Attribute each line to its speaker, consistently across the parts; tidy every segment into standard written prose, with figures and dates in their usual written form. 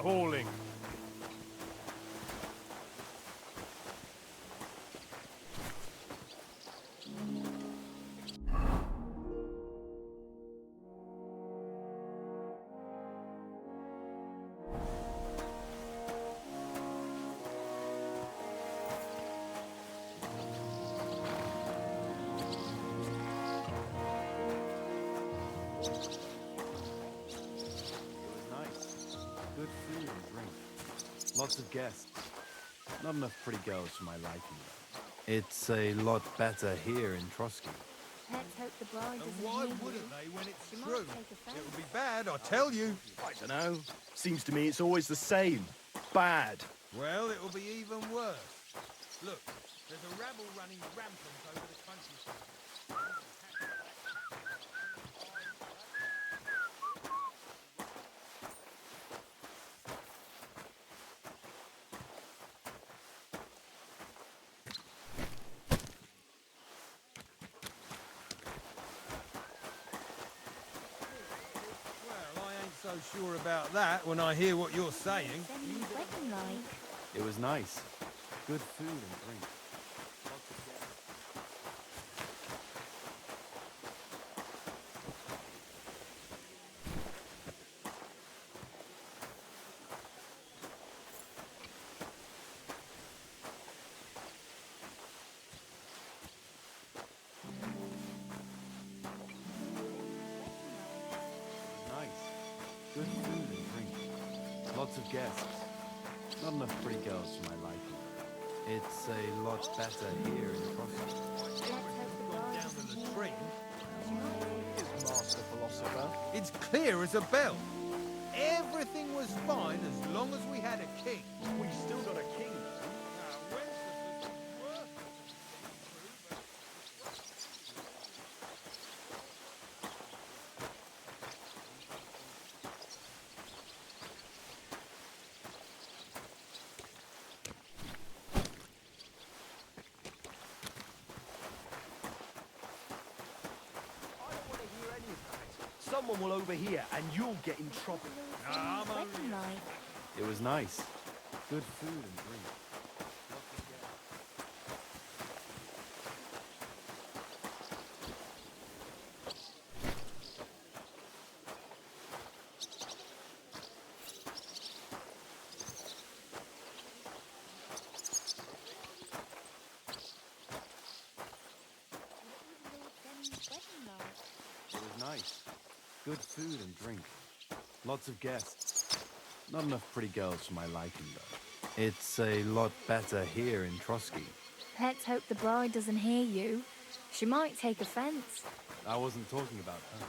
Speaker 1: hauling.
Speaker 2: Good food and drink. Lots of guests. Not enough pretty girls for my liking, though. It's a lot better here in Trotsky.
Speaker 3: Let's hope the bride
Speaker 4: And
Speaker 3: doesn't
Speaker 4: why
Speaker 3: hear
Speaker 4: wouldn't
Speaker 3: you.
Speaker 4: they when it's
Speaker 3: She might
Speaker 4: true?
Speaker 3: take offence.
Speaker 4: It would be bad, I tell you.
Speaker 1: I don't know. Seems to me it's always the same. Bad.
Speaker 4: Well, it will be even worse. Look, there's a rabble running rampant over the countryside. Well, I ain't so sure about that when I hear what you're saying.
Speaker 3: Then you wedding like.
Speaker 2: It was nice. Good food and drink. Lots of guests. Nice. Good food and drink. Lots of guests. Not enough pretty girls for my liking. It's a lot better here in Trotsky.
Speaker 3: Let's hope the bride
Speaker 4: Down to
Speaker 3: doesn't
Speaker 4: the
Speaker 3: hear
Speaker 4: stream.
Speaker 3: you.
Speaker 1: Master philosopher.
Speaker 4: It's clear as a bell. Everything was fine as long as we had a king.
Speaker 1: We still got a king. Someone will overhear and you'll get in trouble.
Speaker 4: Nah, I'm
Speaker 3: Wedding like.
Speaker 2: It was nice. Good food and drink. Lots of guests.
Speaker 3: Wedding like.
Speaker 2: It was nice. Good food and drink. Lots of guests. Not enough pretty girls for my liking, though. It's a lot better here in Trotsky.
Speaker 3: Let's hope the bride doesn't hear you. She might take offence.
Speaker 2: I wasn't talking about her.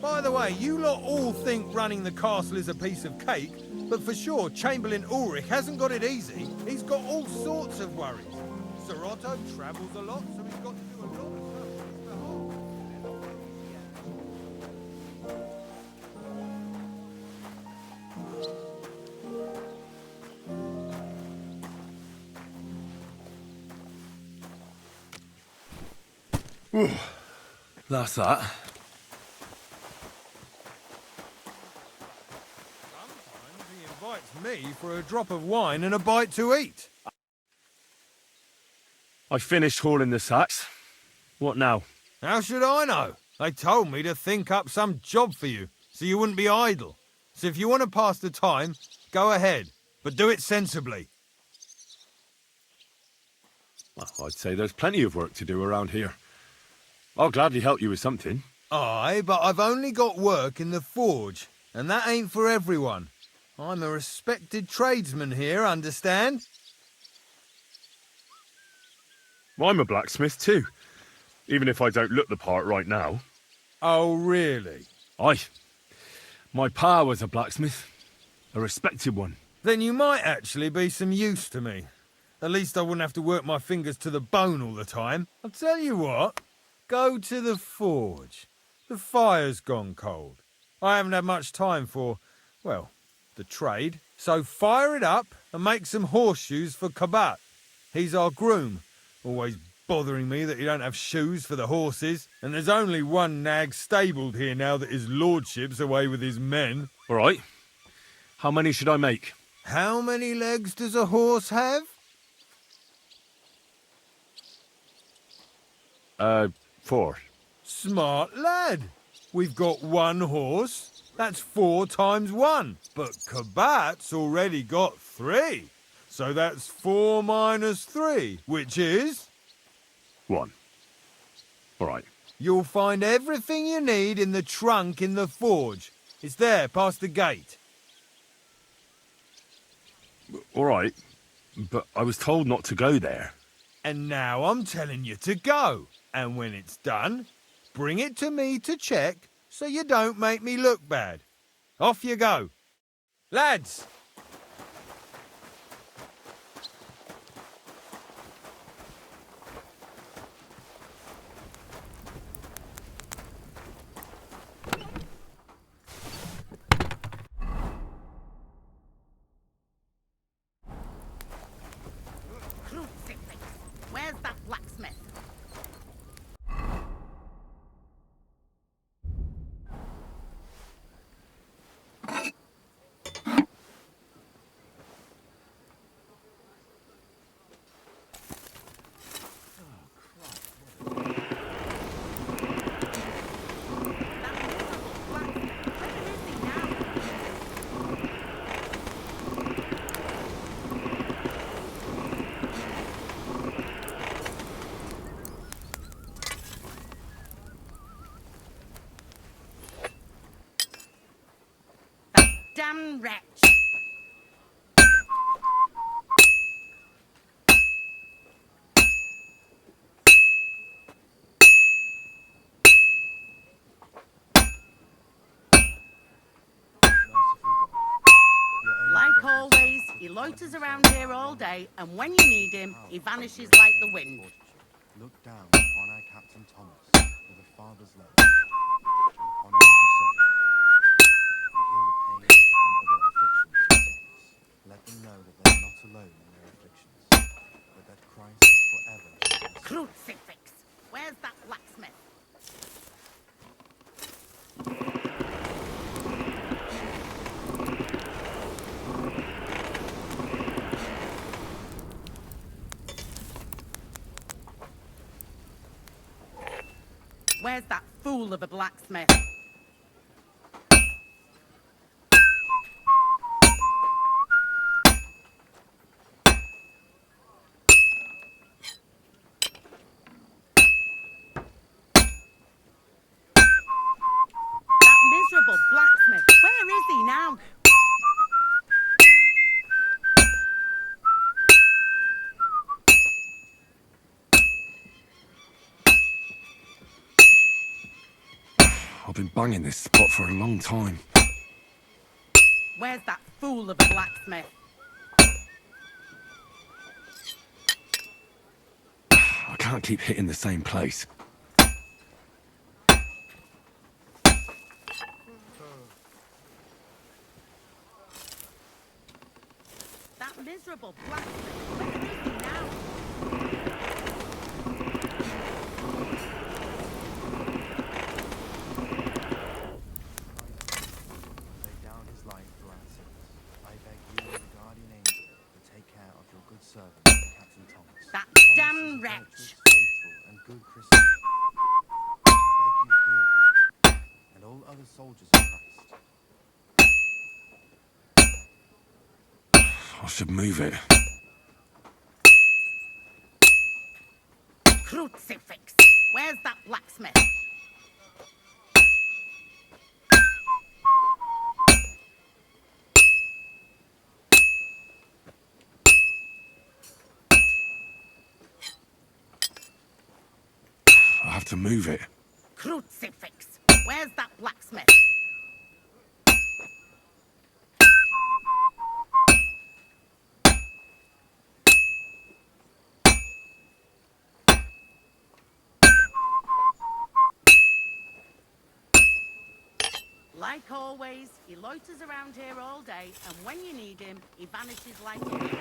Speaker 4: By the way, you lot all think running the castle is a piece of cake, but for sure Chamberlain Ulrich hasn't got it easy. He's got all sorts of worries. Sir Otto travels a lot, so he's got to do a lot of stuff on his behalf.
Speaker 1: That's that.
Speaker 4: Sometimes he invites me for a drop of wine and a bite to eat.
Speaker 1: I finished hauling the sacks. What now?
Speaker 4: How should I know? They told me to think up some job for you, so you wouldn't be idle. So if you want to pass the time, go ahead, but do it sensibly.
Speaker 1: Well, I'd say there's plenty of work to do around here. I'll gladly help you with something.
Speaker 4: Aye, but I've only got work in the forge, and that ain't for everyone. I'm a respected tradesman here, understand?
Speaker 1: I'm a blacksmith too, even if I don't look the part right now.
Speaker 4: Oh, really?
Speaker 1: Aye. My pa was a blacksmith, a respected one.
Speaker 4: Then you might actually be some use to me. At least I wouldn't have to work my fingers to the bone all the time. I'll tell you what, go to the forge. The fire's gone cold. I haven't had much time for, well, the trade. So fire it up and make some horseshoes for Kabat. He's our groom, always bothering me that you don't have shoes for the horses, and there's only one nag stabled here now that his lordship's away with his men.
Speaker 1: All right. How many should I make?
Speaker 4: How many legs does a horse have?
Speaker 1: 4.
Speaker 4: Smart lad. We've got one horse. That's 4 times 1. But Kabat's already got 3. So that's 4 minus 3, which is...
Speaker 1: 1. All right.
Speaker 4: You'll find everything you need in the trunk in the forge. It's there, past the gate.
Speaker 1: All right. But I was told not to go there.
Speaker 4: And now I'm telling you to go. And when it's done, bring it to me to check so you don't make me look bad. Off you go. Lads!
Speaker 5: Crucifix! Where's that blacksmith? Damn wretch! Like always, he loiters around here all day, and when you need him, he vanishes like the wind.
Speaker 2: Look down upon our Captain Thomas with a father's love, and upon all who suffer, and heal the pains and other afflictions of sickness. Let them know that they are not alone in their afflictions, but that Christ is forever in their midst.
Speaker 5: Crucifix! Where's that blacksmith? Where's that fool of a blacksmith? That miserable blacksmith! Where is he now?
Speaker 1: I've been banging this spot for a long time.
Speaker 5: Where's that fool of a blacksmith?
Speaker 1: I can't keep hitting the same place.
Speaker 5: That miserable blacksmith! Where is he now?
Speaker 2: Lay down his life for our sins. I beg you and the guardian angel to take care of your good servant, Captain Thomas.
Speaker 5: That
Speaker 2: Thomas
Speaker 5: damn
Speaker 2: is a
Speaker 5: wretch!
Speaker 2: virtuous, faithful, and good Christian. I beg you heal him, and all other soldiers of Christ.
Speaker 1: I should move it.
Speaker 5: Crucifix! Where's that blacksmith?
Speaker 1: I have to move it.
Speaker 5: Crucifix! Where's that blacksmith? Like always, he loiters around here all day, and when you need him, he vanishes like a wind.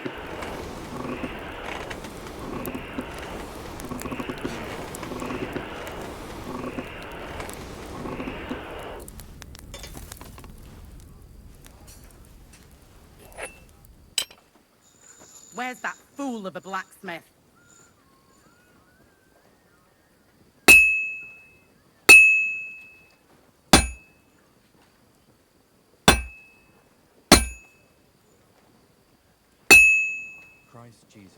Speaker 5: Where's that fool of a blacksmith?
Speaker 2: Christ Jesus,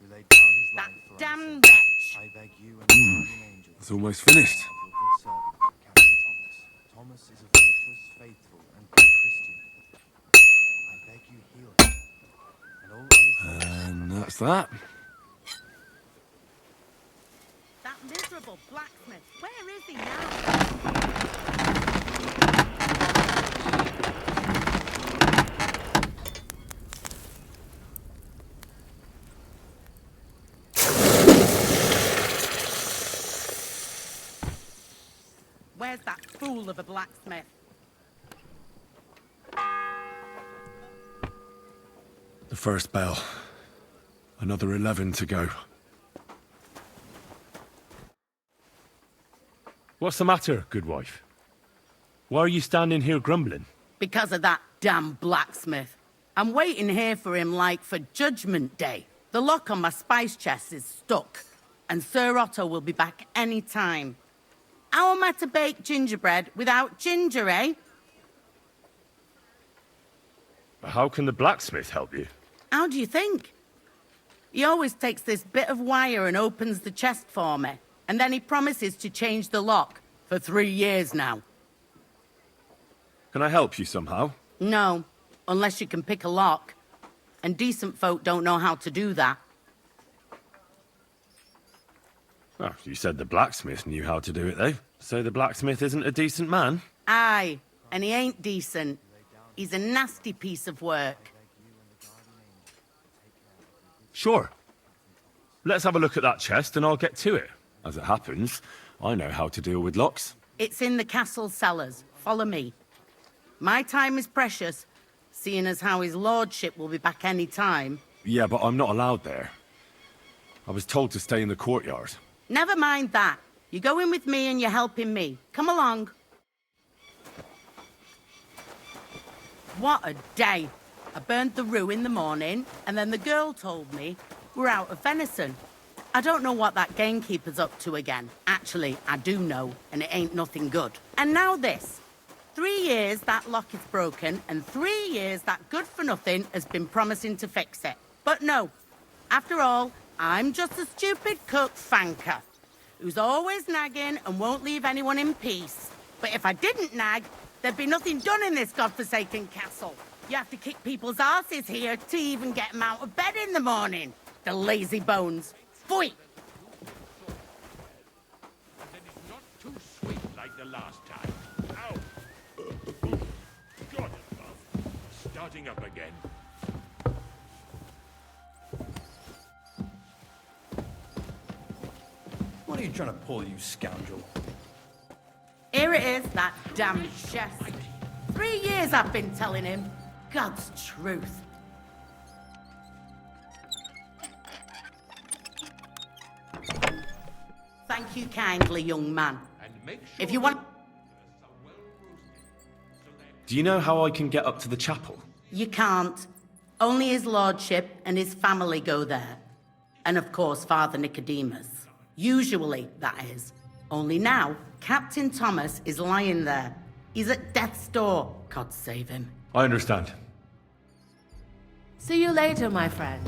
Speaker 2: who laid down his
Speaker 5: That
Speaker 2: life for our
Speaker 5: damn
Speaker 2: sins,
Speaker 5: wretch!
Speaker 2: I beg you and the guardian angel,
Speaker 1: It's almost finished.
Speaker 2: of your good servant, Captain Thomas. Thomas is a virtuous, faithful, and good Christian. I beg you heal him, and all other saints.
Speaker 1: And that's that.
Speaker 5: That miserable blacksmith, where is he now? Where's that fool of a blacksmith?
Speaker 1: The first bell. Another 11 to go. What's the matter, good wife? Why are you standing here grumbling?
Speaker 5: Because of that damn blacksmith. I'm waiting here for him like for Judgment Day. The lock on my spice chest is stuck, and Sir Otto will be back any time. How am I to bake gingerbread without ginger, eh?
Speaker 1: How can the blacksmith help you?
Speaker 5: How do you think? He always takes this bit of wire and opens the chest for me, and then he promises to change the lock for 3 years now.
Speaker 1: Can I help you somehow?
Speaker 5: No, unless you can pick a lock. And decent folk don't know how to do that.
Speaker 1: Oh, you said the blacksmith knew how to do it, though. So the blacksmith isn't a decent man?
Speaker 5: Aye, and he ain't decent. He's a nasty piece of work.
Speaker 1: Sure. Let's have a look at that chest and I'll get to it. As it happens, I know how to deal with locks.
Speaker 5: It's in the castle cellars. Follow me. My time is precious, seeing as how his lordship will be back any time.
Speaker 1: Yeah, but I'm not allowed there. I was told to stay in the courtyard.
Speaker 5: Never mind that. You're going with me and you're helping me. Come along. What a day. I burned the roux in the morning, and then the girl told me we're out of venison. I don't know what that gamekeeper's up to again. Actually, I do know, and it ain't nothing good. And now this. 3 years that lock is broken, and 3 years that good-for-nothing has been promising to fix it. But no. After all, I'm just a stupid cook fanker who's always nagging and won't leave anyone in peace. But if I didn't nag, there'd be nothing done in this godforsaken castle. You have to kick people's asses here to even get them out of bed in the morning. The lazy bones. Pfui!
Speaker 6: And then it's not too sweet like the last time. Ow! God above. Starting up again.
Speaker 7: What are you trying to pull, you scoundrel?
Speaker 5: Here it is, that damn chest. 3 years I've been telling him. God's truth. Thank you kindly, young man.
Speaker 6: And make sure
Speaker 5: If you want...
Speaker 1: Do you know how I can get up to the chapel?
Speaker 5: You can't. Only his lordship and his family go there. And of course, Father Nicodemus. Usually, that is. Only now, Captain Thomas is lying there. He's at death's door. God save him.
Speaker 1: I understand.
Speaker 8: See you later, my friend.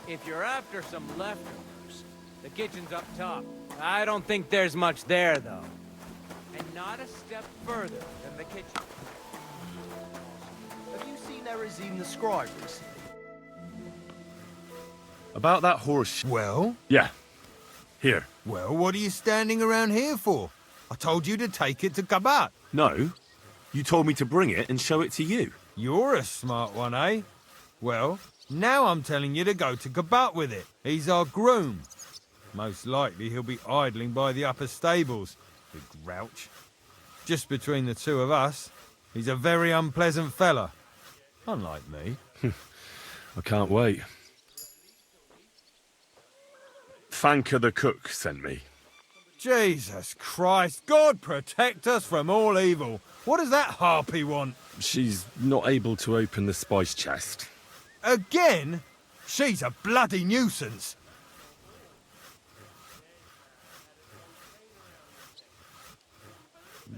Speaker 9: If you're after some leftovers, the kitchen's up top. I don't think there's much there, though. And not a step further than the kitchen.
Speaker 7: Have you seen Erazine the scribe recently?
Speaker 1: About that horse...
Speaker 4: Well?
Speaker 1: Yeah. Here.
Speaker 4: Well, what are you standing around here for? I told you to take it to Kabat.
Speaker 1: No. You told me to bring it and show it to you.
Speaker 4: You're a smart one, eh? Well, now I'm telling you to go to Kabat with it. He's our groom. Most likely he'll be idling by the upper stables, the grouch. Just between the two of us, he's a very unpleasant fella. Unlike me.
Speaker 1: I can't wait. Fanka the cook sent me.
Speaker 4: Jesus Christ, God protect us from all evil. What does that harpy want?
Speaker 1: She's not able to open the spice chest.
Speaker 4: Again? She's a bloody nuisance.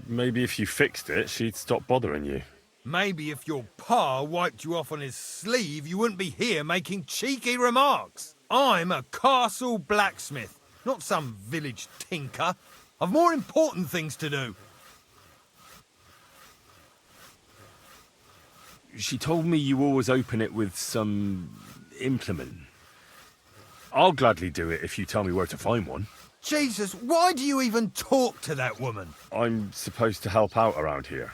Speaker 1: Maybe if you fixed it, she'd stop bothering you.
Speaker 4: Maybe if your pa wiped you off on his sleeve, you wouldn't be here making cheeky remarks. I'm a castle blacksmith, not some village tinker. I've more important things to do.
Speaker 1: She told me you always open it with some implement. I'll gladly do it if you tell me where to find one.
Speaker 4: Jesus, why do you even talk to that woman?
Speaker 1: I'm supposed to help out around here.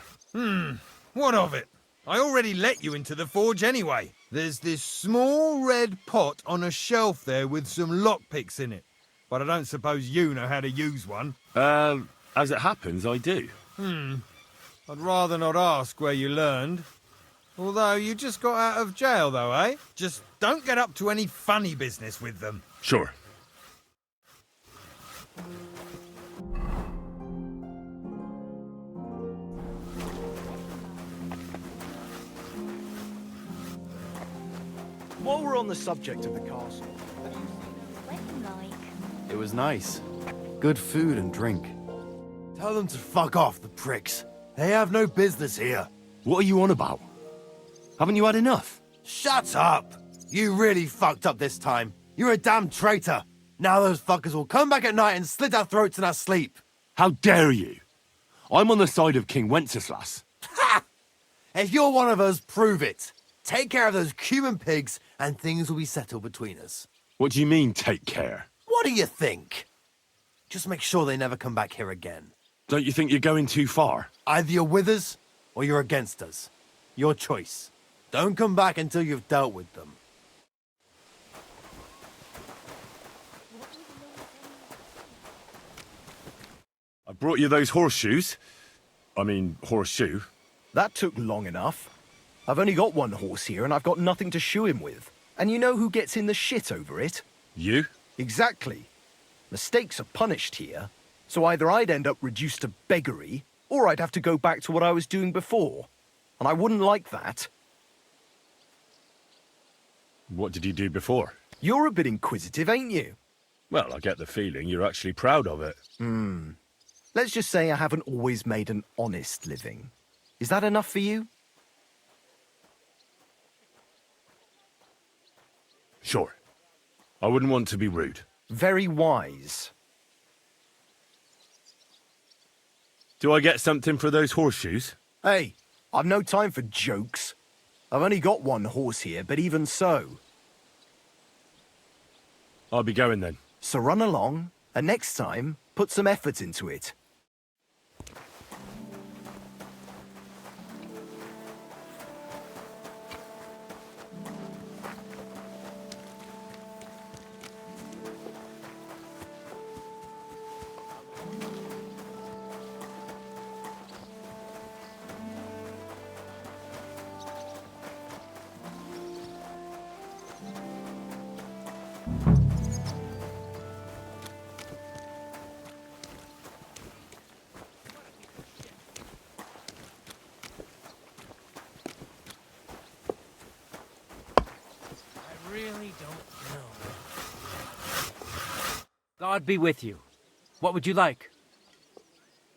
Speaker 4: What of it? I already let you into the forge anyway. There's this small red pot on a shelf there with some lockpicks in it. But I don't suppose you know how to use one.
Speaker 1: As it happens, I do.
Speaker 4: I'd rather not ask where you learned. Although you just got out of jail though, eh? Just don't get up to any funny business with them.
Speaker 1: Sure.
Speaker 7: While we're on the subject of the castle,
Speaker 3: Wedding like.
Speaker 2: It was nice. Good food and drink. Tell them to fuck off, the pricks. They have no business here.
Speaker 1: What are you on about? Haven't you had enough?
Speaker 2: Shut up! You really fucked up this time. You're a damn traitor. Now those fuckers will come back at night and slit our throats in our sleep.
Speaker 1: How dare you? I'm on the side of King Wenceslas.
Speaker 2: Ha! If you're one of us, prove it. Take care of those Cuban pigs and things will be settled between us.
Speaker 1: What do you mean, take care?
Speaker 2: What do you think? Just make sure they never come back here again.
Speaker 1: Don't you think you're going too far?
Speaker 2: Either you're with us or you're against us. Your choice. Don't come back until you've dealt with them.
Speaker 1: I brought you those horseshoes. I mean, horseshoe.
Speaker 7: that took long enough. I've only got one horse here and I've got nothing to shoe him with. And you know who gets in the shit over it?
Speaker 1: You?
Speaker 7: Exactly. Mistakes are punished here, so either I'd end up reduced to beggary, or I'd have to go back to what I was doing before. And I wouldn't like that.
Speaker 1: What did you do before?
Speaker 7: You're a bit inquisitive, ain't you?
Speaker 1: Well, I get the feeling you're actually proud of it.
Speaker 7: Let's just say I haven't always made an honest living. Is that enough for you?
Speaker 1: Sure. I wouldn't want to be rude.
Speaker 7: Very wise.
Speaker 1: Do I get something for those horseshoes?
Speaker 7: Hey, I've no time for jokes. I've only got one horse here, but even so.
Speaker 1: I'll be going then.
Speaker 7: So run along, and next time, put some effort into it.
Speaker 9: I really don't know. God be with you. What would you like?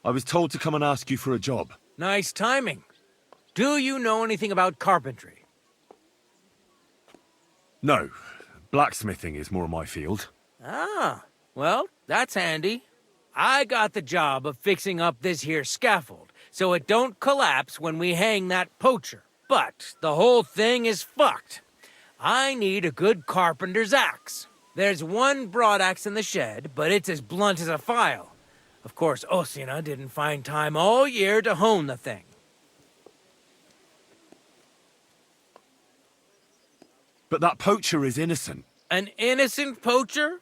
Speaker 1: I was told to come and ask you for a job.
Speaker 9: Nice timing. Do you know anything about carpentry?
Speaker 1: No. Blacksmithing is more my field.
Speaker 9: Ah, well, that's handy. I got the job of fixing up this here scaffold, so it don't collapse when we hang that poacher. But the whole thing is fucked. I need a good carpenter's axe. There's one broadaxe in the shed, but it's as blunt as a file. Of course, Osina didn't find time all year to hone the thing.
Speaker 1: But that poacher is innocent.
Speaker 9: An innocent poacher?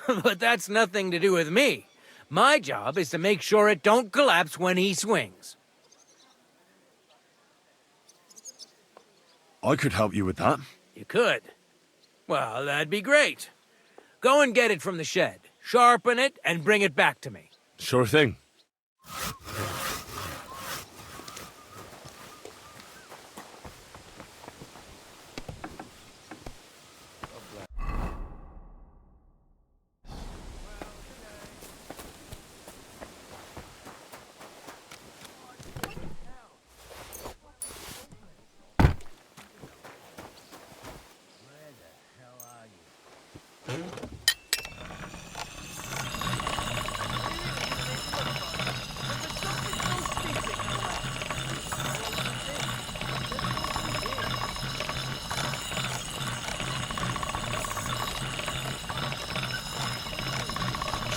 Speaker 9: But that's nothing to do with me. My job is to make sure it don't collapse when he swings.
Speaker 1: I could help you with that.
Speaker 9: You could. Well, that'd be great. Go and get it from the shed, sharpen it, and bring it back to me.
Speaker 1: Sure thing.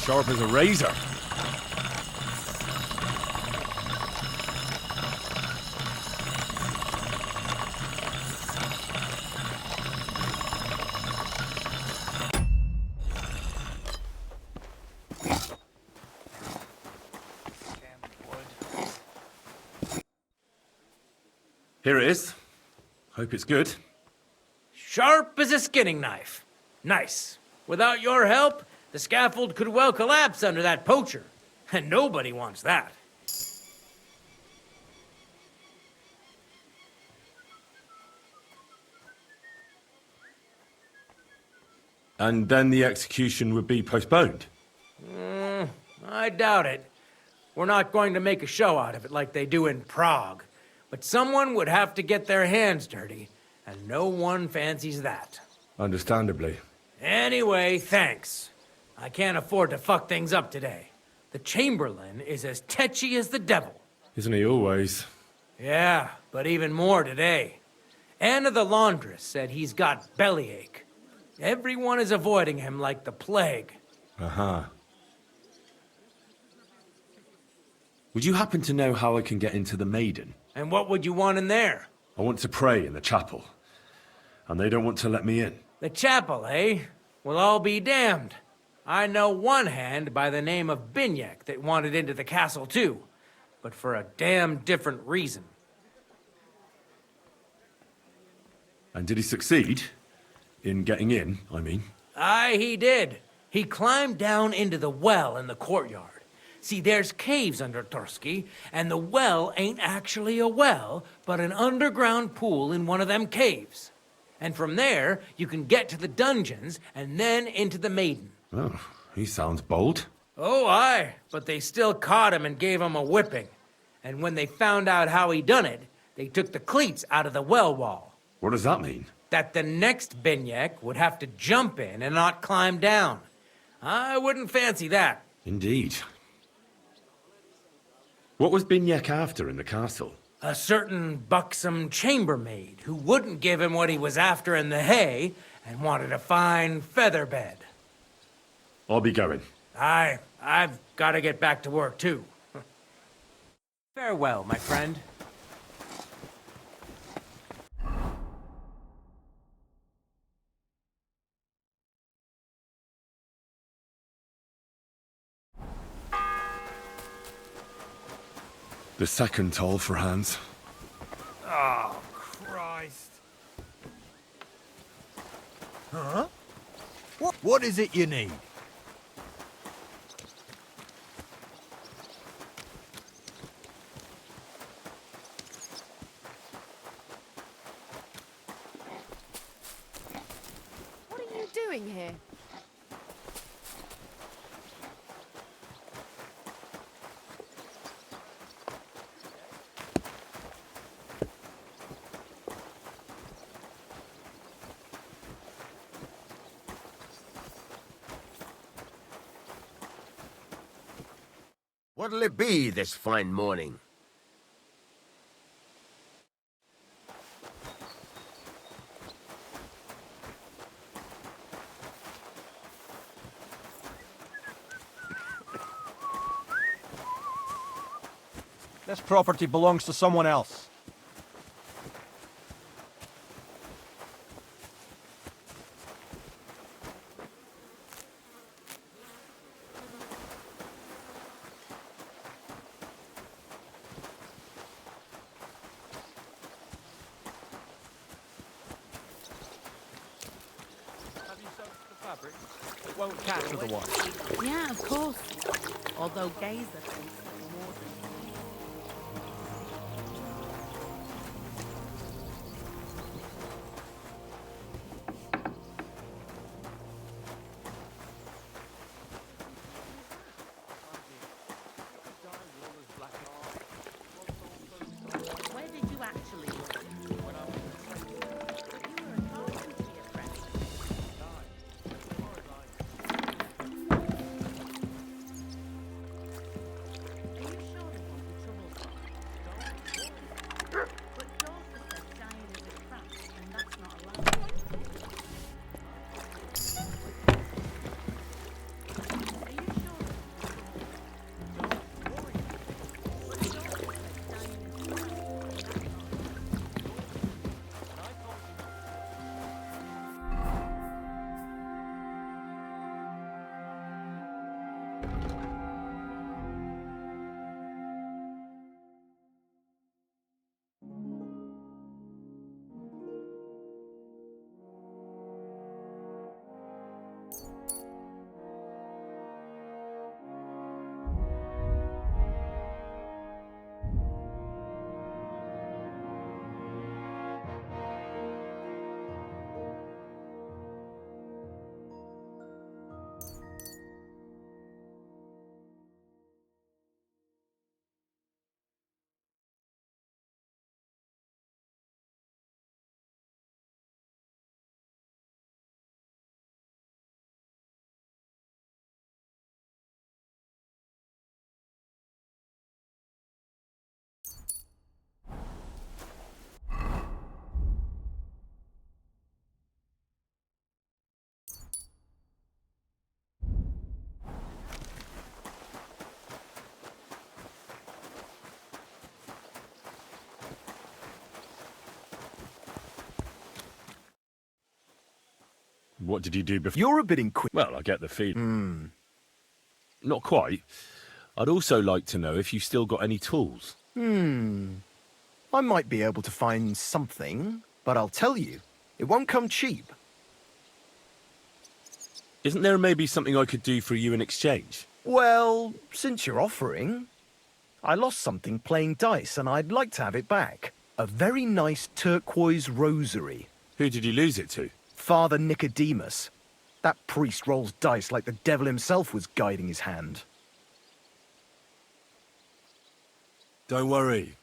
Speaker 1: Sharp as a razor. Here it is. Hope it's good.
Speaker 9: Sharp as a skinning knife. Nice. Without your help, the scaffold could well collapse under that poacher. And nobody wants that.
Speaker 1: And then the execution would be postponed.
Speaker 9: I doubt it. We're not going to make a show out of it like they do in Prague. But someone would have to get their hands dirty, and no one fancies that.
Speaker 1: Understandably.
Speaker 9: Anyway, thanks. I can't afford to fuck things up today. The Chamberlain is as tetchy as the devil.
Speaker 1: Isn't he always?
Speaker 9: Yeah, but even more today. Anna the laundress said he's got bellyache. Everyone is avoiding him like the plague.
Speaker 1: Uh-huh. Would you happen to know how I can get into the Maiden?
Speaker 9: And what would you want in there?
Speaker 1: I want to pray in the chapel. And they don't want to let me in.
Speaker 9: The chapel, eh? Well, I'll be damned. I know one hand by the name of Binyek that wanted into the castle too, but for a damn different reason.
Speaker 1: And did he succeed? In getting in, I mean.
Speaker 9: Aye, he did. He climbed down into the well in the courtyard. See, there's caves under Torsky, and the well ain't actually a well, but an underground pool in one of them caves. And from there, you can get to the dungeons, and then into the Maiden.
Speaker 1: Oh, he sounds bold.
Speaker 9: Oh, aye, but they still caught him and gave him a whipping. And when they found out how he done it, they took the cleats out of the well wall.
Speaker 1: What does that mean?
Speaker 9: That the next Binyek would have to jump in and not climb down. I wouldn't fancy that.
Speaker 1: Indeed. What was Binyek after in the castle?
Speaker 9: A certain buxom chambermaid who wouldn't give him what he was after in the hay and wanted a fine feather bed.
Speaker 1: I'll be going.
Speaker 9: I've got to get back to work too. Farewell, my friend.
Speaker 1: The second toll for Hans.
Speaker 4: Oh, Christ. Huh? What is it you need?
Speaker 8: What are you doing here?
Speaker 10: What'll it be this fine morning?
Speaker 11: This property belongs to someone else.
Speaker 9: fabric. It won't catch otherwise.
Speaker 5: Yeah, of course. Although Gazer thinks that more than... Where did you actually work? When I was in the But you were a carpentry apprentice. Are you sure they won't be troublesome? But Dorcas said dying is a craft, and that's not allowed. Are you sure they won't be troublesome? But Dorcas said dying is a craft, and that's not allowed.
Speaker 1: What did you do before?
Speaker 7: You're a bit inquisitive.
Speaker 1: Well, I get the feeling. Not quite. I'd also like to know if you've still got any tools.
Speaker 7: I might be able to find something, but I'll tell you, it won't come cheap.
Speaker 1: Isn't there maybe something I could do for you in exchange?
Speaker 7: Well, since you're offering, I lost something playing dice and I'd like to have it back. A very nice turquoise rosary.
Speaker 1: Who did you lose it to?
Speaker 7: Father Nicodemus. That priest rolls dice like the devil himself was guiding his hand.
Speaker 1: Don't worry.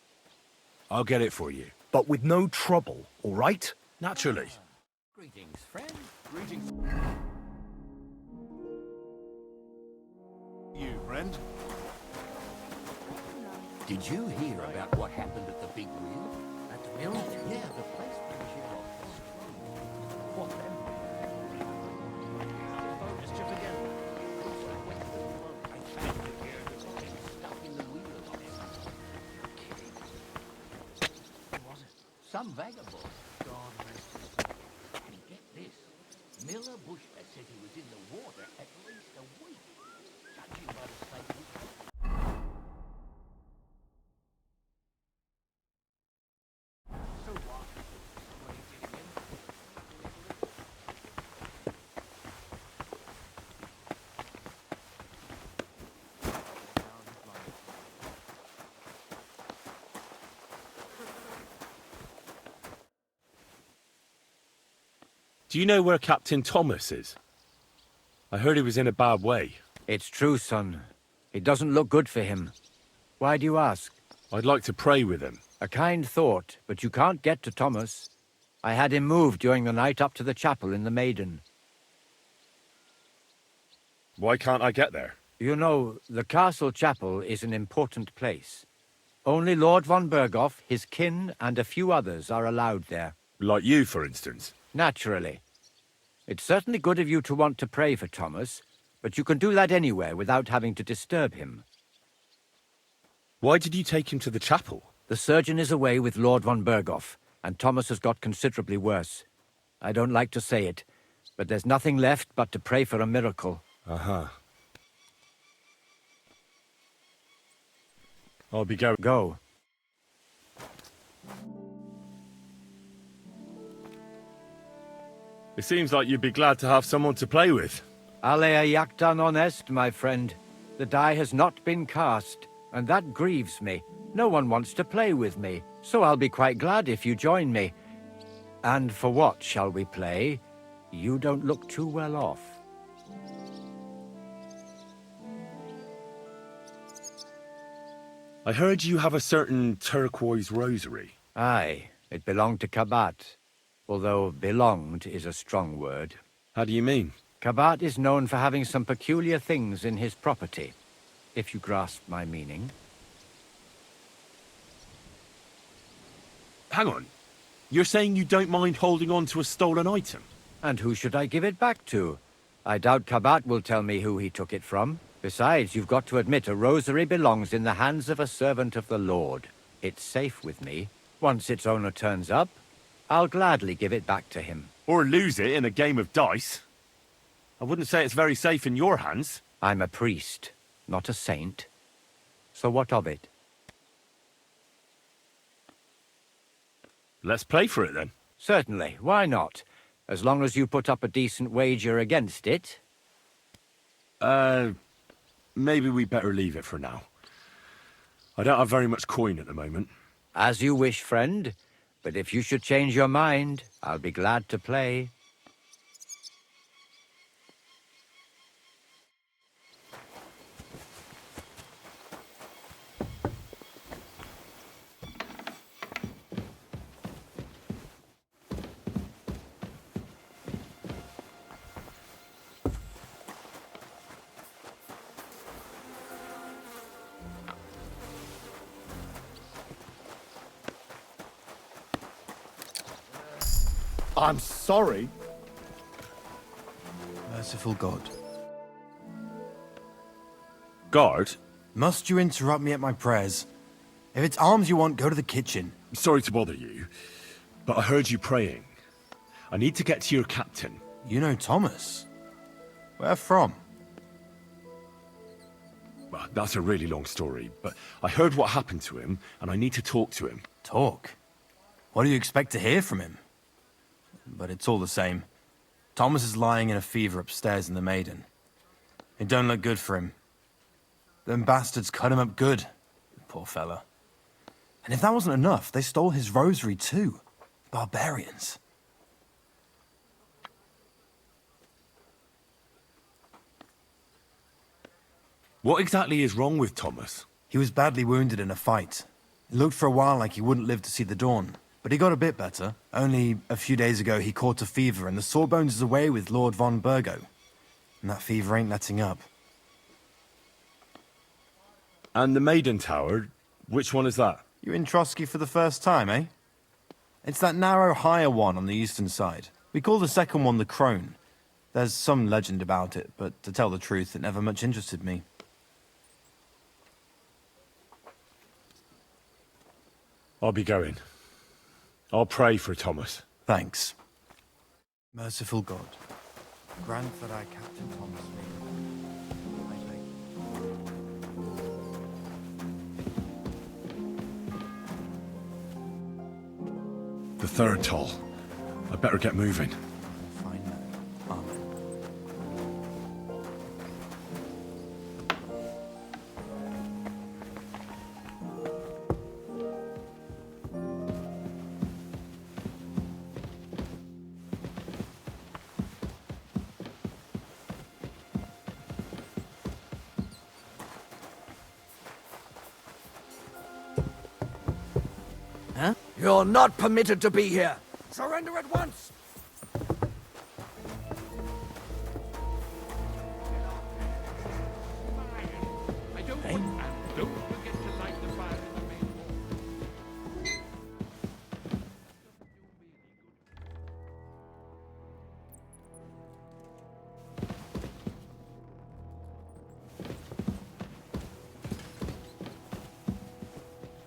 Speaker 1: I'll get it for you.
Speaker 7: But with no trouble, all right?
Speaker 1: Naturally.
Speaker 9: Greetings, friend.
Speaker 11: Greetings. You, friend?
Speaker 10: Did you hear about what happened at the big wheel?
Speaker 9: At the mill?
Speaker 10: Yeah, the place brings you off the screen. What then?
Speaker 9: Mischief again.
Speaker 10: I found the gear that's been stuck in the wheel.
Speaker 9: Who was it?
Speaker 10: Some vagabond.
Speaker 9: God rest his soul.
Speaker 10: And get this. Miller Bushman said he was in the water at least a week. Judging by the state of his...
Speaker 9: So what? What he did again?
Speaker 1: Do you know where Captain Thomas is? I heard he was in a bad way.
Speaker 12: It's true, son. It doesn't look good for him. Why do you ask?
Speaker 1: I'd like to pray with him.
Speaker 12: A kind thought, but you can't get to Thomas. I had him moved during the night up to the chapel in the Maiden.
Speaker 1: Why can't I get there?
Speaker 12: You know, the castle chapel is an important place. Only Lord von Berghoff, his kin, and a few others are allowed there.
Speaker 1: Like you, for instance.
Speaker 12: Naturally. It's certainly good of you to want to pray for Thomas, but you can do that anywhere without having to disturb him.
Speaker 1: Why did you take him to the chapel?
Speaker 12: The surgeon is away with Lord von Berghoff, and Thomas has got considerably worse. I don't like to say it, but there's nothing left but to pray for a miracle.
Speaker 1: Uh-huh. I'll be going.
Speaker 12: Go.
Speaker 1: It seems like you'd be glad to have someone to play with.
Speaker 12: Alea jactan honest, my friend. The die has not been cast, and that grieves me. No one wants to play with me, so I'll be quite glad if you join me. And for what shall we play? You don't look too well off.
Speaker 1: I heard you have a certain turquoise rosary.
Speaker 12: Aye, it belonged to Kabat, although belonged is a strong word.
Speaker 1: How do you mean?
Speaker 12: Kabat is known for having some peculiar things in his property, if you grasp my meaning.
Speaker 1: Hang on. You're saying you don't mind holding on to a stolen item?
Speaker 12: And who should I give it back to? I doubt Kabat will tell me who he took it from. Besides, you've got to admit a rosary belongs in the hands of a servant of the Lord. It's safe with me. Once its owner turns up, I'll gladly give it back to him.
Speaker 1: Or lose it in a game of dice? I wouldn't say it's very safe in your hands.
Speaker 12: I'm a priest, not a saint. So what of it?
Speaker 1: Let's play for it then.
Speaker 12: Certainly, why not? As long as you put up a decent wager against it.
Speaker 1: Maybe we better leave it for now. I don't have very much coin at the moment.
Speaker 12: As you wish, friend. But if you should change your mind, I'll be glad to play.
Speaker 7: I'm sorry.
Speaker 2: Merciful God.
Speaker 1: Guard?
Speaker 2: Must you interrupt me at my prayers? If it's alms you want, go to the kitchen.
Speaker 1: Sorry to bother you, but I heard you praying. I need to get to your captain.
Speaker 2: You know Thomas? Where from?
Speaker 1: Well, that's a really long story, but I heard what happened to him, and I need to talk to him.
Speaker 2: Talk? What do you expect to hear from him? But it's all the same. Thomas is lying in a fever upstairs in the Maiden. It don't look good for him. Them bastards cut him up good. Poor fella. And if that wasn't enough, they stole his rosary too. Barbarians.
Speaker 1: What exactly is wrong with Thomas?
Speaker 2: He was badly wounded in a fight. It looked for a while like he wouldn't live to see the dawn. But he got a bit better. Only a few days ago he caught a fever and the Sawbones is away with Lord von Burgo. And that fever ain't letting up.
Speaker 1: And the Maiden Tower, which one is that?
Speaker 2: You're in Trotsky for the first time, eh? It's that narrow, higher one on the eastern side. We call the second one the Crone. There's some legend about it, but to tell the truth, it never much interested me.
Speaker 1: I'll be going. I'll pray for Thomas.
Speaker 2: Thanks. Merciful God, grant that I, Captain Thomas, may I beg.
Speaker 1: The third toll. I better get moving.
Speaker 2: Fine man. Amen.
Speaker 12: You're not permitted to be here. Surrender at once.
Speaker 6: And don't forget to light the fire in the main hall.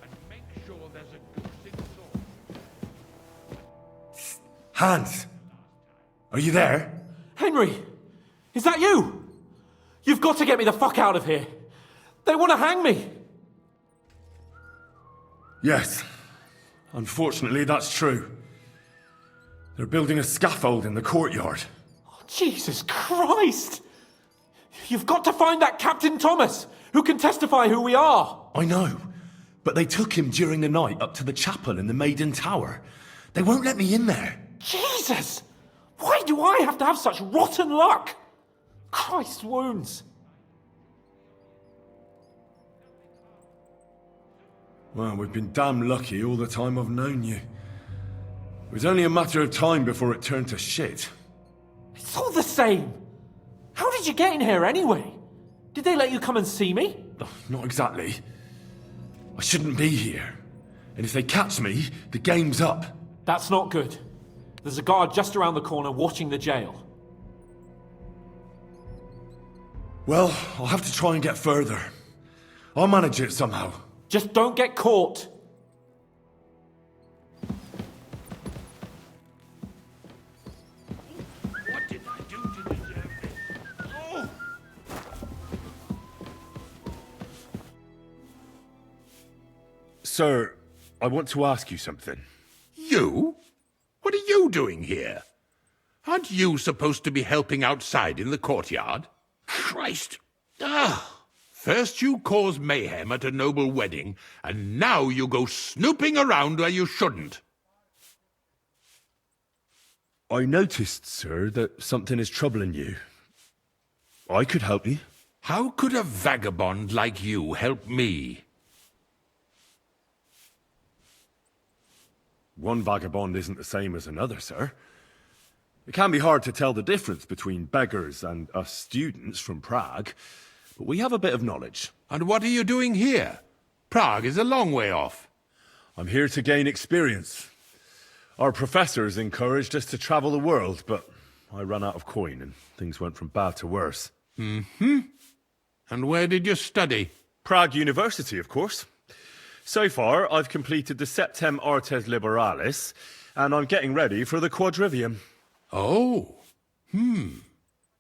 Speaker 6: And make sure there's a goose in sauce.
Speaker 1: Hans! Are you there?
Speaker 11: Henry! Is that you? You've got to get me the fuck out of here. They want to hang me.
Speaker 1: Yes. Unfortunately, that's true. They're building a scaffold in the courtyard.
Speaker 11: Jesus Christ! You've got to find that Captain Thomas, who can testify who we are.
Speaker 1: I know, but they took him during the night up to the chapel in the Maiden Tower. They won't let me in there.
Speaker 11: Jesus! Why do I have to have such rotten luck? Christ wounds.
Speaker 1: Well, we've been damn lucky all the time I've known you. It was only a matter of time before it turned to shit.
Speaker 11: It's all the same. How did you get in here anyway? Did they let you come and see me?
Speaker 1: Oh, not exactly. I shouldn't be here. And if they catch me, the game's up.
Speaker 11: That's not good. There's a guard just around the corner watching the jail.
Speaker 1: Well, I'll have to try and get further. I'll manage it somehow.
Speaker 11: Just don't get caught.
Speaker 6: What did I do to deserve this? Oh!
Speaker 1: Sir, I want to ask you something.
Speaker 6: You? What are you doing here? Aren't you supposed to be helping outside in the courtyard? Christ! Ah! First you cause mayhem at a noble wedding, and now you go snooping around where you shouldn't.
Speaker 1: I noticed, sir, that something is troubling you. I could help you.
Speaker 6: How could a vagabond like you help me?
Speaker 1: One vagabond isn't the same as another, sir. It can be hard to tell the difference between beggars and us students from Prague, but we have a bit of knowledge.
Speaker 6: And what are you doing here? Prague is a long way off.
Speaker 1: I'm here to gain experience. Our professors encouraged us to travel the world, but I ran out of coin and things went from bad to worse.
Speaker 6: Mm-hmm. And where did you study?
Speaker 1: Prague University, of course. So far, I've completed the Septem Artes Liberalis, and I'm getting ready for the Quadrivium.
Speaker 6: Oh.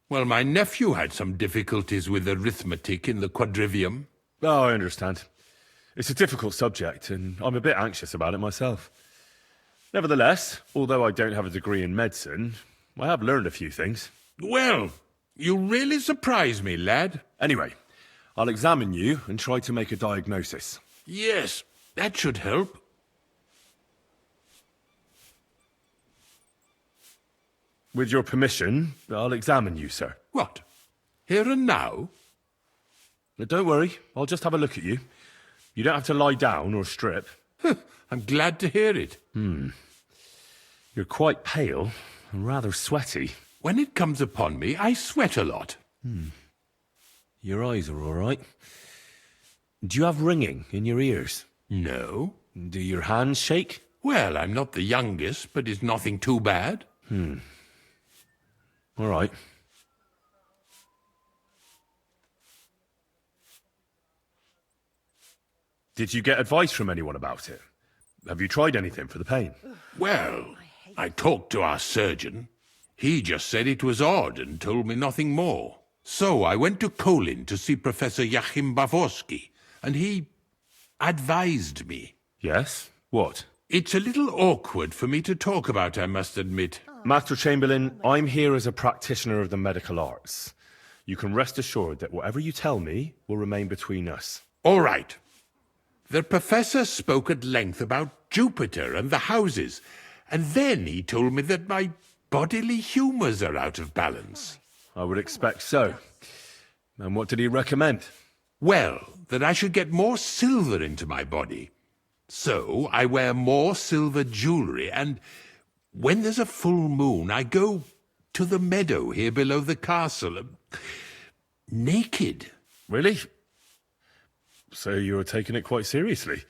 Speaker 6: Well, my nephew had some difficulties with arithmetic in the Quadrivium.
Speaker 1: Oh, I understand. It's a difficult subject, and I'm a bit anxious about it myself. Nevertheless, although I don't have a degree in medicine, I have learned a few things.
Speaker 6: Well, you really surprise me, lad.
Speaker 1: Anyway, I'll examine you and try to make a diagnosis.
Speaker 6: Yes, that should help.
Speaker 1: With your permission, I'll examine you, sir.
Speaker 6: What? Here and now?
Speaker 1: Don't worry, I'll just have a look at you. You don't have to lie down or strip.
Speaker 6: I'm glad to hear it.
Speaker 1: You're quite pale and rather sweaty.
Speaker 6: When it comes upon me, I sweat a lot.
Speaker 1: Your eyes are all right. Do you have ringing in your ears?
Speaker 6: No.
Speaker 1: Do your hands shake?
Speaker 6: Well, I'm not the youngest, but it's nothing too bad.
Speaker 1: All right. Did you get advice from anyone about it? Have you tried anything for the pain?
Speaker 6: Well, I talked to our surgeon. He just said it was odd and told me nothing more. So I went to Kolin to see Professor Joachim Bavorsky, and he advised me.
Speaker 1: Yes? What?
Speaker 6: It's a little awkward for me to talk about, I must admit.
Speaker 1: Master Chamberlain, I'm here as a practitioner of the medical arts. You can rest assured that whatever you tell me will remain between us.
Speaker 6: All right. The professor spoke at length about Jupiter and the houses, and then he told me that my bodily humours are out of balance.
Speaker 1: I would expect so. And what did he recommend?
Speaker 6: Well, that I should get more silver into my body. So I wear more silver jewellery, and when there's a full moon, I go to the meadow here below the castle, naked.
Speaker 1: Really? So you're taking it quite seriously.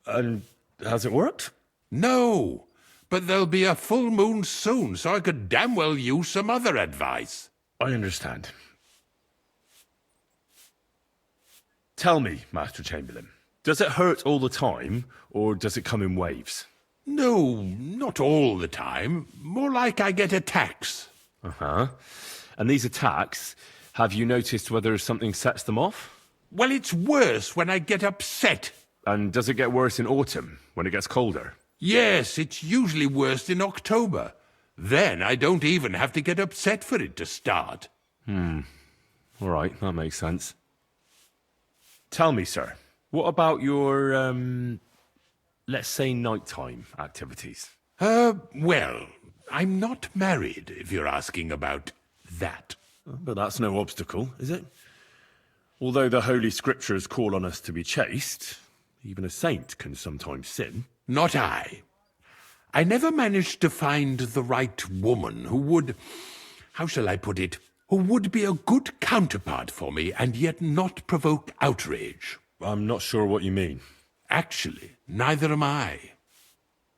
Speaker 1: And has it worked?
Speaker 6: No, but there'll be a full moon soon, so I could damn well use some other advice.
Speaker 1: I understand. Tell me, Master Chamberlain, does it hurt all the time, or does it come in waves?
Speaker 6: No, not all the time. More like I get attacks.
Speaker 1: Uh-huh. And these attacks, have you noticed whether something sets them off?
Speaker 6: Well, it's worse when I get upset.
Speaker 1: And does it get worse in autumn, when it gets colder?
Speaker 6: Yes, it's usually worst in October. Then I don't even have to get upset for it to start.
Speaker 1: All right, that makes sense. Tell me, sir, what about your, let's say nighttime activities?
Speaker 6: Well, I'm not married, if you're asking about that.
Speaker 1: But that's no obstacle, is it? Although the Holy Scriptures call on us to be chaste, even a saint can sometimes sin.
Speaker 6: Not I. I never managed to find the right woman who would, how shall I put it, who would be a good counterpart for me and yet not provoke outrage.
Speaker 1: I'm not sure what you mean.
Speaker 6: Actually, neither am I.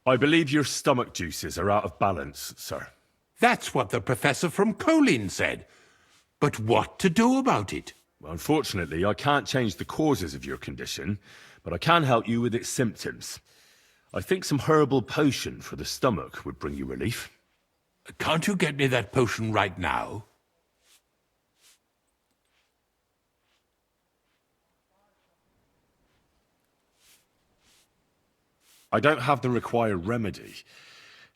Speaker 1: I believe your stomach juices are out of balance, sir.
Speaker 6: That's what the professor from Colin said. But what to do about it?
Speaker 1: Well, unfortunately, I can't change the causes of your condition, but I can help you with its symptoms. I think some herbal potion for the stomach would bring you relief.
Speaker 6: Can't you get me that potion right now?
Speaker 1: I don't have the required remedy,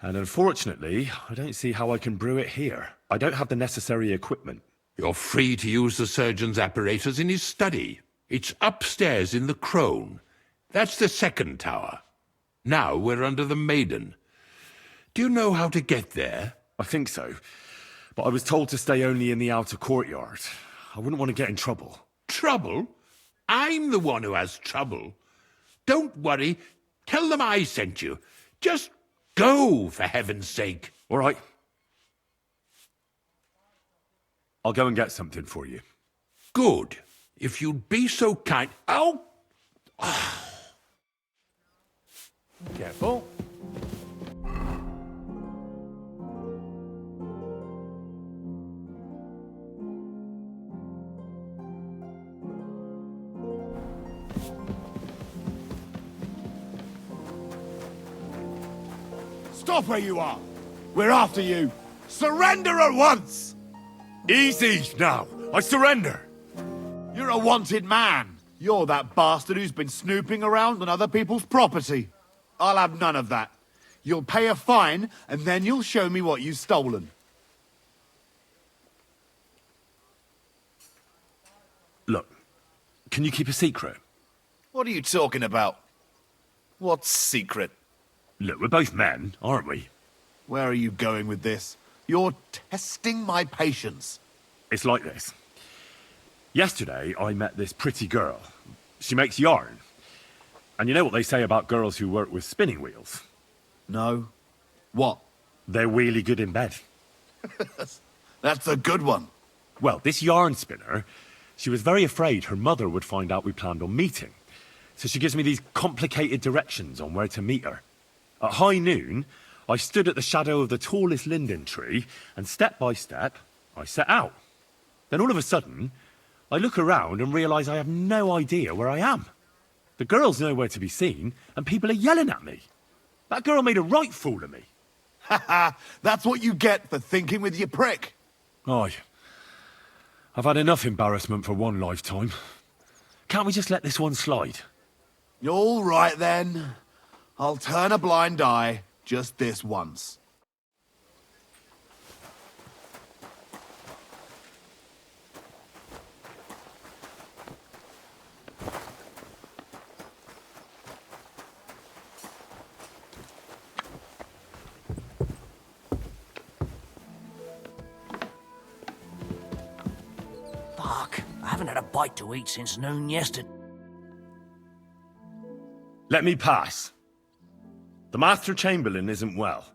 Speaker 1: and unfortunately, I don't see how I can brew it here. I don't have the necessary equipment.
Speaker 6: You're free to use the surgeon's apparatus in his study. It's upstairs in the Crone. That's the second tower. Now we're under the Maiden. Do you know how to get there?
Speaker 1: I think so, but I was told to stay only in the outer courtyard. I wouldn't want to get in trouble.
Speaker 6: Trouble? I'm the one who has trouble. Don't worry. Tell them I sent you. Just go, for heaven's sake.
Speaker 1: All right. I'll go and get something for you.
Speaker 6: Good. If you'd be so kind... Oh!
Speaker 4: Careful.
Speaker 13: Stop where you are! We're after you! Surrender at once!
Speaker 1: Easy now. I surrender.
Speaker 13: You're a wanted man. You're that bastard who's been snooping around on other people's property. I'll have none of that. You'll pay a fine, and then you'll show me what you've stolen.
Speaker 1: Look, can you keep a secret?
Speaker 13: What are you talking about? What's secret?
Speaker 1: Look, we're both men, aren't we?
Speaker 13: Where are you going with this? You're testing my patience.
Speaker 1: It's like this. Yesterday, I met this pretty girl. She makes yarn. And you know what they say about girls who work with spinning wheels?
Speaker 13: No. What?
Speaker 1: They're really good in bed.
Speaker 13: That's a good one.
Speaker 1: Well, this yarn spinner, she was very afraid her mother would find out we planned on meeting. So she gives me these complicated directions on where to meet her. At high noon, I stood at the shadow of the tallest linden tree, and step by step, I set out. Then all of a sudden, I look around and realise I have no idea where I am. The girl's nowhere to be seen, and people are yelling at me. That girl made a right fool of me.
Speaker 13: Ha ha! That's what you get for thinking with your prick.
Speaker 1: Aye. I've had enough embarrassment for one lifetime. Can't we just let this one slide?
Speaker 13: All right, then. I'll turn a blind eye just this once.
Speaker 10: Fuck, I haven't had a bite to eat since noon yesterday.
Speaker 1: Let me pass. The Master Chamberlain isn't well,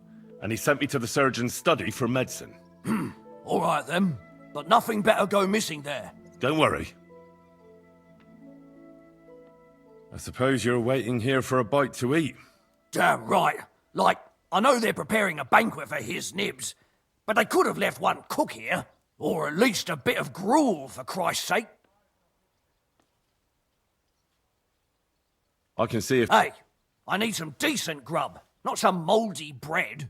Speaker 1: and he sent me to the surgeon's study for medicine.
Speaker 10: All right then, but nothing better go missing there.
Speaker 1: Don't worry. I suppose you're waiting here for a bite to eat.
Speaker 10: Damn right. Like, I know they're preparing a banquet for his nibs, but they could have left one cook here, or at least a bit of gruel, for Christ's sake.
Speaker 1: I can see if...
Speaker 10: Hey, I need some decent grub, not some mouldy bread.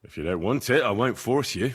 Speaker 1: If you don't want it, I won't force you.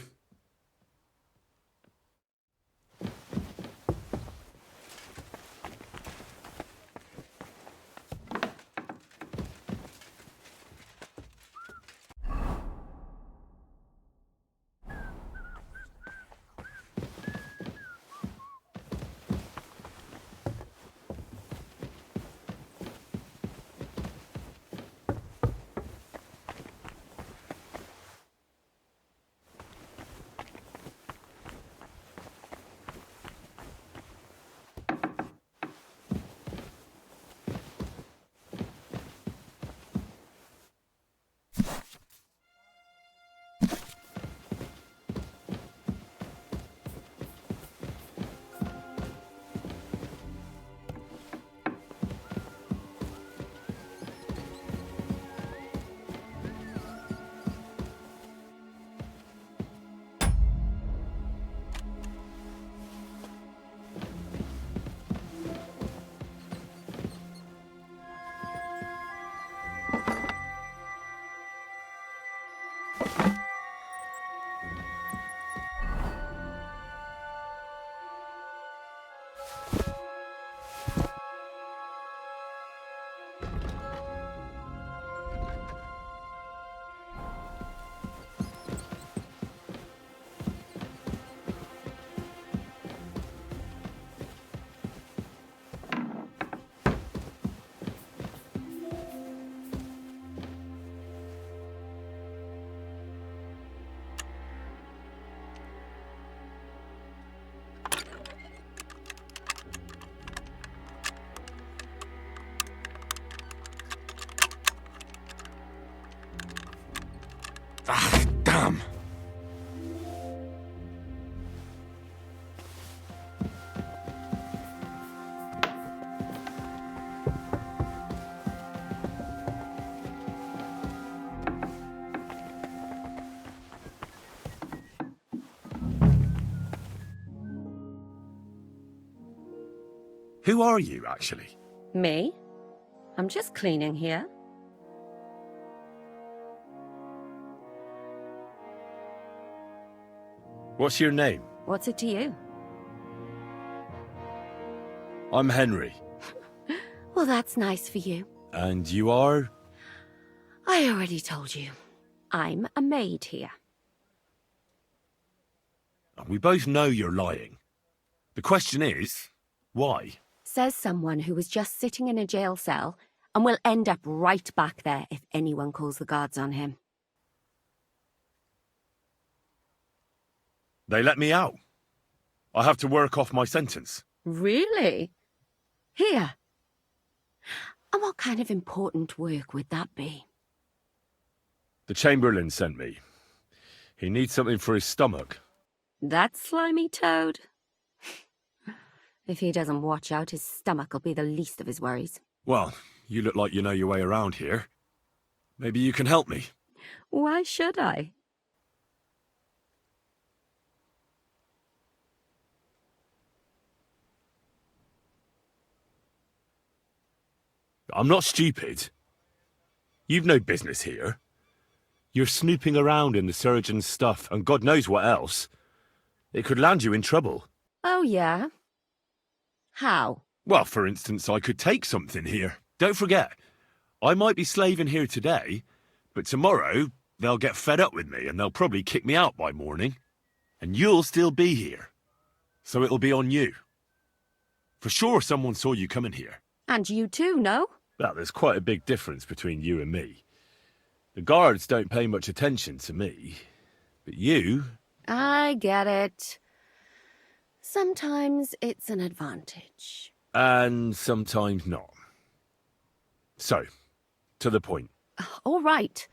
Speaker 1: Who are you, actually?
Speaker 14: Me? I'm just cleaning here.
Speaker 1: What's your name?
Speaker 14: What's it to you?
Speaker 1: I'm Henry.
Speaker 14: Well, that's nice for you.
Speaker 1: And you are?
Speaker 14: I already told you. I'm a maid here.
Speaker 1: We both know you're lying. The question is, why?
Speaker 14: Says someone who was just sitting in a jail cell and will end up right back there if anyone calls the guards on him.
Speaker 1: They let me out. I have to work off my sentence.
Speaker 14: Really? Here? And what kind of important work would that be?
Speaker 1: The Chamberlain sent me. He needs something for his stomach.
Speaker 14: That slimy toad? If he doesn't watch out, his stomach will be the least of his worries.
Speaker 1: Well, you look like you know your way around here. Maybe you can help me.
Speaker 14: Why should I?
Speaker 1: I'm not stupid. You've no business here. You're snooping around in the surgeon's stuff, and God knows what else. It could land you in trouble.
Speaker 14: Oh, yeah? How?
Speaker 1: Well, for instance, I could take something here. Don't forget, I might be slaving here today, but tomorrow they'll get fed up with me and they'll probably kick me out by morning. And you'll still be here. So it'll be on you. For sure someone saw you coming here.
Speaker 14: And you too, no?
Speaker 1: Well, there's quite a big difference between you and me. The guards don't pay much attention to me, but you...
Speaker 14: I get it. Sometimes it's an advantage.
Speaker 1: And sometimes not. So, to the point.
Speaker 14: All right.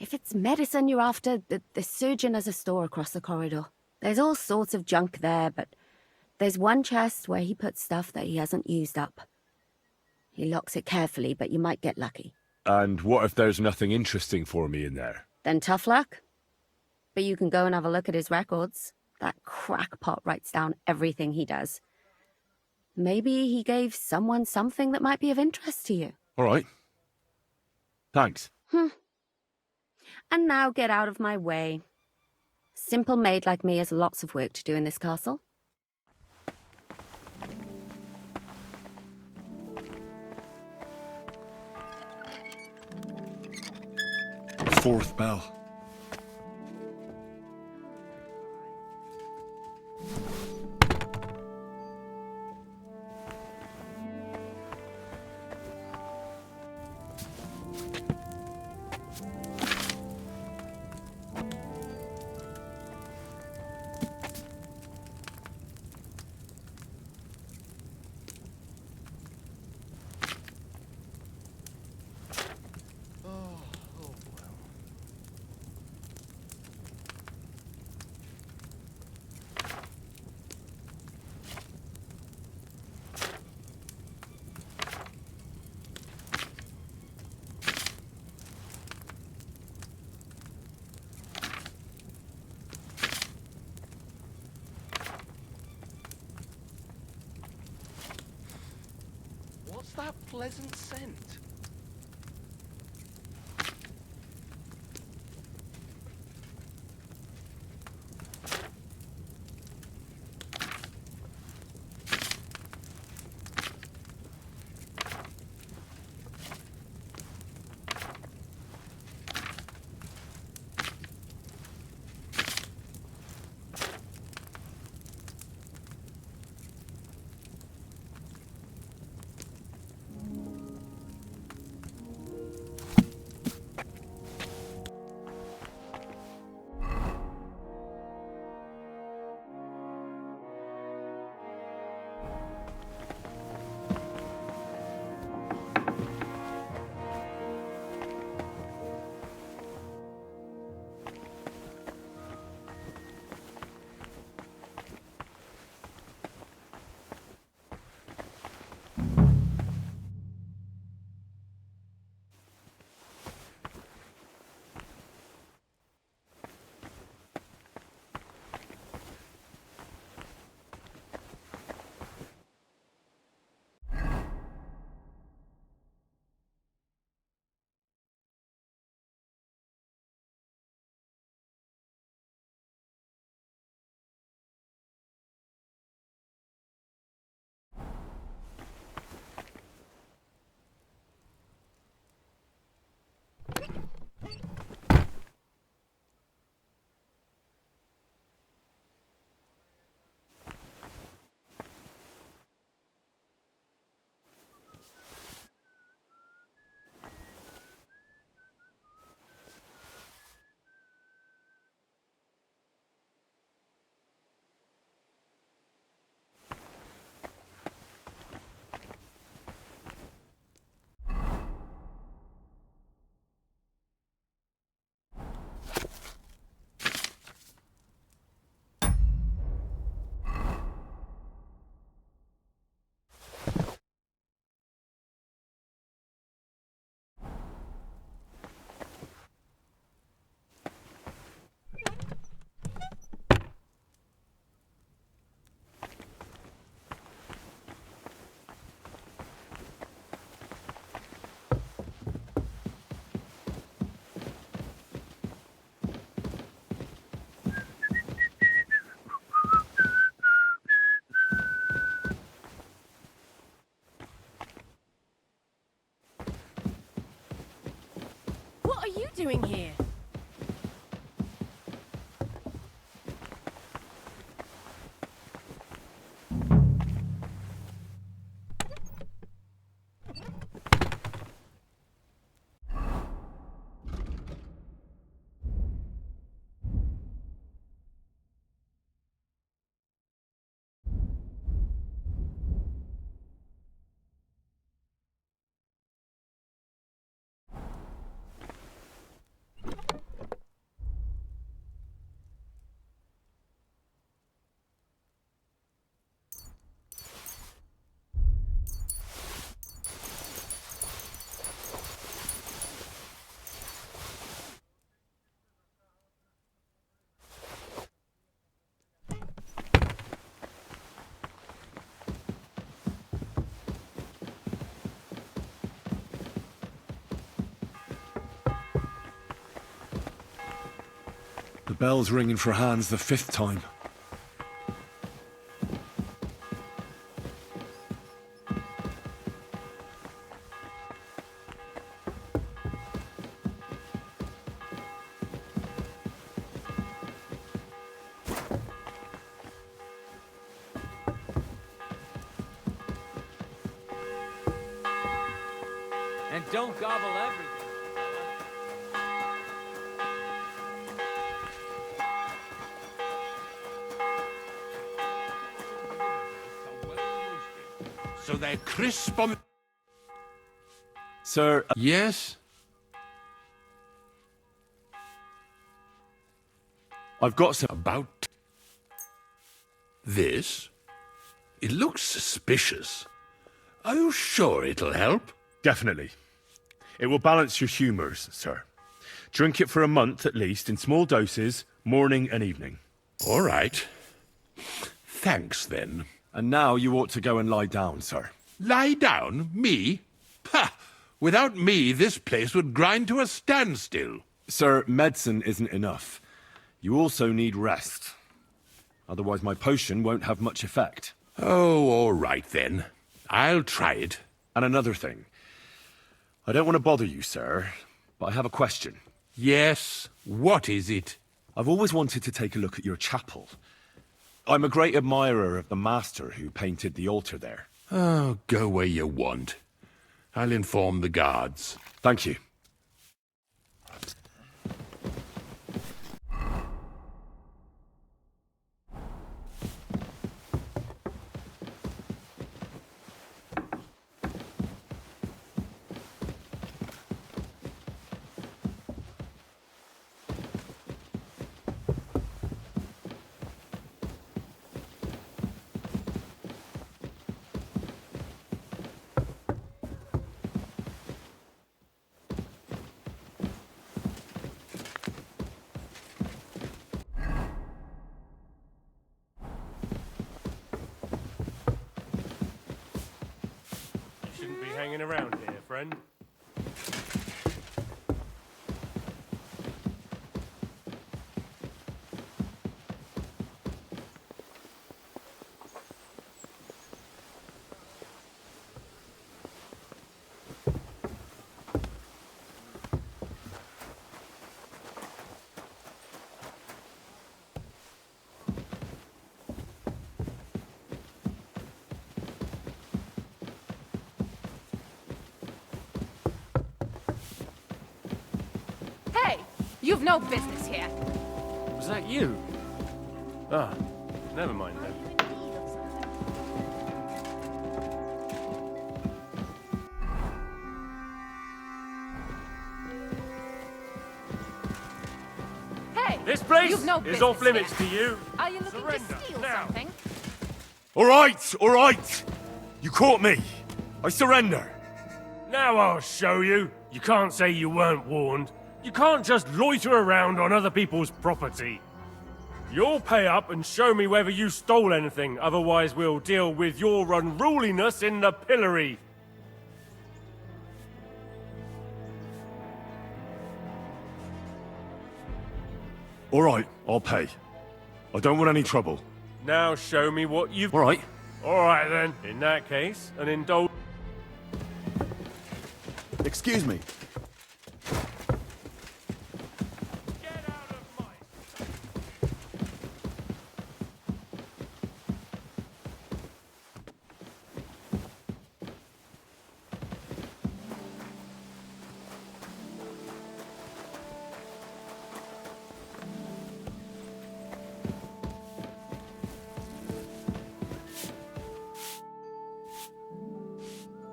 Speaker 14: If it's medicine you're after, the surgeon has a store across the corridor. There's all sorts of junk there, but there's one chest where he puts stuff that he hasn't used up. He locks it carefully, but you might get lucky.
Speaker 1: And what if there's nothing interesting for me in there?
Speaker 14: Then tough luck. But you can go and have a look at his records. That crackpot writes down everything he does. Maybe he gave someone something that might be of interest to you.
Speaker 1: All right. Thanks.
Speaker 14: And now get out of my way. Simple maid like me has lots of work to do in this castle.
Speaker 1: Fourth bell.
Speaker 7: What's that pleasant scent?
Speaker 8: What are you doing here?
Speaker 1: The bell's ringing for Hans the 5th time.
Speaker 9: And don't gobble everything.
Speaker 6: So they're crisp on...
Speaker 1: Sir...
Speaker 6: Yes?
Speaker 1: I've got some...
Speaker 6: About... this? It looks suspicious. Are you sure it'll help?
Speaker 1: Definitely. It will balance your humours, sir. Drink it for a month at least, in small doses, morning and evening.
Speaker 6: All right. Thanks, then.
Speaker 1: And now you ought to go and lie down, sir.
Speaker 6: Lie down? Me? Pah! Without me, this place would grind to a standstill.
Speaker 1: Sir, medicine isn't enough. You also need rest. Otherwise my potion won't have much effect.
Speaker 6: Oh, all right then. I'll try it.
Speaker 1: And another thing. I don't want to bother you, sir, but I have a question.
Speaker 6: Yes? What is it?
Speaker 1: I've always wanted to take a look at your chapel. I'm a great admirer of the master who painted the altar there.
Speaker 6: Oh, go where you want. I'll inform the guards.
Speaker 1: Thank you.
Speaker 15: Hanging around here, friend.
Speaker 8: You've no business here.
Speaker 15: Was that you? Ah, never mind then.
Speaker 8: Hey!
Speaker 15: This place
Speaker 8: you've no
Speaker 15: is
Speaker 8: business
Speaker 15: off limits
Speaker 8: here.
Speaker 15: to you.
Speaker 8: Are you looking
Speaker 15: Surrender,
Speaker 8: to steal
Speaker 15: now.
Speaker 8: something?
Speaker 1: All right! You caught me. I surrender.
Speaker 15: Now I'll show you. You can't say you weren't warned. You can't just loiter around on other people's property. You'll pay up and show me whether you stole anything, otherwise we'll deal with your unruliness in the pillory.
Speaker 1: All right, I'll pay. I don't want any trouble.
Speaker 15: Now show me what you've...
Speaker 1: All right.
Speaker 15: All right then. In that case, an indulge...
Speaker 13: Excuse me.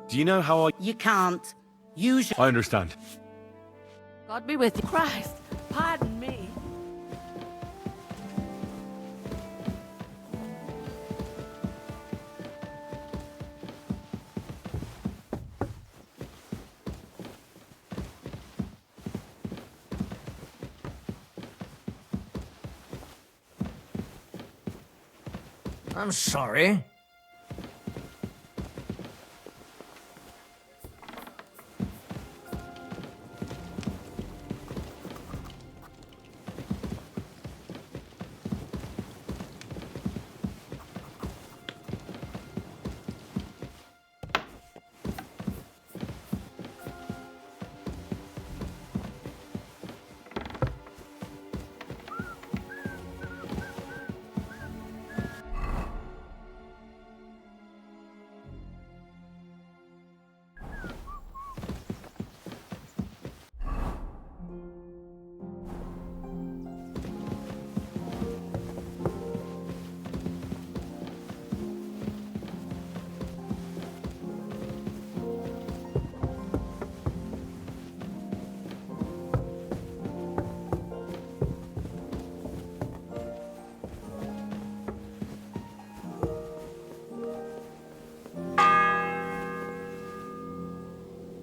Speaker 1: Do you know how I...
Speaker 5: You can't. Use your...
Speaker 1: I understand.
Speaker 5: God be with you. Christ, pardon me.
Speaker 10: I'm sorry.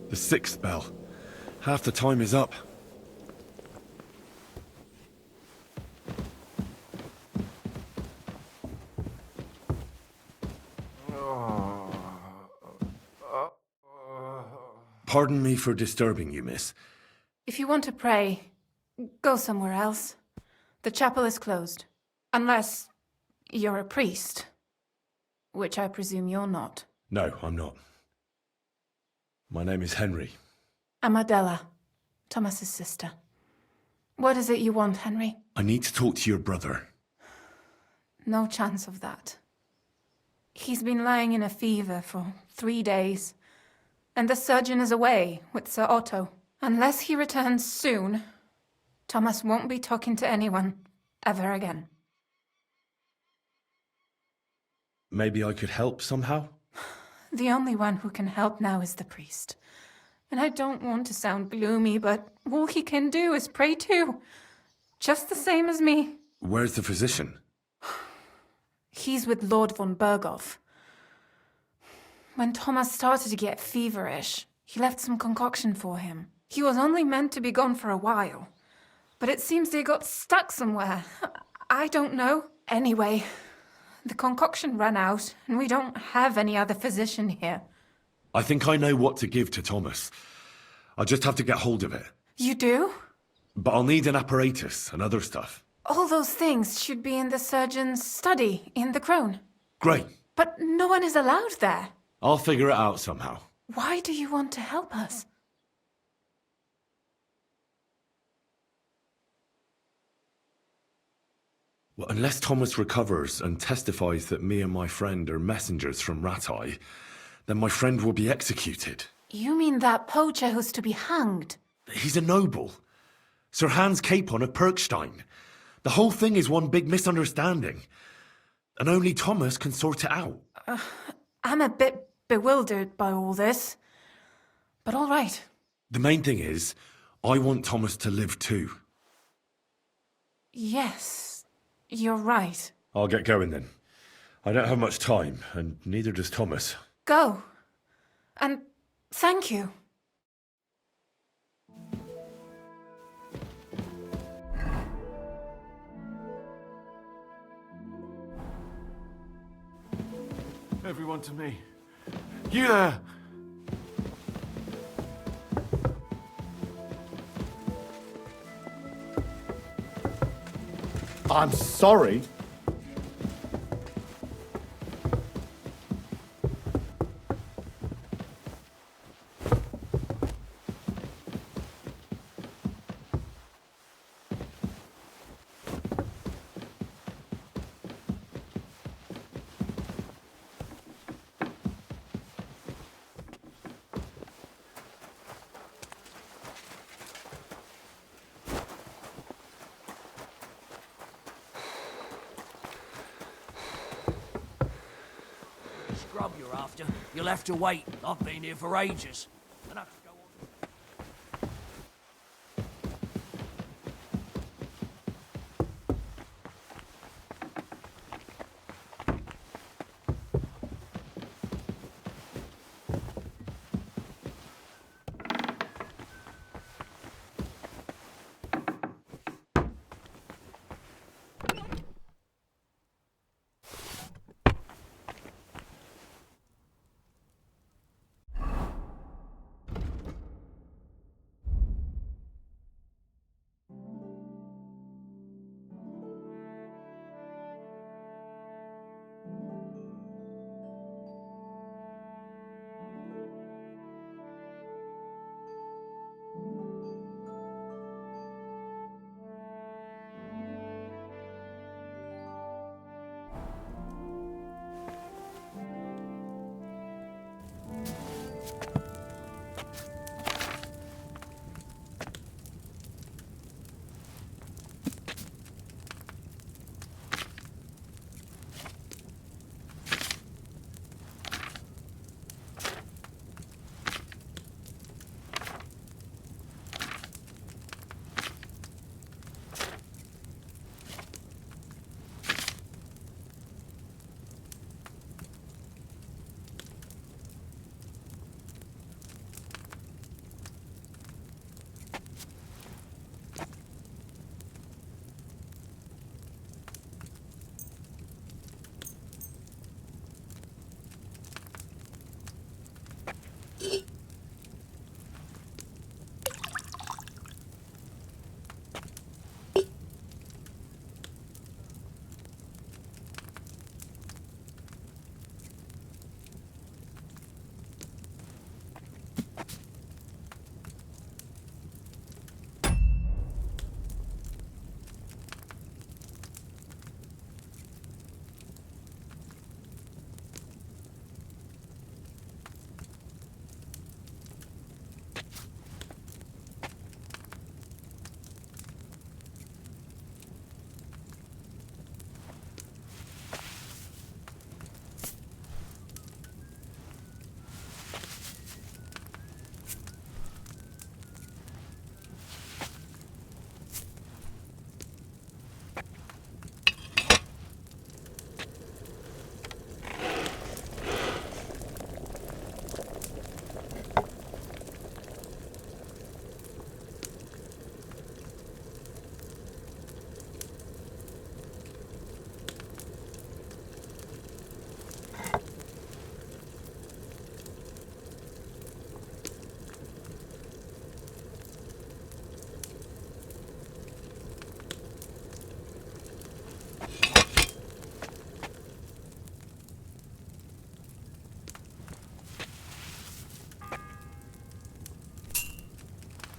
Speaker 1: The 6th bell. Half the time is up. Pardon me for disturbing you, miss.
Speaker 8: If you want to pray, go somewhere else. The chapel is closed. Unless you're a priest. Which I presume you're not.
Speaker 1: No, I'm not. My name is Henry.
Speaker 8: I'm Adela, Thomas's sister. What is it you want, Henry?
Speaker 1: I need to talk to your brother.
Speaker 8: No chance of that. He's been lying in a fever for 3 days, and the surgeon is away with Sir Otto. Unless he returns soon, Thomas won't be talking to anyone ever again.
Speaker 1: Maybe I could help somehow?
Speaker 8: The only one who can help now is the priest. And I don't want to sound gloomy, but all he can do is pray too. Just the same as me.
Speaker 1: Where's the physician?
Speaker 8: He's with Lord von Berghoff. When Thomas started to get feverish, he left some concoction for him. He was only meant to be gone for a while. But it seems they got stuck somewhere. I don't know. Anyway, the concoction ran out, and we don't have any other physician here.
Speaker 1: I think I know what to give to Thomas. I'll just have to get hold of it.
Speaker 8: You do?
Speaker 1: But I'll need an apparatus and other stuff.
Speaker 8: All those things should be in the surgeon's study in the Crone.
Speaker 1: Great.
Speaker 8: But no one is allowed there.
Speaker 1: I'll figure it out somehow.
Speaker 8: Why do you want to help us?
Speaker 1: Well, unless Thomas recovers and testifies that me and my friend are messengers from Ratai, then my friend will be executed.
Speaker 8: You mean that poacher who's to be hanged?
Speaker 1: He's a noble. Sir Hans Capon of Perkstein. The whole thing is one big misunderstanding. And only Thomas can sort it out.
Speaker 8: I'm a bit bewildered by all this. But all right.
Speaker 1: The main thing is, I want Thomas to live too.
Speaker 8: Yes, you're right.
Speaker 1: I'll get going then. I don't have much time, and neither does Thomas.
Speaker 8: Go. And thank you.
Speaker 11: Everyone to me. You there!
Speaker 13: I'm sorry.
Speaker 10: grub you're after, you'll have to wait. I've been here for ages. And I could go on.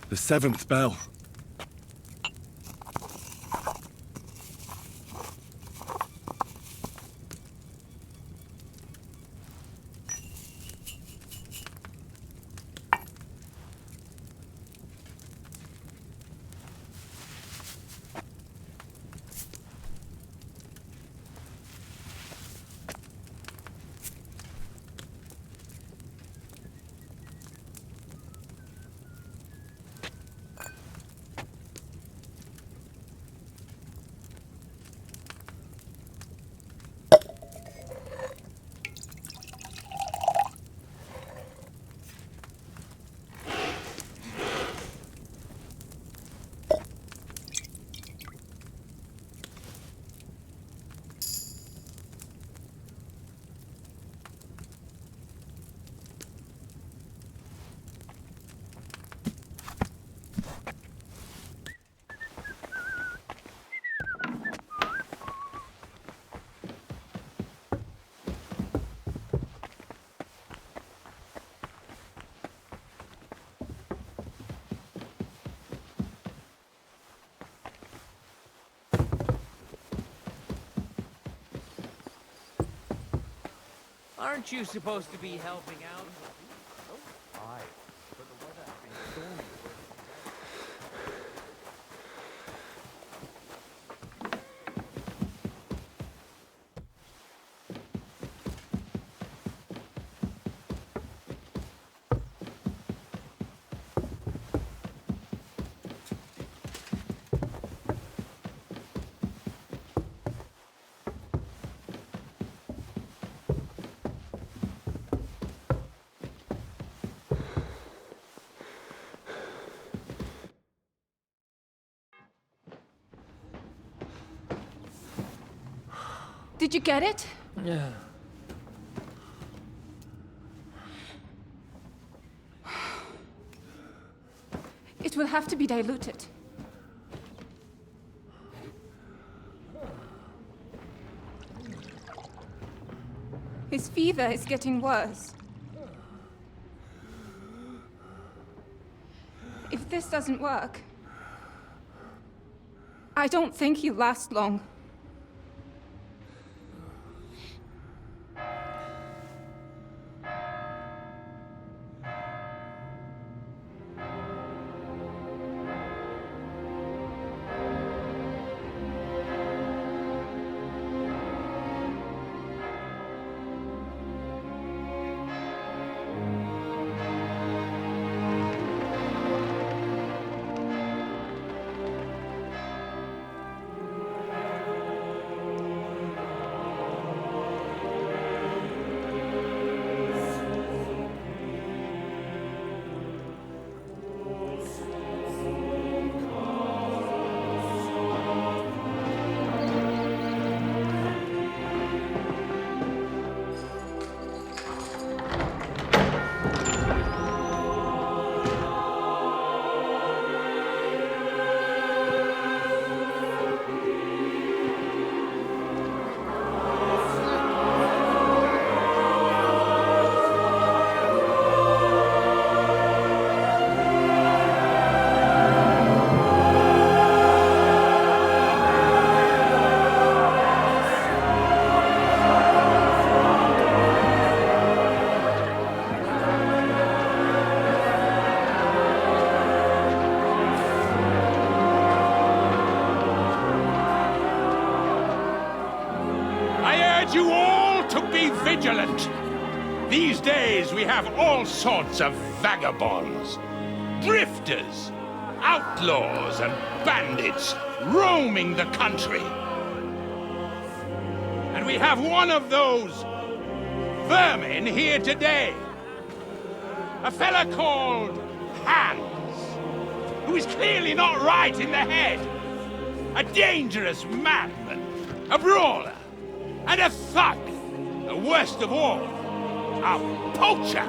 Speaker 1: The seventh bell.
Speaker 9: Aren't you supposed to be helping out?
Speaker 12: Aye, but the weather has been stormy.
Speaker 8: Did you get it?
Speaker 9: Yeah.
Speaker 8: It will have to be diluted. His fever is getting worse. If this doesn't work, I don't think he'll last long.
Speaker 6: You all to be vigilant. These days we have all sorts of vagabonds, drifters, outlaws and bandits roaming the country. And we have one of those vermin here today. A fella called Hans, who is clearly not right in the head. A dangerous madman, a brawler, and a thug, the worst of all, a poacher.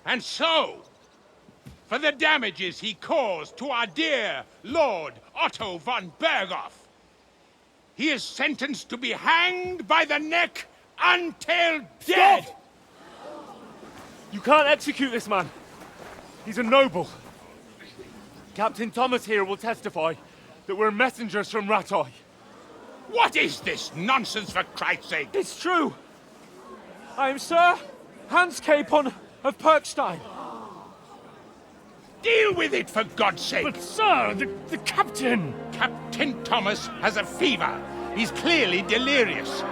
Speaker 6: And so, for the damages he caused to our dear Lord Otto von Berghoff, he is sentenced to be hanged by the neck until dead!
Speaker 15: Stop! You can't execute this man. He's a noble. Captain Thomas here will testify that we're messengers from Rattay.
Speaker 6: What is this nonsense, for Christ's sake?
Speaker 15: It's true. I am Sir Hans Capon of Perkstein.
Speaker 6: Deal with it, for God's sake!
Speaker 15: But, sir, the captain...
Speaker 6: Captain Thomas has a fever. He's clearly delirious.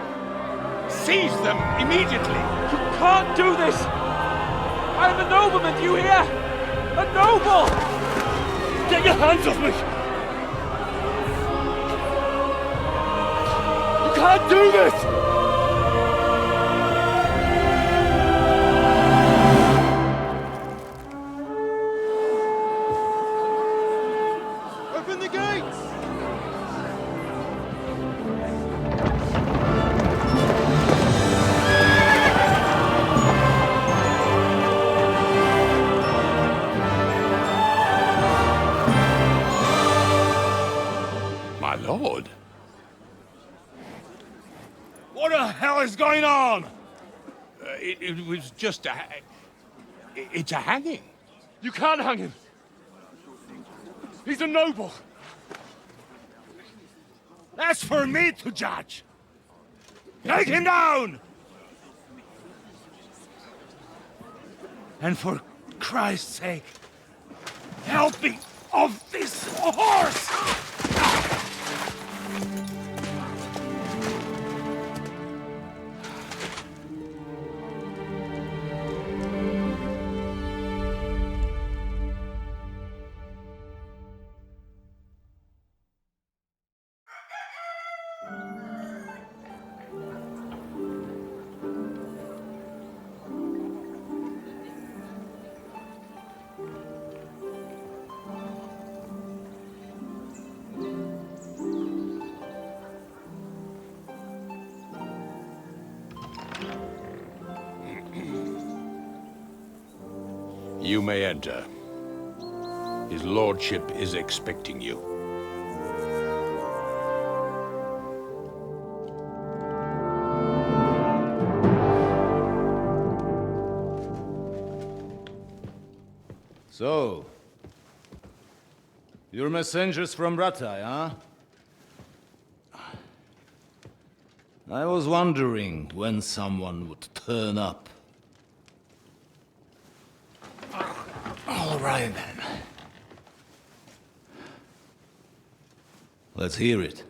Speaker 6: Seize them immediately.
Speaker 15: You can't do this! I am a nobleman, do you hear? A noble! Get your hands off me! You can't do this!
Speaker 6: Lord.
Speaker 13: What the hell is going on?
Speaker 6: It was just a... It's a hanging.
Speaker 15: You can't hang him. He's a noble.
Speaker 13: That's for me to judge. Take him down! And for Christ's sake, help me off this horse!
Speaker 6: You may enter. His lordship is expecting you.
Speaker 16: So, you're messengers from Ratai, huh? I was wondering when someone would turn up. All right, then. Let's hear it.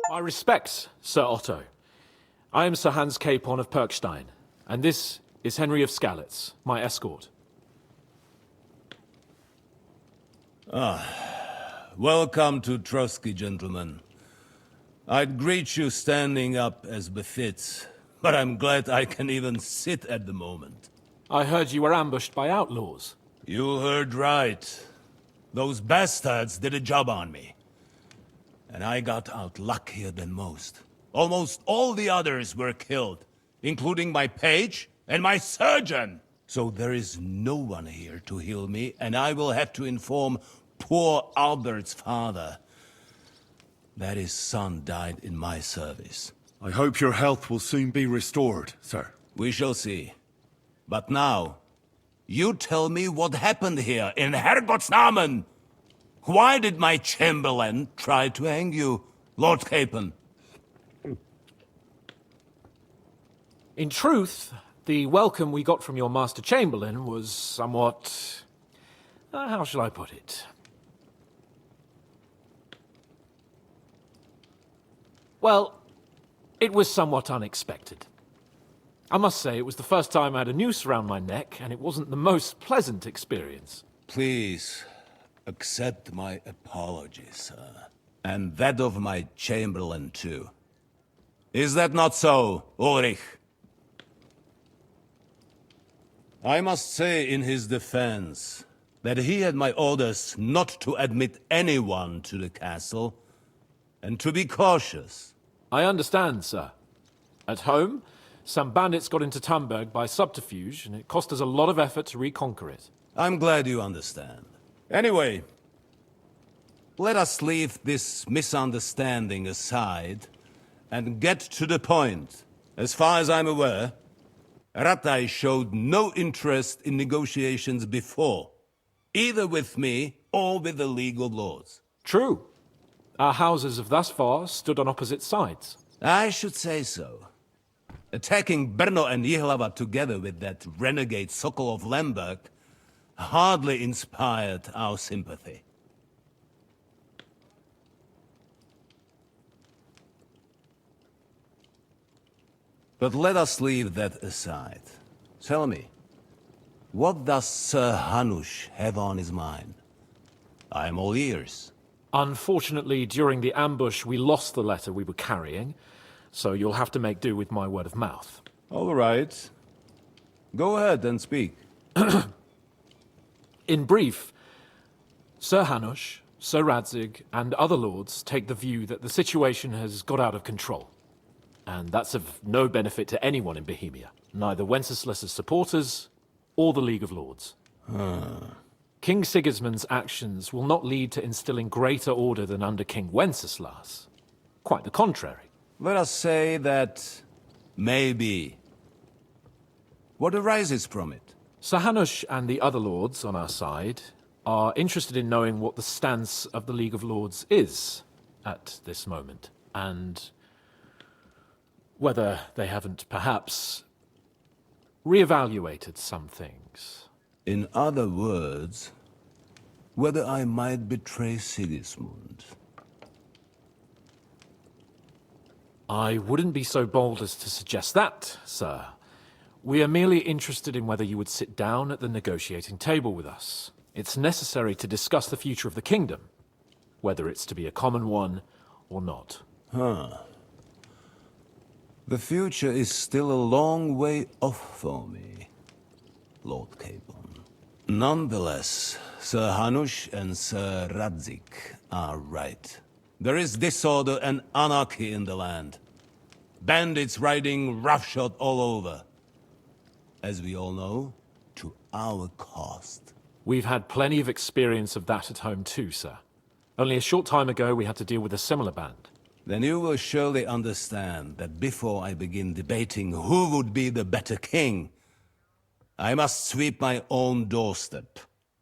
Speaker 11: My respects, Sir Otto. I am Sir Hans Capon of Perkstein, and this is Henry of Skalitz, my escort.
Speaker 16: Welcome to Trotsky, gentlemen. I'd greet you standing up as befits, but I'm glad I can even sit at the moment.
Speaker 11: I heard you were ambushed by outlaws.
Speaker 16: You heard right. Those bastards did a job on me. And I got out luckier than most. Almost all the others were killed, including my page and my surgeon. So there is no one here to heal me, and I will have to inform poor Albert's father that his son died in my service.
Speaker 1: I hope your health will soon be restored, sir.
Speaker 16: We shall see. But now, you tell me what happened here in Herrgottsnamen. Why did my chamberlain try to hang you, Lord Capon?
Speaker 11: In truth, the welcome we got from your Master Chamberlain was somewhat... how shall I put it? Well, it was somewhat unexpected. I must say, it was the first time I had a noose around my neck, and it wasn't the most pleasant experience.
Speaker 16: Please, accept my apologies, sir. And that of my chamberlain, too. Is that not so, Ulrich? I must say in his defense that he had my orders not to admit anyone to the castle, and to be cautious.
Speaker 11: I understand, sir. At home, some bandits got into Tamberg by subterfuge, and it cost us a lot of effort to reconquer it.
Speaker 16: I'm glad you understand. Anyway, let us leave this misunderstanding aside and get to the point. As far as I'm aware, Ratai showed no interest in negotiations before, either with me or with the League of Lords.
Speaker 11: True. Our houses have thus far stood on opposite sides.
Speaker 16: I should say so. Attacking Brno and Jihlava together with that renegade Sokol of Lemberg hardly inspired our sympathy. But let us leave that aside. Tell me, what does Sir Hanush have on his mind? I am all ears.
Speaker 11: Unfortunately, during the ambush, we lost the letter we were carrying, so you'll have to make do with my word of mouth.
Speaker 16: All right. Go ahead and speak.
Speaker 11: In brief, Sir Hanush, Sir Radzig, and other lords take the view that the situation has got out of control. And that's of no benefit to anyone in Bohemia, neither Wenceslas's supporters or the League of Lords. King Sigismund's actions will not lead to instilling greater order than under King Wenceslas. Quite the contrary.
Speaker 16: Let us say that maybe. What arises from it?
Speaker 11: Sir Hanush and the other lords on our side are interested in knowing what the stance of the League of Lords is at this moment, and whether they haven't perhaps reevaluated some things.
Speaker 16: In other words, whether I might betray Sigismund.
Speaker 11: I wouldn't be so bold as to suggest that, sir. We are merely interested in whether you would sit down at the negotiating table with us. It's necessary to discuss the future of the kingdom, whether it's to be a common one or not.
Speaker 16: The future is still a long way off for me, Lord Capon. Nonetheless, Sir Hanush and Sir Radzig are right. There is disorder and anarchy in the land. Bandits riding roughshod all over. as we all know, to our cost.
Speaker 11: We've had plenty of experience of that at home too, sir. Only a short time ago we had to deal with a similar band.
Speaker 16: Then you will surely understand that before I begin debating who would be the better king, I must sweep my own doorstep.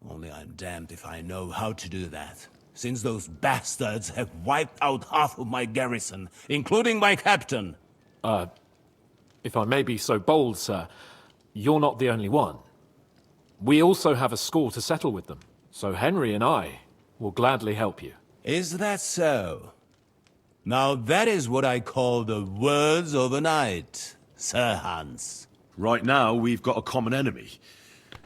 Speaker 16: Only I'm damned if I know how to do that, since those bastards have wiped out half of my garrison, including my captain.
Speaker 11: If I may be so bold, sir, you're not the only one. We also have a score to settle with them, so Henry and I will gladly help you.
Speaker 16: Is that so? Now that is what I call the words of a knight, Sir Hans.
Speaker 1: Right now, we've got a common enemy.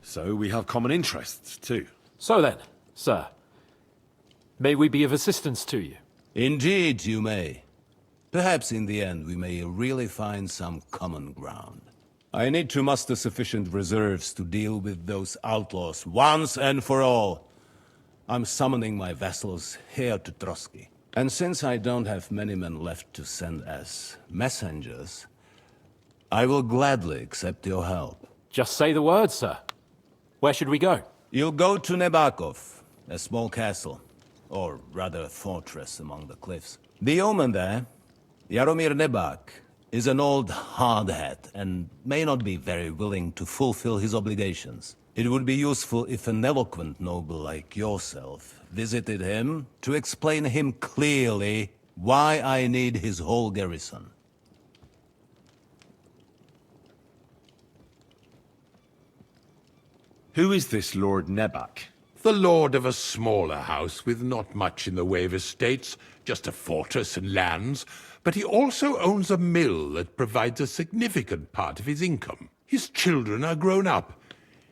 Speaker 1: So we have common interests, too.
Speaker 11: So then, sir, may we be of assistance to you?
Speaker 16: Indeed you may. Perhaps in the end we may really find some common ground. I need to muster sufficient reserves to deal with those outlaws once and for all. I'm summoning my vassals here to Trotsky. And since I don't have many men left to send as messengers, I will gladly accept your help.
Speaker 11: Just say the word, sir. Where should we go?
Speaker 16: You'll go to Nebakov, a small castle, or rather a fortress among the cliffs. The yeoman there, Jaromir Nebak, is an old hardhat and may not be very willing to fulfill his obligations. It would be useful if an eloquent noble like yourself visited him to explain him clearly why I need his whole garrison.
Speaker 1: Who is this Lord Nebak?
Speaker 6: The lord of a smaller house with not much in the way of estates, just a fortress and lands, but he also owns a mill that provides a significant part of his income. His children are grown up.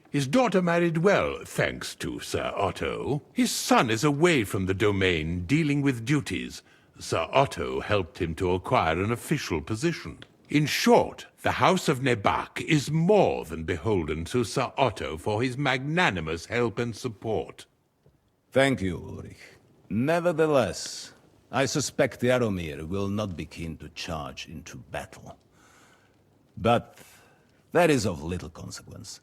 Speaker 6: His daughter married well, thanks to Sir Otto. His son is away from the domain, dealing with duties. Sir Otto helped him to acquire an official position. In short, the House of Nebak is more than beholden to Sir Otto for his magnanimous help and support.
Speaker 16: Thank you, Ulrich. Nevertheless, I suspect Jaromir will not be keen to charge into battle. But that is of little consequence.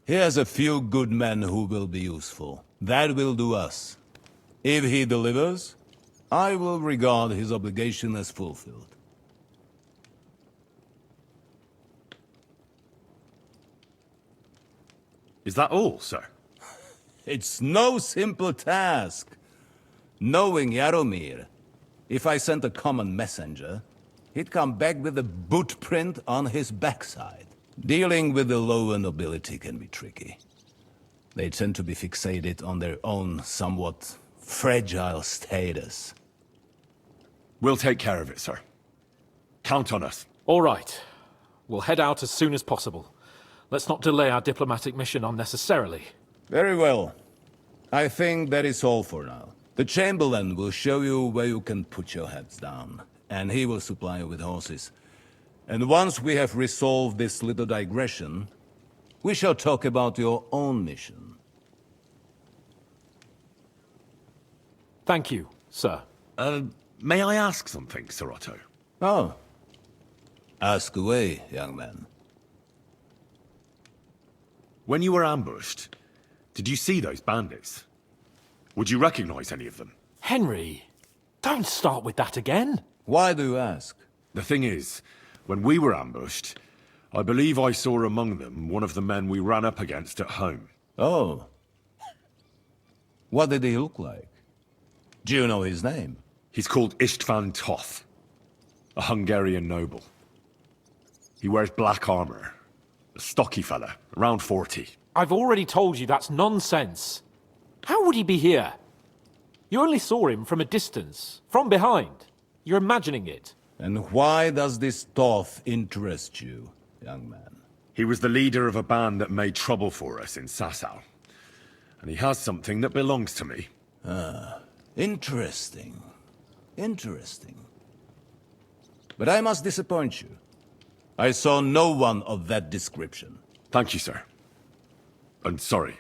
Speaker 16: He has a few good men who will be useful. That will do us. If he delivers, I will regard his obligation as fulfilled.
Speaker 1: Is that all, sir?
Speaker 16: It's no simple task. Knowing Jaromir, if I sent a common messenger, he'd come back with a boot print on his backside. Dealing with the lower nobility can be tricky. They tend to be fixated on their own somewhat fragile status.
Speaker 1: We'll take care of it, sir. Count on us.
Speaker 11: All right. We'll head out as soon as possible. Let's not delay our diplomatic mission unnecessarily.
Speaker 16: Very well. I think that is all for now. The Chamberlain will show you where you can put your heads down, and he will supply you with horses. And once we have resolved this little digression, we shall talk about your own mission.
Speaker 11: Thank you, sir.
Speaker 1: May I ask something, Sir Otto?
Speaker 16: Oh. Ask away, young man.
Speaker 1: When you were ambushed, did you see those bandits? Would you recognize any of them?
Speaker 11: Henry, don't start with that again.
Speaker 16: Why do you ask?
Speaker 1: The thing is, when we were ambushed, I believe I saw among them one of the men we ran up against at home.
Speaker 16: Oh. What did he look like? Do you know his name?
Speaker 1: He's called Istvan Toth, a Hungarian noble. He wears black armor. A stocky fella, around 40.
Speaker 11: I've already told you that's nonsense. How would he be here? You only saw him from a distance, from behind. You're imagining it.
Speaker 16: And why does this Toth interest you, young man?
Speaker 1: He was the leader of a band that made trouble for us in Sasau. And he has something that belongs to me.
Speaker 16: Ah, interesting. Interesting. But I must disappoint you. I saw no one of that description.
Speaker 1: Thank you, sir. And sorry.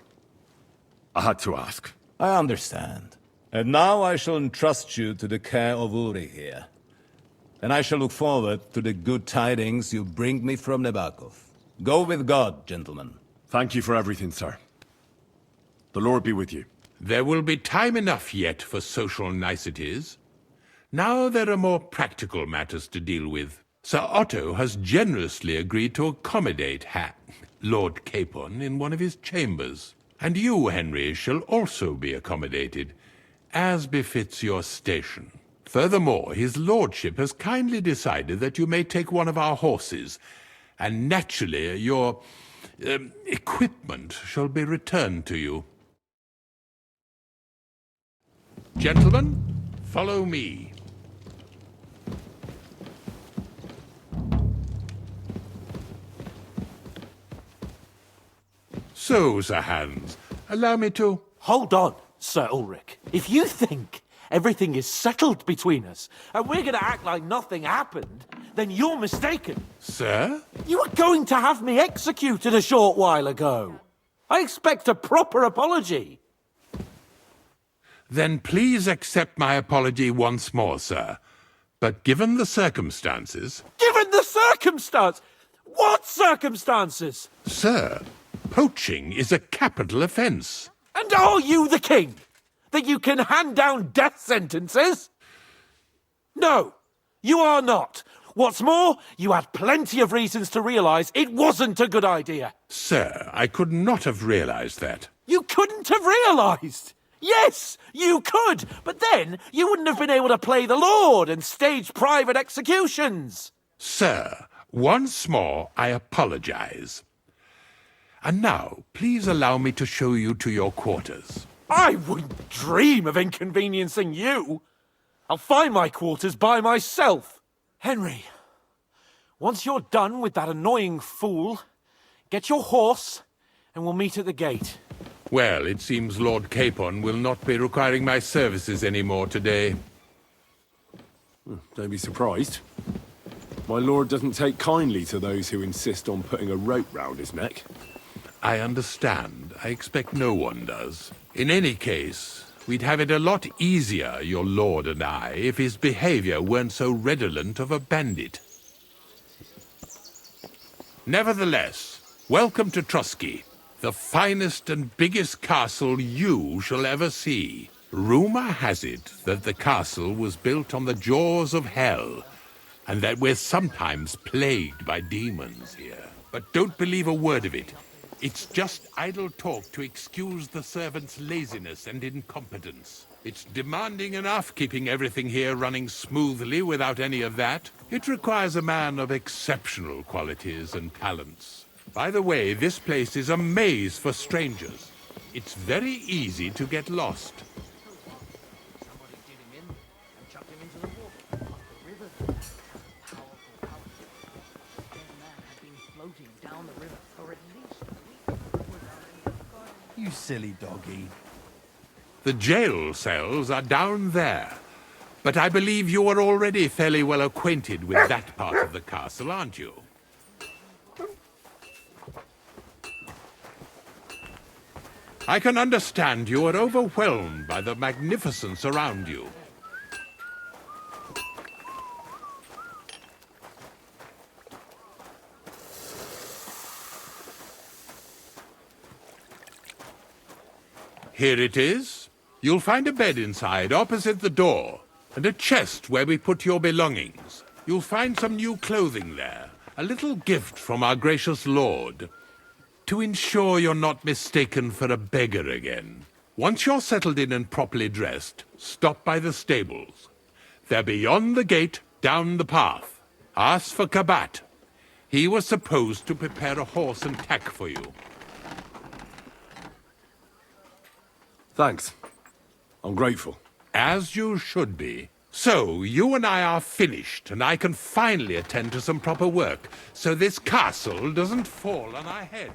Speaker 1: I had to ask.
Speaker 16: I understand. And now I shall entrust you to the care of Ulrich here. And I shall look forward to the good tidings you bring me from Nebakov. Go with God, gentlemen.
Speaker 1: Thank you for everything, sir. The Lord be with you.
Speaker 6: There will be time enough yet for social niceties. Now there are more practical matters to deal with. Sir Otto has generously agreed to accommodate Lord Capon in one of his chambers. And you, Henry, shall also be accommodated, as befits your station. Furthermore, his lordship has kindly decided that you may take one of our horses, and naturally your equipment shall be returned to you. Gentlemen, follow me. So, Sir Hans, allow me to...
Speaker 11: Hold on, Sir Ulrich. If you think everything is settled between us, and we're gonna act like nothing happened, then you're mistaken.
Speaker 6: Sir?
Speaker 11: You were going to have me executed a short while ago. I expect a proper apology.
Speaker 6: Then please accept my apology once more, sir. But given the circumstances...
Speaker 11: Given the circumstance? What circumstances?
Speaker 6: Sir, poaching is a capital offence.
Speaker 11: And are you the king? That you can hand down death sentences? No, you are not. What's more, you had plenty of reasons to realise it wasn't a good idea.
Speaker 6: Sir, I could not have realised that.
Speaker 11: You couldn't have realised? Yes, you could, but then you wouldn't have been able to play the Lord and stage private executions.
Speaker 6: Sir, once more I apologise. And now, please allow me to show you to your quarters.
Speaker 11: I wouldn't dream of inconveniencing you. I'll find my quarters by myself. Henry, once you're done with that annoying fool, get your horse and we'll meet at the gate.
Speaker 6: Well, it seems Lord Capon will not be requiring my services anymore today.
Speaker 1: Don't be surprised. My lord doesn't take kindly to those who insist on putting a rope round his neck.
Speaker 6: I understand. I expect no one does. In any case, we'd have it a lot easier, your lord and I, if his behavior weren't so redolent of a bandit. Nevertheless, welcome to Trusky, the finest and biggest castle you shall ever see. Rumor has it that the castle was built on the jaws of hell, and that we're sometimes plagued by demons here. But don't believe a word of it. It's just idle talk to excuse the servants' laziness and incompetence. It's demanding enough keeping everything here running smoothly without any of that. It requires a man of exceptional qualities and talents. By the way, this place is a maze for strangers. It's very easy to get lost.
Speaker 7: You silly doggy.
Speaker 6: The jail cells are down there. But I believe you are already fairly well acquainted with that part of the castle, aren't you? I can understand you are overwhelmed by the magnificence around you. Here it is. You'll find a bed inside, opposite the door, and a chest where we put your belongings. You'll find some new clothing there, a little gift from our gracious lord, to ensure you're not mistaken for a beggar again. Once you're settled in and properly dressed, stop by the stables. They're beyond the gate, down the path. Ask for Kabat. He was supposed to prepare a horse and tack for you.
Speaker 1: Thanks. I'm grateful.
Speaker 6: As you should be. So, you and I are finished, and I can finally attend to some proper work, so this castle doesn't fall on our head.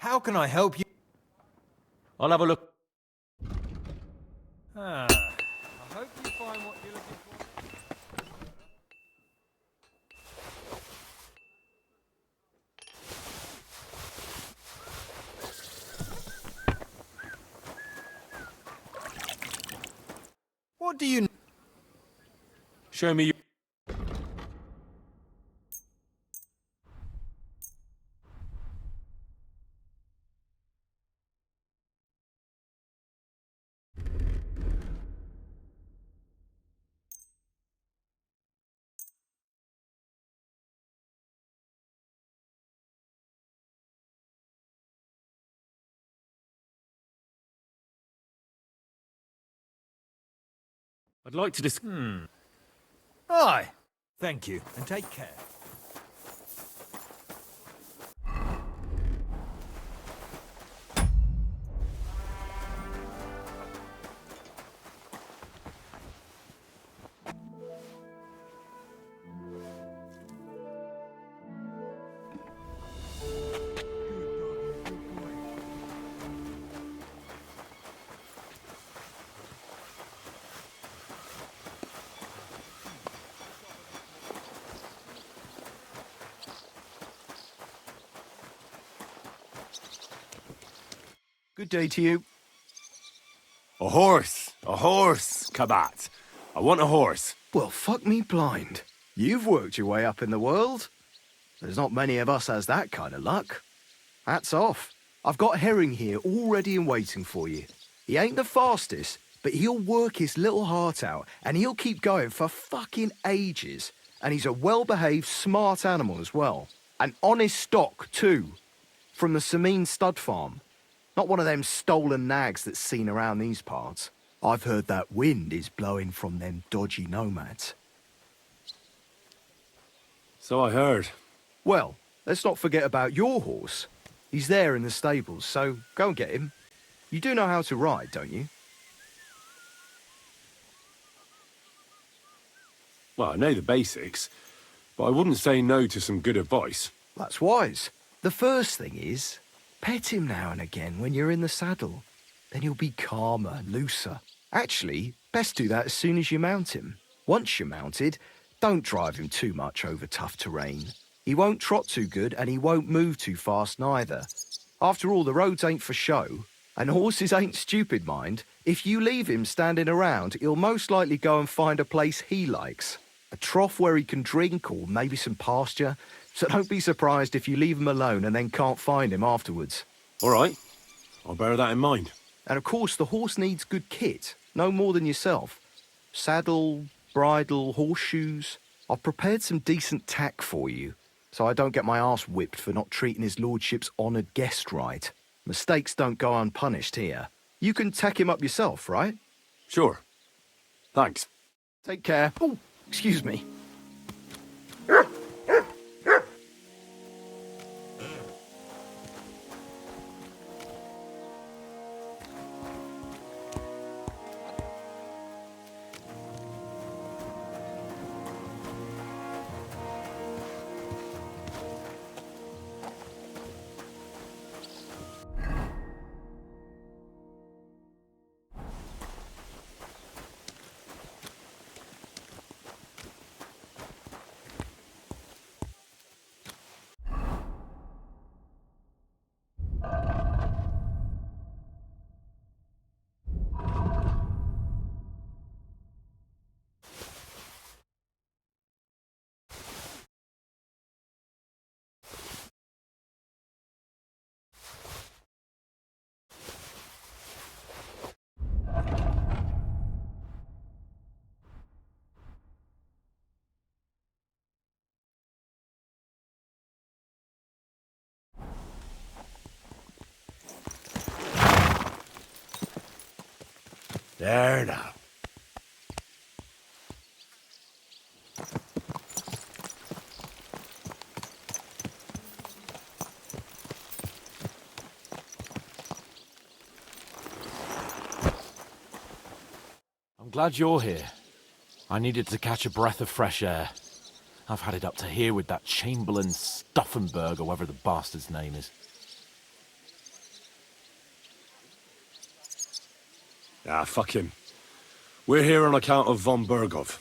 Speaker 4: How can I help you?
Speaker 1: I'll have a look.
Speaker 4: I hope you find what you're looking for. What do you...
Speaker 1: Show me your... I'd like to dis...
Speaker 4: Aye. Thank you, and take care.
Speaker 7: Good day to you.
Speaker 1: A horse! A horse, Kabat. I want a horse.
Speaker 7: Well, fuck me blind. You've worked your way up in the world. There's not many of us has that kind of luck. Hats off. I've got Herring here all ready and waiting for you. He ain't the fastest, but he'll work his little heart out, and he'll keep going for fucking ages. And he's a well-behaved, smart animal as well. An honest stock, too. From the Sameen stud farm. Not one of them stolen nags that's seen around these parts. I've heard that wind is blowing from them dodgy nomads.
Speaker 1: So I heard.
Speaker 7: Well, let's not forget about your horse. He's there in the stables, so go and get him. You do know how to ride, don't you?
Speaker 1: Well, I know the basics, but I wouldn't say no to some good advice.
Speaker 7: That's wise. The first thing is, pet him now and again when you're in the saddle. Then he'll be calmer, looser. Actually, best do that as soon as you mount him. Once you're mounted, don't drive him too much over tough terrain. He won't trot too good and he won't move too fast neither. After all, the roads ain't for show, and horses ain't stupid, mind. If you leave him standing around, he'll most likely go and find a place he likes. A trough where he can drink or maybe some pasture. So don't be surprised if you leave him alone and then can't find him afterwards.
Speaker 1: All right. I'll bear that in mind.
Speaker 7: And of course, the horse needs good kit, no more than yourself. Saddle, bridle, horseshoes. I've prepared some decent tack for you, so I don't get my arse whipped for not treating his lordship's honoured guest right. Mistakes don't go unpunished here. You can tack him up yourself, right?
Speaker 1: Sure. Thanks.
Speaker 7: Take care. Oh, excuse me.
Speaker 1: There now.
Speaker 11: I'm glad you're here. I needed to catch a breath of fresh air. I've had it up to here with that Chamberlain Stuffenberg, or whatever the bastard's name is.
Speaker 1: Ah, fuck him. We're here on account of von Bergov.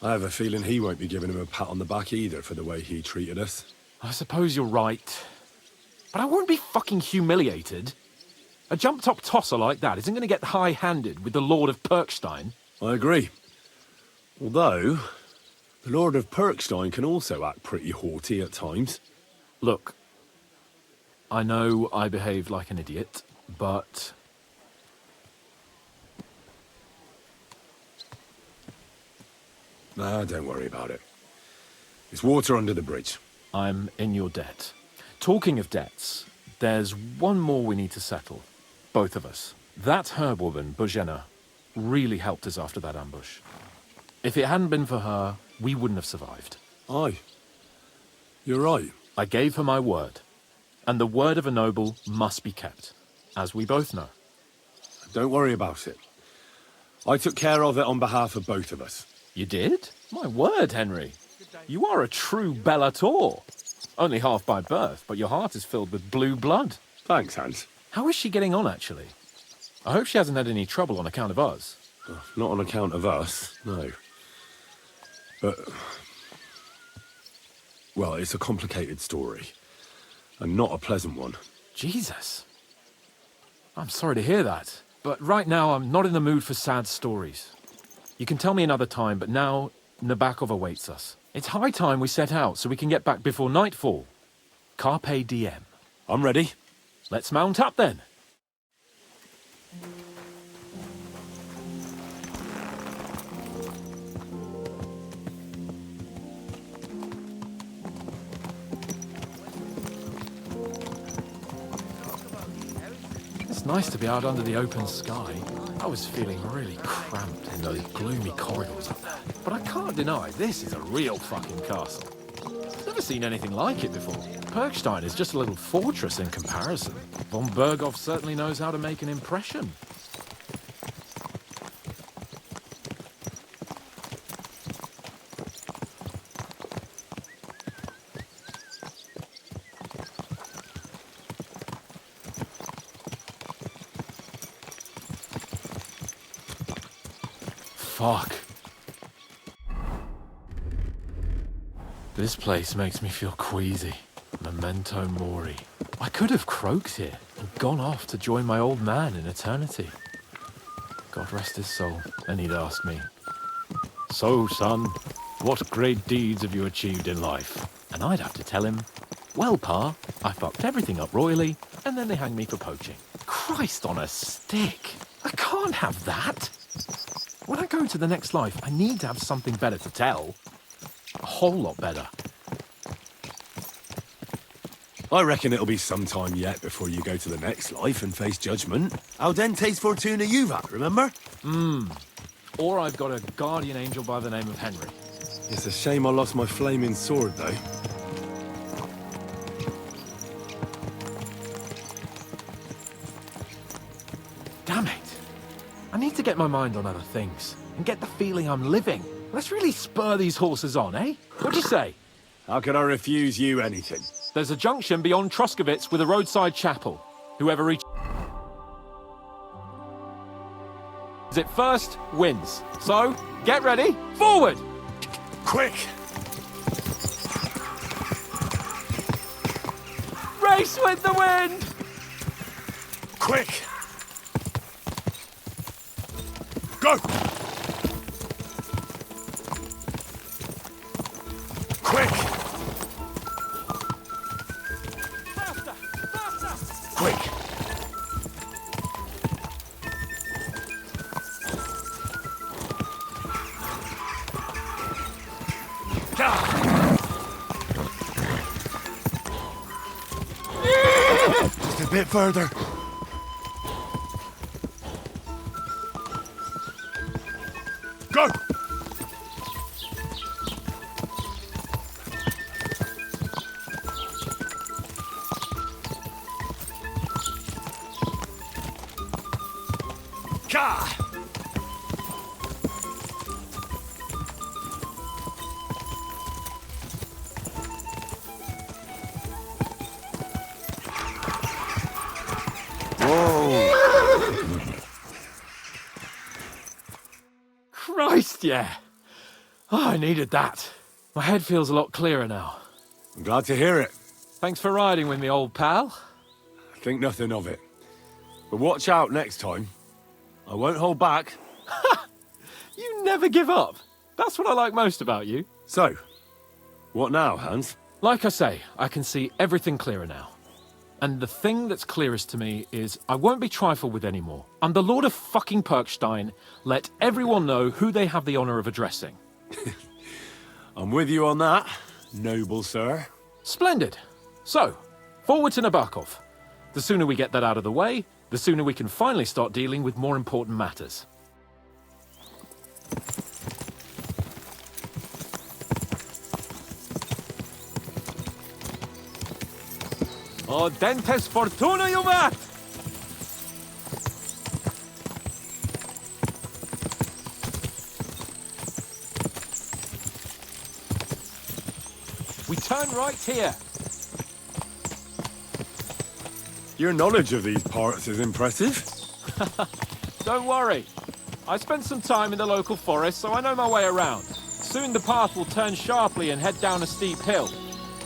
Speaker 1: I have a feeling he won't be giving him a pat on the back either for the way he treated us.
Speaker 11: I suppose you're right. But I won't be fucking humiliated. A jump-top tosser like that isn't going to get high-handed with the Lord of Perkstein.
Speaker 1: I agree. Although, the Lord of Perkstein can also act pretty haughty at times.
Speaker 11: Look, I know I behaved like an idiot, but...
Speaker 1: Nah, don't worry about it. It's water under the bridge.
Speaker 11: I'm in your debt. Talking of debts, there's one more we need to settle. Both of us. That herbwoman, Bozhena, really helped us after that ambush. If it hadn't been for her, we wouldn't have survived.
Speaker 1: Aye. You're right.
Speaker 11: I gave her my word. And the word of a noble must be kept, as we both know.
Speaker 1: Don't worry about it. I took care of it on behalf of both of us.
Speaker 11: You did? My word, Henry. You are a true Bellator. Only half by birth, but your heart is filled with blue blood.
Speaker 1: Thanks, Hans.
Speaker 11: How is she getting on, actually? I hope she hasn't had any trouble on account of us.
Speaker 1: Not on account of us, no. But... well, it's a complicated story. And not a pleasant one.
Speaker 11: Jesus. I'm sorry to hear that. But right now, I'm not in the mood for sad stories. You can tell me another time, but now Nabokov awaits us. It's high time we set out so we can get back before nightfall. Carpe diem.
Speaker 1: I'm ready.
Speaker 11: Let's mount up then. It's nice to be out under the open sky. I was feeling really cramped in those gloomy corridors up there. But I can't deny, this is a real fucking castle. I've never seen anything like it before. Perkstein is just a little fortress in comparison. Von Bergov certainly knows how to make an impression. Fuck. This place makes me feel queasy. Memento mori. I could have croaked here and gone off to join my old man in eternity. God rest his soul. And he'd ask me, "So, son, what great deeds have you achieved in life?" And I'd have to tell him, "Well, Pa, I fucked everything up royally, and then they hanged me for poaching." Christ on a stick! I can't have that! When I go to the next life, I need to have something better to tell. A whole lot better.
Speaker 1: I reckon it'll be some time yet before you go to the next life and face judgment. Audentes fortuna juvat, remember?
Speaker 11: Or I've got a guardian angel by the name of Henry.
Speaker 1: It's a shame I lost my flaming sword, though.
Speaker 11: Damn it. I need to get my mind on other things and get the feeling I'm living. Let's really spur these horses on, eh? What do you say?
Speaker 1: How could I refuse you anything?
Speaker 11: There's a junction beyond Truskovitz with a roadside chapel. Whoever reaches it first wins. So, get ready, forward!
Speaker 1: Quick!
Speaker 11: Race with the wind!
Speaker 1: Quick! Go! Quick!
Speaker 11: Faster! Faster!
Speaker 1: Quick! Just a bit further. Go! Ka!
Speaker 11: rest, yeah. Oh, I needed that. My head feels a lot clearer now.
Speaker 1: I'm glad to hear it.
Speaker 11: Thanks for riding with me, old pal.
Speaker 1: Think nothing of it. But watch out next time. I won't hold back.
Speaker 11: You never give up. That's what I like most about you.
Speaker 1: So, what now, Hans?
Speaker 11: Like I say, I can see everything clearer now. And the thing that's clearest to me is I won't be trifled with anymore. I'm the Lord of fucking Perkstein. Let everyone know who they have the honor of addressing.
Speaker 1: I'm with you on that, noble sir.
Speaker 11: Splendid. So, forward to Nabokov. The sooner we get that out of the way, the sooner we can finally start dealing with more important matters. Dentes fortuna, Juvat! We turn right here.
Speaker 1: Your knowledge of these parts is impressive.
Speaker 11: Don't worry. I spent some time in the local forest, so I know my way around. Soon the path will turn sharply and head down a steep hill.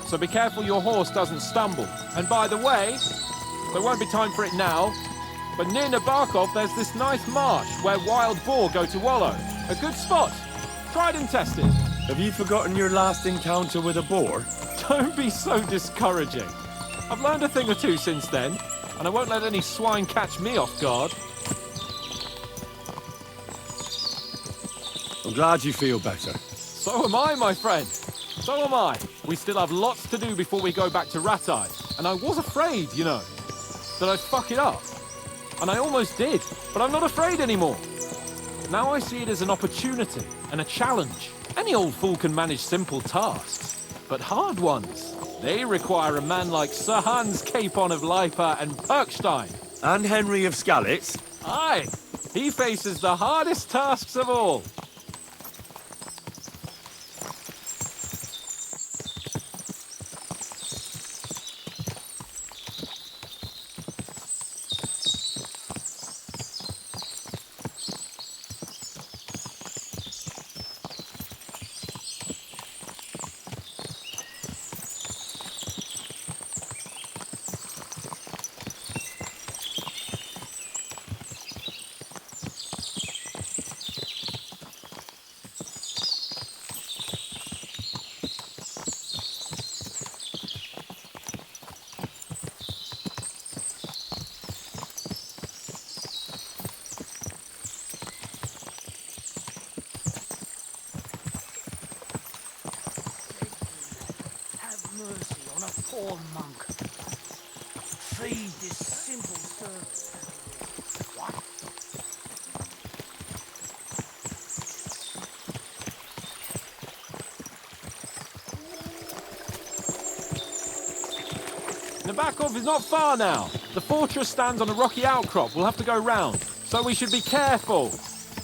Speaker 11: So be careful your horse doesn't stumble. And by the way, there won't be time for it now, but near Nabokov there's this nice marsh where wild boar go to wallow. A good spot. Tried and tested.
Speaker 1: Have you forgotten your last encounter with a boar?
Speaker 11: Don't be so discouraging. I've learned a thing or two since then, and I won't let any swine catch me off guard.
Speaker 1: I'm glad you feel better.
Speaker 11: So am I, my friend. So am I. We still have lots to do before we go back to Ratai. And I was afraid, you know, that I'd fuck it up. And I almost did, but I'm not afraid anymore. Now I see it as an opportunity and a challenge. Any old fool can manage simple tasks, but hard ones, they require a man like Sir Hans Capon of Leipa and Perkstein.
Speaker 1: And Henry of Skalitz.
Speaker 11: Aye, he faces the hardest tasks of all.
Speaker 10: Mercy on a poor monk. Feed this simple servant. What?
Speaker 11: Nabokov is not far now. The fortress stands on a rocky outcrop. We'll have to go round, so we should be careful.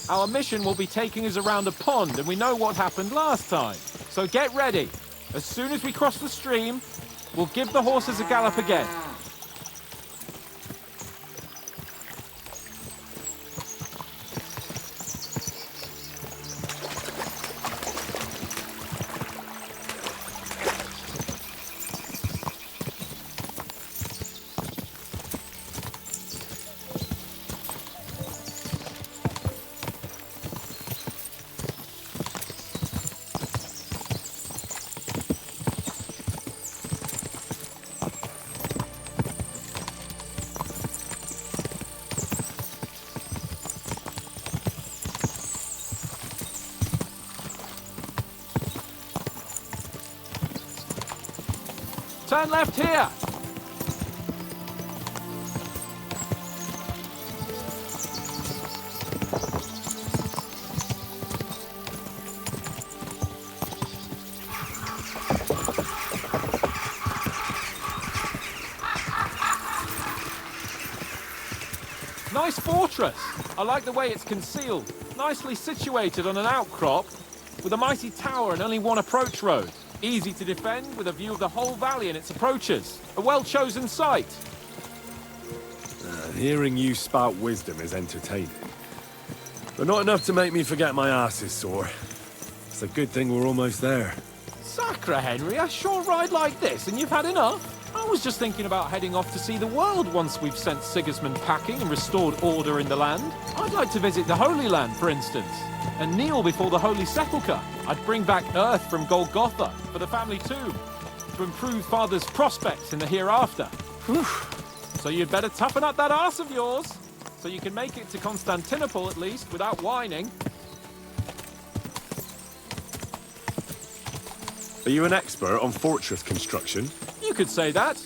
Speaker 11: Our mission will be taking us around a pond, and we know what happened last time. So get ready. As soon as we cross the stream, we'll give the horses a gallop again. Turn left here! Nice fortress! I like the way it's concealed. Nicely situated on an outcrop, with a mighty tower and only one approach road. Easy to defend, with a view of the whole valley and its approaches. A well-chosen site.
Speaker 1: Hearing you spout wisdom is entertaining. but not enough to make me forget my ass is sore. It's a good thing we're almost there.
Speaker 11: Sacre, Henry, a short ride like this and you've had enough? I was just thinking about heading off to see the world once we've sent Sigismund packing and restored order in the land. I'd like to visit the Holy Land, for instance, and kneel before the Holy Sepulchre. I'd bring back earth from Golgotha for the family tomb to improve Father's prospects in the hereafter. Whew. So you'd better toughen up that arse of yours so you can make it to Constantinople at least without whining.
Speaker 1: Are you an expert on fortress construction?
Speaker 11: You could say that.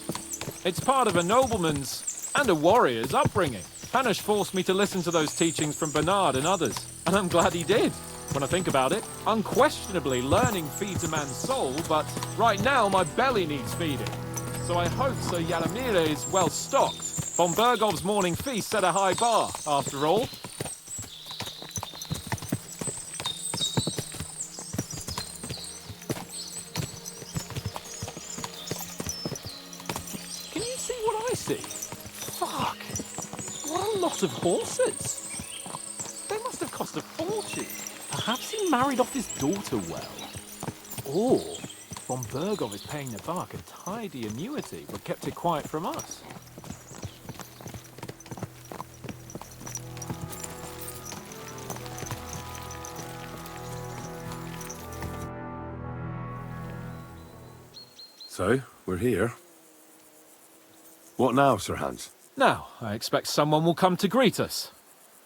Speaker 11: It's part of a nobleman's and a warrior's upbringing. Hanush forced me to listen to those teachings from Bernard and others, and I'm glad he did. When I think about it, unquestionably learning feeds a man's soul, but right now my belly needs feeding. So I hope Sir Yaramir is well stocked. Von Bergov's morning feast set a high bar, after all. Can you see what I see? Fuck! What a lot of horses! They must have cost a fortune. Perhaps he married off his daughter well. Or Von Bergov is paying the Bach a tidy annuity, but kept it quiet from us.
Speaker 1: So, we're here. What now, Sir Hans?
Speaker 11: Now, I expect someone will come to greet us.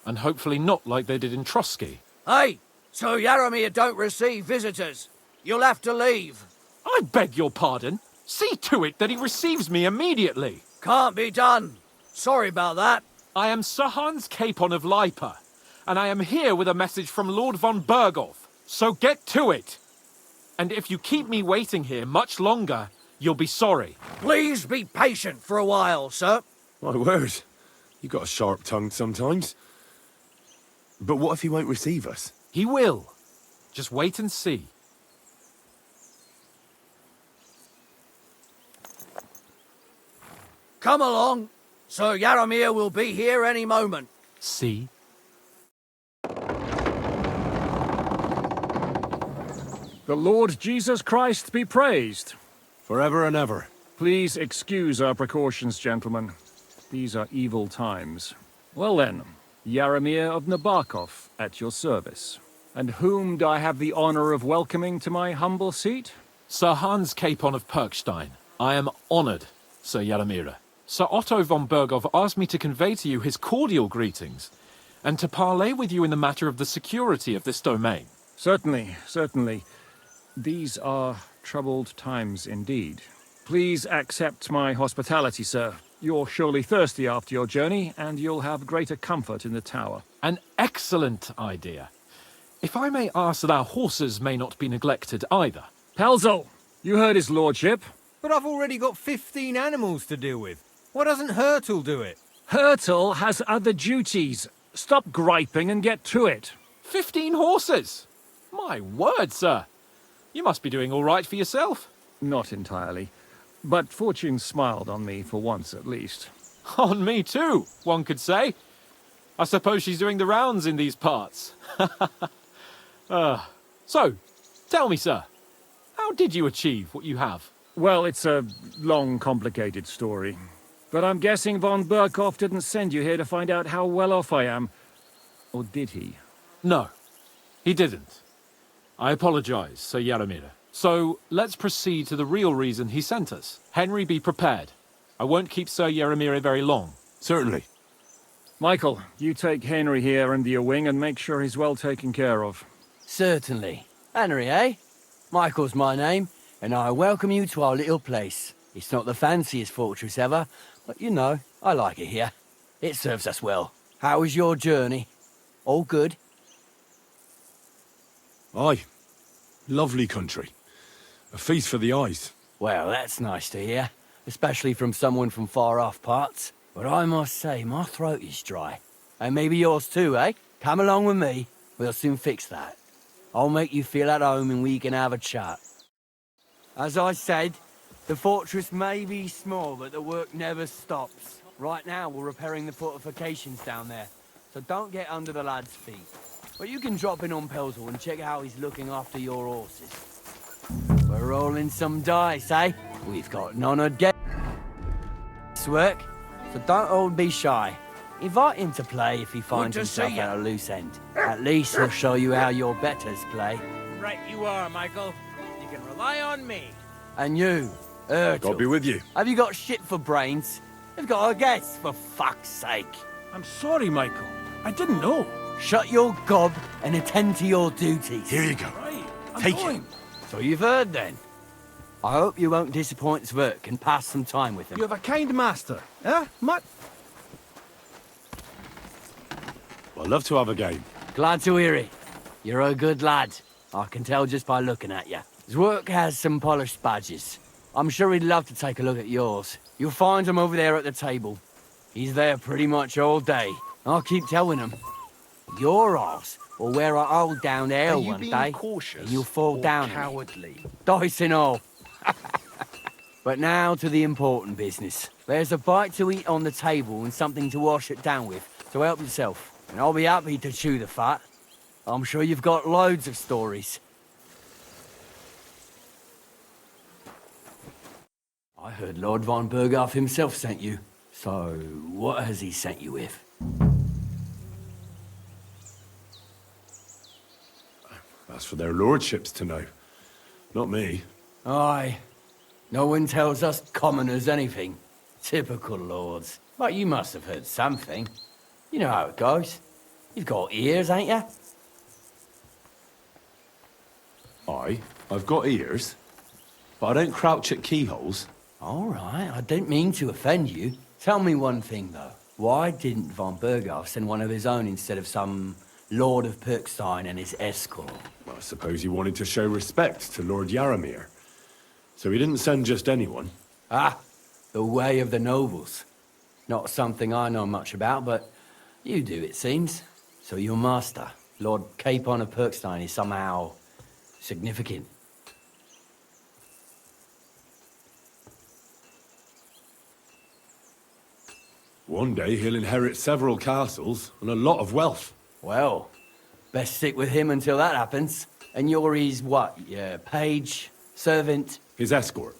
Speaker 11: And hopefully not like they did in Trotsky.
Speaker 10: Hey, so Yaramir don't receive visitors. You'll have to leave.
Speaker 11: I beg your pardon. See to it that he receives me immediately.
Speaker 10: Can't be done. Sorry about that.
Speaker 11: I am Sir Hans Capon of Lipa, and I am here with a message from Lord von Bergov. So get to it. And if you keep me waiting here much longer, you'll be sorry.
Speaker 10: Please be patient for a while, sir.
Speaker 1: My word. You got a sharp tongue sometimes. But what if he won't receive us?
Speaker 11: He will. Just wait and see.
Speaker 10: Come along. Sir Yaramir will be here any moment.
Speaker 11: See?
Speaker 17: The Lord Jesus Christ be praised.
Speaker 1: Forever and ever.
Speaker 17: Please excuse our precautions, gentlemen. These are evil times. Well then, Yaramir of Nabokov at your service. And whom do I have the honor of welcoming to my humble seat?
Speaker 11: Sir Hans Capon of Perkstein. I am honored, Sir Yaramir. Sir Otto von Bergov asked me to convey to you his cordial greetings, and to parley with you in the matter of the security of this domain.
Speaker 17: Certainly, certainly. These are troubled times indeed. Please accept my hospitality, sir. You're surely thirsty after your journey, and you'll have greater comfort in the tower.
Speaker 11: An excellent idea. If I may ask that our horses may not be neglected either.
Speaker 17: Pelzel, you heard his lordship.
Speaker 4: But I've already got 15 animals to deal with. Why doesn't Hurtle do it?
Speaker 17: Hurtle has other duties. Stop griping and get to it.
Speaker 11: 15 horses? My word, sir. You must be doing all right for yourself.
Speaker 17: Not entirely. But fortune smiled on me for once at least.
Speaker 11: On me too, one could say. I suppose she's doing the rounds in these parts. So, tell me, sir, how did you achieve what you have?
Speaker 17: Well, it's a long, complicated story. But I'm guessing von Berkhoff didn't send you here to find out how well off I am. Or did he?
Speaker 11: No, he didn't. I apologize, Sir Yaramir. So, let's proceed to the real reason he sent us. Henry, be prepared. I won't keep Sir Yaramir very long.
Speaker 1: Certainly.
Speaker 17: Michael, you take Henry here under your wing and make sure he's well taken care of.
Speaker 18: Certainly. Henry, eh? Michael's my name, and I welcome you to our little place. It's not the fanciest fortress ever, but you know, I like it here. It serves us well. How was your journey? All good?
Speaker 1: Aye. Lovely country. A feast for the eyes.
Speaker 18: Well, that's nice to hear, especially from someone from far-off parts. But I must say, my throat is dry. And maybe yours too, eh? Come along with me. We'll soon fix that. I'll make you feel at home and we can have a chat. As I said, the fortress may be small, but the work never stops. Right now, we're repairing the fortifications down there, so don't get under the lads' feet. Well, you can drop in on Pelzel and check how he's looking after your horses. We're rolling some dice, eh? We've got none of work, so don't all be shy. Invite him to play if he finds
Speaker 9: to
Speaker 18: himself
Speaker 9: see ya.
Speaker 18: at a loose end. At least he'll show you how your betters play.
Speaker 9: Right you are, Michael. You can rely on me.
Speaker 18: And you, Urkel.
Speaker 1: God be with you.
Speaker 18: Have you got shit for brains? You've got a guess, for fuck's sake.
Speaker 10: I'm sorry, Michael. I didn't know.
Speaker 18: Shut your gob and attend to your duties.
Speaker 1: Here you go.
Speaker 10: Right, I'm
Speaker 1: Take
Speaker 10: going.
Speaker 1: it.
Speaker 18: So you've heard then. I hope you won't disappoint Zwerk and pass some time with him.
Speaker 10: You have a kind master, eh?
Speaker 1: I'd love to have a game.
Speaker 18: Glad to hear it. You're a good lad. I can tell just by looking at you. Zwerk has some polished badges. I'm sure he'd love to take a look at yours. You'll find him over there at the table. He's there pretty much all day. I'll keep telling him. Your arse will wear a hole down there
Speaker 7: Are you
Speaker 18: one
Speaker 7: being
Speaker 18: day,
Speaker 7: cautious
Speaker 18: and you'll fall
Speaker 7: or
Speaker 18: down in it.
Speaker 7: cowardly?
Speaker 18: Dice and all. But now to the important business. There's a bite to eat on the table and something to wash it down with, so help yourself. And I'll be happy to chew the fat. I'm sure you've got loads of stories. I heard Lord von Berghoff himself sent you. So, what has he sent you with?
Speaker 1: That's for their lordships to know. Not me.
Speaker 18: Aye. No one tells us commoners anything. Typical lords. But you must have heard something. You know how it goes. You've got ears, ain't you?
Speaker 1: I've got ears, but I don't crouch at keyholes.
Speaker 18: All right, I didn't mean to offend you. Tell me one thing, though. Why didn't von Berghoff send one of his own instead of some Lord of Perkstein and his escort?
Speaker 1: Well, I suppose he wanted to show respect to Lord Yaramir. So he didn't send just anyone.
Speaker 18: Ah, the way of the nobles. Not something I know much about, but you do, it seems. So your master, Lord Capon of Perkstein, is somehow significant.
Speaker 1: One day he'll inherit several castles and a lot of wealth.
Speaker 18: Well, best stick with him until that happens. And you're his what? Yeah, page, servant?
Speaker 1: His escort.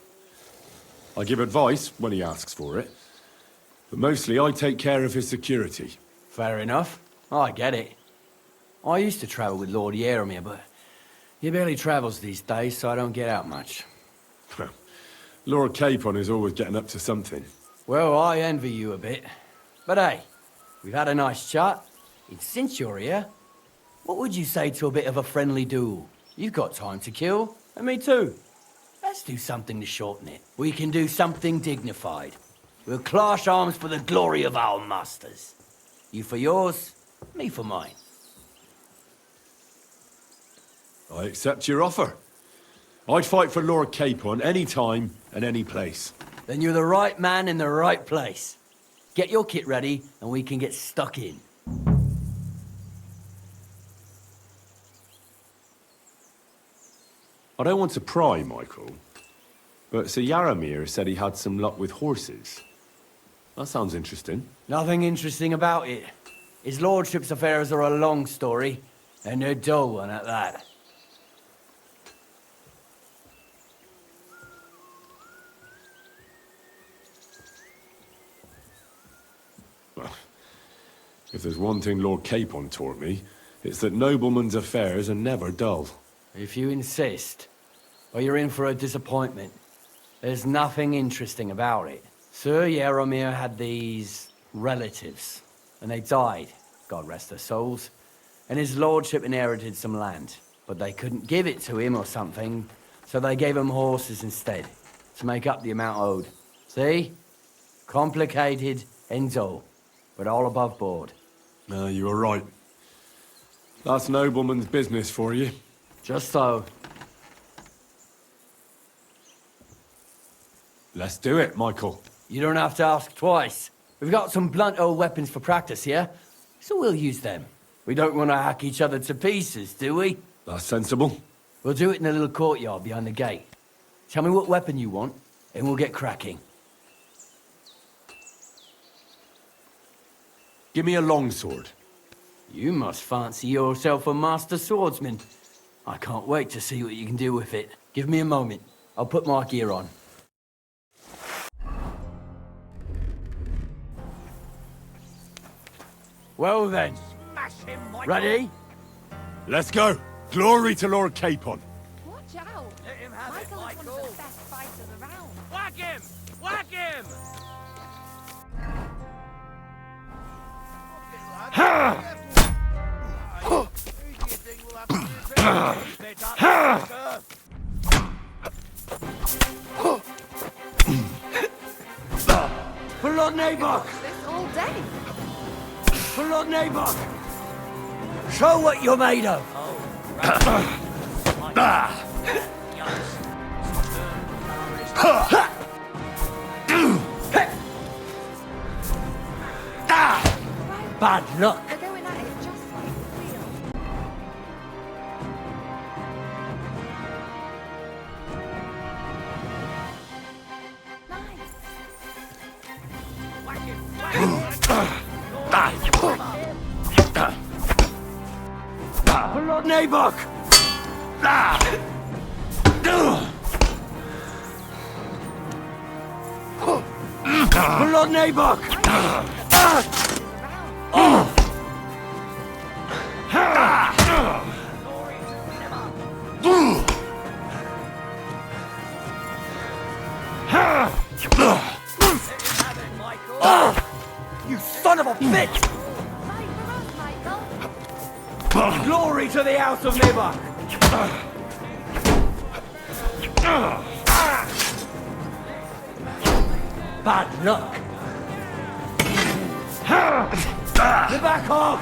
Speaker 1: I give advice when he asks for it, but mostly I take care of his security.
Speaker 18: Fair enough. I get it. I used to travel with Lord Yaramir, but he barely travels these days, so I don't get out much.
Speaker 1: Lord Capon is always getting up to something.
Speaker 18: Well, I envy you a bit. But hey, we've had a nice chat. And since you're here, what would you say to a bit of a friendly duel? You've got time to kill, and me too. Let's do something to shorten it. We can do something dignified. We'll clash arms for the glory of our masters. You for yours, me for mine.
Speaker 1: I accept your offer. I'd fight for Lord Capon any time and any place.
Speaker 18: Then you're the right man in the right place. Get your kit ready, and we can get stuck in.
Speaker 1: I don't want to pry, Michael, but Sir Yaramir said he had some luck with horses. That sounds interesting.
Speaker 18: Nothing interesting about it. His lordship's affairs are a long story, and a dull one at that.
Speaker 1: Well, if there's one thing Lord Capon taught me, it's that noblemen's affairs are never dull.
Speaker 18: If you insist, or you're in for a disappointment. There's nothing interesting about it. Sir Yaramir had these relatives, and they died, God rest their souls, and his lordship inherited some land. But they couldn't give it to him or something, so they gave him horses instead, to make up the amount owed. See? Complicated and dull, but all above board.
Speaker 1: No, you were right. That's nobleman's business for you.
Speaker 18: Just so.
Speaker 1: Let's do it, Michael.
Speaker 18: You don't have to ask twice. We've got some blunt old weapons for practice here, so we'll use them. We don't want to hack each other to pieces, do we?
Speaker 1: That's sensible.
Speaker 18: We'll do it in the little courtyard behind the gate. Tell me what weapon you want, and we'll get cracking.
Speaker 1: Give me a longsword.
Speaker 18: You must fancy yourself a master swordsman. I can't wait to see what you can do with it. Give me a moment. I'll put my gear on. Well then. Ready?
Speaker 1: Let's go. Glory to Lord Capon.
Speaker 3: Watch out!
Speaker 10: Let him have it,
Speaker 3: Michael's one
Speaker 10: Michael.
Speaker 3: of the best fighters around.
Speaker 9: Whack him! Whack him!
Speaker 18: For Lord Nabok!
Speaker 3: This all day.
Speaker 18: For Lord Nabok! Show what you're made of! Bad luck!
Speaker 3: They're going at it just like real. Nice.
Speaker 10: Whack him! Whack him!
Speaker 18: For Lord Nabok! For Lord Nabok! You son of a bitch! Glory to the House of Nabok! Bad luck! Get back off!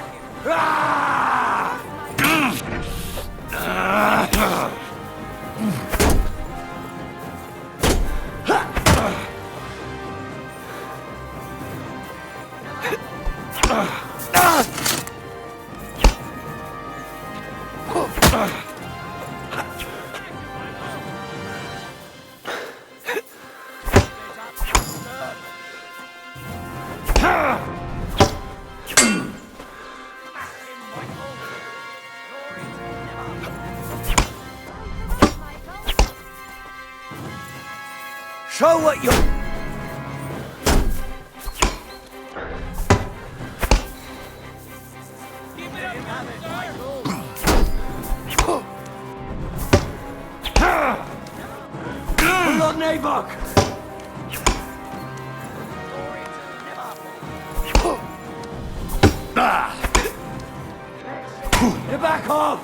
Speaker 18: Show what you're... Lord Nabok! Get back off!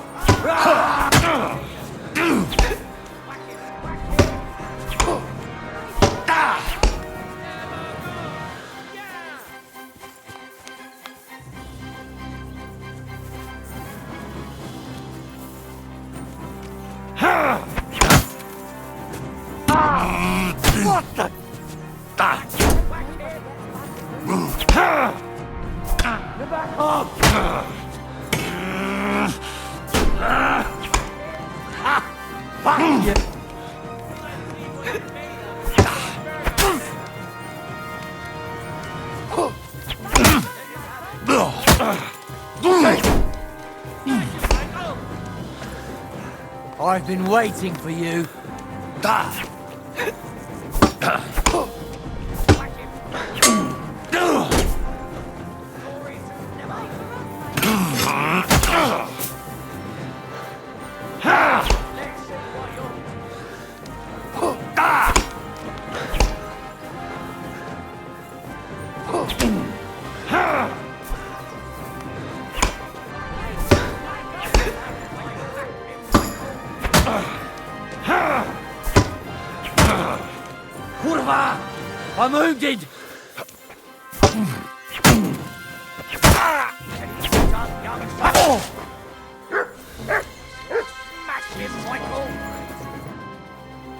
Speaker 18: What the? Get back off! Fuck you! I've been waiting for you. Kurwa! I'm wounded!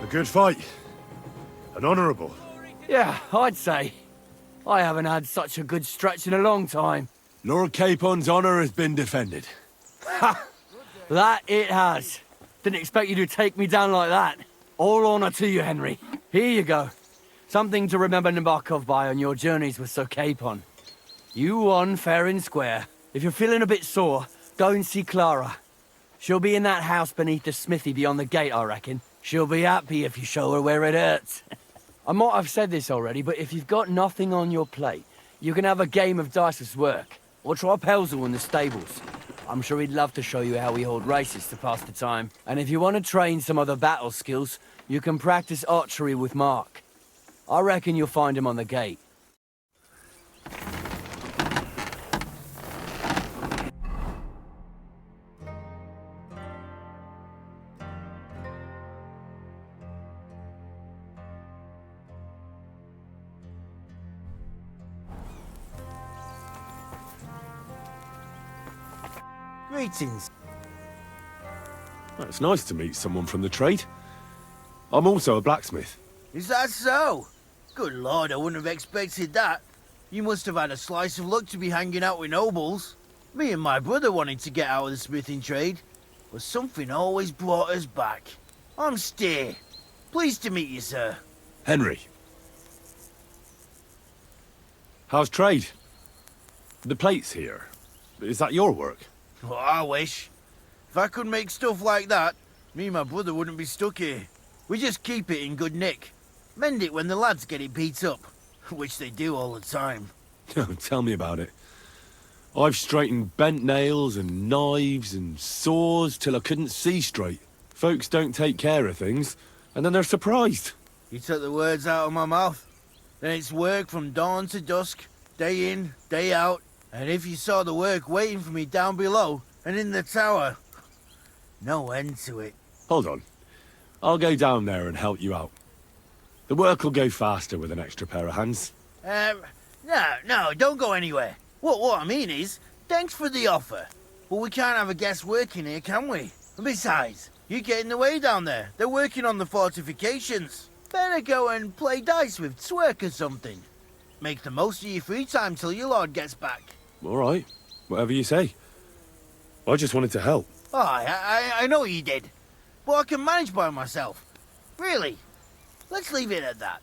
Speaker 1: A good fight. An honourable.
Speaker 18: Yeah, I'd say. I haven't had such a good stretch in a long time.
Speaker 1: Lord Capon's honour has been defended.
Speaker 18: Ha! That it has. Didn't expect you to take me down like that. All honour to you, Henry. Here you go. Something to remember Nabokov by on your journeys with Sir Capon. You won fair and square. If you're feeling a bit sore, go and see Clara. She'll be in that house beneath the smithy beyond the gate, I reckon. She'll be happy if you show her where it hurts. I might have said this already, but if you've got nothing on your plate, you can have a game of dice's work, or try Pelzel in the stables. I'm sure he'd love to show you how we hold races to pass the time. And if you want to train some other battle skills, you can practice archery with Mark. I reckon you'll find him on the gate.
Speaker 19: Greetings.
Speaker 1: Well, it's nice to meet someone from the trade. I'm also a blacksmith.
Speaker 19: Is that so? Good lord, I wouldn't have expected that. You must have had a slice of luck to be hanging out with nobles. Me and my brother wanted to get out of the smithing trade, but something always brought us back. I'm Steer. Pleased to meet you, sir.
Speaker 1: Henry. How's trade? The plates here. Is that your work?
Speaker 19: Well, I wish. If I could make stuff like that, me and my brother wouldn't be stuck here. We just keep it in good nick. Mend it when the lads get it beat up, which they do all the time.
Speaker 1: Tell me about it. I've straightened bent nails and knives and saws till I couldn't see straight. Folks don't take care of things, and then they're surprised.
Speaker 19: You took the words out of my mouth. Then it's work from dawn to dusk, day in, day out. And if you saw the work waiting for me down below and in the tower, no end to it.
Speaker 1: Hold on. I'll go down there and help you out. The work will go faster with an extra pair of hands.
Speaker 19: No, don't go anywhere. What I mean is, thanks for the offer. But we can't have a guest working here, can we? And besides, you get in the way down there. They're working on the fortifications. Better go and play dice with Twerk or something. Make the most of your free time till your lord gets back.
Speaker 1: All right. Whatever you say. I just wanted to help.
Speaker 19: Oh, I know you did. But I can manage by myself. Really. Let's leave it at that.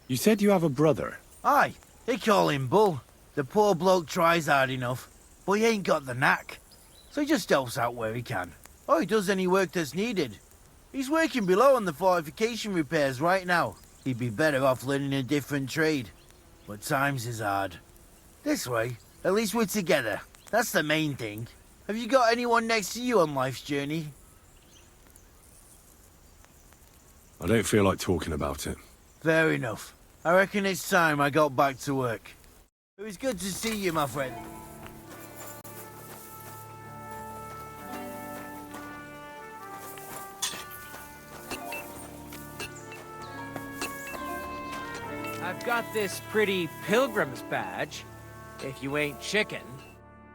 Speaker 1: You said you have a brother.
Speaker 19: Aye, they call him Bull. The poor bloke tries hard enough, but he ain't got the knack. So he just helps out where he can. Or he does any work that's needed. He's working below on the fortification repairs right now. He'd be better off learning a different trade. But times is hard. This way, at least we're together. That's the main thing. Have you got anyone next to you on life's journey?
Speaker 1: I don't feel like talking about it.
Speaker 19: Fair enough. I reckon it's time I got back to work. It was good to see you, my friend.
Speaker 9: I've got this pretty pilgrim's badge, if you ain't chicken.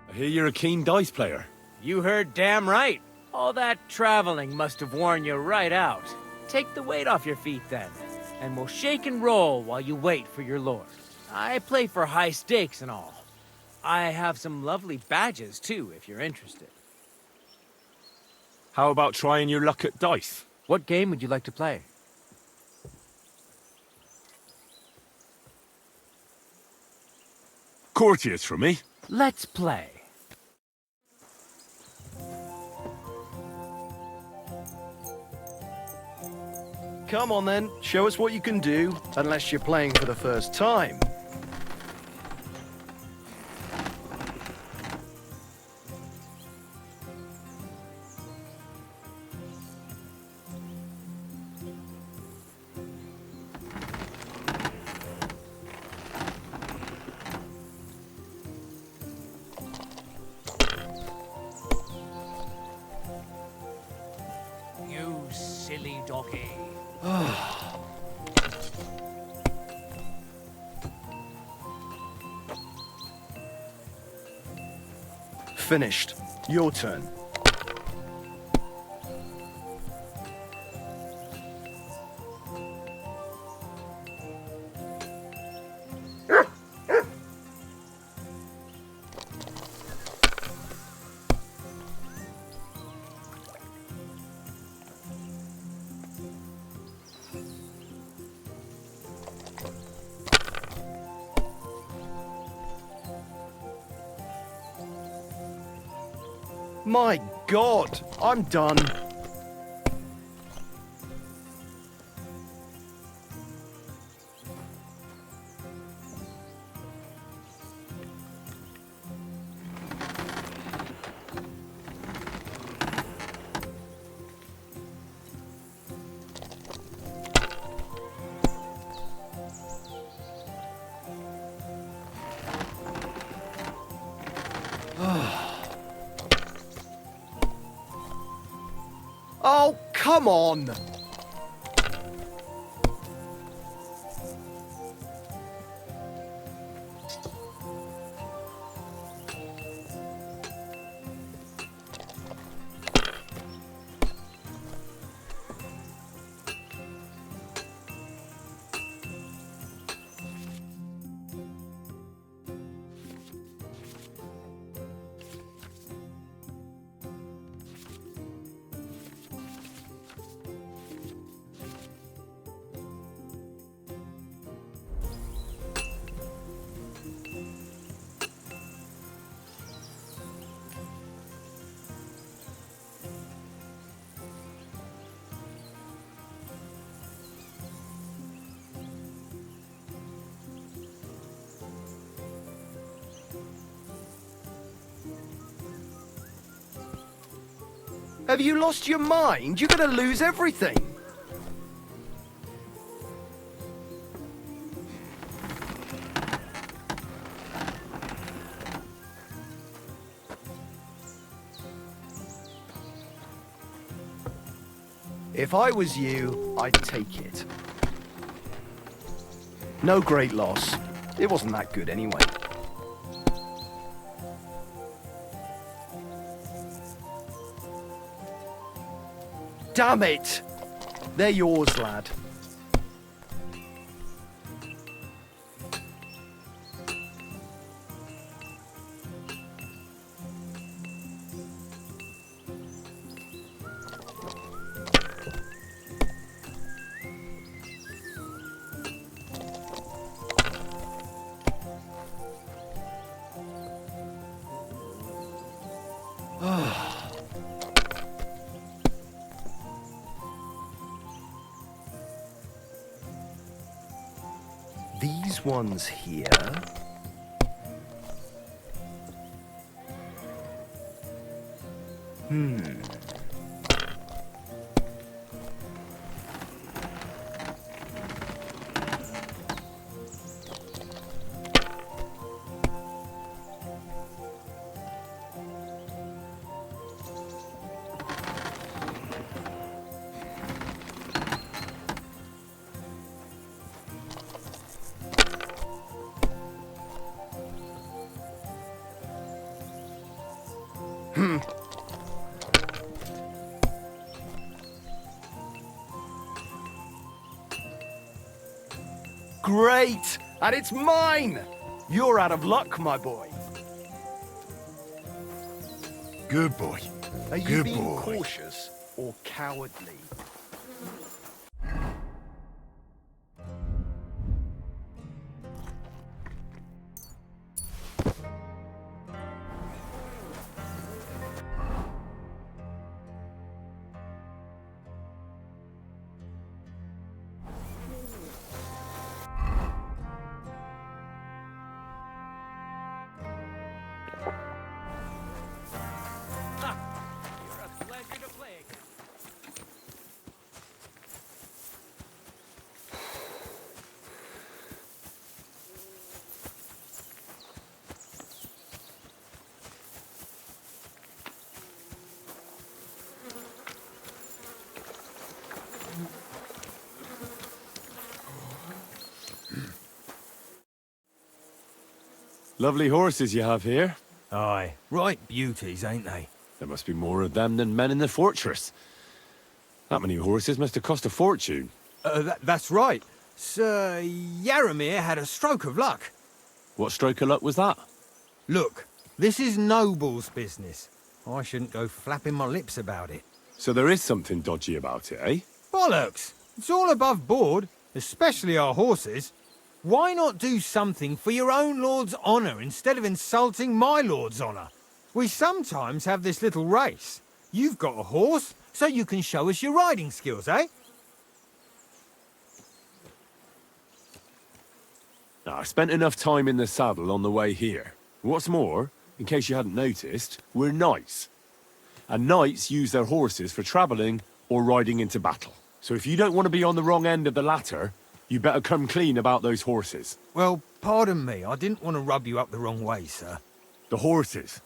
Speaker 1: I hear you're a keen dice player.
Speaker 9: You heard damn right. All that traveling must have worn you right out. Take the weight off your feet then, and we'll shake and roll while you wait for your lord. I play for high stakes and all. I have some lovely badges too, if you're interested.
Speaker 1: How about trying your luck at dice?
Speaker 9: What game would you like to play?
Speaker 1: Courtiers for me.
Speaker 9: Let's play.
Speaker 7: Come on then, show us what you can do, unless you're playing for the first time.
Speaker 10: You silly doggy.
Speaker 7: Finished. Your turn. My God, I'm done. Oh, come on! Have you lost your mind? You're gonna lose everything. If I was you, I'd take it. No great loss. It wasn't that good anyway. Damn it! They're yours, lad. These ones here. Great! And it's mine! You're out of luck, my boy.
Speaker 13: Good boy.
Speaker 7: Are you
Speaker 13: Good
Speaker 7: being
Speaker 13: boy.
Speaker 7: cautious or cowardly?
Speaker 1: Lovely horses you have here.
Speaker 4: Aye, right beauties, ain't they?
Speaker 1: There must be more of them than men in the fortress. That many horses must have cost a fortune.
Speaker 4: That's right. Sir Yaramir had a stroke of luck.
Speaker 1: What stroke of luck was that?
Speaker 4: Look, this is Noble's business. I shouldn't go flapping my lips about it.
Speaker 1: So there is something dodgy about it, eh?
Speaker 4: Bollocks! It's all above board, especially our horses. Why not do something for your own lord's honour instead of insulting my lord's honour? We sometimes have this little race. You've got a horse, so you can show us your riding skills, eh?
Speaker 1: I spent enough time in the saddle on the way here. What's more, in case you hadn't noticed, we're knights. And knights use their horses for travelling or riding into battle. So if you don't want to be on the wrong end of the latter, you better come clean about those horses.
Speaker 4: Well, pardon me, I didn't want to rub you up the wrong way, sir.
Speaker 1: The horses?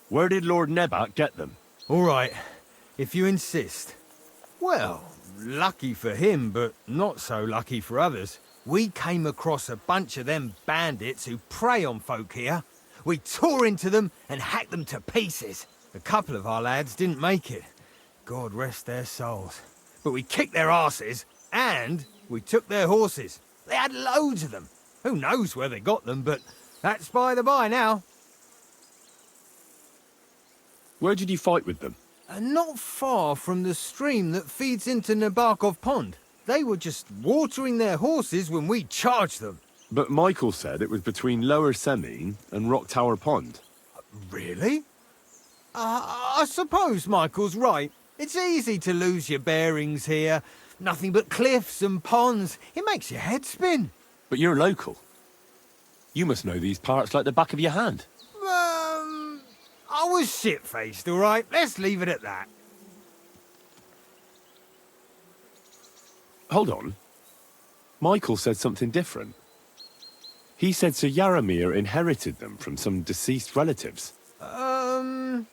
Speaker 1: Where did Lord Nebat get them?
Speaker 4: All right, if you insist. Well, lucky for him, but not so lucky for others. We came across a bunch of them bandits who prey on folk here. We tore into them and hacked them to pieces. A couple of our lads didn't make it. God rest their souls. But we kicked their asses, and we took their horses. They had loads of them. Who knows where they got them, but that's by the by now.
Speaker 1: Where did you fight with them?
Speaker 4: Not far from the stream that feeds into Nabokov Pond. They were just watering their horses when we charged them.
Speaker 1: But Michael said it was between Lower Semine and Rock Tower Pond.
Speaker 4: Really? I suppose Michael's right. It's easy to lose your bearings here. Nothing but cliffs and ponds. It makes your head spin.
Speaker 1: But you're local. You must know these parts like the back of your hand.
Speaker 4: I was shit-faced, all right? Let's leave it at that.
Speaker 1: Hold on. Michael said something different. He said Sir Yaramir inherited them from some deceased relatives.
Speaker 4: Aye,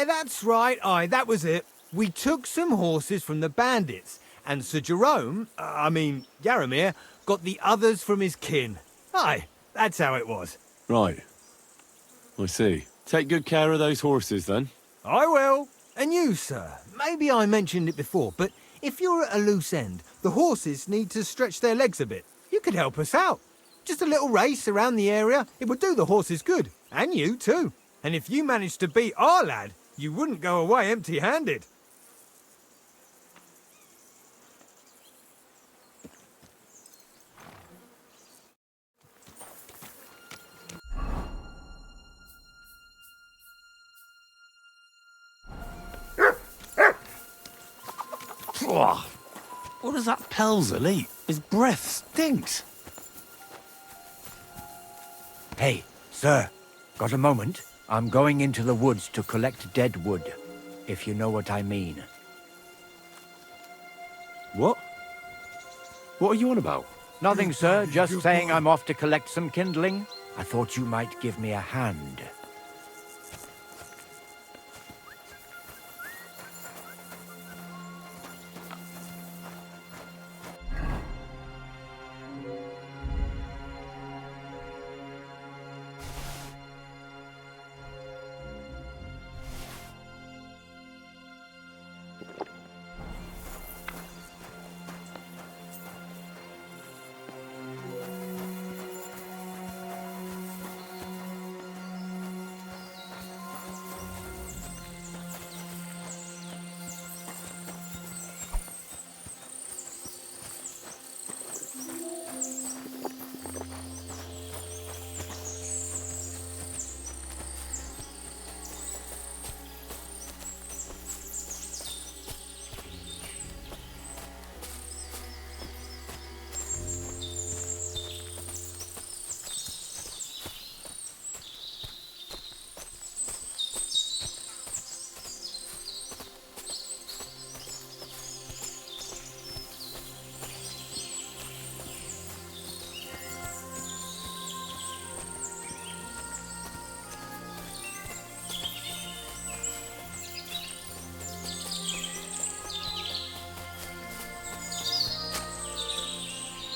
Speaker 4: that's right. Aye, that was it. We took some horses from the bandits, and Sir Jerome, Yaramir, got the others from his kin. Aye, that's how it was.
Speaker 1: Right. I see. Take good care of those horses, then.
Speaker 4: I will. And you, sir. Maybe I mentioned it before, but if you're at a loose end, the horses need to stretch their legs a bit. You could help us out. Just a little race around the area. It would do the horses good. And you, too. And if you managed to beat our lad, you wouldn't go away empty-handed.
Speaker 1: What does that Pelzer eat? His breath stinks.
Speaker 12: Hey, sir, got a moment? I'm going into the woods to collect dead wood, if you know what I mean.
Speaker 1: What? What are you on about?
Speaker 12: Nothing, sir. Just saying I'm off to collect some kindling. I thought you might give me a hand.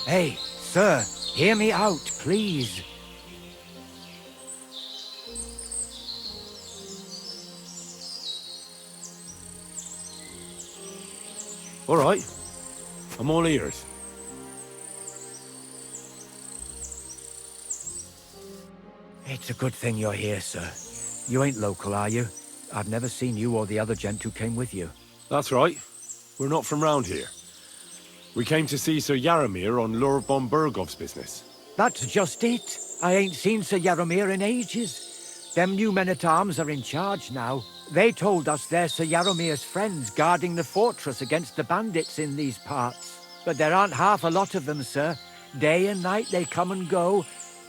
Speaker 12: Hey, sir, hear me out, please.
Speaker 1: All right. I'm all ears.
Speaker 12: It's a good thing you're here, sir. You ain't local, are you? I've never seen you or the other gent who came with you.
Speaker 1: That's right. We're not from round here. We came to see Sir Yaramir on Lord von Bergov's business.
Speaker 12: That's just it. I ain't seen Sir Yaramir in ages. Them new men-at-arms are in charge now. They told us they're Sir Yaromir's friends guarding the fortress against the bandits in these parts. But there aren't half a lot of them, sir. Day and night they come and go,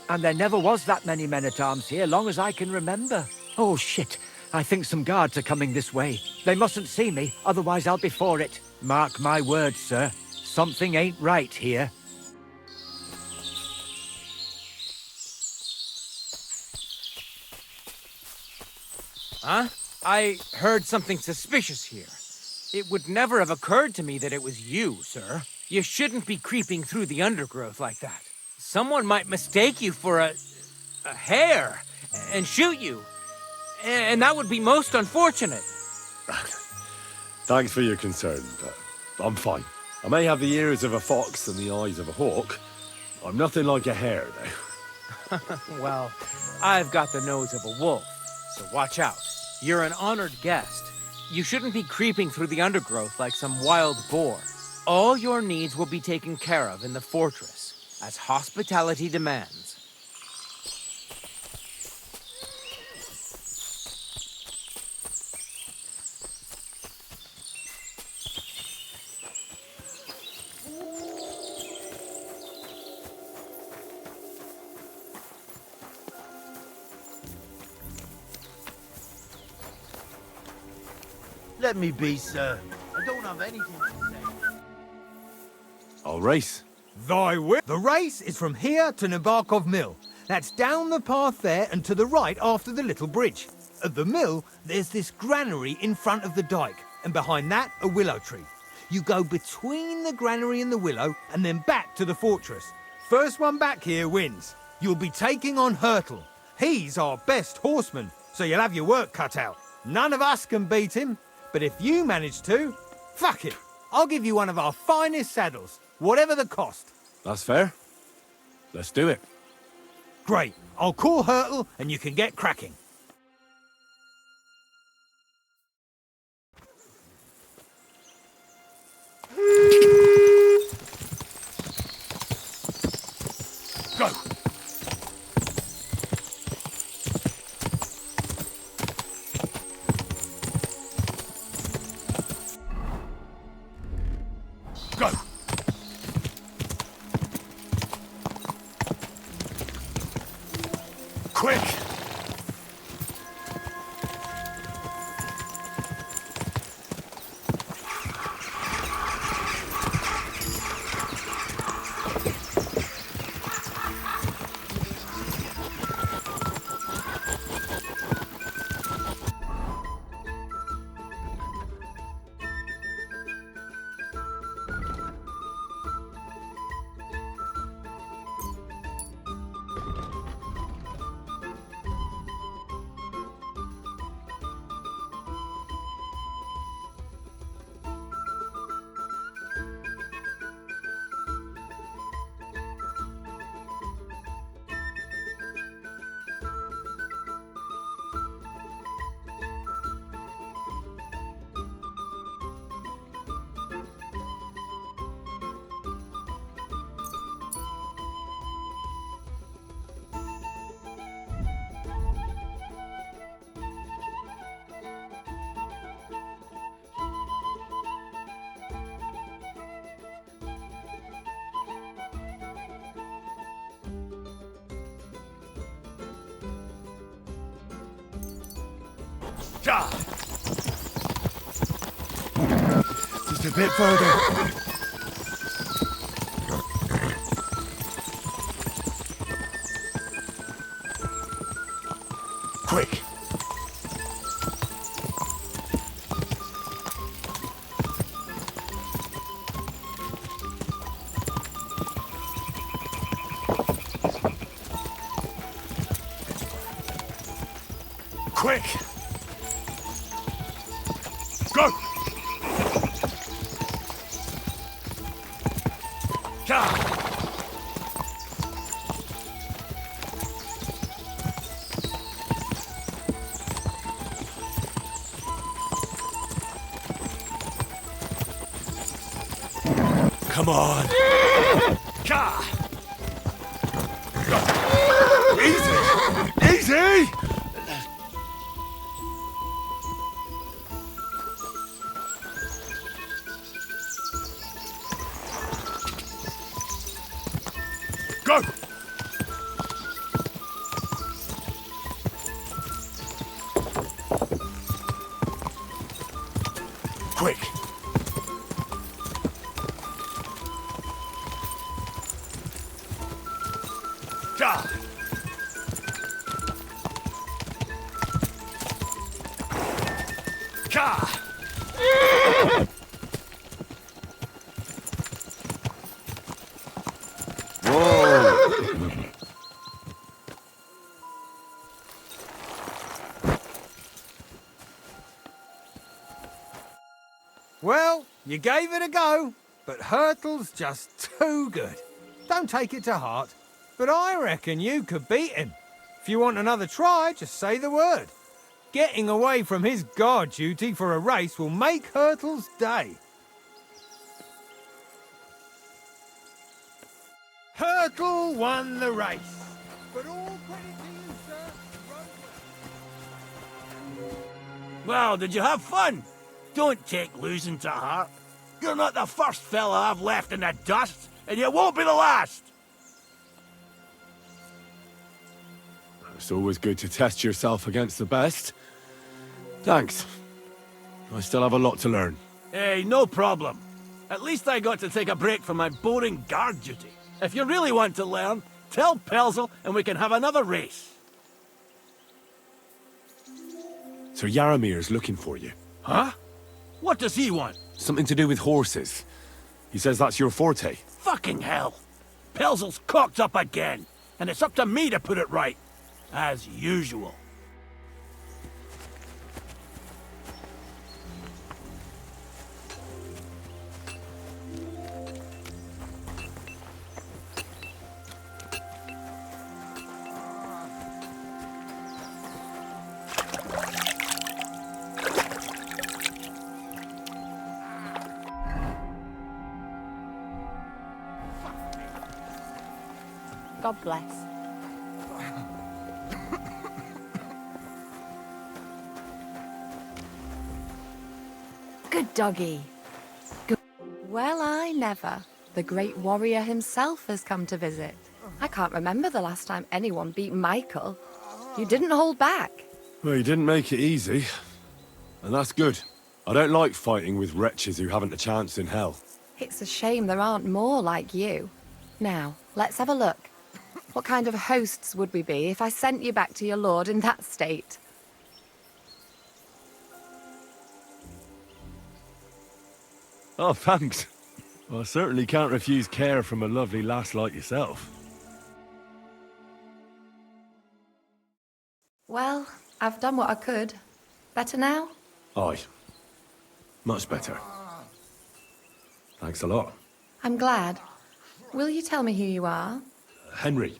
Speaker 12: and there never was that many men-at-arms here, long as I can remember. Oh, shit. I think some guards are coming this way. They mustn't see me, otherwise I'll be for it. Mark my words, sir. Something ain't right here.
Speaker 9: Huh? I heard something suspicious here. It would never have occurred to me that it was you, sir. You shouldn't be creeping through the undergrowth like that. Someone might mistake you for a hare and shoot you. And that would be most unfortunate.
Speaker 1: Thanks for your concern, but I'm fine. I may have the ears of a fox and the eyes of a hawk. I'm nothing like a hare, though.
Speaker 9: Well, I've got the nose of a wolf, so watch out. You're an honored guest. You shouldn't be creeping through the undergrowth like some wild boar. All your needs will be taken care of in the fortress, as hospitality demands.
Speaker 19: Let me be, sir. I don't have anything to say.
Speaker 1: I'll race.
Speaker 4: Thy will. The race is from here to Nabarkov Mill. That's down the path there and to the right after the little bridge. At the mill, there's this granary in front of the dike, and behind that, a willow tree. You go between the granary and the willow, and then back to the fortress. First one back here wins. You'll be taking on Hurtle. He's our best horseman, so you'll have your work cut out. None of us can beat him, but if you manage to, fuck it. I'll give you one of our finest saddles, whatever the cost.
Speaker 1: That's fair. Let's do it.
Speaker 4: Great. I'll call Hurtle and you can get cracking.
Speaker 15: Go! Go! Quick!
Speaker 1: God. Just a bit further. Quick. Quick. Go! God! Come on! God! Easy! Easy!
Speaker 15: Go!
Speaker 1: Quick!
Speaker 15: Ga! Ga!
Speaker 4: Well, you gave it a go, but Hurtle's just too good. Don't take it to heart, but I reckon you could beat him. If you want another try, just say the word. Getting away from his guard duty for a race will make Hurtle's day. Hurtle won the race. But all credit to you, sir.
Speaker 10: Well, did you have fun? Don't take losing to heart. You're not the first fella I've left in the dust, and you won't be the last.
Speaker 1: It's always good to test yourself against the best. Thanks. I still have a lot to learn.
Speaker 10: Hey, no problem. At least I got to take a break from my boring guard duty. If you really want to learn, tell Pelzel and we can have another race.
Speaker 1: Sir Yaramir's looking for you.
Speaker 10: Huh? What does he want?
Speaker 1: Something to do with horses. He says that's your forte.
Speaker 10: Fucking hell. Pelzel's cocked up again, and it's up to me to put it right. As usual.
Speaker 5: God bless.
Speaker 20: Good doggy. Good. Well, I never. The great warrior himself has come to visit. I can't remember the last time anyone beat Michael. You didn't hold back.
Speaker 1: Well, you didn't make it easy. And that's good. I don't like fighting with wretches who haven't a chance in hell.
Speaker 20: It's a shame there aren't more like you. Now, let's have a look. What kind of hosts would we be if I sent you back to your lord in that state?
Speaker 1: Oh, thanks. Well, I certainly can't refuse care from a lovely lass like yourself.
Speaker 20: Well, I've done what I could. Better now?
Speaker 1: Aye. Much better. Thanks a lot.
Speaker 20: I'm glad. Will you tell me who you are?
Speaker 1: Henry.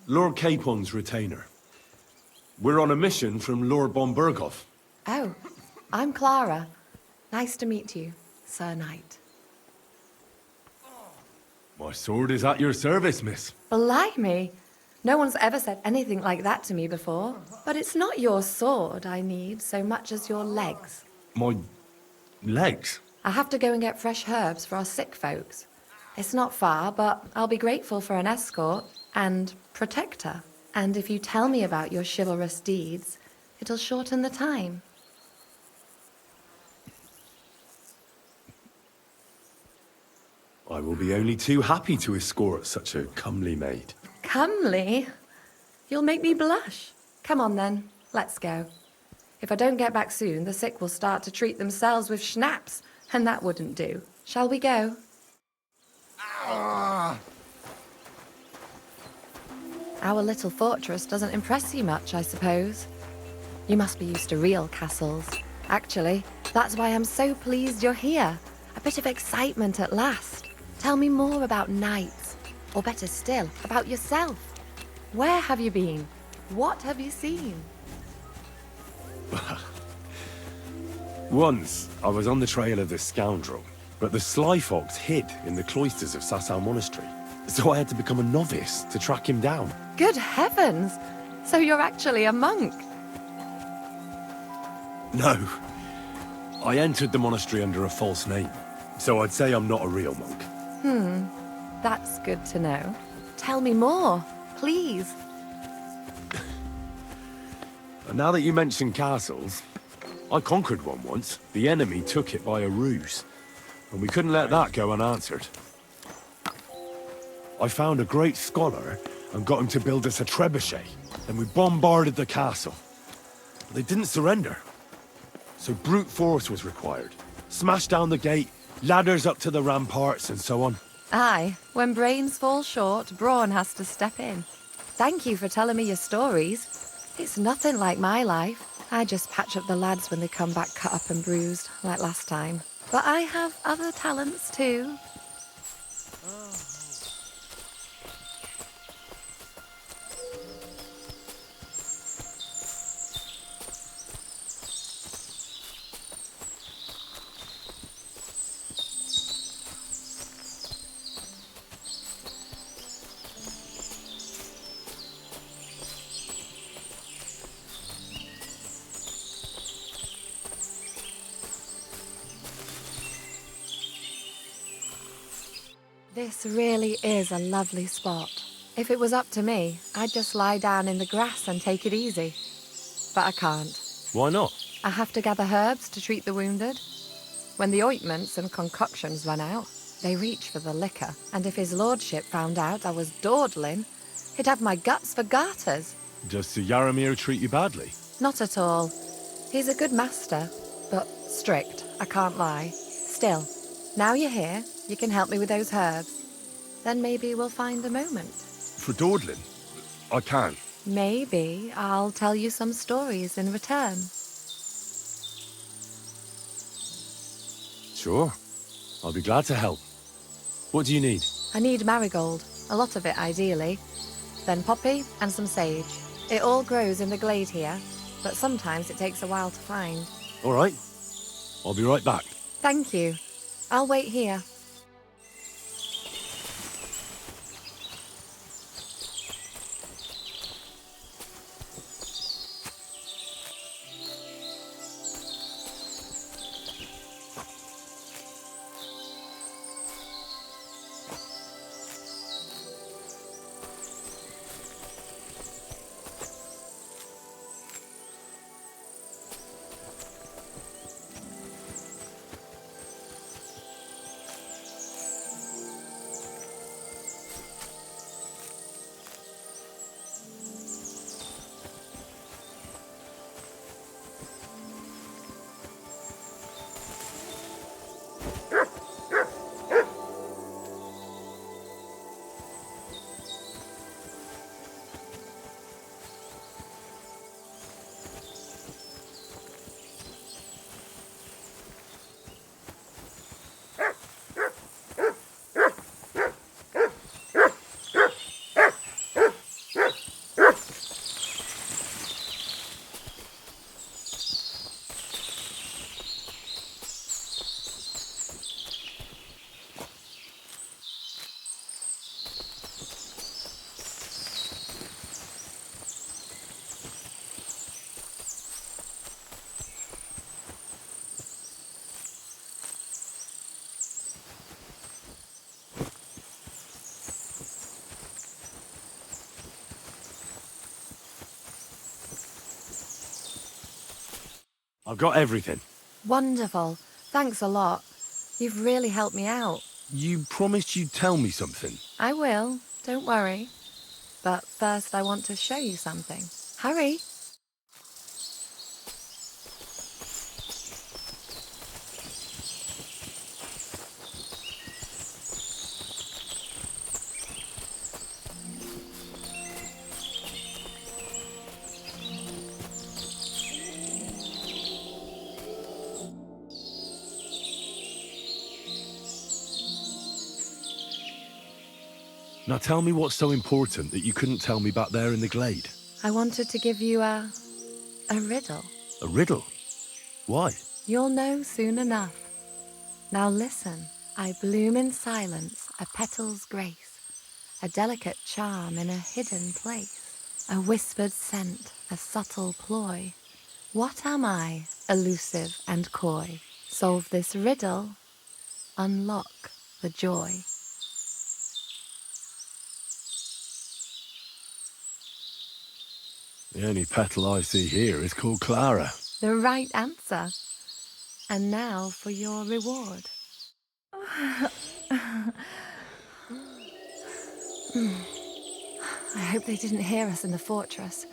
Speaker 1: Lord Capon's retainer. We're on a mission from Lord von Berghoff.
Speaker 20: Oh, I'm Clara. Nice to meet you, Sir Knight.
Speaker 1: My sword is at your service, miss.
Speaker 20: Blimey! No one's ever said anything like that to me before. But it's not your sword I need so much as your legs.
Speaker 1: My legs?
Speaker 20: I have to go and get fresh herbs for our sick folks. It's not far, but I'll be grateful for an escort and protector. And if you tell me about your chivalrous deeds, it'll shorten the time.
Speaker 1: I will be only too happy to escort such a comely maid.
Speaker 20: Comely? You'll make me blush. Come on then, let's go. If I don't get back soon, the sick will start to treat themselves with schnapps, and that wouldn't do. Shall we go? Our little fortress doesn't impress you much, I suppose. You must be used to real castles. Actually, that's why I'm so pleased you're here. A bit of excitement at last. Tell me more about knights, or better still, about yourself. Where have you been? What have you seen?
Speaker 1: Once, I was on the trail of this scoundrel, but the sly fox hid in the cloisters of Sasau Monastery. So I had to become a novice to track him down.
Speaker 20: Good heavens! So you're actually a monk?
Speaker 1: No. I entered the monastery under a false name, so I'd say I'm not a real monk.
Speaker 20: That's good to know. Tell me more, please.
Speaker 1: Now that you mention castles, I conquered one once. The enemy took it by a ruse, and we couldn't let that go unanswered. I found a great scholar and got him to build us a trebuchet. Then we bombarded the castle. They didn't surrender, so brute force was required. Smash down the gate, ladders up to the ramparts, and so on.
Speaker 20: Aye, when brains fall short, brawn has to step in. Thank you for telling me your stories. It's nothing like my life. I just patch up the lads when they come back cut up and bruised, like last time. But I have other talents too. This really is a lovely spot. If it was up to me, I'd just lie down in the grass and take it easy. But I can't.
Speaker 1: Why not?
Speaker 20: I have to gather herbs to treat the wounded. When the ointments and concoctions run out, they reach for the liquor. And if his lordship found out I was dawdling, he'd have my guts for garters.
Speaker 1: Does Sir Yaramir treat you badly?
Speaker 20: Not at all. He's a good master, but strict, I can't lie. Still, now you're here, you can help me with those herbs. Then maybe we'll find a moment.
Speaker 1: For dawdling? I can.
Speaker 20: Maybe I'll tell you some stories in return.
Speaker 1: Sure. I'll be glad to help. What do you need?
Speaker 20: I need marigold, a lot of it ideally. Then poppy and some sage. It all grows in the glade here, but sometimes it takes a while to find.
Speaker 1: All right. I'll be right back.
Speaker 20: Thank you. I'll wait here.
Speaker 1: I've got everything.
Speaker 20: Wonderful. Thanks a lot. You've really helped me out.
Speaker 1: You promised you'd tell me something.
Speaker 20: I will. Don't worry. But first I want to show you something. Hurry.
Speaker 1: Now tell me what's so important that you couldn't tell me back there in the glade.
Speaker 20: I wanted to give you a riddle.
Speaker 1: A riddle? Why?
Speaker 20: You'll know soon enough. Now listen. I bloom in silence, a petal's grace, a delicate charm in a hidden place, a whispered scent, a subtle ploy. What am I, elusive and coy? Solve this riddle, unlock the joy.
Speaker 1: The only petal I see here is called Clara.
Speaker 20: The right answer. And now for your reward. I hope they didn't hear us in the fortress.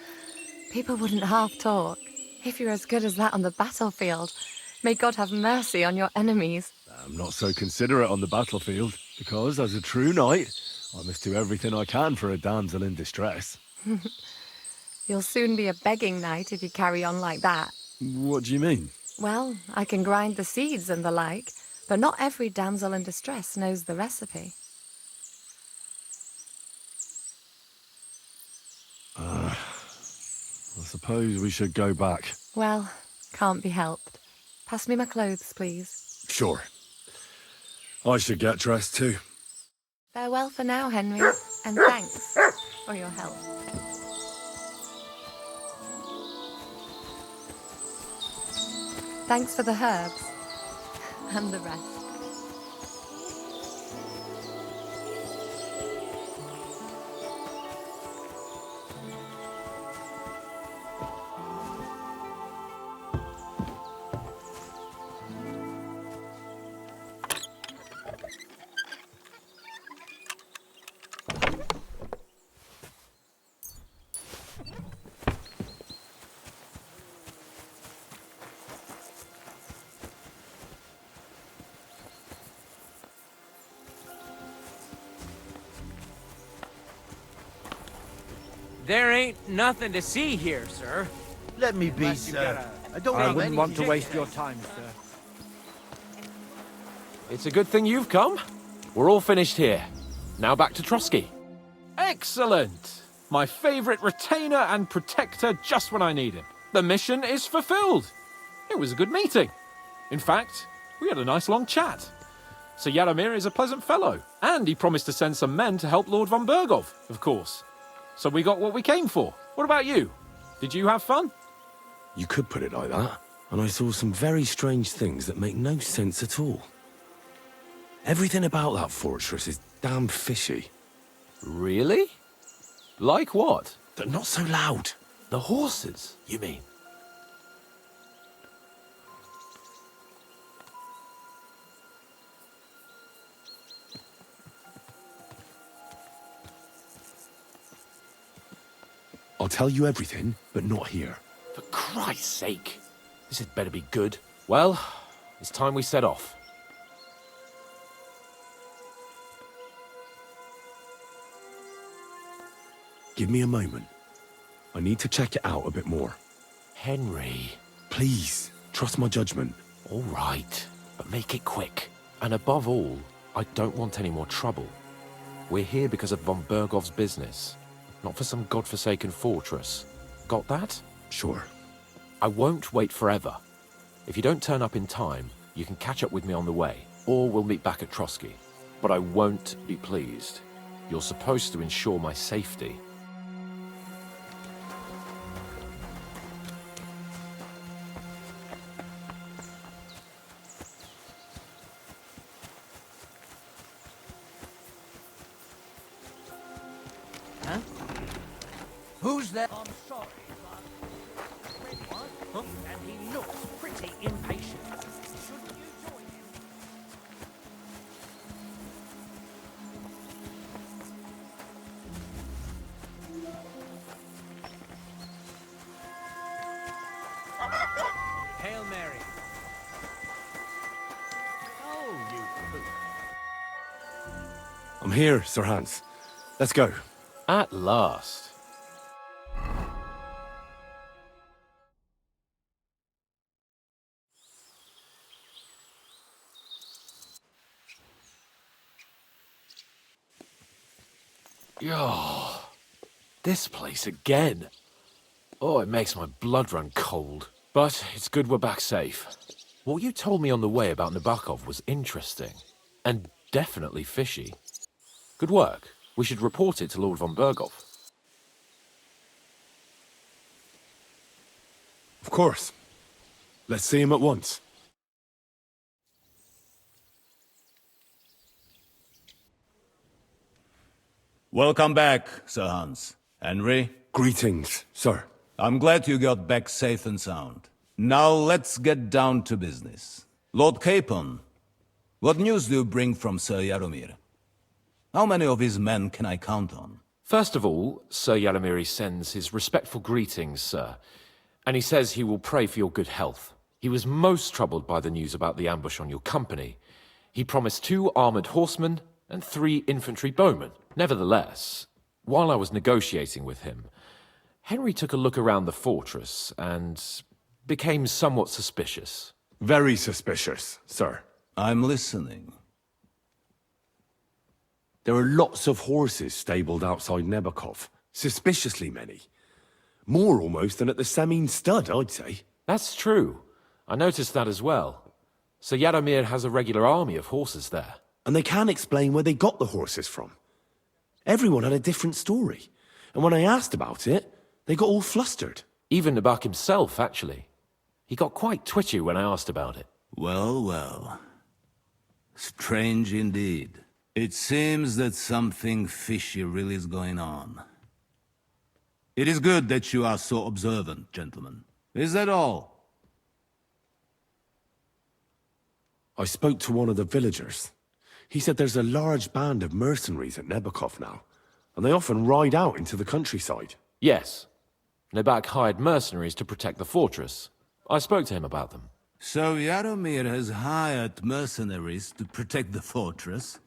Speaker 20: People wouldn't half talk. If you're as good as that on the battlefield, may God have mercy on your enemies.
Speaker 1: I'm not so considerate on the battlefield, because as a true knight, I must do everything I can for a damsel in distress.
Speaker 20: You'll soon be a begging knight if you carry on like that.
Speaker 1: What do you mean?
Speaker 20: Well, I can grind the seeds and the like, but not every damsel in distress knows the recipe.
Speaker 1: I suppose we should go back.
Speaker 20: Well, can't be helped. Pass me my clothes, please.
Speaker 1: Sure. I should get dressed too.
Speaker 20: Farewell for now, Henry, and thanks for your help. Thanks for the herbs and the rest.
Speaker 9: There ain't nothing to see here, sir.
Speaker 19: Let me be,
Speaker 9: Unless you
Speaker 19: sir.
Speaker 9: got
Speaker 19: I don't
Speaker 12: I
Speaker 19: have
Speaker 12: wouldn't
Speaker 19: any
Speaker 12: want to
Speaker 19: chicken.
Speaker 12: waste your time, sir.
Speaker 11: It's a good thing you've come. We're all finished here. Now back to Trotsky. Excellent! My favourite retainer and protector just when I need him. The mission is fulfilled. It was a good meeting. In fact, we had a nice long chat. Sir Yaramir is a pleasant fellow, and he promised to send some men to help Lord von Bergov, of course. So we got what we came for. What about you? Did you have fun?
Speaker 1: You could put it like that. And I saw some very strange things that make no sense at all. Everything about that fortress is damn fishy.
Speaker 11: Really? Like what?
Speaker 1: But not so loud.
Speaker 11: The horses, you mean?
Speaker 1: I'll tell you everything, but not here.
Speaker 11: For Christ's sake. This had better be good. Well, it's time we set off.
Speaker 1: Give me a moment. I need to check it out a bit more.
Speaker 11: Henry.
Speaker 1: Please, trust my judgment.
Speaker 11: All right, but make it quick. And above all, I don't want any more trouble. We're here because of von Bergov's business, not for some godforsaken fortress. Got that?
Speaker 1: Sure.
Speaker 11: I won't wait forever. If you don't turn up in time, you can catch up with me on the way, or we'll meet back at Trotsky. But I won't be pleased. You're supposed to ensure my safety.
Speaker 19: Huh? Who's there? I'm sorry,
Speaker 9: Huh? And he looks pretty impatient. Shouldn't you join him? Hail Mary. Oh, you poop.
Speaker 1: I'm here, Sir Hans. Let's go.
Speaker 11: At last. Oh, this place again. Oh, it makes my blood run cold. But it's good we're back safe. What you told me on the way about Nabokov was interesting. And definitely fishy. Good work. We should report it to Lord von Bergov.
Speaker 1: Of course. Let's see him at once.
Speaker 16: Welcome back, Sir Hans. Henry?
Speaker 1: Greetings, sir.
Speaker 16: I'm glad you got back safe and sound. Now let's get down to business. Lord Capon, what news do you bring from Sir Yaromir? How many of his men can I count on?
Speaker 11: First of all, Sir Yaramiri sends his respectful greetings, sir. And he says he will pray for your good health. He was most troubled by the news about the ambush on your company. He promised 2 armored horsemen and 3 infantry bowmen. Nevertheless, while I was negotiating with him, Henry took a look around the fortress and became somewhat suspicious.
Speaker 1: Very suspicious, sir.
Speaker 16: I'm listening.
Speaker 1: There are lots of horses stabled outside Nebakov. Suspiciously many. More almost than at the Semine stud, I'd say.
Speaker 11: That's true. I noticed that as well. Sir Yaromir has a regular army of horses there.
Speaker 1: And they can't explain where they got the horses from. Everyone had a different story. And when I asked about it, they got all flustered.
Speaker 11: Even Nabak himself, actually. He got quite twitchy when I asked about it.
Speaker 16: Well, well. Strange indeed. It seems that something fishy really is going on. It is good that you are so observant, gentlemen. Is that all?
Speaker 1: I spoke to one of the villagers. He said there's a large band of mercenaries at Nebakov now, and they often ride out into the countryside.
Speaker 11: Yes. Nabak hired mercenaries to protect the fortress. I spoke to him about them.
Speaker 16: So Yaromir has hired mercenaries to protect the fortress?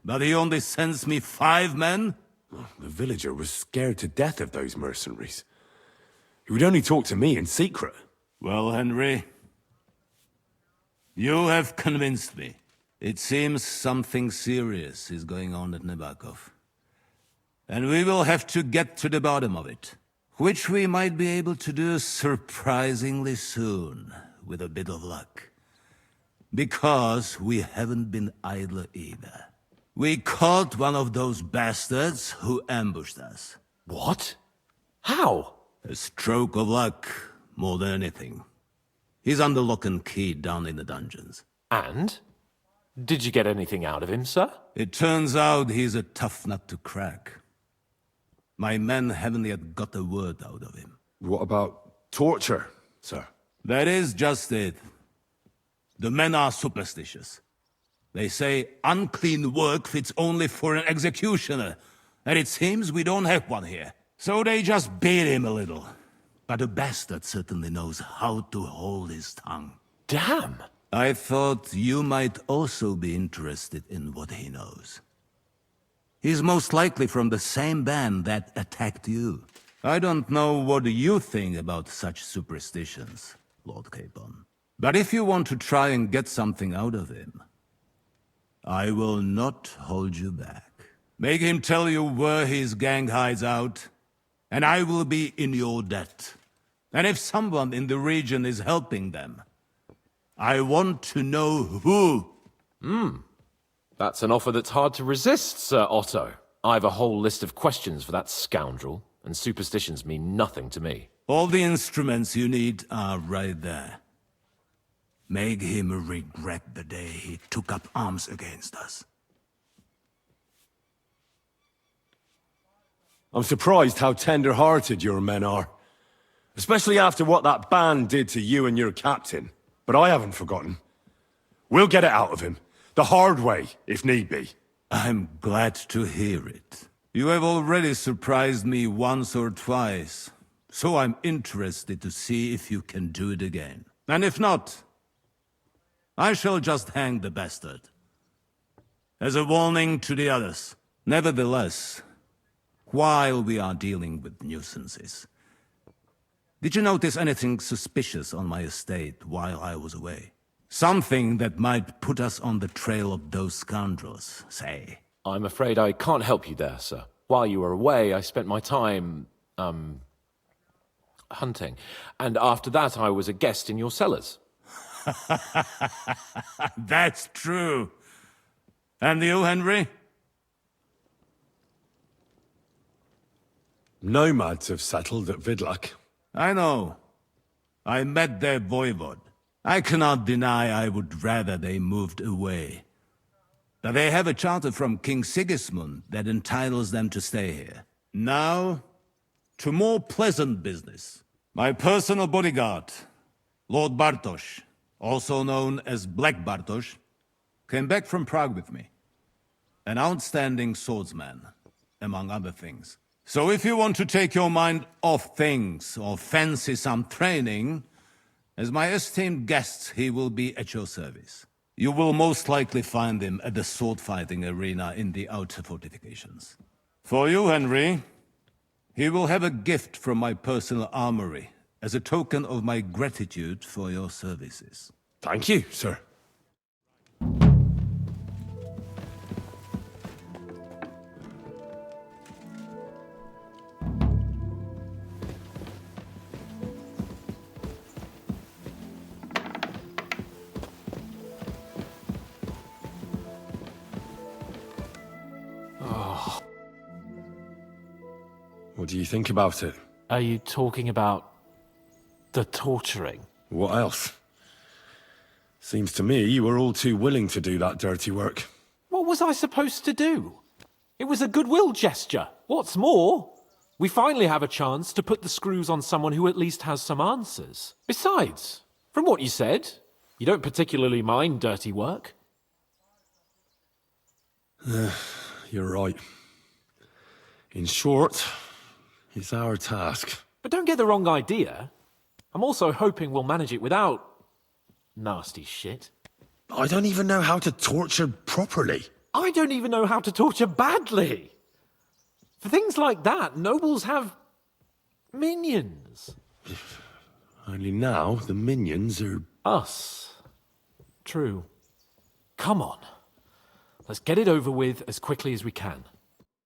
Speaker 16: But he only sends me 5 men?
Speaker 1: The villager was scared to death of those mercenaries. He would only talk to me in secret.
Speaker 16: Well, Henry, you have convinced me. It seems something serious is going on at Nebakov. And we will have to get to the bottom of it. Which we might be able to do surprisingly soon, with a bit of luck. Because we haven't been idle either. We caught one of those bastards who ambushed us.
Speaker 11: What? How?
Speaker 16: A stroke of luck, more than anything. He's under lock and key down in the dungeons.
Speaker 11: And? Did you get anything out of him, sir?
Speaker 16: It turns out he's a tough nut to crack. My men haven't yet got a word out of him.
Speaker 1: What about torture, sir?
Speaker 16: That is just it. The men are superstitious. They say unclean work fits only for an executioner, and it seems we don't have one here. So they just beat him a little. But the bastard certainly knows how to hold his tongue.
Speaker 11: Damn!
Speaker 16: I thought you might also be interested in what he knows. He's most likely from the same band that attacked you. I don't know what you think about such superstitions, Lord Capon. But if you want to try and get something out of him, I will not hold you back. Make him tell you where his gang hides out, and I will be in your debt. And if someone in the region is helping them, I want to know who.
Speaker 11: That's an offer that's hard to resist, Sir Otto. I've a whole list of questions for that scoundrel, and superstitions mean nothing to me.
Speaker 16: All the instruments you need are right there. Make him regret the day he took up arms against us.
Speaker 1: I'm surprised how tender-hearted your men are. Especially after what that band did to you and your captain. But I haven't forgotten. We'll get it out of him. The hard way, if need be.
Speaker 16: I'm glad to hear it. You have already surprised me once or twice, so I'm interested to see if you can do it again. And if not, I shall just hang the bastard. As a warning to the others. Nevertheless, while we are dealing with nuisances, did you notice anything suspicious on my estate while I was away? Something that might put us on the trail of those scoundrels, say.
Speaker 11: I'm afraid I can't help you there, sir. While you were away, I spent my time, hunting. And after that, I was a guest in your cellars.
Speaker 16: That's true. And you, Henry?
Speaker 1: Nomads have settled at Vidlak.
Speaker 16: I know. I met their voivod. I cannot deny I would rather they moved away. But they have a charter from King Sigismund that entitles them to stay here. Now, to more pleasant business. My personal bodyguard, Lord Bartosz, also known as Black Bartosz, came back from Prague with me. An outstanding swordsman, among other things. So if you want to take your mind off things or fancy some training, as my esteemed guest, he will be at your service. You will most likely find him at the sword-fighting arena in the outer fortifications. For you, Henry, he will have a gift from my personal armory as a token of my gratitude for your services.
Speaker 1: Thank you, sir. What do you think about it?
Speaker 11: Are you talking about the torturing?
Speaker 1: What else? Seems to me you were all too willing to do that dirty work.
Speaker 11: What was I supposed to do? It was a goodwill gesture. What's more, we finally have a chance to put the screws on someone who at least has some answers. Besides, from what you said, you don't particularly mind dirty work.
Speaker 1: You're right. In short, it's our task.
Speaker 11: But don't get the wrong idea. I'm also hoping we'll manage it without nasty shit.
Speaker 1: I don't even know how to torture properly.
Speaker 11: I don't even know how to torture badly. For things like that, nobles have minions.
Speaker 1: Only now the minions are...
Speaker 11: Us. True. Come on. Let's get it over with as quickly as we can.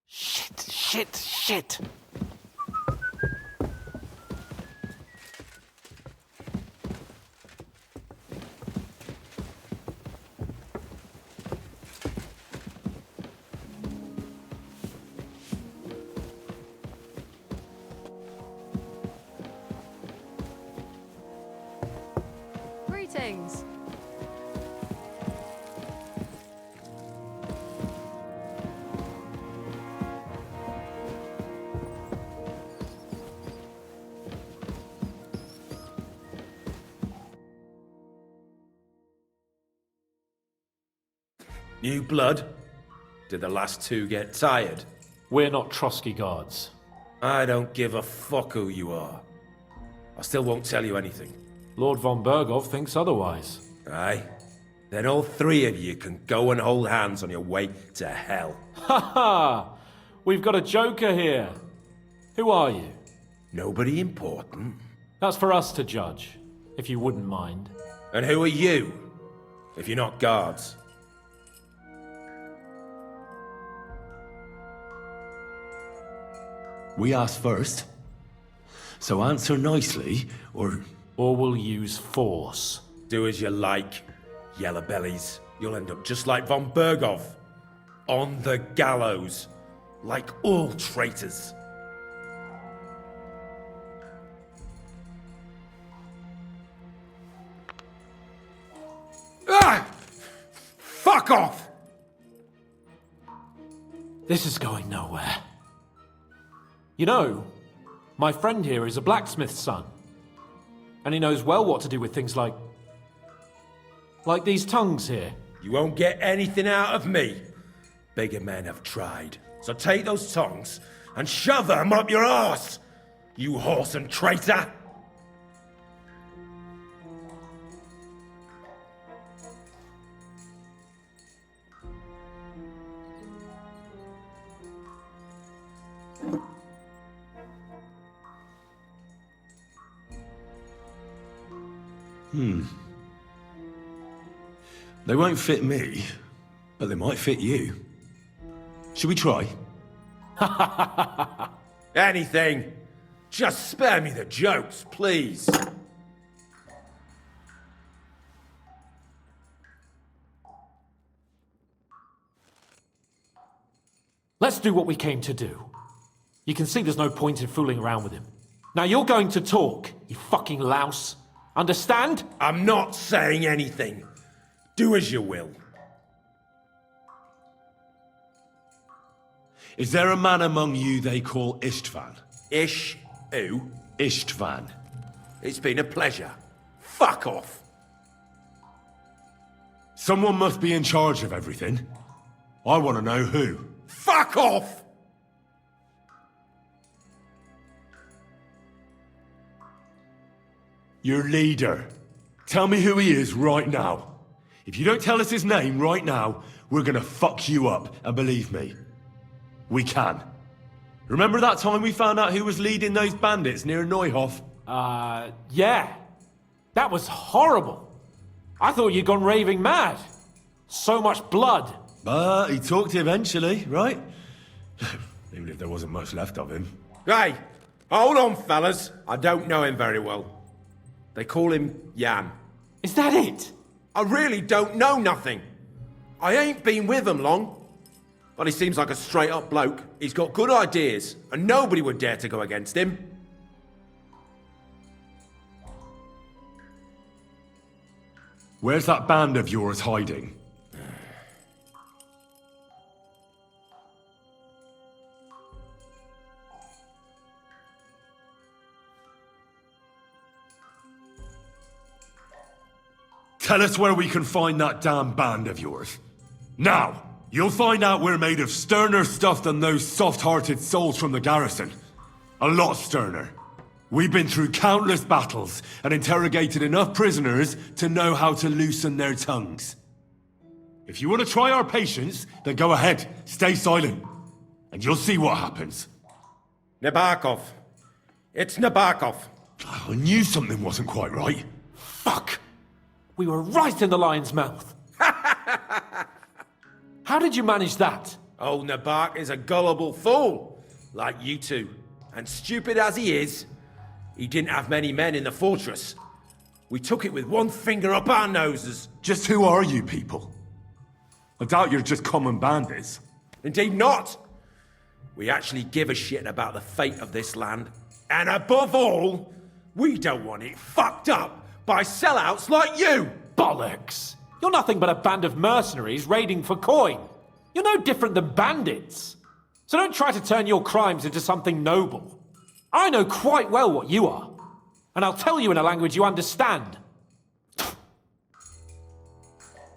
Speaker 11: Shit.
Speaker 20: Greetings.
Speaker 21: New blood? Did the last two get tired?
Speaker 11: We're not Trotsky guards.
Speaker 21: I don't give a fuck who you are. I still won't tell you anything.
Speaker 11: Lord von Bergov thinks otherwise.
Speaker 21: Aye? Then all three of you can go and hold hands on your way to hell.
Speaker 11: Ha ha! We've got a joker here. Who are you?
Speaker 21: Nobody important.
Speaker 11: That's for us to judge, if you wouldn't mind.
Speaker 21: And who are you? If you're not guards.
Speaker 1: We asked first. So answer nicely, or...
Speaker 11: Or we'll use force.
Speaker 21: Do as you like, yellow bellies. You'll end up just like von Bergov. On the gallows. Like all traitors. Ah! Fuck off!
Speaker 11: This is going nowhere. You know, my friend here is a blacksmith's son. And he knows well what to do with things like these tongues here.
Speaker 21: You won't get anything out of me. Bigger men have tried. So take those tongues and shove them up your arse, you horse and traitor!
Speaker 1: They won't fit me, but they might fit you. Should we try?
Speaker 21: Anything. Just spare me the jokes, please.
Speaker 11: Let's do what we came to do. You can see there's no point in fooling around with him. Now you're going to talk, you fucking louse. Understand?
Speaker 21: I'm not saying anything. Do as you will.
Speaker 1: Is there a man among you they call Istvan?
Speaker 21: Ish who?
Speaker 1: Istvan.
Speaker 21: It's been a pleasure. Fuck off.
Speaker 1: Someone must be in charge of everything. I want to know who.
Speaker 21: Fuck off!
Speaker 1: Your leader. Tell me who he is right now. If you don't tell us his name right now, we're gonna fuck you up, and believe me, we can. Remember that time we found out who was leading those bandits near Neuhof?
Speaker 11: Yeah. That was horrible. I thought you'd gone raving mad. So much blood.
Speaker 1: But he talked eventually, right? Even if there wasn't much left of him.
Speaker 21: Hey, hold on, fellas. I don't know him very well. They call him Jan.
Speaker 11: Is that it?
Speaker 21: I really don't know nothing. I ain't been with him long. But he seems like a straight-up bloke. He's got good ideas, and nobody would dare to go against him.
Speaker 1: Where's that band of yours hiding? Tell us where we can find that damn band of yours. Now! You'll find out we're made of sterner stuff than those soft-hearted souls from the garrison. A lot sterner. We've been through countless battles and interrogated enough prisoners to know how to loosen their tongues. If you want to try our patience, then go ahead, stay silent, and you'll see what happens.
Speaker 21: Nabokov. It's Nabokov.
Speaker 1: I knew something wasn't quite right.
Speaker 11: Fuck! We were right in the lion's mouth. How did you manage that?
Speaker 21: Old Nabok is a gullible fool, like you two. And stupid as he is, he didn't have many men in the fortress. We took it with one finger up our noses.
Speaker 1: Just who are you people? I doubt you're just common bandits.
Speaker 21: Indeed not. We actually give a shit about the fate of this land. And above all, we don't want it fucked up by sellouts like you.
Speaker 11: Bollocks! You're nothing but a band of mercenaries raiding for coin. You're no different than bandits. So don't try to turn your crimes into something noble. I know quite well what you are. And I'll tell you in a language you understand.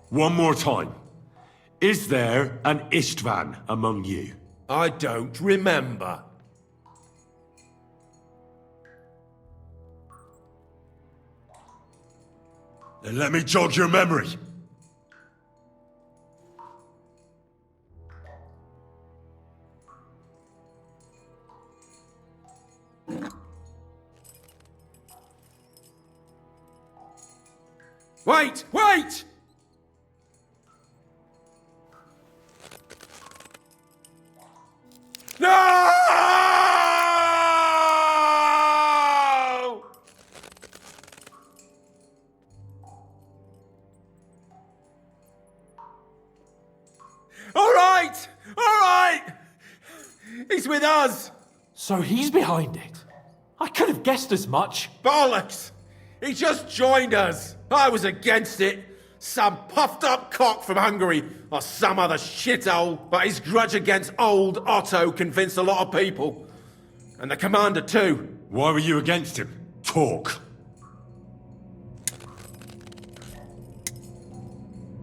Speaker 1: One more time. Is there an Istvan among you?
Speaker 21: I don't remember.
Speaker 1: Then let me jog your memory.
Speaker 21: Wait! Wait! No! All right! All right! He's with us!
Speaker 11: So he's behind it? I could have guessed as much.
Speaker 21: Bollocks! He just joined us! I was against it! Some puffed up cock from Hungary, or some other shithole, but his grudge against old Otto convinced a lot of people. And the commander too.
Speaker 1: Why were you against him? Talk.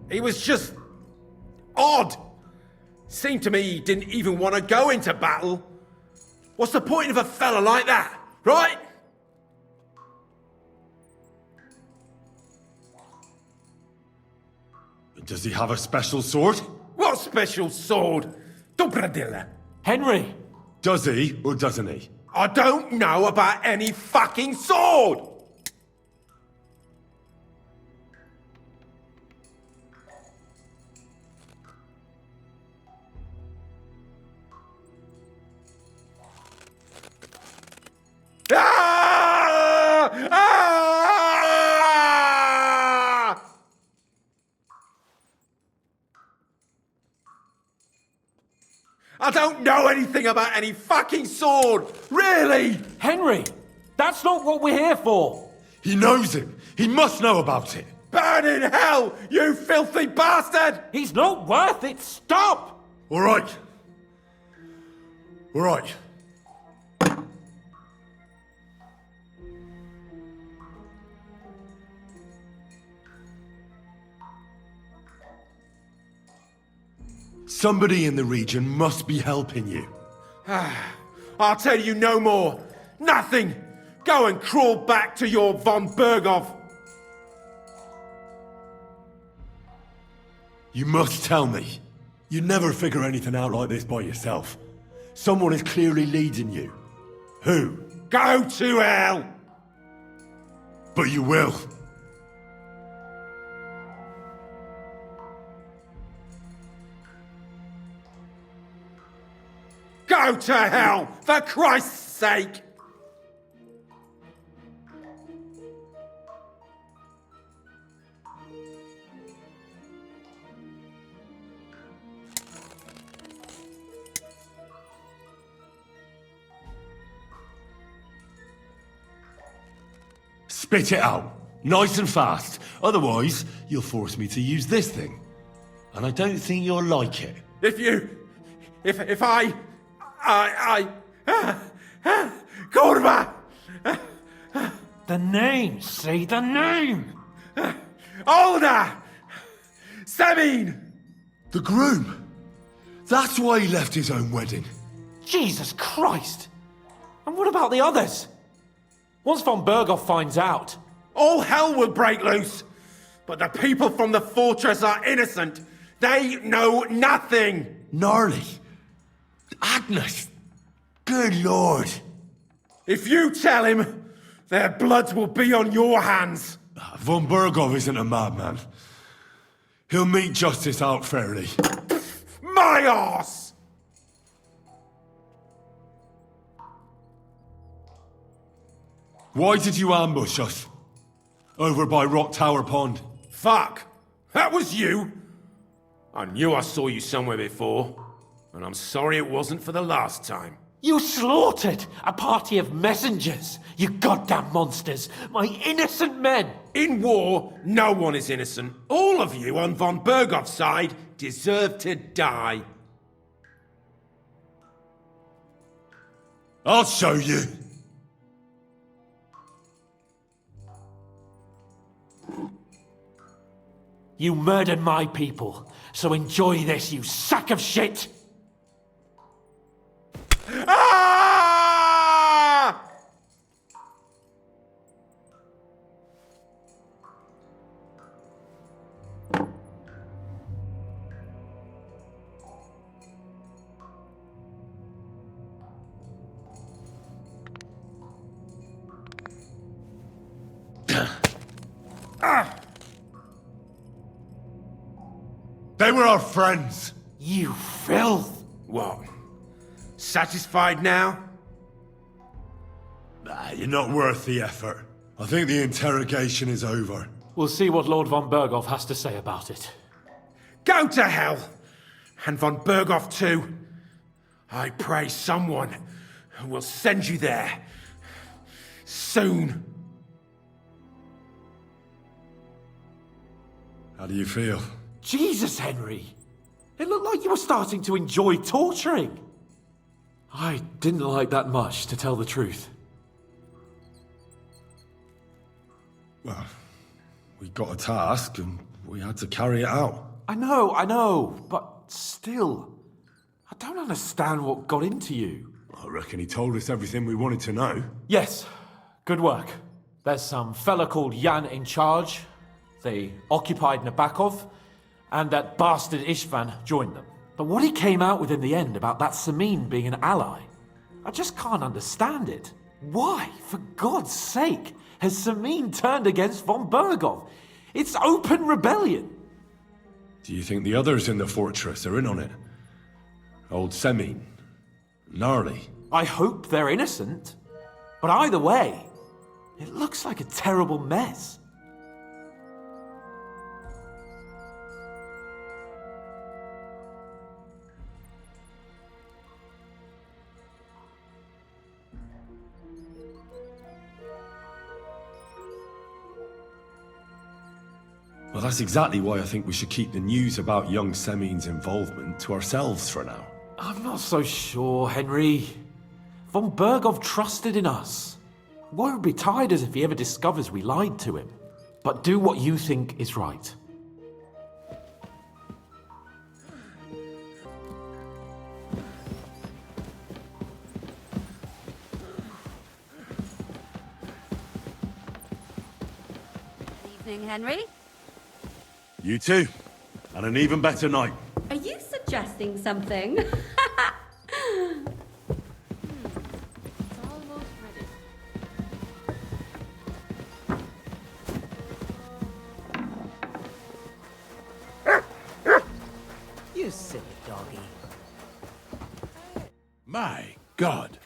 Speaker 21: He was just odd. Seemed to me he didn't even want to go into battle. What's the point of a fella like that, right?
Speaker 1: Does he have a special sword?
Speaker 21: What special sword? Dobradilla.
Speaker 11: Henry!
Speaker 1: Does he or doesn't he?
Speaker 21: I don't know about any fucking sword! Ah! Ah! I don't know anything about any fucking sword! Really?
Speaker 11: Henry! That's not what we're here for!
Speaker 1: He knows it! He must know about it!
Speaker 21: Burn in hell, you filthy bastard!
Speaker 11: He's not worth it! Stop!
Speaker 1: All right. All right. Somebody in the region must be helping you.
Speaker 21: I'll tell you no more. Nothing. Go and crawl back to your von Berghoff.
Speaker 1: You must tell me. You'd never figure anything out like this by yourself. Someone is clearly leading you. Who?
Speaker 21: Go to hell!
Speaker 1: But you will.
Speaker 21: Go to hell, for Christ's sake!
Speaker 1: Spit it out. Nice and fast. Otherwise, you'll force me to use this thing. And I don't think you'll like it.
Speaker 21: If I Kurva!
Speaker 10: The name, say the name!
Speaker 21: Older! Semin!
Speaker 1: The groom! That's why he left his own wedding.
Speaker 11: Jesus Christ! And what about the others? Once von Berghoff finds out...
Speaker 21: All hell will break loose! But the people from the fortress are innocent! They know nothing!
Speaker 1: Gnarly! Agnes! Good lord!
Speaker 21: If you tell him, their blood will be on your hands!
Speaker 1: Von Berghoff isn't a madman. He'll mete justice out fairly.
Speaker 21: My arse!
Speaker 1: Why did you ambush us? Over by Rock Tower Pond.
Speaker 21: Fuck! That was you! I knew I saw you somewhere before, and I'm sorry it wasn't for the last time.
Speaker 11: You slaughtered a party of messengers, you goddamn monsters, my innocent men!
Speaker 21: In war, no one is innocent. All of you on von Berghoff's side deserve to die.
Speaker 1: I'll show you.
Speaker 11: You murdered my people, so enjoy this, you sack of shit!
Speaker 21: Ah!
Speaker 1: They were our friends.
Speaker 11: You filth!
Speaker 21: What? Satisfied now?
Speaker 1: You're not worth the effort. I think the interrogation is over.
Speaker 11: We'll see what Lord von Berghoff has to say about it.
Speaker 21: Go to hell! And von Berghoff too. I pray someone will send you there. Soon.
Speaker 1: How do you feel?
Speaker 11: Jesus, Henry! It looked like you were starting to enjoy torturing. I didn't like that much, to tell the truth.
Speaker 1: Well, we got a task and we had to carry it out.
Speaker 11: I know, but still, I don't understand what got into you.
Speaker 1: I reckon he told us everything we wanted to know.
Speaker 11: Yes, good work. There's some fella called Jan in charge. They occupied Nabokov, and that bastard Istvan joined them. But what he came out with in the end about that Semin being an ally, I just can't understand it. Why, for God's sake, has Semin turned against von Berghoff? It's open rebellion.
Speaker 1: Do you think the others in the fortress are in on it? Old Semin, Gnarly.
Speaker 11: I hope they're innocent. But either way, it looks like a terrible mess.
Speaker 1: Well, that's exactly why I think we should keep the news about young Semin's involvement to ourselves for now.
Speaker 11: I'm not so sure, Henry. Von Berghoff trusted in us. Won't be tired as if he ever discovers we lied to him. But do what you think is right.
Speaker 2: evening, Henry.
Speaker 1: You too. And an even better night.
Speaker 2: Are you suggesting something?
Speaker 10: You silly doggy.
Speaker 6: My God.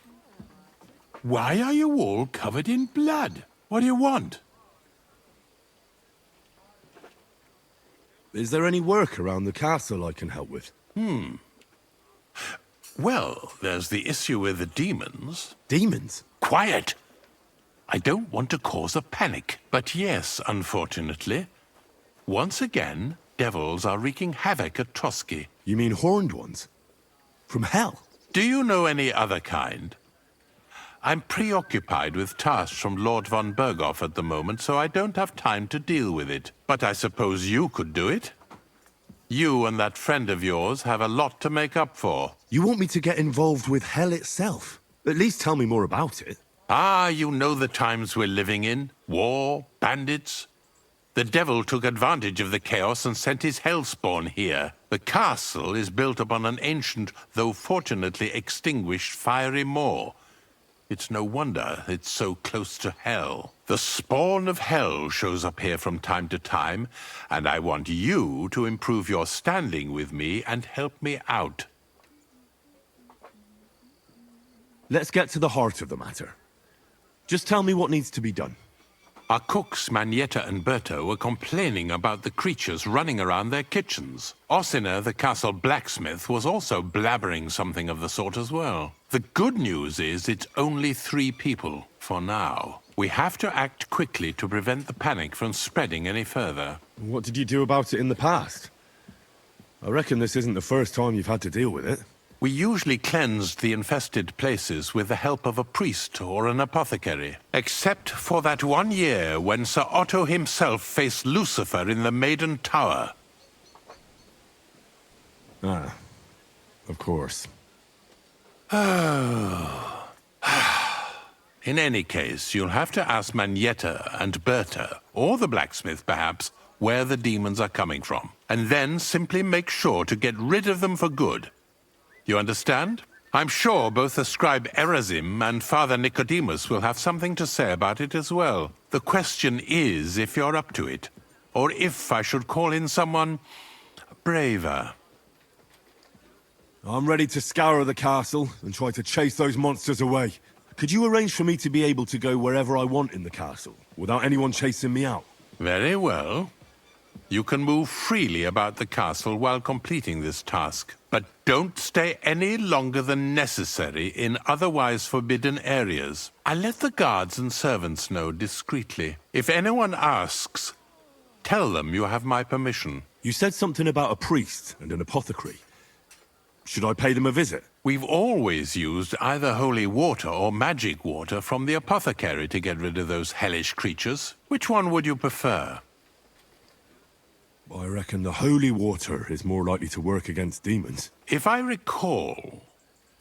Speaker 6: Why are you all covered in blood? What do you want?
Speaker 1: Is there any work around the castle I can help with?
Speaker 6: Well, there's the issue with the demons.
Speaker 1: Demons?
Speaker 6: Quiet! I don't want to cause a panic, but yes, unfortunately. Once again, devils are wreaking havoc at Trotsky.
Speaker 1: You mean horned ones? From hell?
Speaker 6: Do you know any other kind? I'm preoccupied with tasks from Lord von Berghoff at the moment, so I don't have time to deal with it. But I suppose you could do it? You and that friend of yours have a lot to make up for.
Speaker 1: You want me to get involved with hell itself? At least tell me more about it.
Speaker 6: Ah, you know the times we're living in. War, bandits. The devil took advantage of the chaos and sent his hellspawn here. The castle is built upon an ancient, though fortunately extinguished, fiery moor. It's no wonder it's so close to hell. The spawn of hell shows up here from time to time, and I want you to improve your standing with me and help me out.
Speaker 1: Let's get to the heart of the matter. Just tell me what needs to be done.
Speaker 6: Our cooks, Manietta and Berto, were complaining about the creatures running around their kitchens. Ossina, the castle blacksmith, was also blabbering something of the sort as well. The good news is it's only 3 people, for now. We have to act quickly to prevent the panic from spreading any further.
Speaker 1: What did you do about it in the past? I reckon this isn't the first time you've had to deal with it.
Speaker 6: We usually cleansed the infested places with the help of a priest or an apothecary. Except for that one year when Sir Otto himself faced Lucifer in the Maiden Tower.
Speaker 1: Ah, of course.
Speaker 6: In any case, you'll have to ask Manietta and Berta, or the blacksmith perhaps, where the demons are coming from. And then simply make sure to get rid of them for good. You understand? I'm sure both the scribe Erazim and Father Nicodemus will have something to say about it as well. The question is if you're up to it, or if I should call in someone braver.
Speaker 1: I'm ready to scour the castle and try to chase those monsters away. Could you arrange for me to be able to go wherever I want in the castle, without anyone chasing me out?
Speaker 6: Very well. You can move freely about the castle while completing this task, but don't stay any longer than necessary in otherwise forbidden areas. I'll let the guards and servants know discreetly. If anyone asks, tell them you have my permission.
Speaker 1: You said something about a priest and an apothecary. Should I pay them a visit?
Speaker 6: We've always used either holy water or magic water from the apothecary to get rid of those hellish creatures. Which one would you prefer?
Speaker 1: I reckon the holy water is more likely to work against demons.
Speaker 6: If I recall,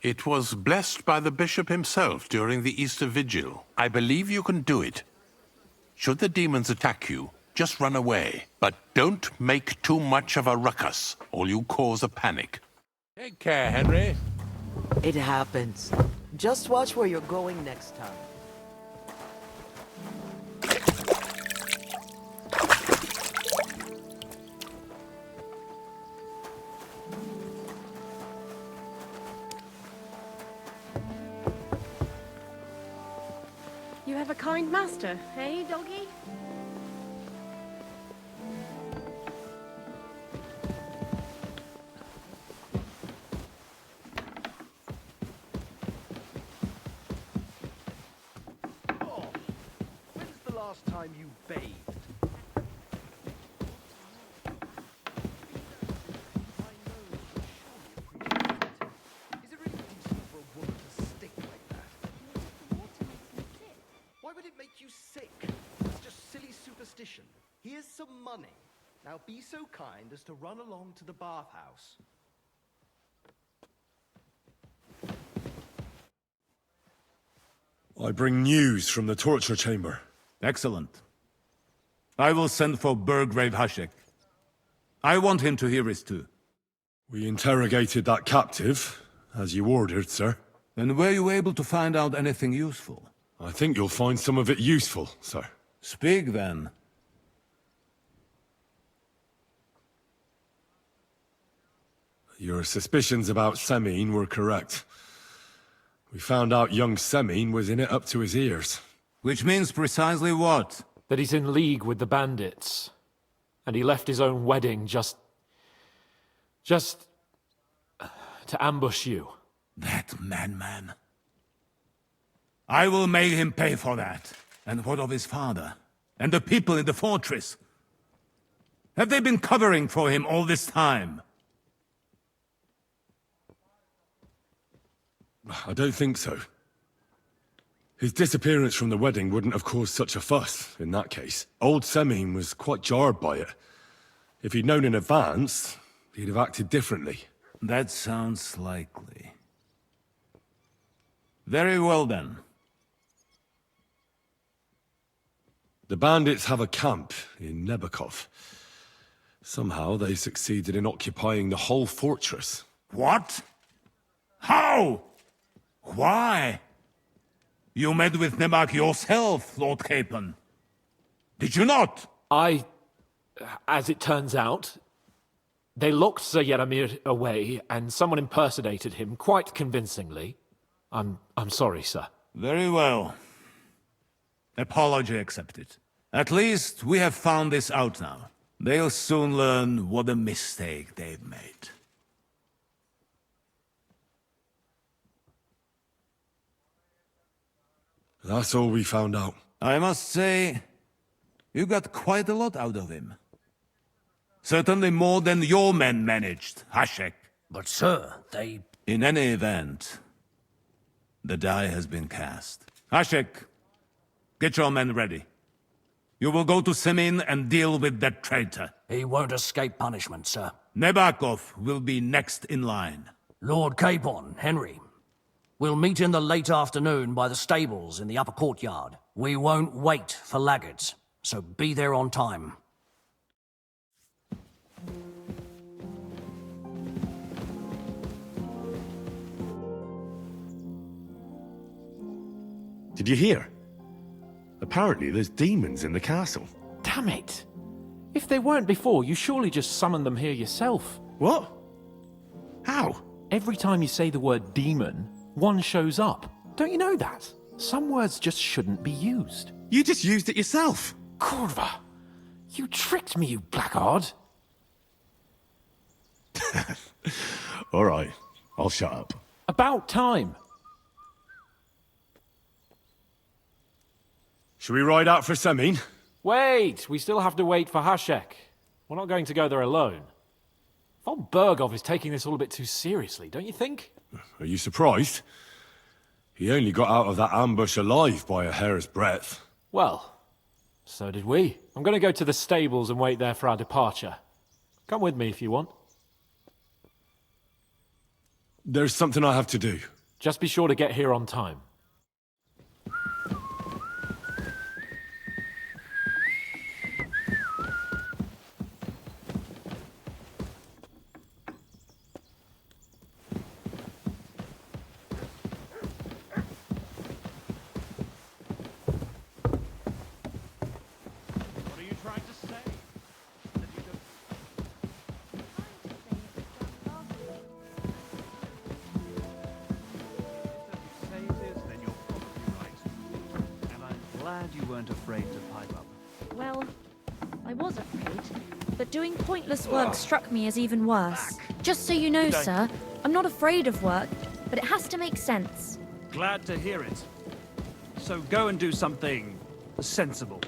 Speaker 6: it was blessed by the bishop himself during the Easter Vigil. I believe you can do it. Should the demons attack you, just run away. But don't make too much of a ruckus, or you cause a panic. Take care, Henry.
Speaker 18: It happens. Just watch where you're going next time.
Speaker 2: You have a kind master, eh, doggy?
Speaker 7: When's the last time you bathed? Is it really decent for a woman to stink like that? Why would it make you sick? It's just silly superstition. Here's some money. Now be so kind as to run along to the bathhouse.
Speaker 1: I bring news from the torture chamber.
Speaker 22: Excellent.
Speaker 16: I will send for Burgrave Hashek. I want him to hear it too.
Speaker 1: We interrogated that captive, as you ordered, sir.
Speaker 16: And were you able to find out anything useful?
Speaker 1: I think you'll find some of it useful, sir.
Speaker 16: Speak then.
Speaker 1: Your suspicions about Semine were correct. We found out young Semine was in it up to his ears.
Speaker 16: Which means precisely what?
Speaker 11: That he's in league with the bandits. And he left his own wedding just to ambush you.
Speaker 16: That madman. I will make him pay for that. And what of his father? And the people in the fortress? Have they been covering for him all this time?
Speaker 1: I don't think so. His disappearance from the wedding wouldn't have caused such a fuss, in that case. Old Semine was quite jarred by it. If he'd known in advance, he'd have acted differently.
Speaker 16: That sounds likely. Very well then.
Speaker 1: The bandits have a camp in Nebakov. Somehow they succeeded in occupying the whole fortress.
Speaker 16: What? How? Why? You met with Nebak yourself, Lord Capon. Did you not?
Speaker 11: As it turns out, they locked Sir Yaramir away, and someone impersonated him quite convincingly. I'm sorry, sir.
Speaker 16: Very well. Apology accepted. At least we have found this out now. They'll soon learn what a mistake they've made.
Speaker 1: That's all we found out.
Speaker 16: I must say, you got quite a lot out of him. Certainly more than your men managed, Hashek.
Speaker 10: But sir, they...
Speaker 16: In any event, the die has been cast. Hashek, get your men ready. You will go to Semine and deal with that traitor.
Speaker 10: He won't escape punishment, sir.
Speaker 16: Nebakov will be next in line.
Speaker 10: Lord Capon, Henry. We'll meet in the late afternoon by the stables in the upper courtyard. We won't wait for laggards, so be there on time.
Speaker 1: Did you hear? Apparently there's demons in the castle.
Speaker 11: Damn it! If they weren't before, you surely just summoned them here yourself.
Speaker 1: What? How?
Speaker 11: Every time you say the word demon, one shows up. Don't you know that? Some words just shouldn't be used.
Speaker 1: You just used it yourself.
Speaker 11: Kurva! You tricked me, you blackguard!
Speaker 1: All right, I'll shut up.
Speaker 11: About time.
Speaker 1: Should we ride out for Semine?
Speaker 11: Wait! We still have to wait for Hashek. We're not going to go there alone. Von Bergov is taking this all a bit too seriously, don't you think?
Speaker 1: Are you surprised? He only got out of that ambush alive by a hair's breadth.
Speaker 11: Well, so did we. I'm going to go to the stables and wait there for our departure. Come with me if you want.
Speaker 1: There's something I have to do.
Speaker 11: Just be sure to get here on time.
Speaker 14: You weren't afraid to pipe up.
Speaker 22: Well, I was afraid, but doing pointless work struck me as even worse. Just so you know, sir, I'm not afraid of work, but it has to make sense.
Speaker 14: Glad to hear it. So go and do something sensible.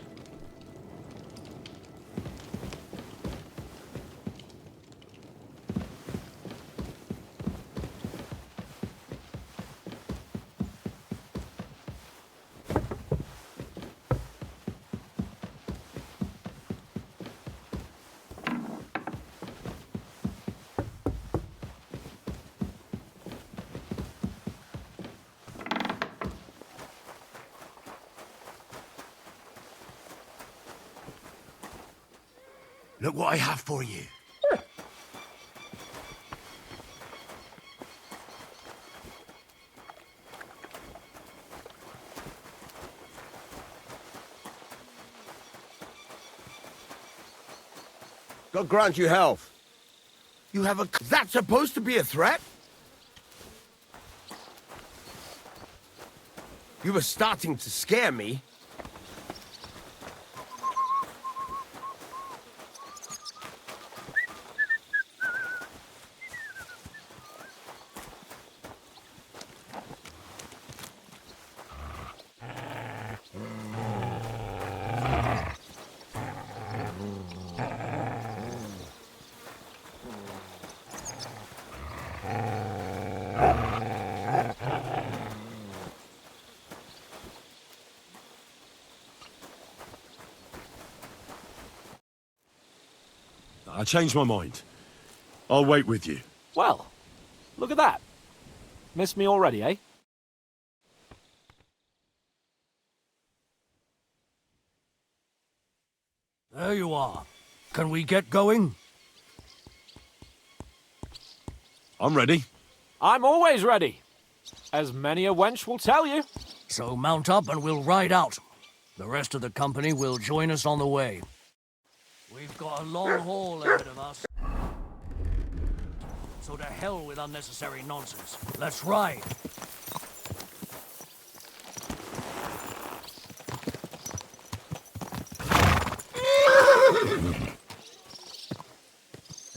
Speaker 13: Look what I have for you.
Speaker 8: God grant you health.
Speaker 19: You have a... That's supposed to be a threat?
Speaker 8: You were starting to scare me.
Speaker 1: I changed my mind. I'll wait with you.
Speaker 11: Well, look at that. Missed me already, eh?
Speaker 10: There you are. Can we get going?
Speaker 1: I'm ready.
Speaker 11: I'm always ready. As many a wench will tell you.
Speaker 10: So mount up and we'll ride out. The rest of the company will join us on the way. We've got a long haul ahead of us. So to hell with unnecessary nonsense. Let's ride.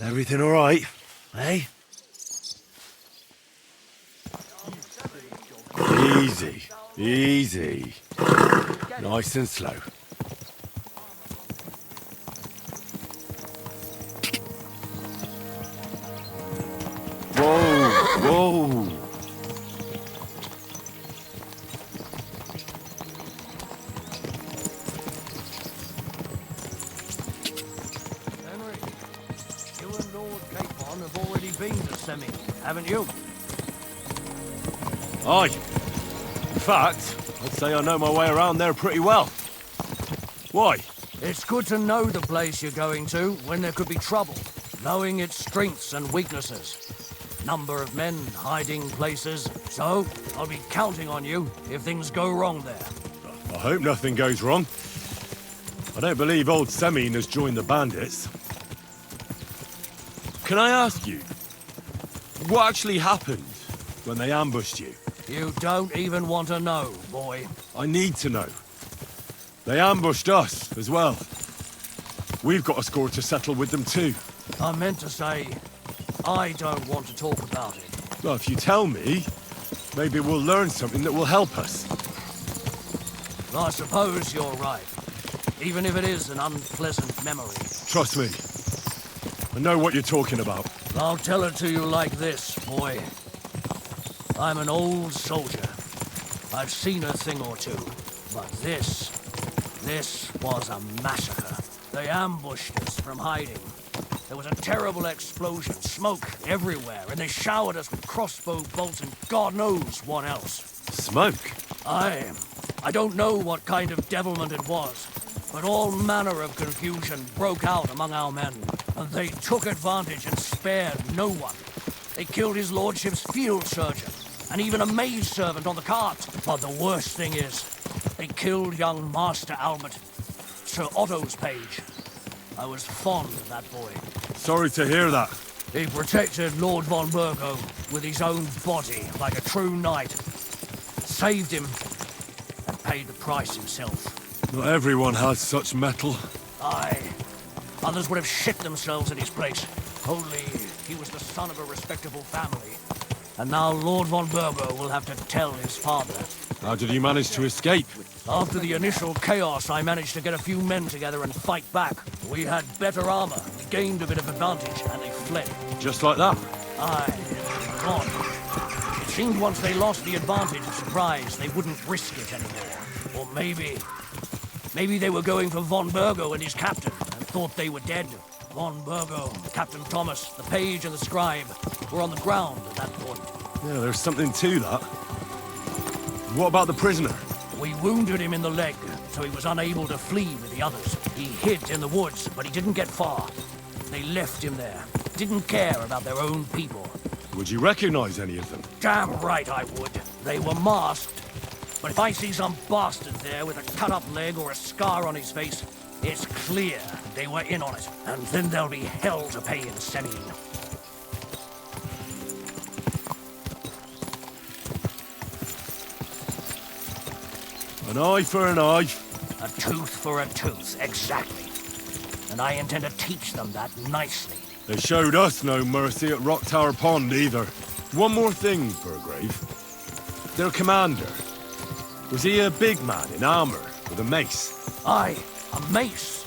Speaker 1: Everything all right, eh? Easy, easy. Nice and slow. Whoa, whoa.
Speaker 10: You and Lord Capon have already been to Semi, haven't you?
Speaker 1: Aye. In fact, I'd say I know my way around there pretty well. Why?
Speaker 10: It's good to know the place you're going to when there could be trouble, knowing its strengths and weaknesses. Number of men, hiding places. So, I'll be counting on you if things go wrong there.
Speaker 1: I hope nothing goes wrong. I don't believe old Semine has joined the bandits. Can I ask you, what actually happened when they ambushed you?
Speaker 10: You don't even want to know, boy.
Speaker 1: I need to know. They ambushed us as well. We've got a score to settle with them too.
Speaker 10: I meant to say, I don't want to talk about it.
Speaker 1: Well, if you tell me, maybe we'll learn something that will help us.
Speaker 10: I suppose you're right. Even if it is an unpleasant memory.
Speaker 1: Trust me. I know what you're talking about.
Speaker 10: I'll tell it to you like this, boy. I'm an old soldier. I've seen a thing or two. But this was a massacre. They ambushed us from hiding. There was a terrible explosion, smoke everywhere, and they showered us with crossbow bolts and God knows what else.
Speaker 1: Smoke?
Speaker 10: I don't know what kind of devilment it was, but all manner of confusion broke out among our men, and they took advantage and spared no one. They killed his lordship's field surgeon, and even a maidservant on the cart. But the worst thing is, they killed young Master Albert, Sir Otto's page. I was fond of that boy.
Speaker 1: Sorry to hear that.
Speaker 10: He protected Lord von Burgo with his own body like a true knight. Saved him and paid the price himself.
Speaker 1: Not everyone has such mettle.
Speaker 10: Aye. Others would have shit themselves in his place. Only he was the son of a respectable family. And now Lord von Burgo will have to tell his father.
Speaker 1: How did you manage to escape?
Speaker 10: After the initial chaos, I managed to get a few men together and fight back. We had better armor, gained a bit of advantage, and they fled.
Speaker 1: Just like that?
Speaker 10: Aye, it was odd. It seemed once they lost the advantage of surprise, they wouldn't risk it anymore. Or maybe they were going for von Burgo and his captain, and thought they were dead. Von Burgo, Captain Thomas, the page and the scribe were on the ground at that point.
Speaker 1: Yeah, there's something to that. What about the prisoner?
Speaker 10: We wounded him in the leg, so he was unable to flee with the others. He hid in the woods, but he didn't get far. They left him there. Didn't care about their own people.
Speaker 1: Would you recognize any of them?
Speaker 10: Damn right I would. They were masked. But if I see some bastard there with a cut-up leg or a scar on his face, it's clear they were in on it. And then there'll be hell to pay in Semine.
Speaker 1: An eye for an eye.
Speaker 10: A tooth for a tooth, exactly. And I intend to teach them that nicely.
Speaker 1: They showed us no mercy at Rock Tower Pond either. One more thing, Burgrave. Their commander. Was he a big man in armor with a mace?
Speaker 10: Aye, a mace.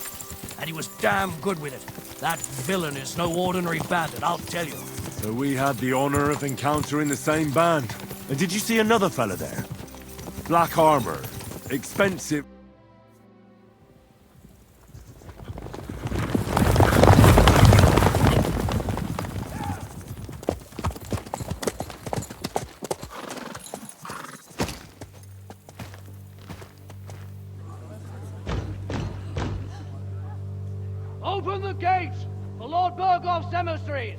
Speaker 10: And he was damn good with it. That villain is no ordinary bandit, I'll tell you.
Speaker 1: So we had the honor of encountering the same band. And did you see another fella there? Black armor. Expensive.
Speaker 10: Open the gates for Lord Burgoff's emissaries!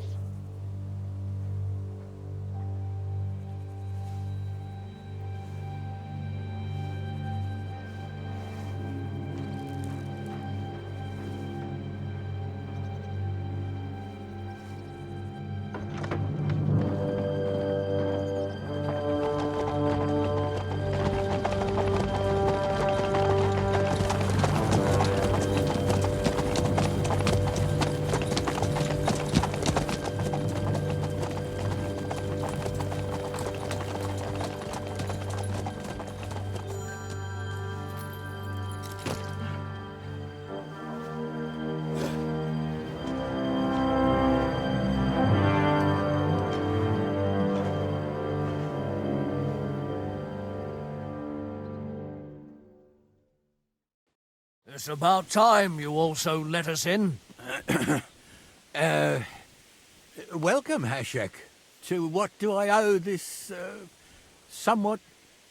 Speaker 10: It's about time you also let us in.
Speaker 12: Welcome, Hashek. To what do I owe this, somewhat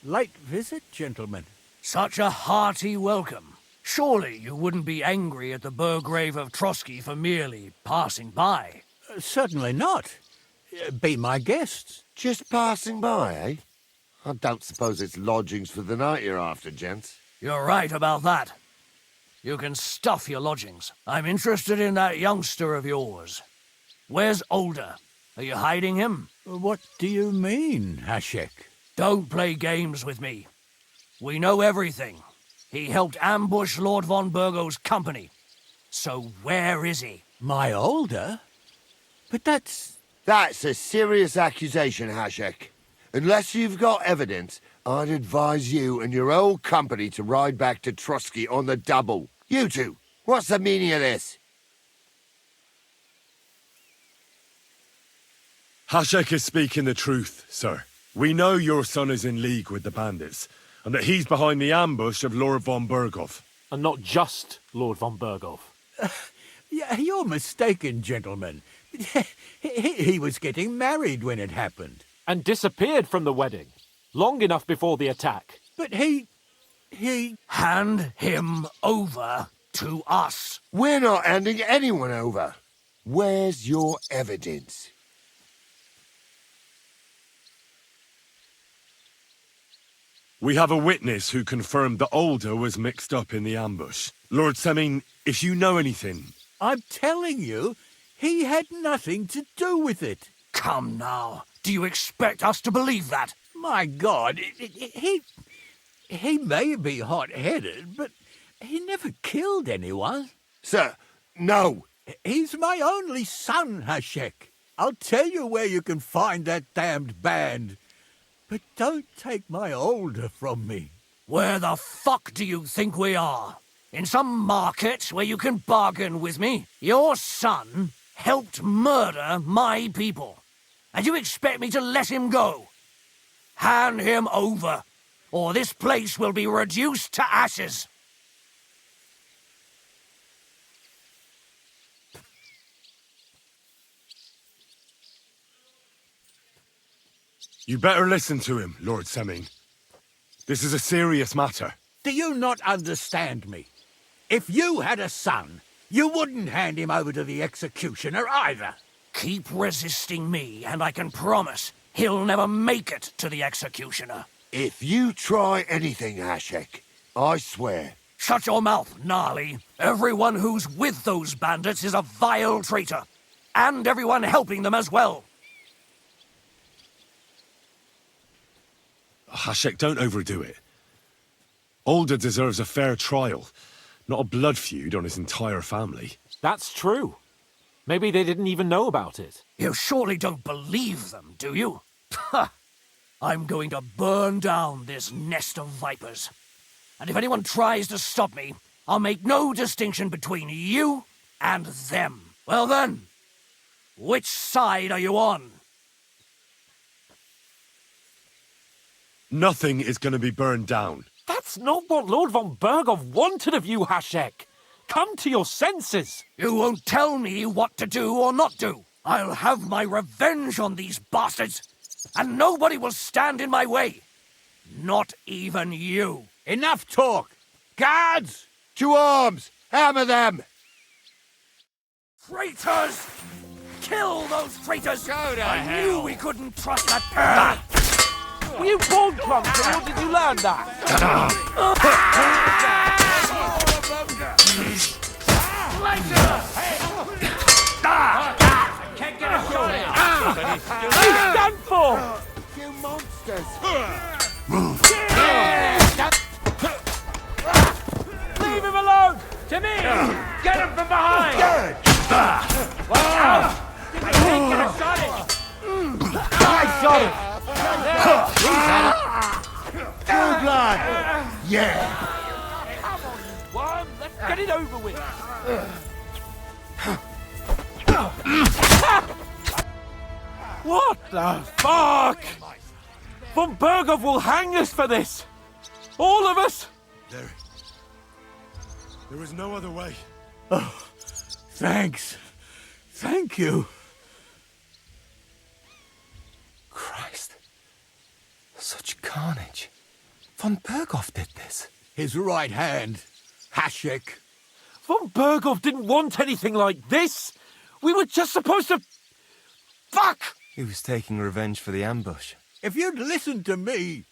Speaker 12: late visit, gentlemen?
Speaker 10: Such a hearty welcome. Surely you wouldn't be angry at the Burgrave of Trotsky for merely passing by?
Speaker 12: Certainly not. Be my guests.
Speaker 3: Just passing by, eh? I don't suppose it's lodgings for the night you're after, gents.
Speaker 10: You're right about that. You can stuff your lodgings. I'm interested in that youngster of yours. Where's Older? Are you hiding him?
Speaker 12: What do you mean, Hashek?
Speaker 10: Don't play games with me. We know everything. He helped ambush Lord von Burgo's company. So where is he?
Speaker 12: My Older? But that's
Speaker 3: a serious accusation, Hashek. Unless you've got evidence, I'd advise you and your old company to ride back to Trotsky on the double. You two, what's the meaning of this?
Speaker 1: Hashek is speaking the truth, sir. We know your son is in league with the bandits, and that he's behind the ambush of Lord von Burgov.
Speaker 11: And not just Lord von Burgov.
Speaker 12: Yeah, you're mistaken, gentlemen. He was getting married when it happened.
Speaker 11: And disappeared from the wedding, long enough before the attack.
Speaker 12: But he...
Speaker 10: Hand him over to us.
Speaker 3: We're not handing anyone over. Where's your evidence?
Speaker 1: We have a witness who confirmed that Older was mixed up in the ambush. Lord Semine, if you know anything...
Speaker 12: I'm telling you, he had nothing to do with it.
Speaker 10: Come now. Do you expect us to believe that?
Speaker 12: My God, he may be hot-headed, but he never killed anyone.
Speaker 3: Sir, no.
Speaker 12: He's my only son, Hashek. I'll tell you where you can find that damned band. But don't take my Older from me.
Speaker 10: Where the fuck do you think we are? In some market where you can bargain with me? Your son helped murder my people. And you expect me to let him go? Hand him over, or this place will be reduced to ashes.
Speaker 1: You better listen to him, Lord Semine. This is a serious matter.
Speaker 15: Do you not understand me? If you had a son, you wouldn't hand him over to the executioner either.
Speaker 10: Keep resisting me, and I can promise he'll never make it to the executioner.
Speaker 3: If you try anything, Hashek, I swear.
Speaker 10: Shut your mouth, Gnarly. Everyone who's with those bandits is a vile traitor. And everyone helping them as well.
Speaker 1: Hashek, don't overdo it. Alder deserves a fair trial, not a blood feud on his entire family.
Speaker 11: That's true. Maybe they didn't even know about it.
Speaker 10: You surely don't believe them, do you? Ha! I'm going to burn down this nest of vipers. And if anyone tries to stop me, I'll make no distinction between you and them. Well then, which side are you on?
Speaker 1: Nothing is going to be burned down.
Speaker 11: That's not what Lord von Berghoff wanted of you, Hashek. Come to your senses.
Speaker 10: You won't tell me what to do or not do. I'll have my revenge on these bastards, and nobody will stand in my way. Not even you.
Speaker 15: Enough talk! Guards!
Speaker 3: To arms! Hammer them!
Speaker 10: Traitors! Kill those traitors!
Speaker 15: Go to
Speaker 10: I
Speaker 15: hell.
Speaker 10: knew we couldn't trust that.
Speaker 11: Were you born drunk, or did you learn that?
Speaker 10: Can't get a shot in.
Speaker 11: What are you done for?
Speaker 3: You monsters!
Speaker 10: Leave him alone! To me! Get him from behind! Watch out! I can't get a shot in.
Speaker 3: I shot him! True blood! Yeah!
Speaker 10: Come on, you worm! Let's get it over with!
Speaker 11: What the fuck? Von Berghoff will hang us for this. All of us.
Speaker 1: There was no other way.
Speaker 15: Oh, thanks. Thank you.
Speaker 7: Christ. Such carnage. Von Berghoff did this.
Speaker 15: His right hand, Hashek.
Speaker 11: Von Berghoff didn't want anything like this. We were just supposed to... Fuck!
Speaker 7: He was taking revenge for the ambush.
Speaker 15: If you'd listened to me,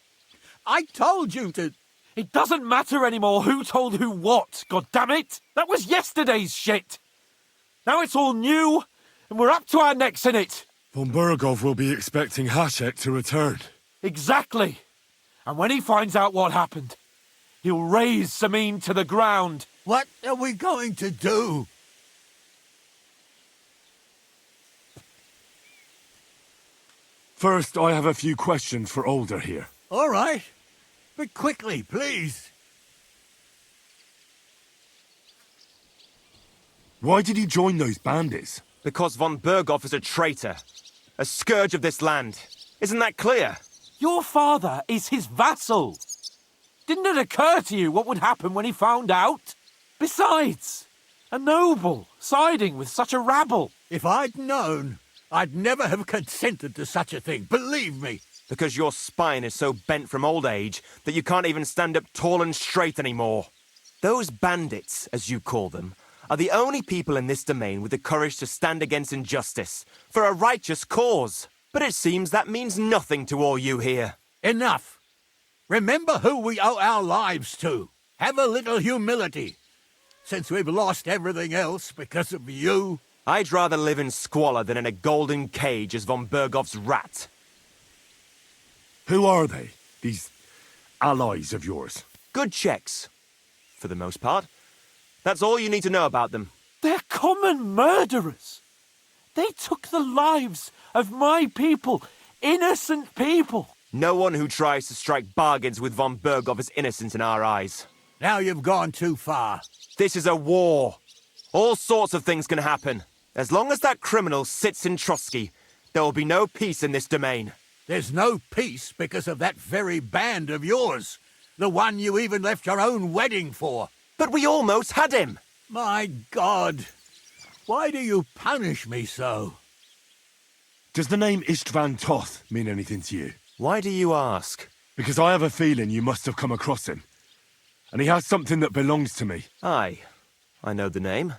Speaker 15: I told you to...
Speaker 11: It doesn't matter anymore who told who what, goddammit! That was yesterday's shit! Now it's all new, and we're up to our necks in it!
Speaker 1: Von Berghoff will be expecting Hashek to return.
Speaker 11: Exactly. And when he finds out what happened, he'll raise Samin to the ground.
Speaker 15: What are we going to do?
Speaker 1: First, I have a few questions for Alder here.
Speaker 15: All right. But quickly, please.
Speaker 1: Why did you join those bandits?
Speaker 17: Because von Berghoff is a traitor. A scourge of this land. Isn't that clear?
Speaker 11: Your father is his vassal. Didn't it occur to you what would happen when he found out? Besides, a noble siding with such a rabble.
Speaker 15: If I'd known, I'd never have consented to such a thing, believe me.
Speaker 17: Because your spine is so bent from old age that you can't even stand up tall and straight anymore. Those bandits, as you call them, are the only people in this domain with the courage to stand against injustice for a righteous cause. But it seems that means nothing to all you here.
Speaker 15: Enough. Remember who we owe our lives to. Have a little humility. Since we've lost everything else because of you.
Speaker 17: I'd rather live in squalor than in a golden cage as von Berghoff's rat.
Speaker 1: Who are they, these allies of yours?
Speaker 17: Good checks, for the most part. That's all you need to know about them.
Speaker 11: They're common murderers. They took the lives of my people, innocent people.
Speaker 17: No one who tries to strike bargains with von Berghoff is innocent in our eyes.
Speaker 15: Now you've gone too far.
Speaker 17: This is a war. All sorts of things can happen. As long as that criminal sits in Trotsky, there will be no peace in this domain.
Speaker 15: There's no peace because of that very band of yours. The one you even left your own wedding for.
Speaker 17: But we almost had him.
Speaker 15: My God. Why do you punish me so?
Speaker 1: Does the name Istvan Toth mean anything to you?
Speaker 17: Why do you ask?
Speaker 1: Because I have a feeling you must have come across him. and he has something that belongs to me.
Speaker 17: Aye, I know the name.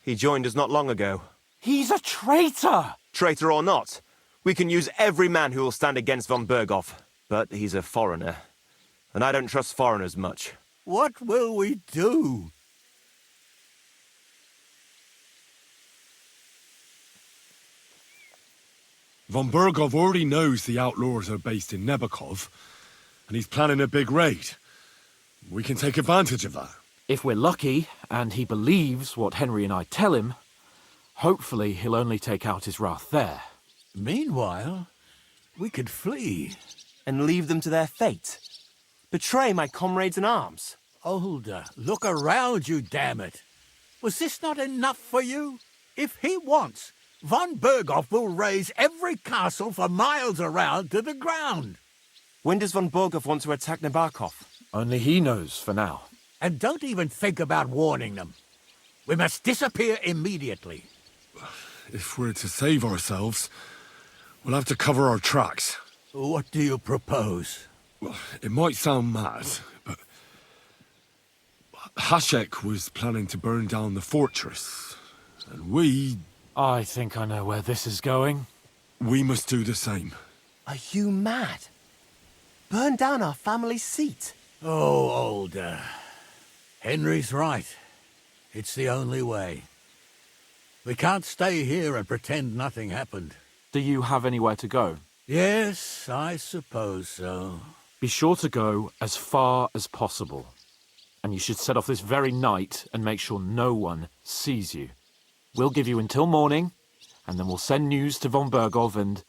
Speaker 17: He joined us not long ago.
Speaker 11: He's a traitor!
Speaker 17: Traitor or not, we can use every man who will stand against von Berghoff. But he's a foreigner, and I don't trust foreigners much.
Speaker 15: What will we do?
Speaker 1: Von Berghoff already knows the outlaws are based in Nebakov, and he's planning a big raid. We can take advantage of that.
Speaker 11: If we're lucky, and he believes what Henry and I tell him, hopefully he'll only take out his wrath there.
Speaker 15: Meanwhile, we could flee.
Speaker 17: And leave them to their fate. Betray my comrades in arms.
Speaker 15: Older, look around you, damn it. Was this not enough for you? If he wants, von Berghoff will raise every castle for miles around to the ground.
Speaker 17: When does von Berghoff want to attack Nebakov?
Speaker 11: Only he knows for now.
Speaker 15: And don't even think about warning them. We must disappear immediately.
Speaker 1: If we're to save ourselves, we'll have to cover our tracks.
Speaker 15: What do you propose?
Speaker 1: Well, it might sound mad, but Hashek was planning to burn down the fortress, and we...
Speaker 11: I think I know where this is going.
Speaker 1: We must do the same.
Speaker 17: Are you mad? Burn down our family seat?
Speaker 15: Oh, Older. Henry's right. It's the only way. We can't stay here and pretend nothing happened.
Speaker 11: Do you have anywhere to go?
Speaker 15: Yes, I suppose so.
Speaker 11: Be sure to go as far as possible. And you should set off this very night and make sure no one sees you. We'll give you until morning, and then we'll send news to von Berghoff, and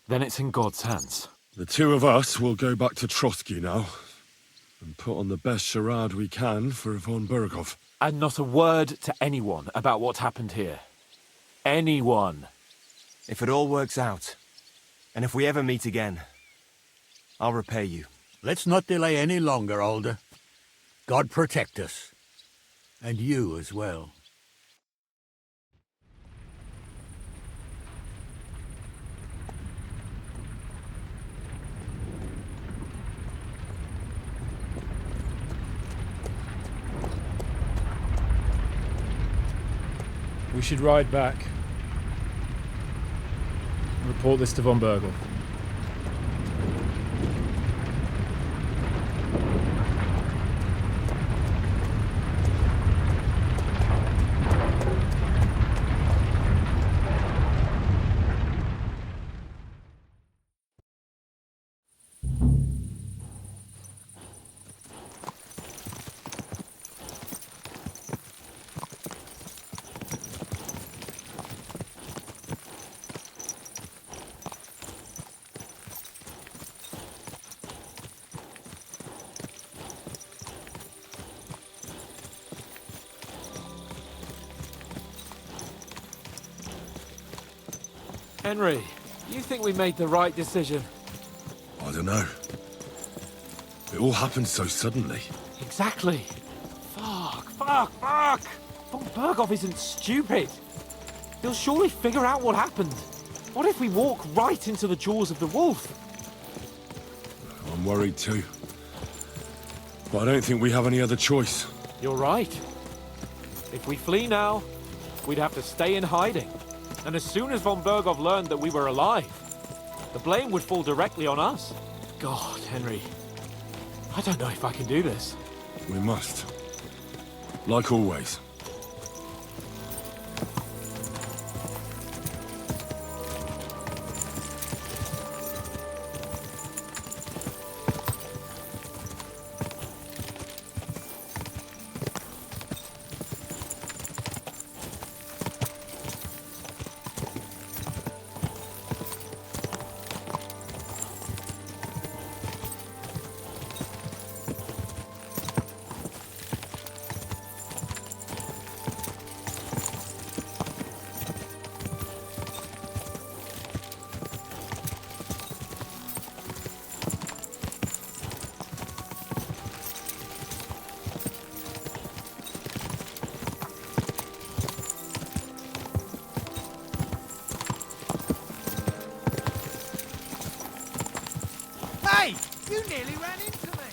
Speaker 11: then it's in God's hands.
Speaker 1: The two of us will go back to Trotsky now, and put on the best charade we can for von Berghoff.
Speaker 11: And not a word to anyone about what happened here. Anyone.
Speaker 17: If it all works out, and if we ever meet again, I'll repay you.
Speaker 15: Let's not delay any longer, Older. God protect us. And you as well.
Speaker 4: We should ride back. Report this to von Berghoff.
Speaker 11: Henry, you think we made the right decision?
Speaker 1: I don't know. It all happened so suddenly.
Speaker 11: Exactly. Fuck. Von Berghoff isn't stupid. He'll surely figure out what happened. What if we walk right into the jaws of the wolf?
Speaker 1: I'm worried too. But I don't think we have any other choice.
Speaker 11: You're right. If we flee now, we'd have to stay in hiding. And as soon as von Berghoff learned that we were alive, the blame would fall directly on us. God, Henry, I don't know if I can do this.
Speaker 1: We must. Like always.
Speaker 19: Hey! You nearly ran into me!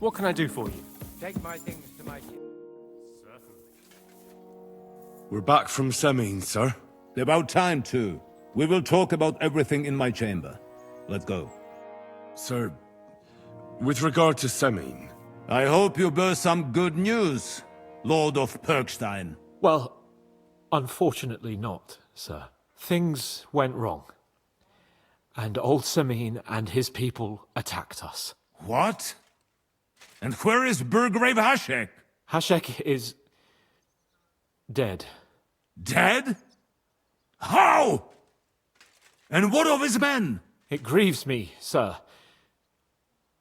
Speaker 5: What can I do for you?
Speaker 12: Take my things to my...
Speaker 1: We're back from Semin, sir.
Speaker 16: About time, too. We will talk about everything in my chamber. Let's go.
Speaker 1: Sir, with regard to Semin...
Speaker 16: I hope you bear some good news, Lord of Perkstein.
Speaker 11: Well, unfortunately not, sir. Things went wrong. And old Semin and his people attacked us.
Speaker 16: What? And where is Burgrave Hashek?
Speaker 11: Hashek is... dead.
Speaker 16: Dead? How? And what of his men?
Speaker 11: It grieves me, sir.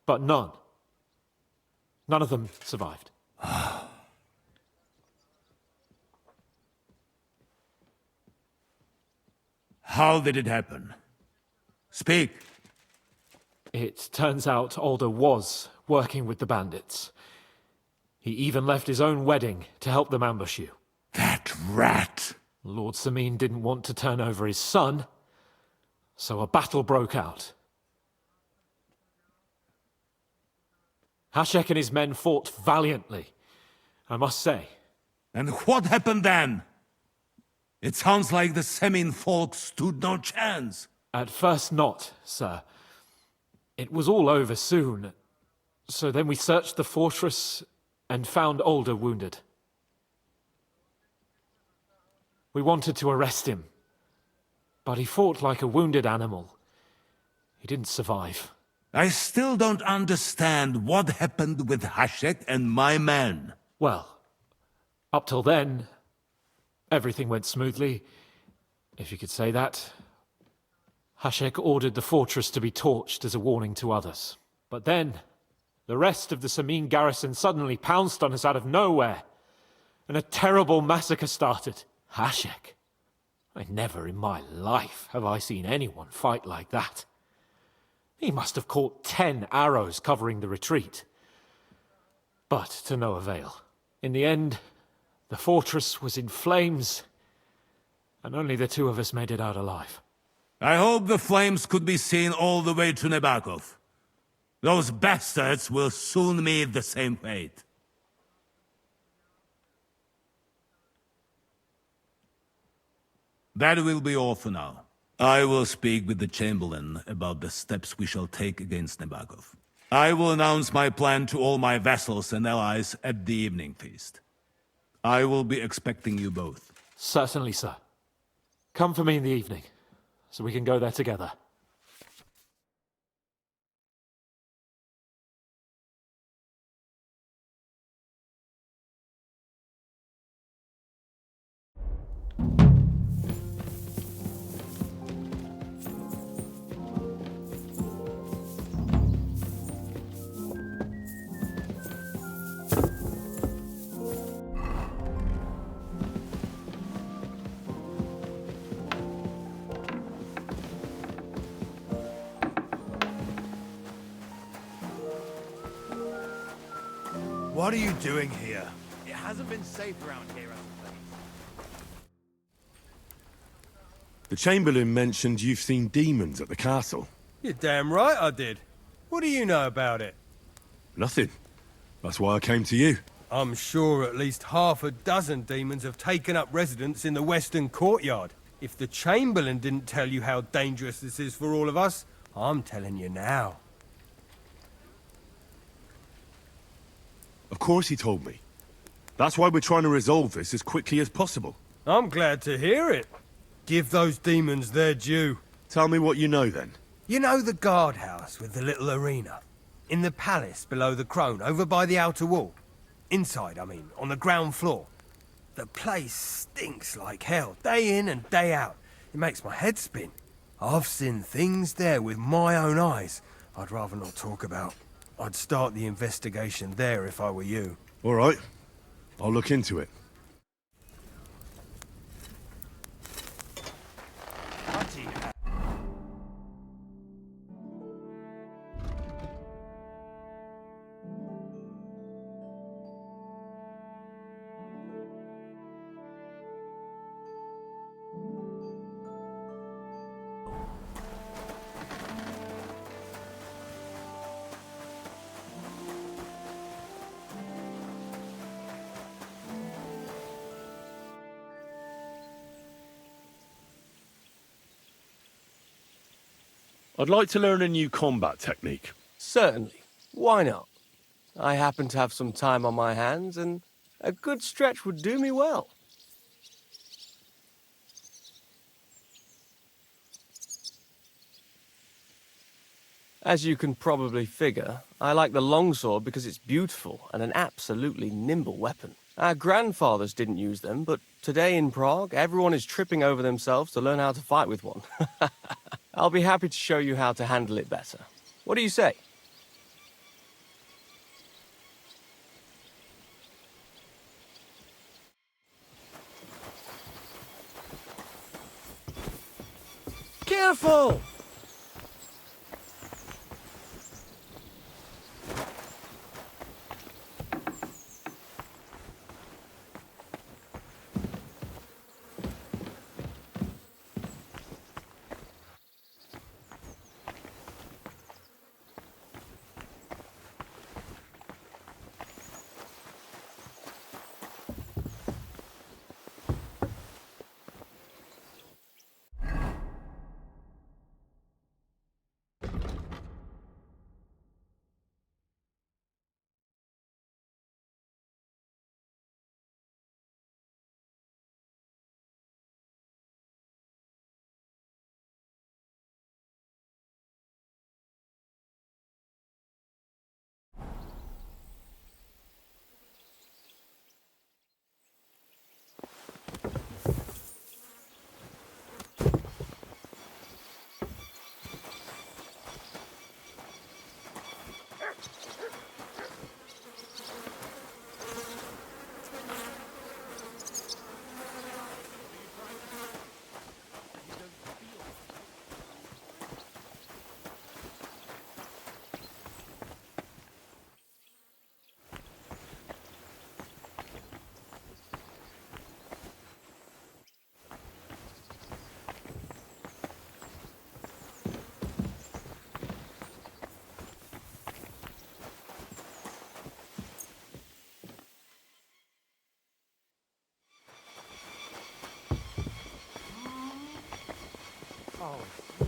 Speaker 11: But none of them survived.
Speaker 16: How did it happen? Speak.
Speaker 11: It turns out Alder was working with the bandits. He even left his own wedding to help them ambush you.
Speaker 16: That rat!
Speaker 11: Lord Semin didn't want to turn over his son, so a battle broke out. Hashek and his men fought valiantly, I must say.
Speaker 16: And what happened then? It sounds like the Semin folk stood no chance.
Speaker 11: At first not, sir. It was all over soon. So then we searched the fortress and found Alder wounded. We wanted to arrest him, but he fought like a wounded animal. He didn't survive.
Speaker 16: I still don't understand what happened with Hashek and my men.
Speaker 11: Well, up till then, everything went smoothly, if you could say that. Hashek ordered the fortress to be torched as a warning to others. But then, the rest of the Semin garrison suddenly pounced on us out of nowhere, and a terrible massacre started. Hashek? Never in my life have I seen anyone fight like that. He must have caught 10 arrows covering the retreat. But to no avail. In the end, the fortress was in flames, and only the two of us made it out alive.
Speaker 16: I hope the flames could be seen all the way to Nebakov. Those bastards will soon meet the same fate. That will be all for now. I will speak with the Chamberlain about the steps we shall take against Nebakov. I will announce my plan to all my vassals and allies at the evening feast. I will be expecting you both.
Speaker 11: Certainly, sir. Come for me in the evening, so we can go there together.
Speaker 8: What are you doing here? It hasn't been safe around here, has it?
Speaker 1: The Chamberlain mentioned you've seen demons at the castle.
Speaker 8: You're damn right I did. What do you know about it?
Speaker 1: Nothing. That's why I came to you.
Speaker 8: I'm sure at least half a dozen demons have taken up residence in the western courtyard. If the Chamberlain didn't tell you how dangerous this is for all of us, I'm telling you now.
Speaker 1: Of course he told me. That's why we're trying to resolve this as quickly as possible.
Speaker 8: I'm glad to hear it. Give those demons their due.
Speaker 1: Tell me what you know, then.
Speaker 8: You know the guardhouse with the little arena? In the palace below the Crone, over by the outer wall? Inside, I mean, on the ground floor. The place stinks like hell, day in and day out. It makes my head spin. I've seen things there with my own eyes I'd rather not talk about. I'd start the investigation there if I were you.
Speaker 1: All right. I'll look into it. I'd like to learn a new combat technique.
Speaker 5: Certainly. Why not? I happen to have some time on my hands, and a good stretch would do me well. As you can probably figure, I like the longsword because it's beautiful and an absolutely nimble weapon. Our grandfathers didn't use them, but today in Prague, everyone is tripping over themselves to learn how to fight with one. I'll be happy to show you how to handle it better. What do you say? Careful!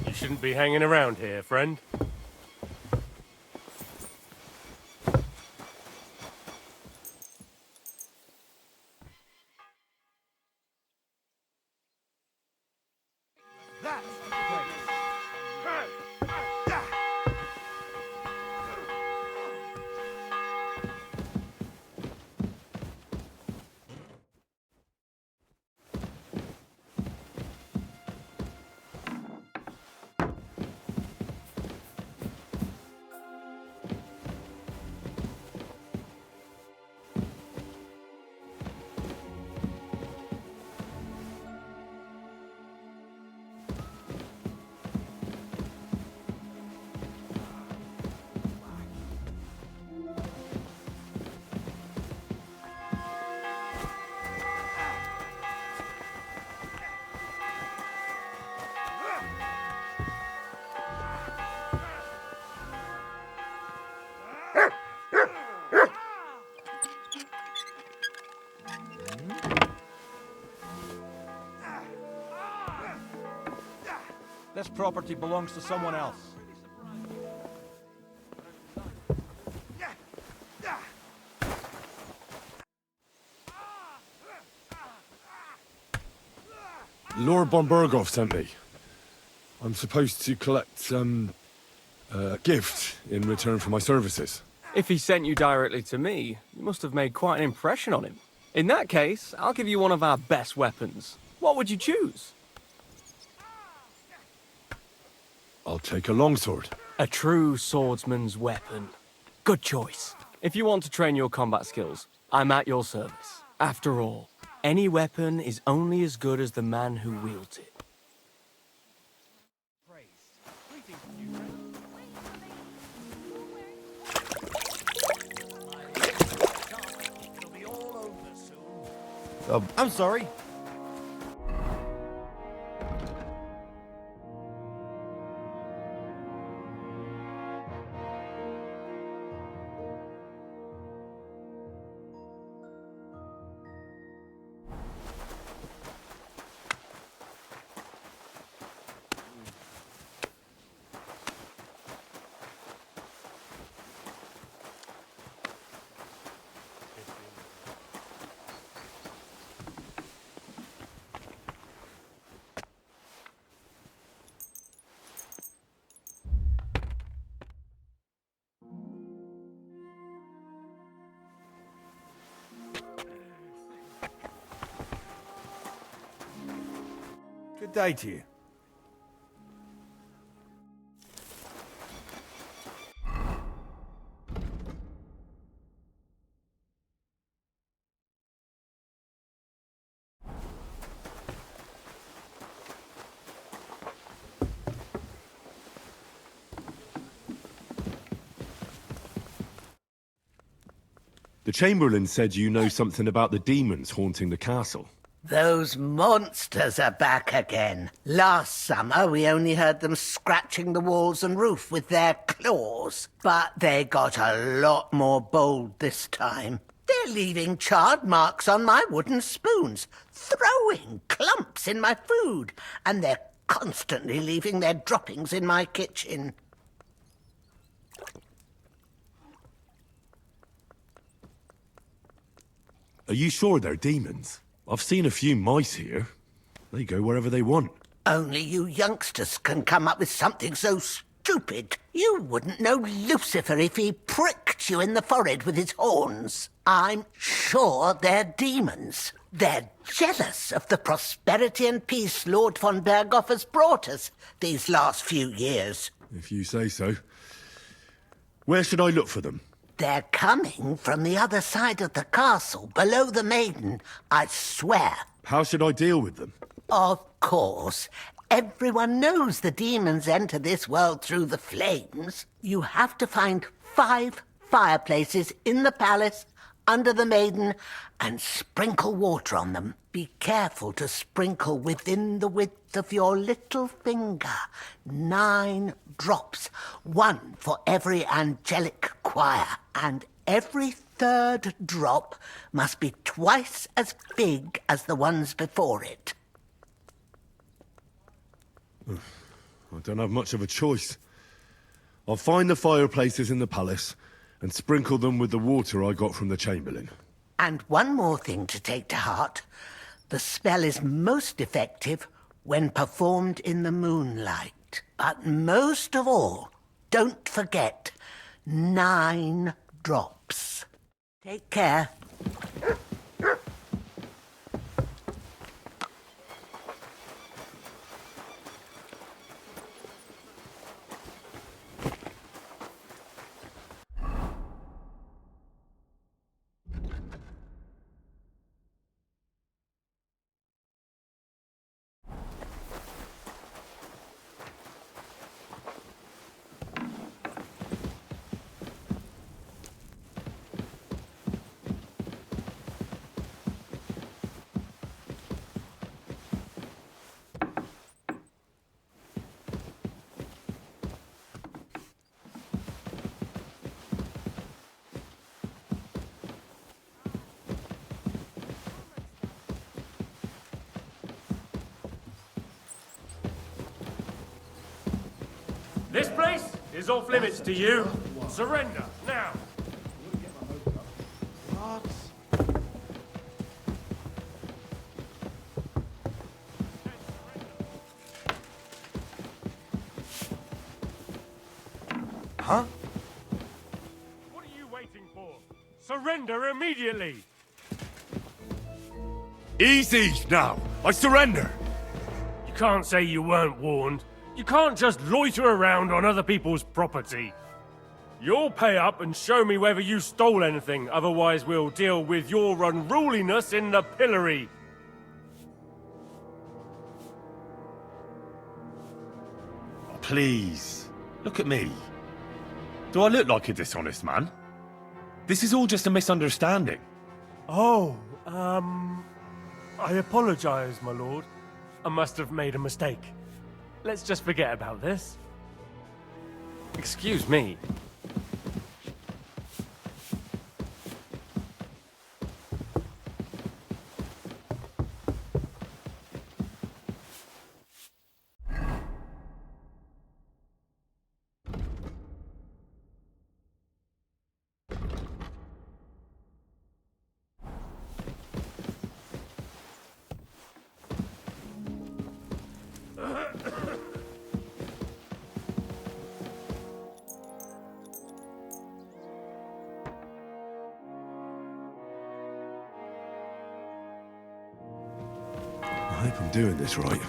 Speaker 9: You shouldn't be hanging around here, friend.
Speaker 14: This property belongs to someone else.
Speaker 1: Lord Bombergov sent me. I'm supposed to collect, a gift in return for my services.
Speaker 5: If he sent you directly to me, you must have made quite an impression on him. In that case, I'll give you one of our best weapons. What would you choose?
Speaker 1: I'll take a longsword.
Speaker 5: A true swordsman's weapon. Good choice. If you want to train your combat skills, I'm at your service. After all, any weapon is only as good as the man who wields it.
Speaker 14: I'm sorry.
Speaker 8: Good day to you.
Speaker 1: The Chamberlain said you know something about the demons haunting the castle.
Speaker 20: Those monsters are back again. Last summer, we only heard them scratching the walls and roof with their claws. But they got a lot more bold this time. They're leaving charred marks on my wooden spoons, throwing clumps in my food, and they're constantly leaving their droppings in my kitchen.
Speaker 1: Are you sure they're demons? I've seen a few mice here. They go wherever they want.
Speaker 20: Only you youngsters can come up with something so stupid. You wouldn't know Lucifer if he pricked you in the forehead with his horns. I'm sure they're demons. They're jealous of the prosperity and peace Lord von Berghoff has brought us these last few years.
Speaker 1: If you say so. Where should I look for them?
Speaker 20: They're coming from the other side of the castle, below the maiden, I swear.
Speaker 1: How should I deal with them?
Speaker 20: Of course. Everyone knows the demons enter this world through the flames. You have to find 5 fireplaces in the palace, under the maiden, and sprinkle water on them. Be careful to sprinkle within the width of your little finger. 9 drops, 1 for every angelic choir, and every 3rd drop must be twice as big as the ones before it.
Speaker 1: I don't have much of a choice. I'll find the fireplaces in the palace and sprinkle them with the water I got from the Chamberlain.
Speaker 20: And one more thing to take to heart. The spell is most effective when performed in the moonlight. But most of all, don't forget 9 drops. Take care.
Speaker 9: This place is off limits to you. Surrender, now.
Speaker 8: Huh?
Speaker 9: What are you waiting for? Surrender immediately!
Speaker 1: Easy now! I surrender!
Speaker 9: You can't say you weren't warned. You can't just loiter around on other people's property. You'll pay up and show me whether you stole anything, otherwise we'll deal with your unruliness in the pillory.
Speaker 1: Please, look at me. Do I look like a dishonest man? This is all just a misunderstanding.
Speaker 9: Oh, I apologize, my lord. I must have made a mistake. Let's just forget about this. Excuse me.
Speaker 1: I hope I'm doing this right.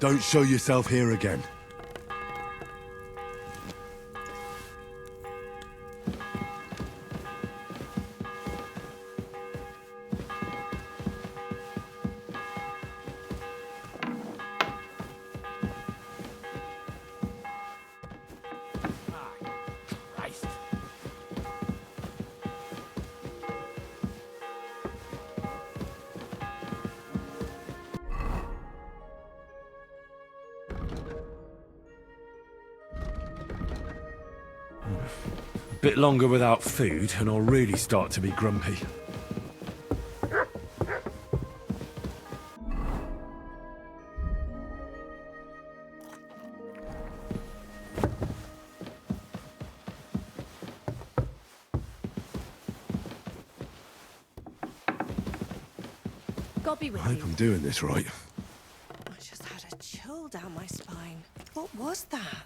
Speaker 3: Don't show yourself here again.
Speaker 1: Bit longer without food, and I'll really start to be grumpy.
Speaker 2: God be with
Speaker 3: I hope
Speaker 2: you.
Speaker 3: I'm doing this right.
Speaker 6: I just had a chill down my spine. What was that?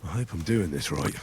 Speaker 3: I hope I'm doing this right.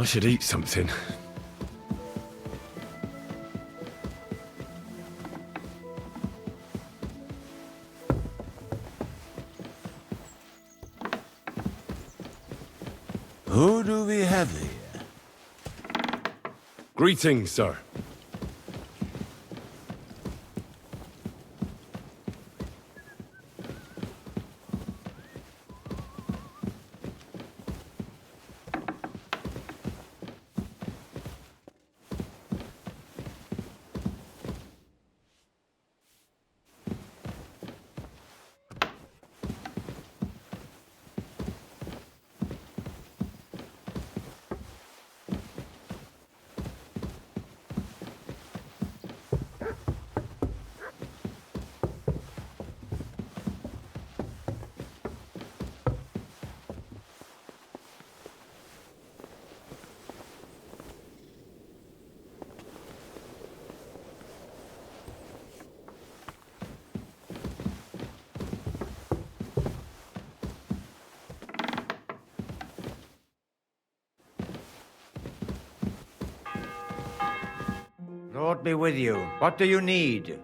Speaker 1: I should eat something.
Speaker 16: Who do we have here?
Speaker 1: Greetings, sir.
Speaker 12: Lord be with you. What do you need?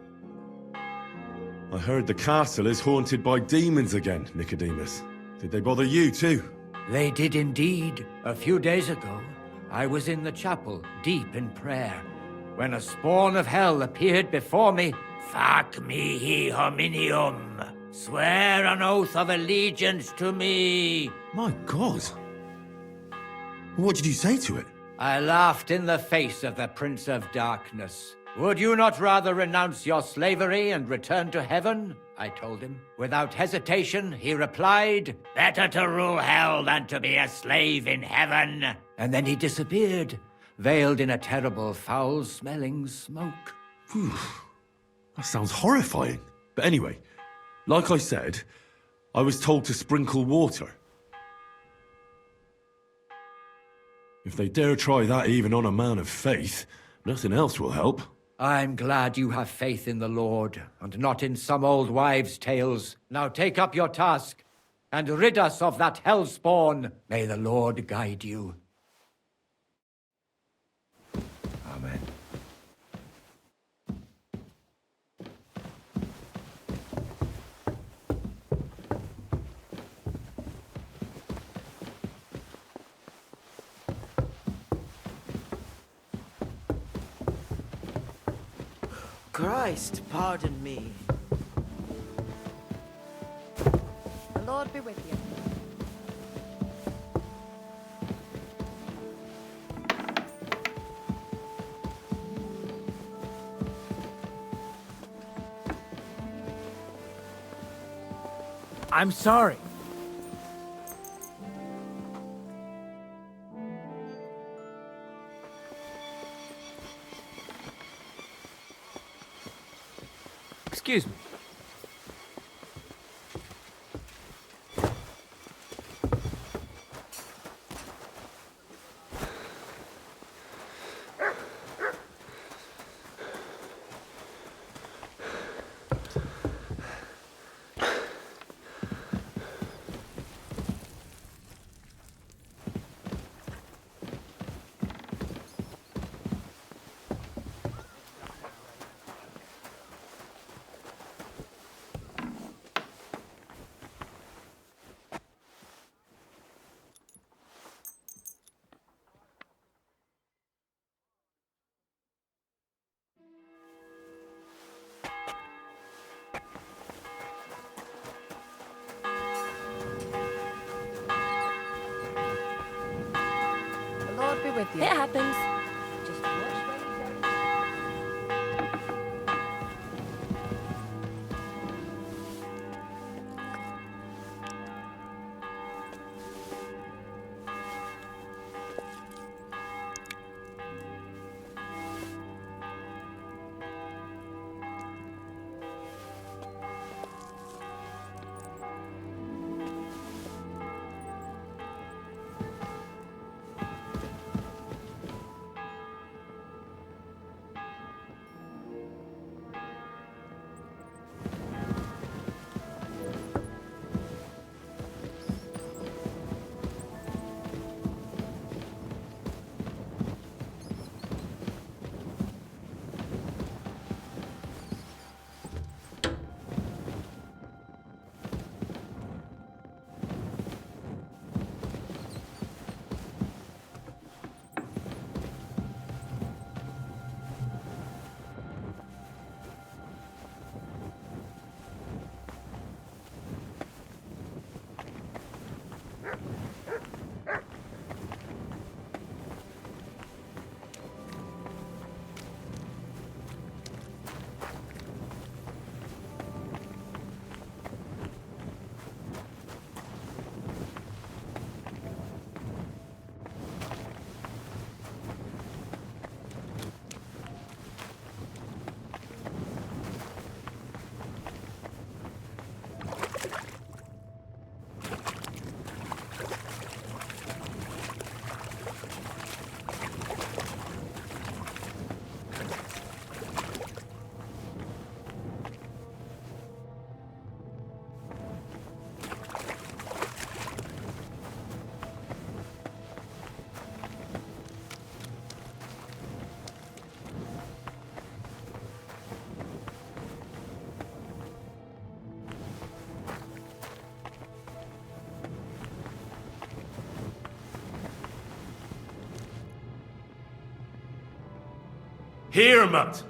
Speaker 1: I heard the castle is haunted by demons again, Nicodemus. Did they bother you too?
Speaker 12: They did indeed. A few days ago, I was in the chapel, deep in prayer, when a spawn of hell appeared before me. Fac mihi hominium. Swear an oath of allegiance to me.
Speaker 1: My God. What did you say to it?
Speaker 12: I laughed in the face of the Prince of Darkness. Would you not rather renounce your slavery and return to heaven? I told him. Without hesitation, he replied, better to rule hell than to be a slave in heaven. And then he disappeared, veiled in a terrible, foul-smelling smoke.
Speaker 1: Phew. That sounds horrifying. But anyway, like I said, I was told to sprinkle water. If they dare try that even on a man of faith, nothing else will help.
Speaker 12: I'm glad you have faith in the Lord, and not in some old wives' tales. Now take up your task, and rid us of that hellspawn. May the Lord guide you. Amen.
Speaker 6: Christ, pardon me.
Speaker 2: The Lord be with you.
Speaker 10: I'm sorry. Excuse me.
Speaker 2: The Lord be with you.
Speaker 22: It happens.
Speaker 2: Just watch where you go.
Speaker 1: Here, Mutt!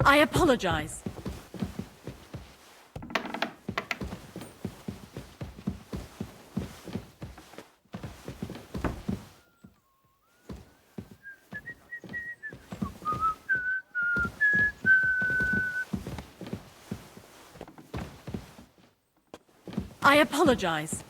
Speaker 2: I apologize. I apologize.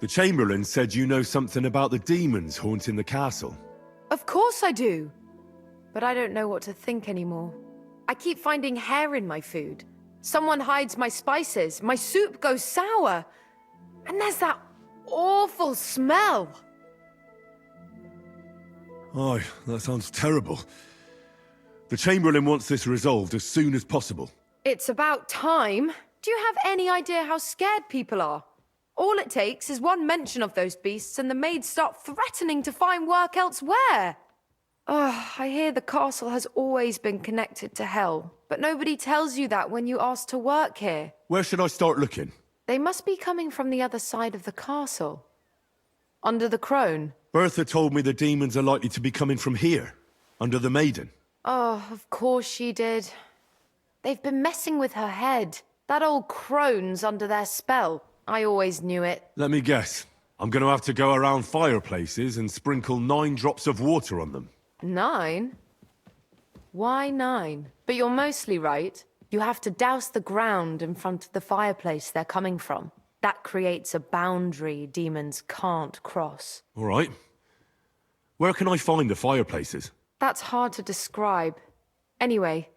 Speaker 1: The Chamberlain said you know something about the demons haunting the castle.
Speaker 18: Of course I do. But I don't know what to think anymore. I keep finding hair in my food. Someone hides my spices. My soup goes sour. And there's that awful smell.
Speaker 1: Oh, that sounds terrible. The Chamberlain wants this resolved as soon as possible.
Speaker 18: It's about time. Do you have any idea how scared people are? All it takes is one mention of those beasts and the maids start threatening to find work elsewhere. I hear the castle has always been connected to hell, but nobody tells you that when you ask to work here.
Speaker 1: Where should I start looking?
Speaker 18: They must be coming from the other side of the castle. Under the crone.
Speaker 1: Bertha told me the demons are likely to be coming from here, under the Maiden.
Speaker 18: Oh, of course she did. They've been messing with her head. That old crone's under their spell. I always knew it.
Speaker 1: Let me guess. I'm gonna have to go around fireplaces and sprinkle 9 drops of water on them.
Speaker 18: 9? Why 9? But you're mostly right. You have to douse the ground in front of the fireplace they're coming from. That creates a boundary demons can't cross.
Speaker 1: All right. Where can I find the fireplaces?
Speaker 18: That's hard to describe. Anyway,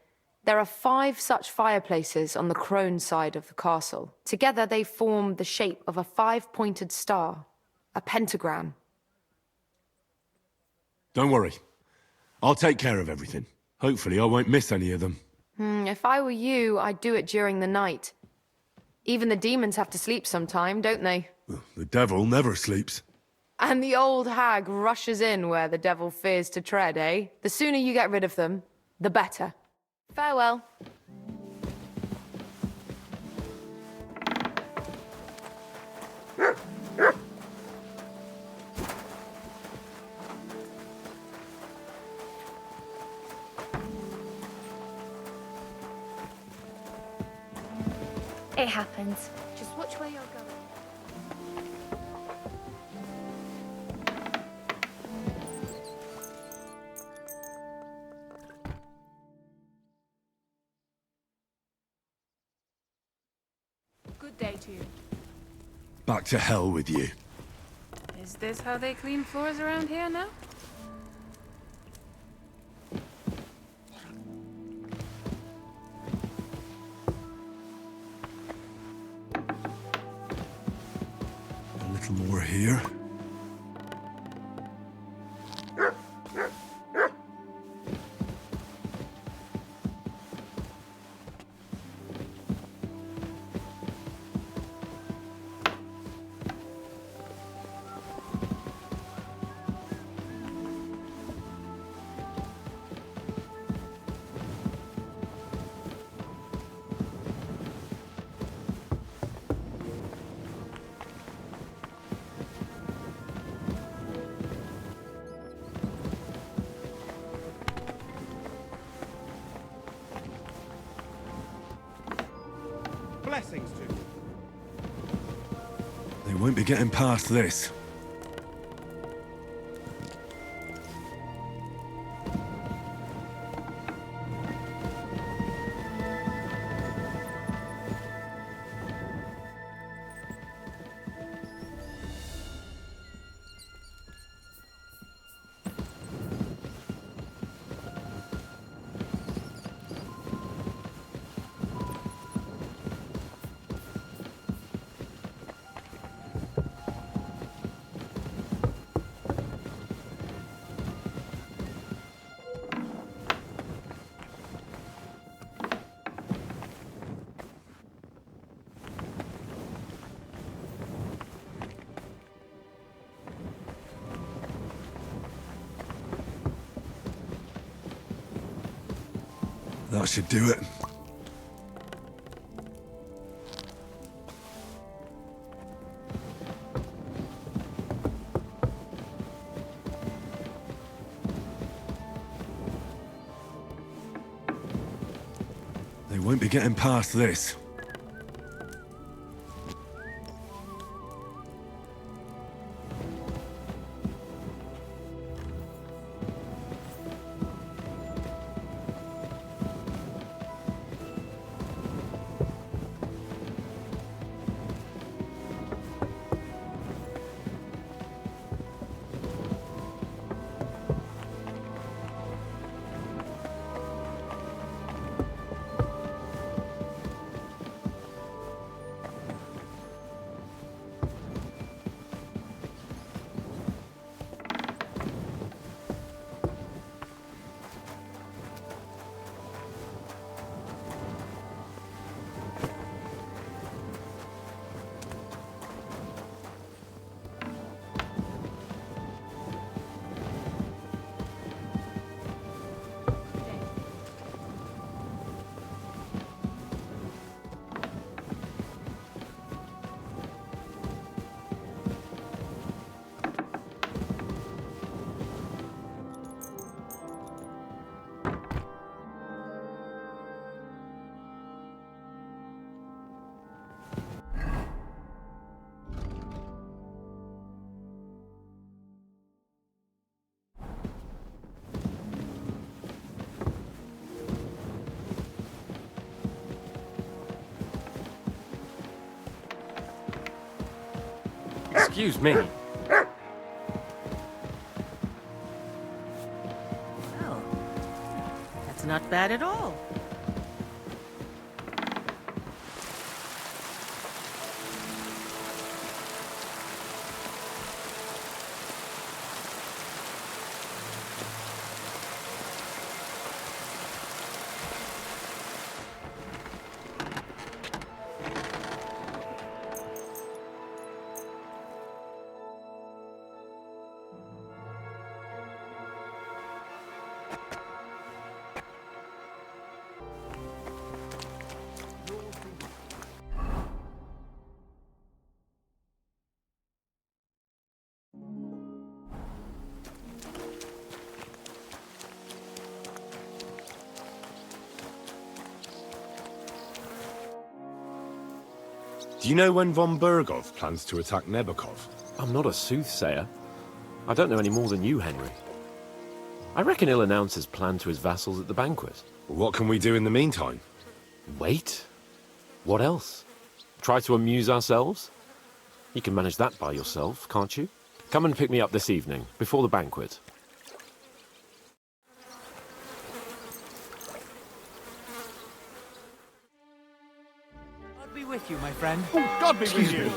Speaker 18: there are 5 such fireplaces on the crone side of the castle. Together they form the shape of a 5-pointed star, a pentagram.
Speaker 1: Don't worry. I'll take care of everything. Hopefully I won't miss any of them.
Speaker 18: If I were you, I'd do it during the night. Even the demons have to sleep sometime, don't they?
Speaker 1: The devil never sleeps.
Speaker 18: And the old hag rushes in where the devil fears to tread, eh? The sooner you get rid of them, the better. Farewell.
Speaker 22: It happens. Just watch where you're going.
Speaker 13: Good day to you.
Speaker 1: Back to hell with you.
Speaker 13: Is this how they clean floors around here now?
Speaker 1: A little more here.
Speaker 21: Blessings to you.
Speaker 1: They won't be getting past this. That should do it. They won't be getting past this.
Speaker 5: Excuse me.
Speaker 6: Well, that's not bad at all.
Speaker 1: Do you know when von Bergov plans to attack Nebukov?
Speaker 11: I'm not a soothsayer. I don't know any more than you, Henry. I reckon he'll announce his plan to his vassals at the banquet.
Speaker 1: What can we do in the meantime?
Speaker 11: Wait? What else? Try to amuse ourselves? You can manage that by yourself, can't you? Come and pick me up this evening, before the banquet.
Speaker 10: God be with you, my friend.
Speaker 15: God be with you.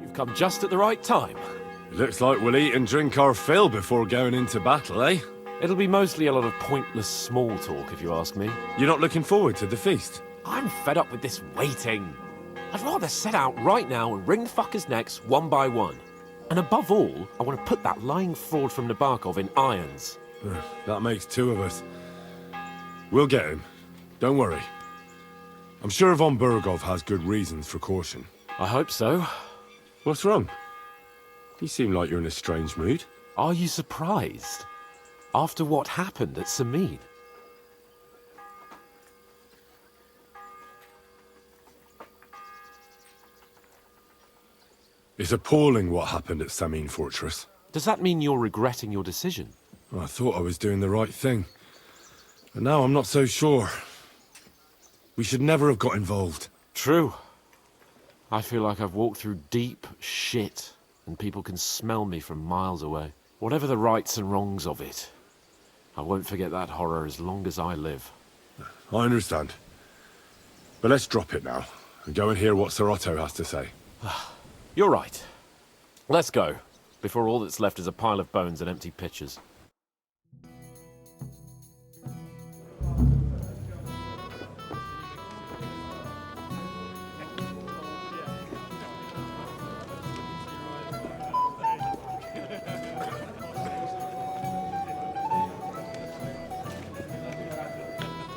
Speaker 11: You've come just at the right time.
Speaker 1: Looks like we'll eat and drink our fill before going into battle, eh?
Speaker 11: It'll be mostly a lot of pointless small talk, if you ask me.
Speaker 1: You're not looking forward to the feast?
Speaker 11: I'm fed up with this waiting. I'd rather set out right now and wring the fuckers' necks one by one. And above all, I want to put that lying fraud from Nabokov in irons.
Speaker 1: That makes two of us. We'll get him. Don't worry. I'm sure von Bergov has good reasons for caution.
Speaker 11: I hope so.
Speaker 1: What's wrong? You seem like you're in a strange mood.
Speaker 11: Are you surprised? After what happened at Samin?
Speaker 1: It's appalling what happened at Samin Fortress.
Speaker 11: Does that mean you're regretting your decision?
Speaker 1: I thought I was doing the right thing. But now I'm not so sure. We should never have got involved.
Speaker 11: True. I feel like I've walked through deep shit, and people can smell me from miles away. Whatever the rights and wrongs of it, I won't forget that horror as long as I live.
Speaker 1: I understand. But let's drop it now, and go and hear what Sir Otto has to say.
Speaker 11: You're right. Let's go, before all that's left is a pile of bones and empty pitchers.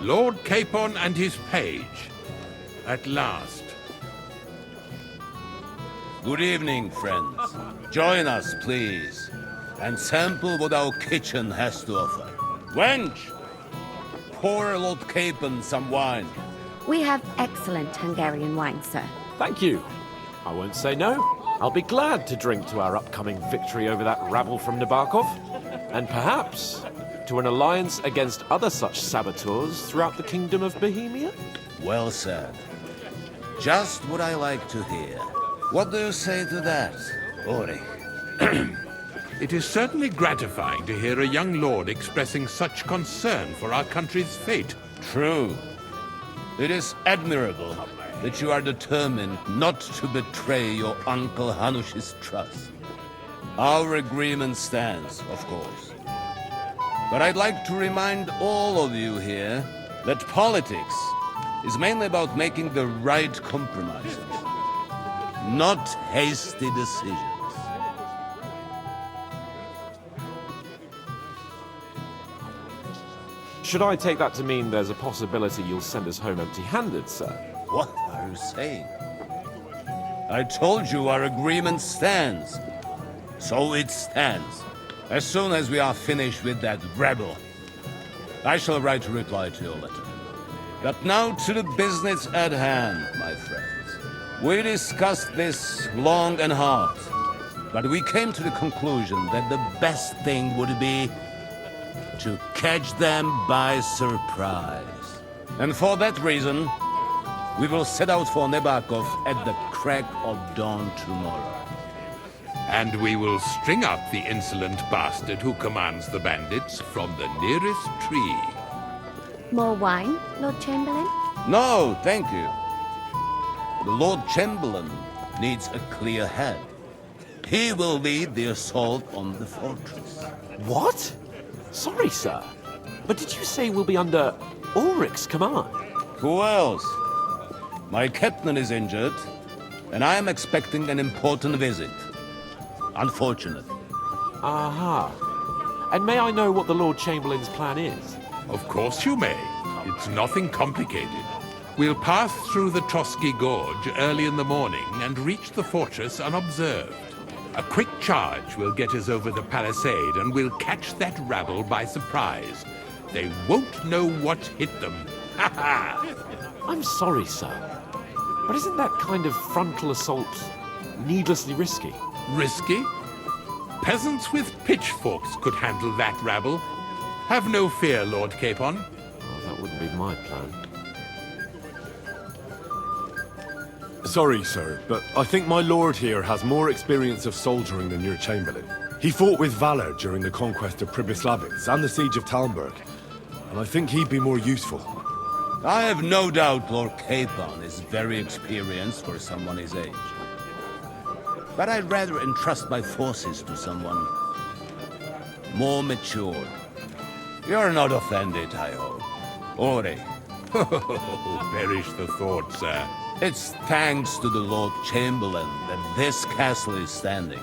Speaker 15: Lord Capon and his page. At last.
Speaker 16: Good evening, friends. Join us, please, and sample what our kitchen has to offer. Wench, pour Lord Capon some wine.
Speaker 7: We have excellent Hungarian wine, sir.
Speaker 11: Thank you. I won't say no. I'll be glad to drink to our upcoming victory over that rabble from Nabokov, and perhaps to an alliance against other such saboteurs throughout the Kingdom of Bohemia?
Speaker 16: Well said. Just what I like to hear. What do you say to that, Ori?
Speaker 15: It is certainly gratifying to hear a young lord expressing such concern for our country's fate.
Speaker 16: True. It is admirable that you are determined not to betray your Uncle Hanush's trust. Our agreement stands, of course. But I'd like to remind all of you here that politics is mainly about making the right compromises, not hasty decisions.
Speaker 11: Should I take that to mean there's a possibility you'll send us home empty-handed, sir?
Speaker 16: What are you saying? I told you our agreement stands. So it stands. As soon as we are finished with that rebel, I shall write a reply to your letter. But now to the business at hand, my friends. We discussed this long and hard, but we came to the conclusion that the best thing would be to catch them by surprise. And for that reason, we will set out for Nebakov at the crack of dawn tomorrow.
Speaker 17: And we will string up the insolent bastard who commands the bandits from the nearest tree.
Speaker 7: More wine, Lord Chamberlain?
Speaker 16: No, thank you. The Lord Chamberlain needs a clear head. He will lead the assault on the fortress.
Speaker 11: What? Sorry, sir. But did you say we'll be under Ulrich's command?
Speaker 16: Who else? My captain is injured, and I am expecting an important visit. Unfortunate.
Speaker 11: Aha. And may I know what the Lord Chamberlain's plan is?
Speaker 17: Of course you may. It's nothing complicated. We'll pass through the Trotsky Gorge early in the morning and reach the fortress unobserved. A quick charge will get us over the palisade and we'll catch that rabble by surprise. They won't know what hit them. Ha ha!
Speaker 11: I'm sorry, sir. But isn't that kind of frontal assault needlessly risky?
Speaker 17: Risky? Peasants with pitchforks could handle that rabble. Have no fear, Lord Capon.
Speaker 11: Oh, that wouldn't be my plan.
Speaker 1: Sorry, sir, but I think my lord here has more experience of soldiering than your Chamberlain. He fought with valor during the conquest of Pribyslavitz and the siege of Talmberg, and I think he'd be more useful.
Speaker 16: I have no doubt Lord Capon is very experienced for someone his age. But I'd rather entrust my forces to someone more mature. You're not offended, I hope. Ore.
Speaker 17: Perish the thought, sir.
Speaker 16: It's thanks to the Lord Chamberlain that this castle is standing.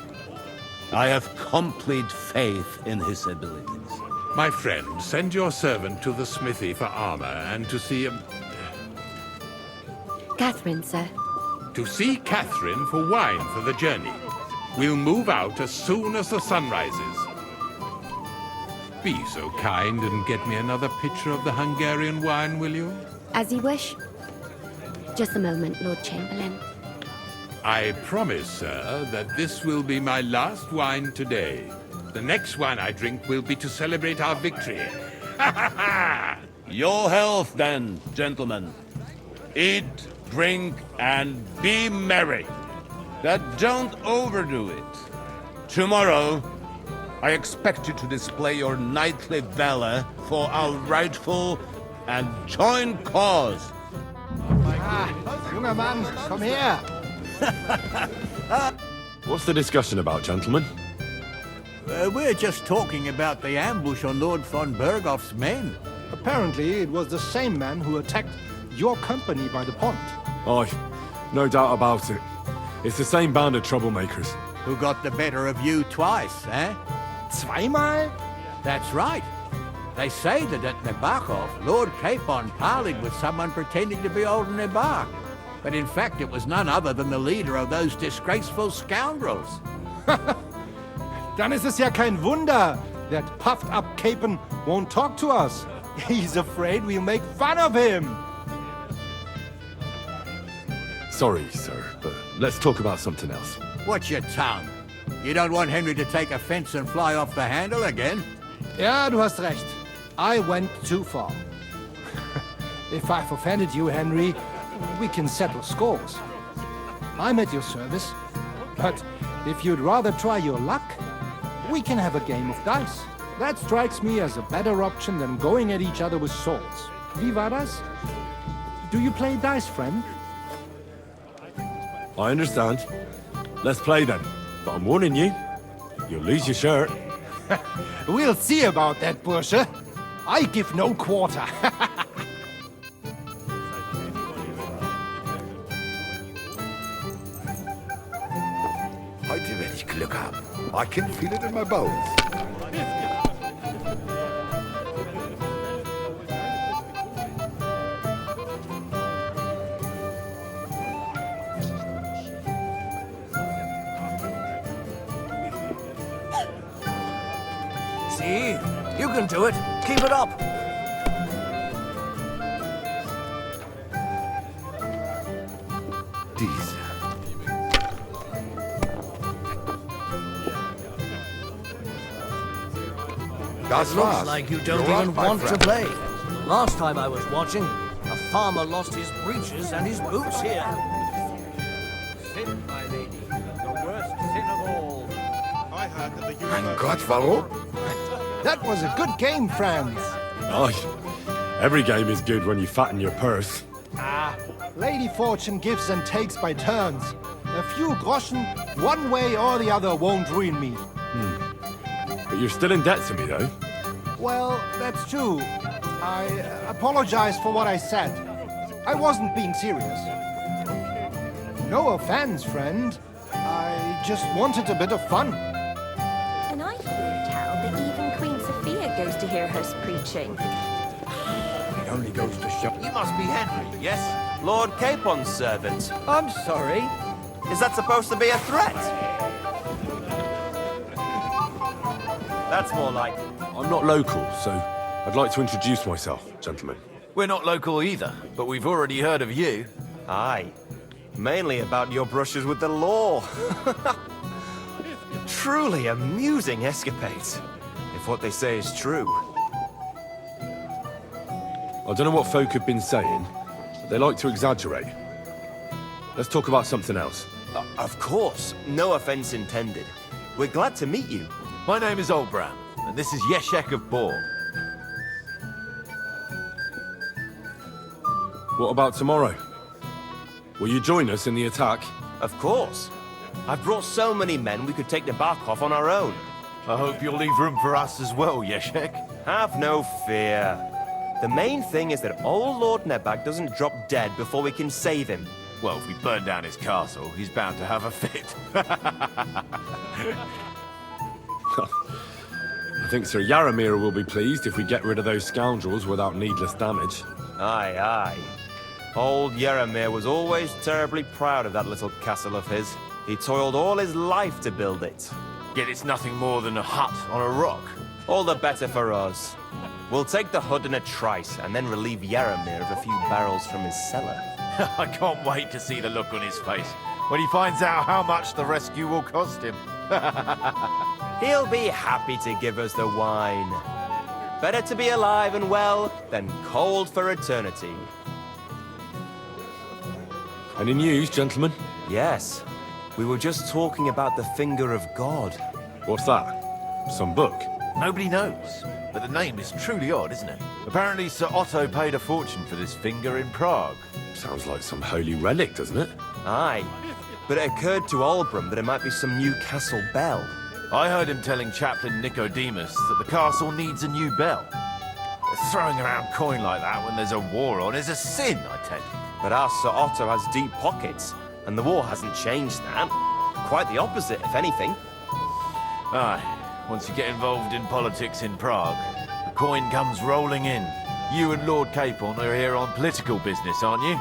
Speaker 16: I have complete faith in his abilities.
Speaker 17: My friend, send your servant to the smithy for armor and to see
Speaker 7: Catherine, sir.
Speaker 17: To see Catherine for wine for the journey. We'll move out as soon as the sun rises. Be so kind and get me another pitcher of the Hungarian wine, will you?
Speaker 7: As you wish. Just a moment, Lord Chamberlain.
Speaker 17: I promise, sir, that this will be my last wine today. The next wine I drink will be to celebrate our victory. Ha ha ha!
Speaker 16: Your health, then, gentlemen. Eat, drink, and be merry. But don't overdo it. Tomorrow, I expect you to display your knightly valor for our rightful and joint cause.
Speaker 12: Junger Mann, komm her!
Speaker 1: What's the discussion about, gentlemen?
Speaker 15: We're just talking about the ambush on Lord von Bergoff's men.
Speaker 4: Apparently, it was the same man who attacked your company by the pond.
Speaker 1: Aye, no doubt about it. It's the same band of troublemakers.
Speaker 15: Who got the better of you twice, eh?
Speaker 4: Zweimal?
Speaker 15: That's right. They say that at Nebakov, Lord Capon parleyed with someone pretending to be old Nebak. But in fact, it was none other than the leader of those disgraceful scoundrels.
Speaker 4: Dann ist es ja kein Wunder that puffed-up Capon won't talk to us. He's afraid we'll make fun of him.
Speaker 1: Sorry, sir, but let's talk about something else.
Speaker 15: Watch your tongue. You don't want Henry to take offense and fly off the handle again?
Speaker 4: Ja, du hast recht. I went too far. If I've offended you, Henry, we can settle scores. I'm at your service. But if you'd rather try your luck, we can have a game of dice. That strikes me as a better option than going at each other with swords. Wie war das? Do you play dice, friend?
Speaker 1: I understand. Let's play then. But I'm warning you, you'll lose your shirt.
Speaker 4: We'll see about that, Bursche. I give no quarter.
Speaker 3: Heute werde ich Glück haben. I can feel it in my bones.
Speaker 10: See? You can do it. Keep it up.
Speaker 3: Diese
Speaker 10: It looks like you don't even want to play. Last time I was watching, a farmer lost his breeches and his boots here.
Speaker 12: Sin, my lady, the worst sin of all.
Speaker 19: I heard that the
Speaker 3: Mein Gott, warum?
Speaker 4: That was a good game, friends.
Speaker 1: Aye. Every game is good when you fatten your purse.
Speaker 4: Lady Fortune gives and takes by turns. A few groschen, one way or the other, won't ruin me.
Speaker 1: But you're still in debt to me, though.
Speaker 4: Well, that's true. I apologize for what I said. I wasn't being serious. No offense, friend. I just wanted a bit of fun.
Speaker 21: And I hear tell that even Queen Sophia goes to hear her preaching.
Speaker 12: It only goes to show.
Speaker 23: You must be Henry, yes? Lord Capon's servant.
Speaker 12: I'm sorry.
Speaker 23: Is that supposed to be a threat? That's more like...
Speaker 1: I'm not local, so I'd like to introduce myself, gentlemen.
Speaker 23: We're not local either, but we've already heard of you.
Speaker 5: Aye. Mainly about your brushes with the law. Truly amusing escapades, if what they say is true.
Speaker 1: I don't know what folk have been saying, but they like to exaggerate. Let's talk about something else.
Speaker 5: Of course, no offense intended. We're glad to meet you.
Speaker 23: My name is Olbram, and this is Yeshek of Bor.
Speaker 1: What about tomorrow? Will you join us in the attack?
Speaker 5: Of course. I've brought so many men we could take the Bark off on our own.
Speaker 23: I hope you'll leave room for us as well, Yeshek.
Speaker 5: Have no fear. The main thing is that old Lord Nebag doesn't drop dead before we can save him.
Speaker 23: Well, if we burn down his castle, he's bound to have a fit.
Speaker 1: I think Sir Yaramir will be pleased if we get rid of those scoundrels without needless damage.
Speaker 5: Aye, aye. Old Yaramir was always terribly proud of that little castle of his. He toiled all his life to build it.
Speaker 23: Yet it's nothing more than a hut on a rock.
Speaker 5: All the better for us. We'll take the hood in a trice and then relieve Yaramir of a few barrels from his cellar.
Speaker 23: I can't wait to see the look on his face when he finds out how much the rescue will cost him.
Speaker 5: He'll be happy to give us the wine. Better to be alive and well than cold for eternity.
Speaker 1: Any news, gentlemen?
Speaker 5: Yes. We were just talking about the Finger of God.
Speaker 1: What's that? Some book?
Speaker 23: Nobody knows, but the name is truly odd, isn't it? Apparently Sir Otto paid a fortune for this finger in Prague.
Speaker 1: Sounds like some holy relic, doesn't it?
Speaker 5: Aye. But it occurred to Olbram that it might be some new castle bell.
Speaker 23: I heard him telling Chaplain Nicodemus that the castle needs a new bell. Throwing around coin like that when there's a war on is a sin, I tell you.
Speaker 5: But our Sir Otto has deep pockets, and the war hasn't changed that. Quite the opposite, if anything.
Speaker 23: Aye. Once you get involved in politics in Prague, the coin comes rolling in. You and Lord Capon are here on political business, aren't you?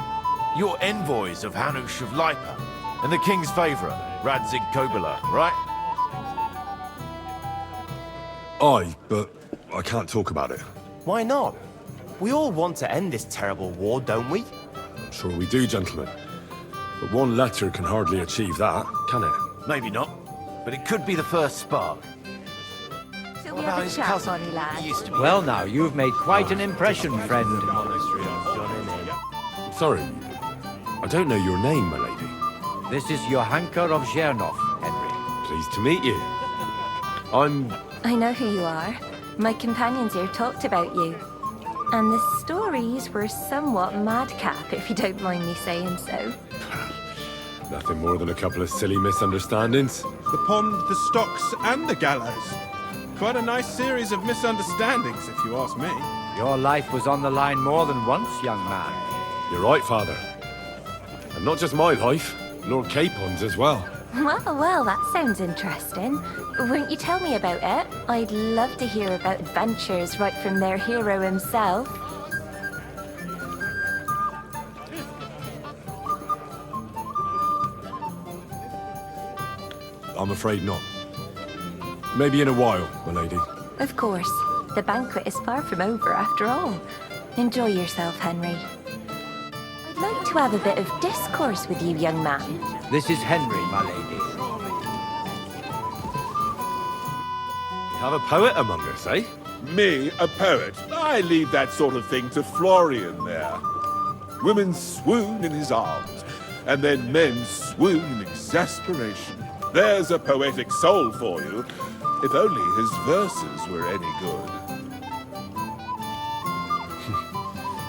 Speaker 23: You're envoys of Hanush of Lipa, and the king's favourite, Radzig Kobyla, right?
Speaker 1: Aye, but I can't talk about it.
Speaker 5: Why not? We all want to end this terrible war, don't we?
Speaker 1: I'm sure we do, gentlemen. But one letter can hardly achieve that, can it?
Speaker 23: Maybe not, but it could be the first spark.
Speaker 21: Shall we have a chat, bonny lad?
Speaker 12: Well now, you've made quite an impression, friend.
Speaker 1: Sorry, I don't know your name, my lady.
Speaker 12: This is Johanka of Zhernov, Henry.
Speaker 1: Pleased to meet you.
Speaker 21: I know who you are. My companions here talked about you. And the stories were somewhat madcap, if you don't mind me saying so.
Speaker 1: Nothing more than a couple of silly misunderstandings.
Speaker 19: The pond, the stocks, and the gallows. Quite a nice series of misunderstandings, if you ask me.
Speaker 12: Your life was on the line more than once, young man.
Speaker 1: You're right, Father. And not just my life, Lord Capon's as well.
Speaker 21: Well, that sounds interesting. Won't you tell me about it? I'd love to hear about adventures right from their hero himself.
Speaker 1: I'm afraid not. Maybe in a while, my lady.
Speaker 21: Of course. The banquet is far from over after all. Enjoy yourself, Henry. I'd like to have a bit of discourse with you, young man.
Speaker 12: This is Henry, my lady.
Speaker 1: We have a poet among us, eh?
Speaker 8: Me, a poet. I leave that sort of thing to Florian there. Women swoon in his arms, and then men swoon in exasperation. There's a poetic soul for you, if only his verses were any good.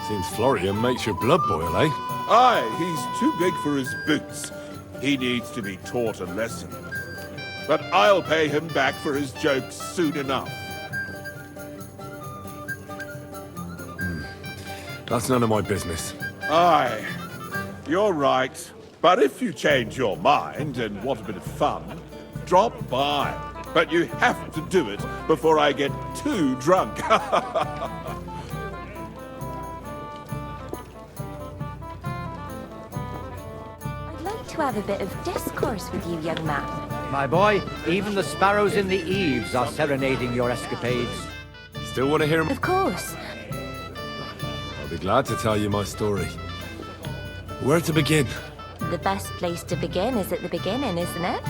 Speaker 1: Seems Florian makes your blood boil, eh?
Speaker 8: Aye, he's too big for his boots. He needs to be taught a lesson. But I'll pay him back for his jokes soon enough.
Speaker 1: That's none of my business.
Speaker 8: Aye, you're right. But if you change your mind and want a bit of fun, drop by. But you have to do it before I get too drunk.
Speaker 21: I'd like to have a bit of discourse with you, young man.
Speaker 12: My boy, even the sparrows in the eaves are serenading your escapades.
Speaker 1: Still want to hear him?
Speaker 21: Of course.
Speaker 1: I'll be glad to tell you my story. Where to begin?
Speaker 21: The best place to begin is at the beginning, isn't it?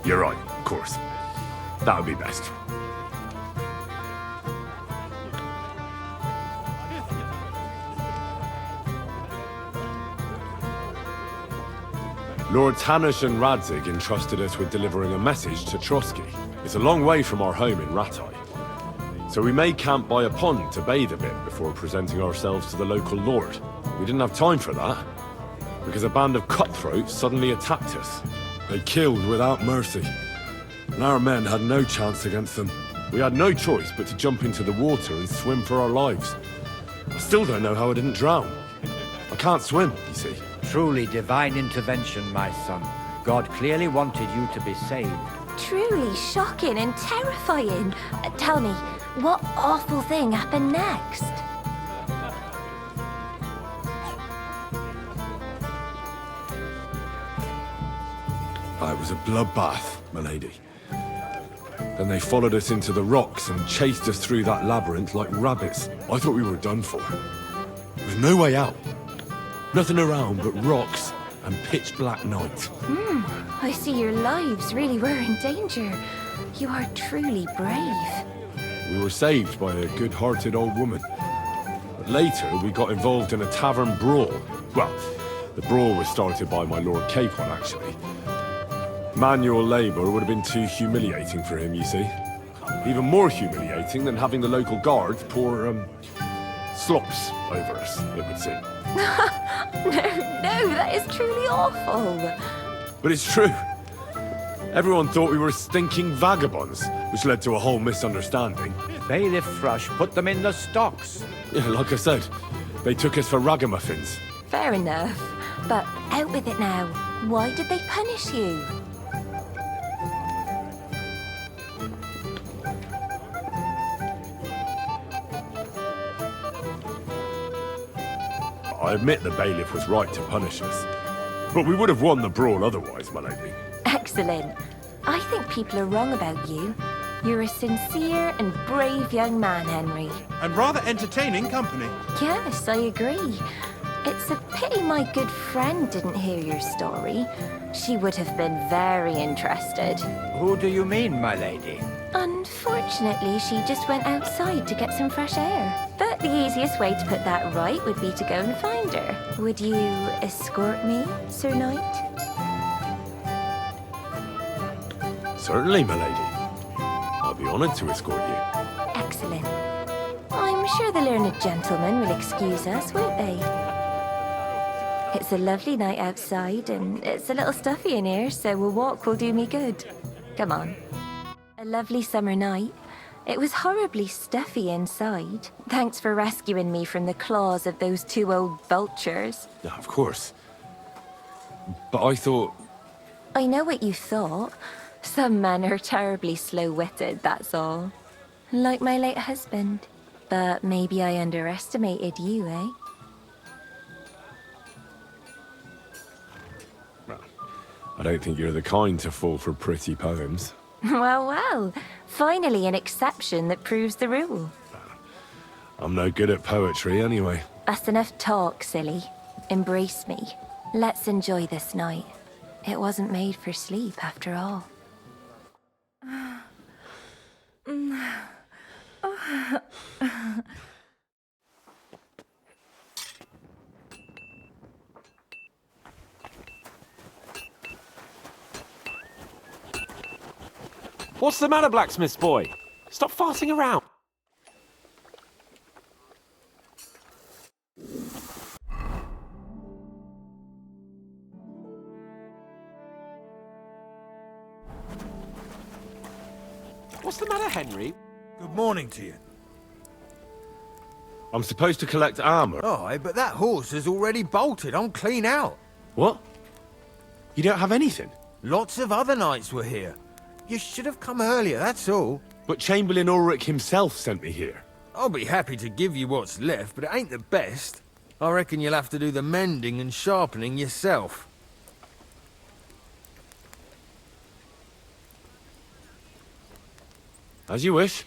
Speaker 1: You're right, of course. That would be best. Lords Hanush and Radzig entrusted us with delivering a message to Trotsky. It's a long way from our home in Ratai. So we made camp by a pond to bathe a bit before presenting ourselves to the local lord. We didn't have time for that, because a band of cutthroats suddenly attacked us. They killed without mercy, and our men had no chance against them. We had no choice but to jump into the water and swim for our lives. I still don't know how I didn't drown. I can't swim, you see.
Speaker 12: Truly divine intervention, my son. God clearly wanted you to be saved.
Speaker 21: Truly shocking and terrifying. Tell me, what awful thing happened next?
Speaker 1: It was a bloodbath, milady. Then they followed us into the rocks and chased us through that labyrinth like rabbits. I thought we were done for. There was no way out. Nothing around but rocks and pitch black night.
Speaker 21: I see your lives really were in danger. You are truly brave.
Speaker 1: We were saved by a good-hearted old woman. But later, we got involved in a tavern brawl. Well, the brawl was started by my Lord Capon, actually. Manual labor would have been too humiliating for him, you see. Even more humiliating than having the local guards pour, slops over us, it would seem.
Speaker 21: No, that is truly awful.
Speaker 1: But it's true. Everyone thought we were stinking vagabonds, which led to a whole misunderstanding.
Speaker 12: Bailiff Thrush put them in the stocks.
Speaker 1: Yeah, like I said, they took us for ragamuffins.
Speaker 21: Fair enough. But out with it now. Why did they punish you?
Speaker 1: I admit the bailiff was right to punish us. But we would have won the brawl otherwise, my lady.
Speaker 21: Excellent. I think people are wrong about you. You're a sincere and brave young man, Henry.
Speaker 19: And rather entertaining company.
Speaker 21: Yes, I agree. It's a pity my good friend didn't hear your story. She would have been very interested.
Speaker 12: Who do you mean, my lady?
Speaker 21: Unfortunately, she just went outside to get some fresh air. But the easiest way to put that right would be to go and find her. Would you escort me, Sir Knight?
Speaker 1: Certainly, my lady. I'll be honored to escort you.
Speaker 21: Excellent. I'm sure the learned gentlemen will excuse us, won't they? It's a lovely night outside, and it's a little stuffy in here, so a walk will do me good. Come on. A lovely summer night. It was horribly stuffy inside. Thanks for rescuing me from the claws of those two old vultures.
Speaker 1: Yeah, of course. But I thought...
Speaker 21: I know what you thought. Some men are terribly slow-witted, that's all. Like my late husband. But maybe I underestimated you, eh?
Speaker 1: I don't think you're the kind to fall for pretty poems.
Speaker 21: Well, well. Finally an exception that proves the rule.
Speaker 1: I'm no good at poetry anyway.
Speaker 21: That's enough talk, silly. Embrace me. Let's enjoy this night. It wasn't made for sleep, after all.
Speaker 11: What's the matter, blacksmith's boy? Stop farting around. What's the matter, Henry?
Speaker 9: Good morning to you.
Speaker 1: I'm supposed to collect armor.
Speaker 9: Aye, but that horse has already bolted. I'm clean out.
Speaker 1: What? You don't have anything?
Speaker 9: Lots of other knights were here. You should have come earlier, that's all.
Speaker 1: But Chamberlain Ulrich himself sent me here.
Speaker 9: I'll be happy to give you what's left, but it ain't the best. I reckon you'll have to do the mending and sharpening yourself.
Speaker 1: As you wish.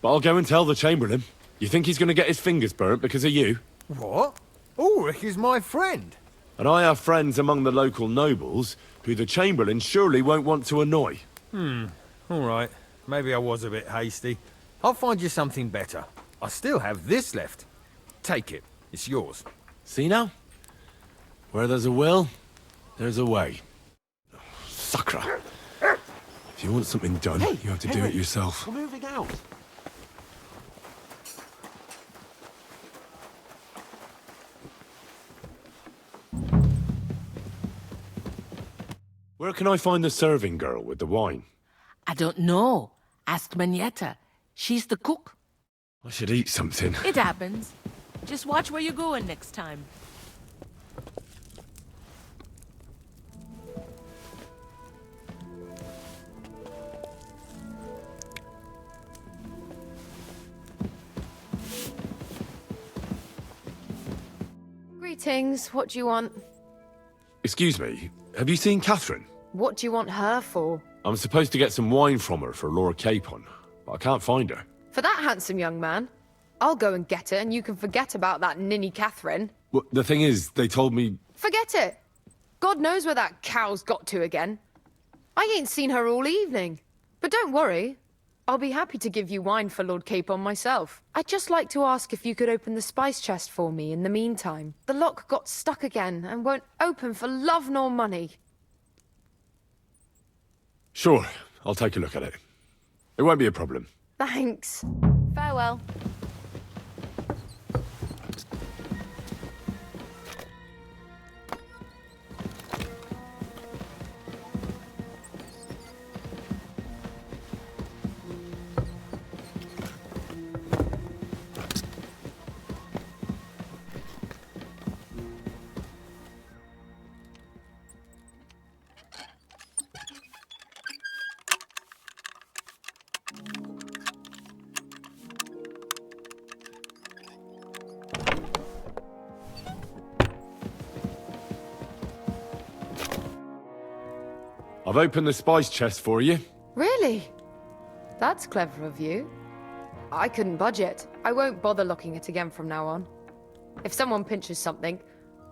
Speaker 1: But I'll go and tell the Chamberlain. You think he's going to get his fingers burnt because of you?
Speaker 9: What? Ulrich is my friend.
Speaker 1: And I have friends among the local nobles who the Chamberlain surely won't want to annoy.
Speaker 9: All right. Maybe I was a bit hasty. I'll find you something better. I still have this left. Take it. It's yours.
Speaker 1: See now? Where there's a will, there's a way. Sucker. If you want something done, you have to do it yourself.
Speaker 11: We're moving out.
Speaker 1: Where can I find the serving girl with the wine?
Speaker 14: I don't know. Ask Manietta. She's the cook.
Speaker 1: I should eat something.
Speaker 14: It happens. Just watch where you're going next time.
Speaker 18: Greetings. What do you want?
Speaker 1: Excuse me, have you seen Catherine?
Speaker 18: What do you want her for?
Speaker 1: I'm supposed to get some wine from her for Lord Capon, but I can't find her.
Speaker 18: For that handsome young man? I'll go and get it, and you can forget about that ninny Catherine.
Speaker 1: Well, the thing is, they told me...
Speaker 18: Forget it! God knows where that cow's got to again. I ain't seen her all evening. But don't worry. I'll be happy to give you wine for Lord Capon myself. I'd just like to ask if you could open the spice chest for me in the meantime. The lock got stuck again and won't open for love nor money.
Speaker 1: Sure, I'll take a look at it. It won't be a problem.
Speaker 18: Thanks. Farewell.
Speaker 1: I've opened the spice chest for you.
Speaker 18: Really? That's clever of you. I couldn't budge it. I won't bother locking it again from now on. If someone pinches something,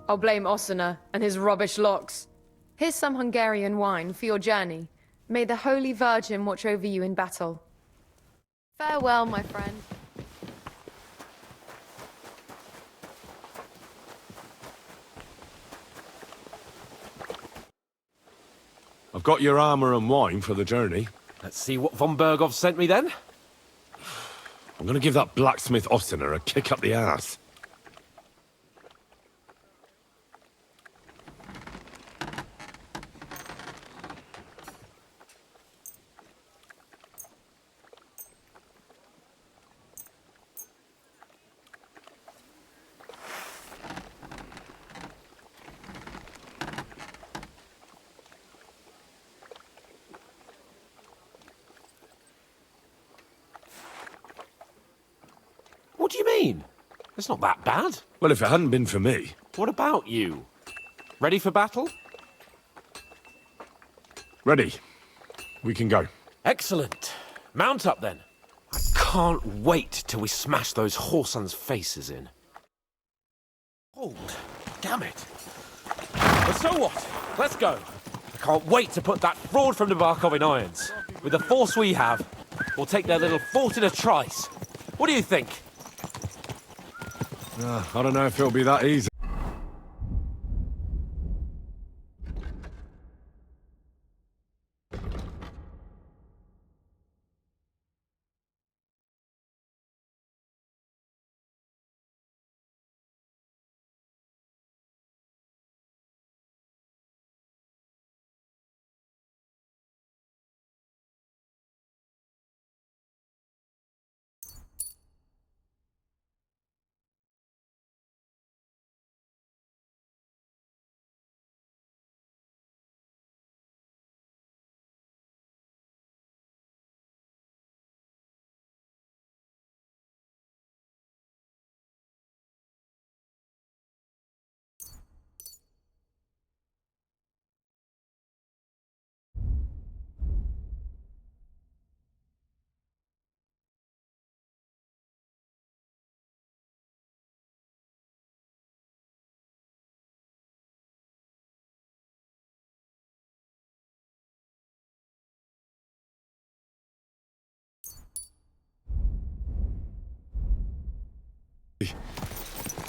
Speaker 18: I'll blame Ossina and his rubbish locks. Here's some Hungarian wine for your journey. May the Holy Virgin watch over you in battle. Farewell, my friend.
Speaker 1: I've got your armor and wine for the journey.
Speaker 11: Let's see what von Berghoff sent me then.
Speaker 1: I'm gonna give that blacksmith Ossiner a kick up the ass.
Speaker 11: What do you mean? It's not that bad.
Speaker 1: Well, if it hadn't been for me...
Speaker 11: What about you? Ready for battle?
Speaker 1: Ready. We can go.
Speaker 11: Excellent. Mount up then. I can't wait till we smash those whoresons' faces in. Hold. Damn it. But so what? Let's go. I can't wait to put that fraud from the Barkov in irons. With the force we have, we'll take their little fort in a trice. What do you think?
Speaker 1: I don't know if it'll be that easy.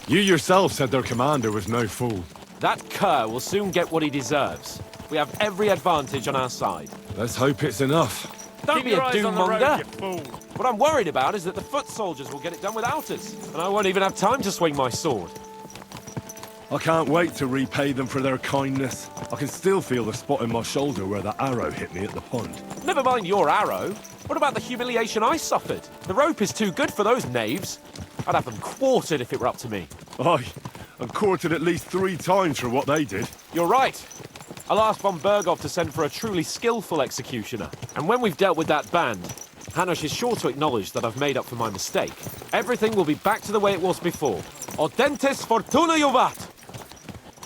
Speaker 1: You yourself said their commander was no fool.
Speaker 11: That cur will soon get what he deserves. We have every advantage on our side.
Speaker 1: Let's hope it's enough.
Speaker 11: Don't be a doom-monger. What I'm worried about is that the foot soldiers will get it done without us, and I won't even have time to swing my sword.
Speaker 1: I can't wait to repay them for their kindness. I can still feel the spot in my shoulder where that arrow hit me at the pond.
Speaker 11: Never mind your arrow. What about the humiliation I suffered? The rope is too good for those knaves. I'd have them quartered if it were up to me.
Speaker 1: Aye, and quartered at least 3 times for what they did.
Speaker 11: You're right. I'll ask von Berghoff to send for a truly skillful executioner. And when we've dealt with that band, Hanush is sure to acknowledge that I've made up for my mistake. Everything will be back to the way it was before. Audentes fortuna juvat!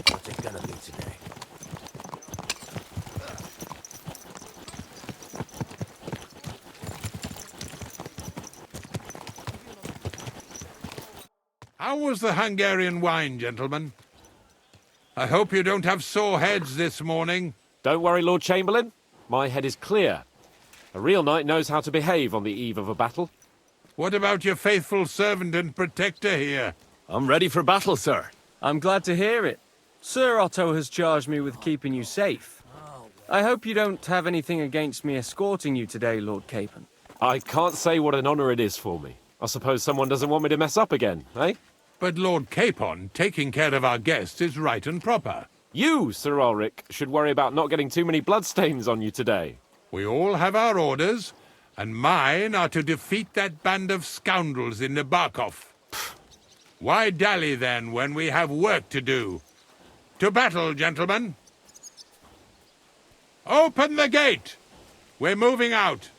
Speaker 15: What's it gonna be today?
Speaker 17: How was the Hungarian wine, gentlemen? I hope you don't have sore heads this morning.
Speaker 11: Don't worry, Lord Chamberlain. My head is clear. A real knight knows how to behave on the eve of a battle.
Speaker 17: What about your faithful servant and protector here?
Speaker 1: I'm ready for battle, sir.
Speaker 5: I'm glad to hear it. Sir Otto has charged me with keeping you safe. I hope you don't have anything against me escorting you today, Lord Capon.
Speaker 11: I can't say what an honor it is for me. I suppose someone doesn't want me to mess up again, eh?
Speaker 17: But Lord Capon, taking care of our guests is right and proper.
Speaker 11: You, Sir Ulrich, should worry about not getting too many bloodstains on you today.
Speaker 17: We all have our orders, and mine are to defeat that band of scoundrels in Nabokov. Why dally, then, when we have work to do? To battle, gentlemen! Open the gate! We're moving out.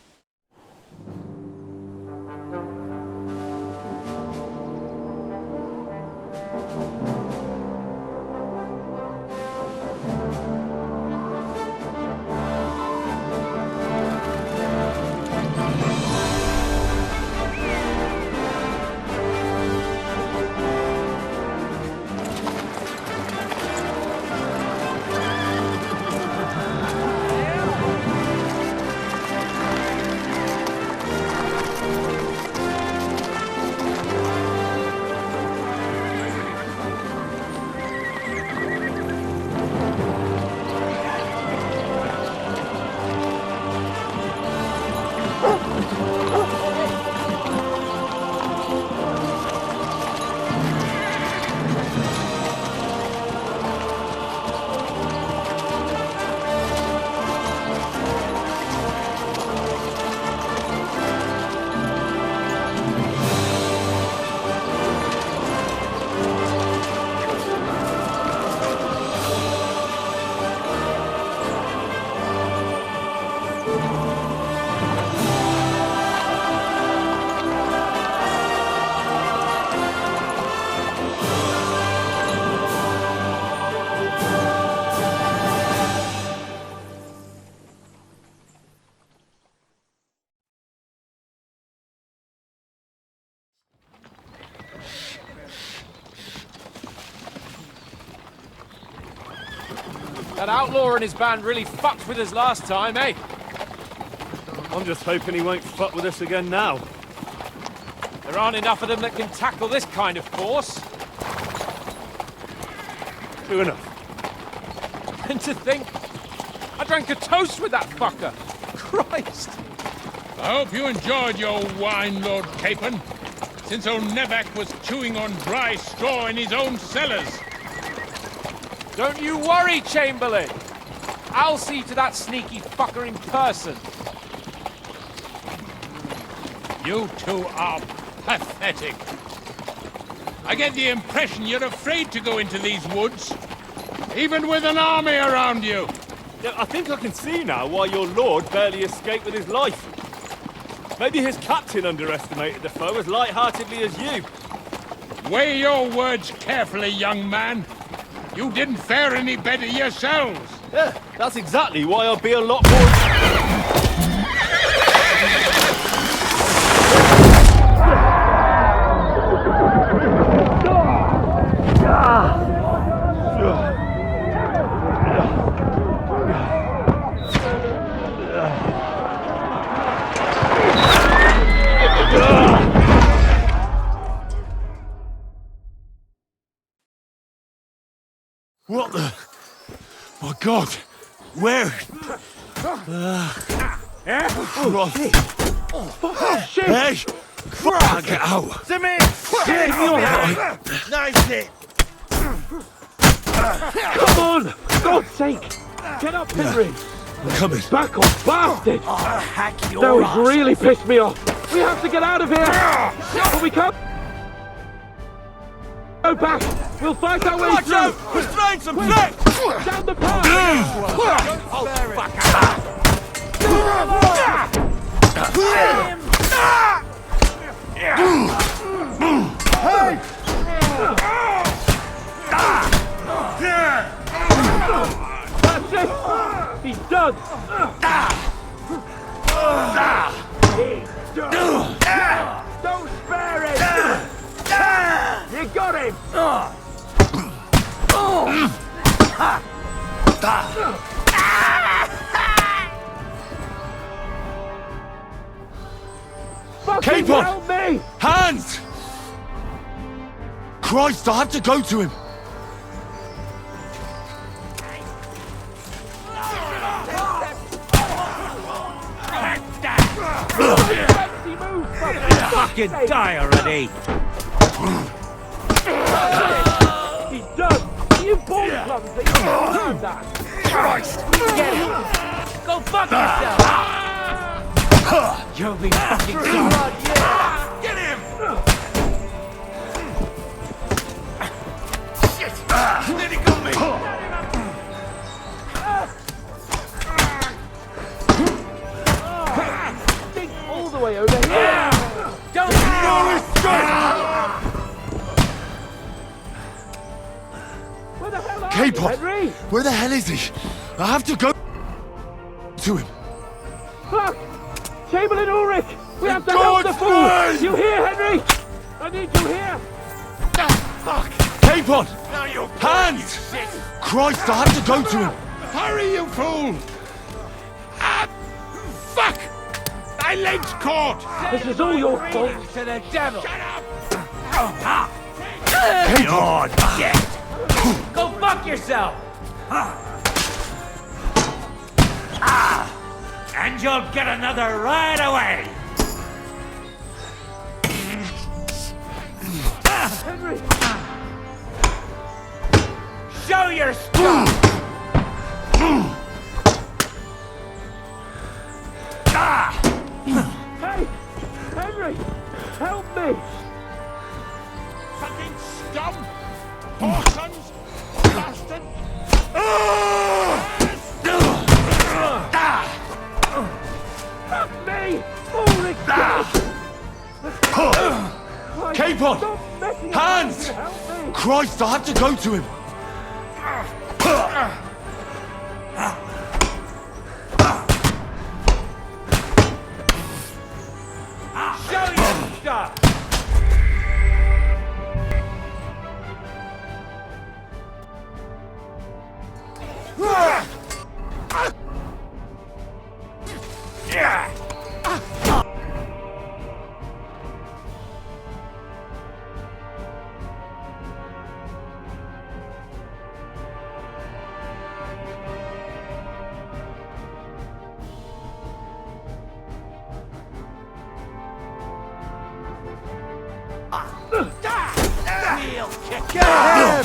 Speaker 11: That outlaw and his band really fucked with us last time, eh?
Speaker 1: I'm just hoping he won't fuck with us again now.
Speaker 11: There aren't enough of them that can tackle this kind of force.
Speaker 1: True enough.
Speaker 11: And to think, I drank a toast with that fucker. Christ.
Speaker 17: I hope you enjoyed your wine, Lord Capon, since old Nevak was chewing on dry straw in his own cellars.
Speaker 11: Don't you worry, Chamberlain. I'll see to that sneaky fucker in person.
Speaker 17: You two are pathetic. I get the impression you're afraid to go into these woods, even with an army around you.
Speaker 1: Yeah, I think I can see now why your lord barely escaped with his life. Maybe his captain underestimated the foe as light-heartedly as you.
Speaker 17: Weigh your words carefully, young man. You didn't fare any better yourselves.
Speaker 1: Yeah, that's exactly why I'll be a lot more... What the... My God! Where?
Speaker 3: Shit!
Speaker 1: Hey! Fuck! Get out!
Speaker 3: To me!
Speaker 1: Give me a
Speaker 3: Nice it!
Speaker 11: Come on! God's sake! Get up, Henry!
Speaker 1: I'm coming.
Speaker 11: Back off, bastard!
Speaker 10: I'll hack your
Speaker 11: Now
Speaker 10: ass.
Speaker 11: he's really pissed me off. We have to get out of here! But we can't... Go back! We'll fight our way
Speaker 1: Watch
Speaker 11: through!
Speaker 1: out! We're throwing some flesh!
Speaker 11: Down the path!
Speaker 10: Oh,
Speaker 11: That's it! He's done! Don't spare him! You got him! Fucking
Speaker 1: Capon!
Speaker 11: help me!
Speaker 1: Hands! Christ, I have to go to him!
Speaker 12: Fucking die already!
Speaker 11: He's done! You born clumsy! You can't do that!
Speaker 12: Christ! Get him! Go fuck yourself! You'll be fucking sorry!
Speaker 3: Get him! Shit! Nearly got me!
Speaker 11: Think all the way over here!
Speaker 12: Don't
Speaker 11: Where the hell are you,
Speaker 1: Capon!
Speaker 11: Henry?
Speaker 1: Where the hell is he? I have to go to him.
Speaker 11: Fuck! Chamberlain Ulrich! We have to
Speaker 1: God's
Speaker 11: help the fool!
Speaker 1: name!
Speaker 11: You hear, Henry? I need you here!
Speaker 1: Fuck! Capon! Hands! Christ, I have to go to him.
Speaker 17: Hurry, you fool! Ah, fuck! My leg's caught!
Speaker 11: This is all your fault!
Speaker 12: to the devil!
Speaker 17: Shut up!
Speaker 12: You're dead! Go fuck yourself! And you'll get another right away!
Speaker 11: Henry!
Speaker 12: Show your stuff!
Speaker 11: Hey! Henry! Help me!
Speaker 17: Fucking scum! Whoresons! Bastard!
Speaker 11: Help me! Ulrich!
Speaker 1: Capon! Hands! Christ, I have to go to him.
Speaker 12: Show your stuff!
Speaker 15: Heel kick. Get him!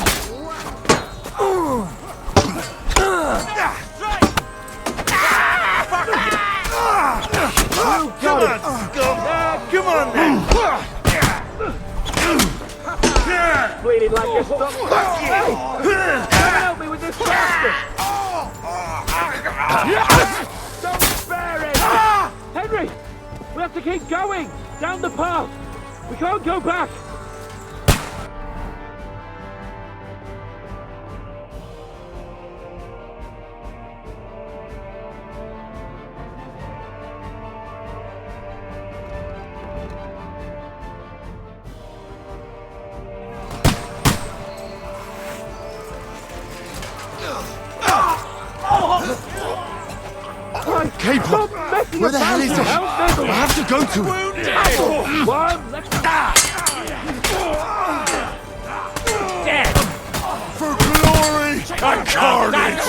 Speaker 3: Come on, scum! Come on, then!
Speaker 2: Bleeding like you're stuck. Hey! Help me with this bastard! Don't spare it! Henry! We have to keep going! Down the path! We can't go back!
Speaker 3: Capon! Where the hell is he? I have to go to him!
Speaker 2: One, let's
Speaker 3: Dead! For glory! A carnage!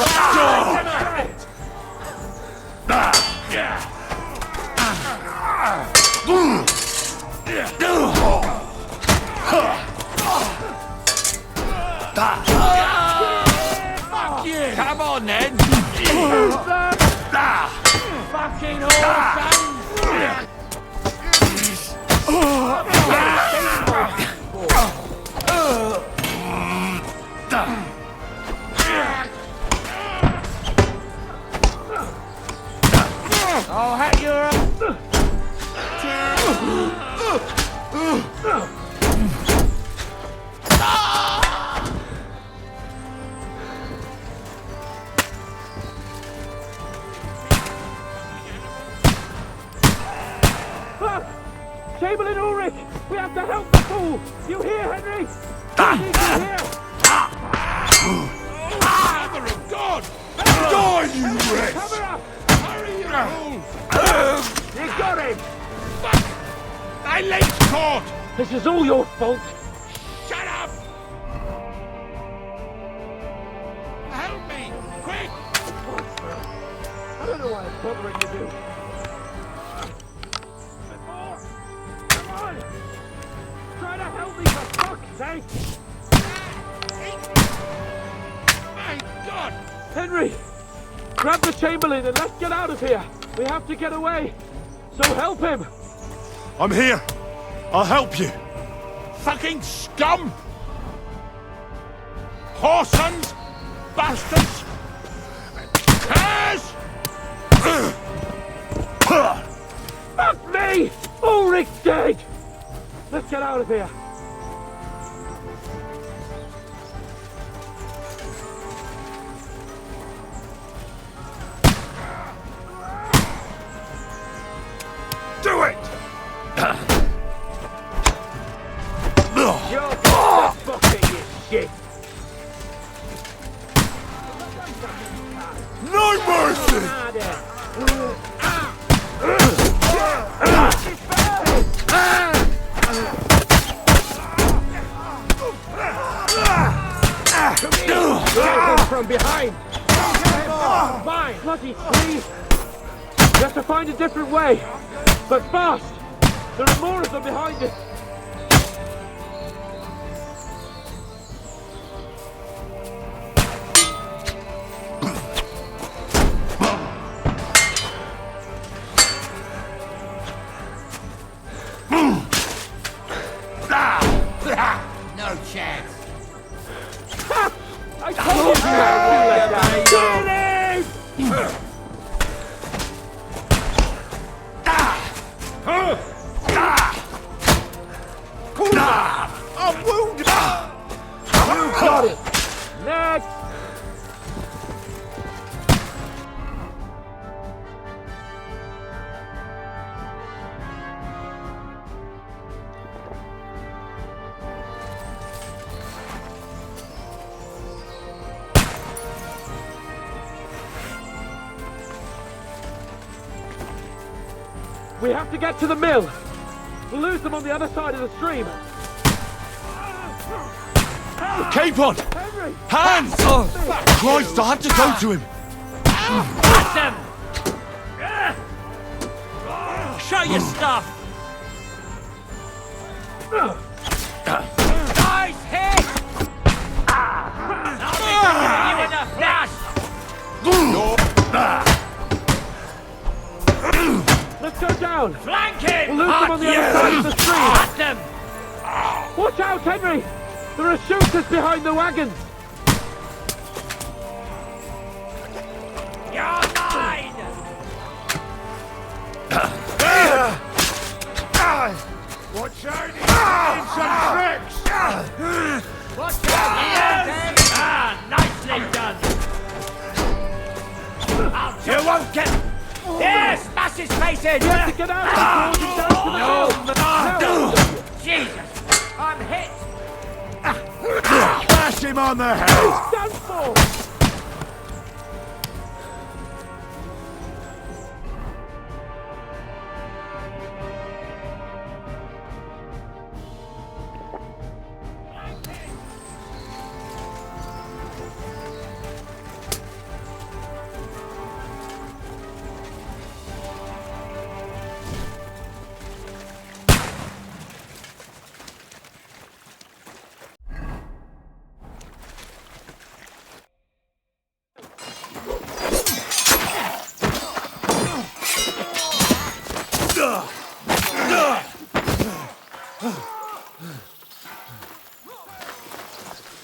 Speaker 15: Come on, then!
Speaker 2: fucking horse!
Speaker 15: I'll hack you up!
Speaker 2: Chamberlain Ulrich! We have to help the fool! You hear, Henry? You hear?
Speaker 8: Mother of God! Die, you wretch!
Speaker 2: Cover up!
Speaker 8: Hurry, you fools!
Speaker 2: You got him!
Speaker 8: Fuck! My leg's caught!
Speaker 2: This is all your fault!
Speaker 8: Shut up! Help me! Quick!
Speaker 2: I don't know why I'm bothering you. Come on! Try to help me, for fuck's sake!
Speaker 8: My God!
Speaker 2: Henry! Grab the Chamberlain and let's get out of here! We have to get away! So help him!
Speaker 1: I'm here. I'll help you.
Speaker 8: Fucking scum! Whoresons! Bastards! Curse!
Speaker 2: Fuck me! Ulrich's dead! Let's get out of here!
Speaker 1: Do it!
Speaker 2: You're fucking you shit!
Speaker 3: No mercy!
Speaker 2: From behind! Fine! Bloody please! We have to find a different way! But fast! There are more of them behind us!
Speaker 15: No chance.
Speaker 2: I told you to let
Speaker 3: I'm wounded!
Speaker 2: You got it! Next! We have to get to the mill. We'll lose them on the other side of the stream.
Speaker 1: Capon!
Speaker 2: Henry!
Speaker 1: Hands! Christ, I have to go to him.
Speaker 10: Pass him! Show your stuff!
Speaker 2: down!
Speaker 10: Flank him!
Speaker 2: We'll lose them on the other side of the street!
Speaker 10: Hot them!
Speaker 2: Watch out, Henry! There are shooters behind the wagons!
Speaker 10: You're mine!
Speaker 3: Watch out! Some tricks!
Speaker 10: Watch out! Yes! Nicely done! You won't get... Yes! Smash his face in!
Speaker 2: You have to get out before you down to the hill!
Speaker 10: Jesus! I'm hit!
Speaker 3: Smash him on the head!
Speaker 2: Stand for!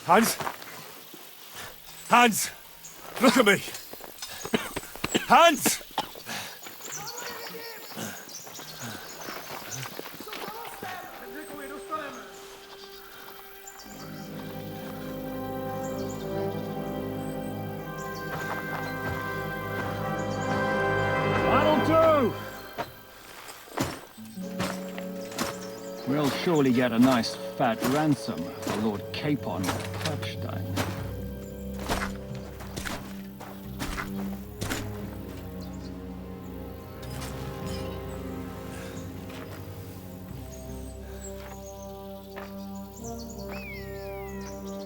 Speaker 1: Hans? Hans! Look at me! Hans!
Speaker 13: That'll do! We'll surely get a nice fat ransom for Lord Capon of Kirkstein.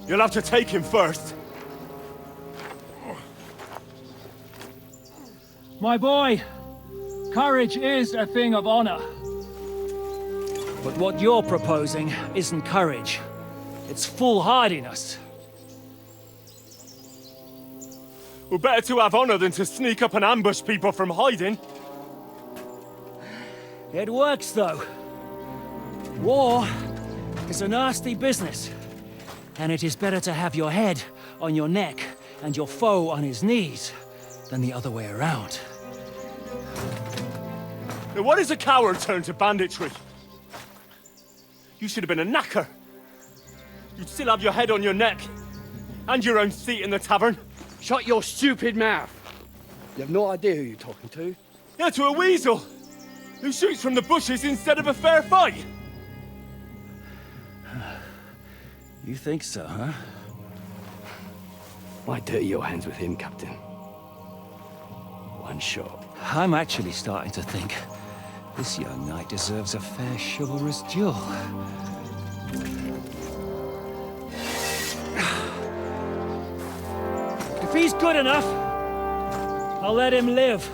Speaker 1: You'll have to take him first.
Speaker 13: My boy, courage is a thing of honor. But what you're proposing isn't courage. It's foolhardiness.
Speaker 1: Well, better to have honor than to sneak up and ambush people from hiding.
Speaker 13: It works, though. War is a nasty business. And it is better to have your head on your neck and your foe on his knees than the other way around.
Speaker 1: Now, what is a coward turn to banditry? You should have been a knacker. You'd still have your head on your neck. And your own seat in the tavern.
Speaker 20: Shut your stupid mouth. You have no idea who you're talking to.
Speaker 1: Yeah, to a weasel. Who shoots from the bushes instead of a fair fight.
Speaker 13: You think so, huh?
Speaker 20: Why dirty your hands with him, Captain? One shot.
Speaker 13: I'm actually starting to think this young knight deserves a fair chivalrous duel. If he's good enough, I'll let him live.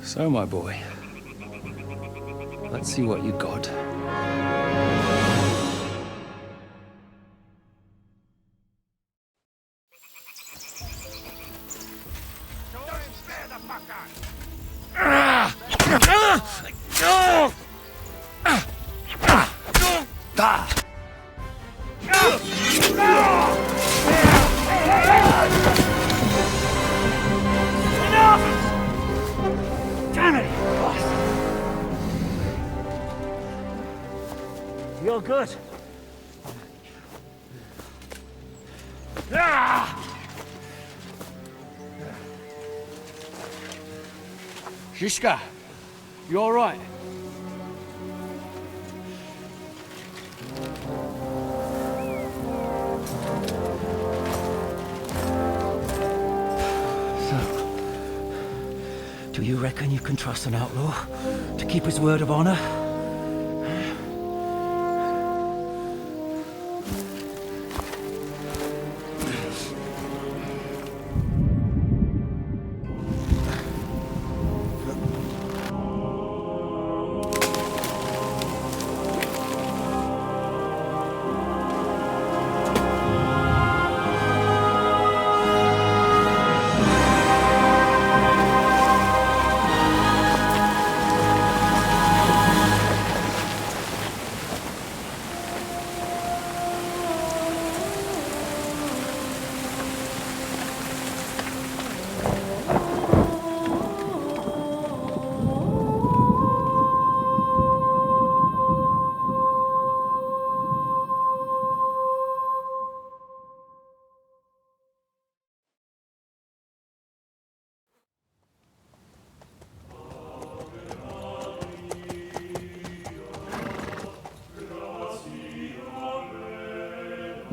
Speaker 13: So, my boy, let's see what you got.
Speaker 20: Damn it!
Speaker 13: You're good.
Speaker 20: Shishka, you all right?
Speaker 13: Do you reckon you can trust an outlaw to keep his word of honor?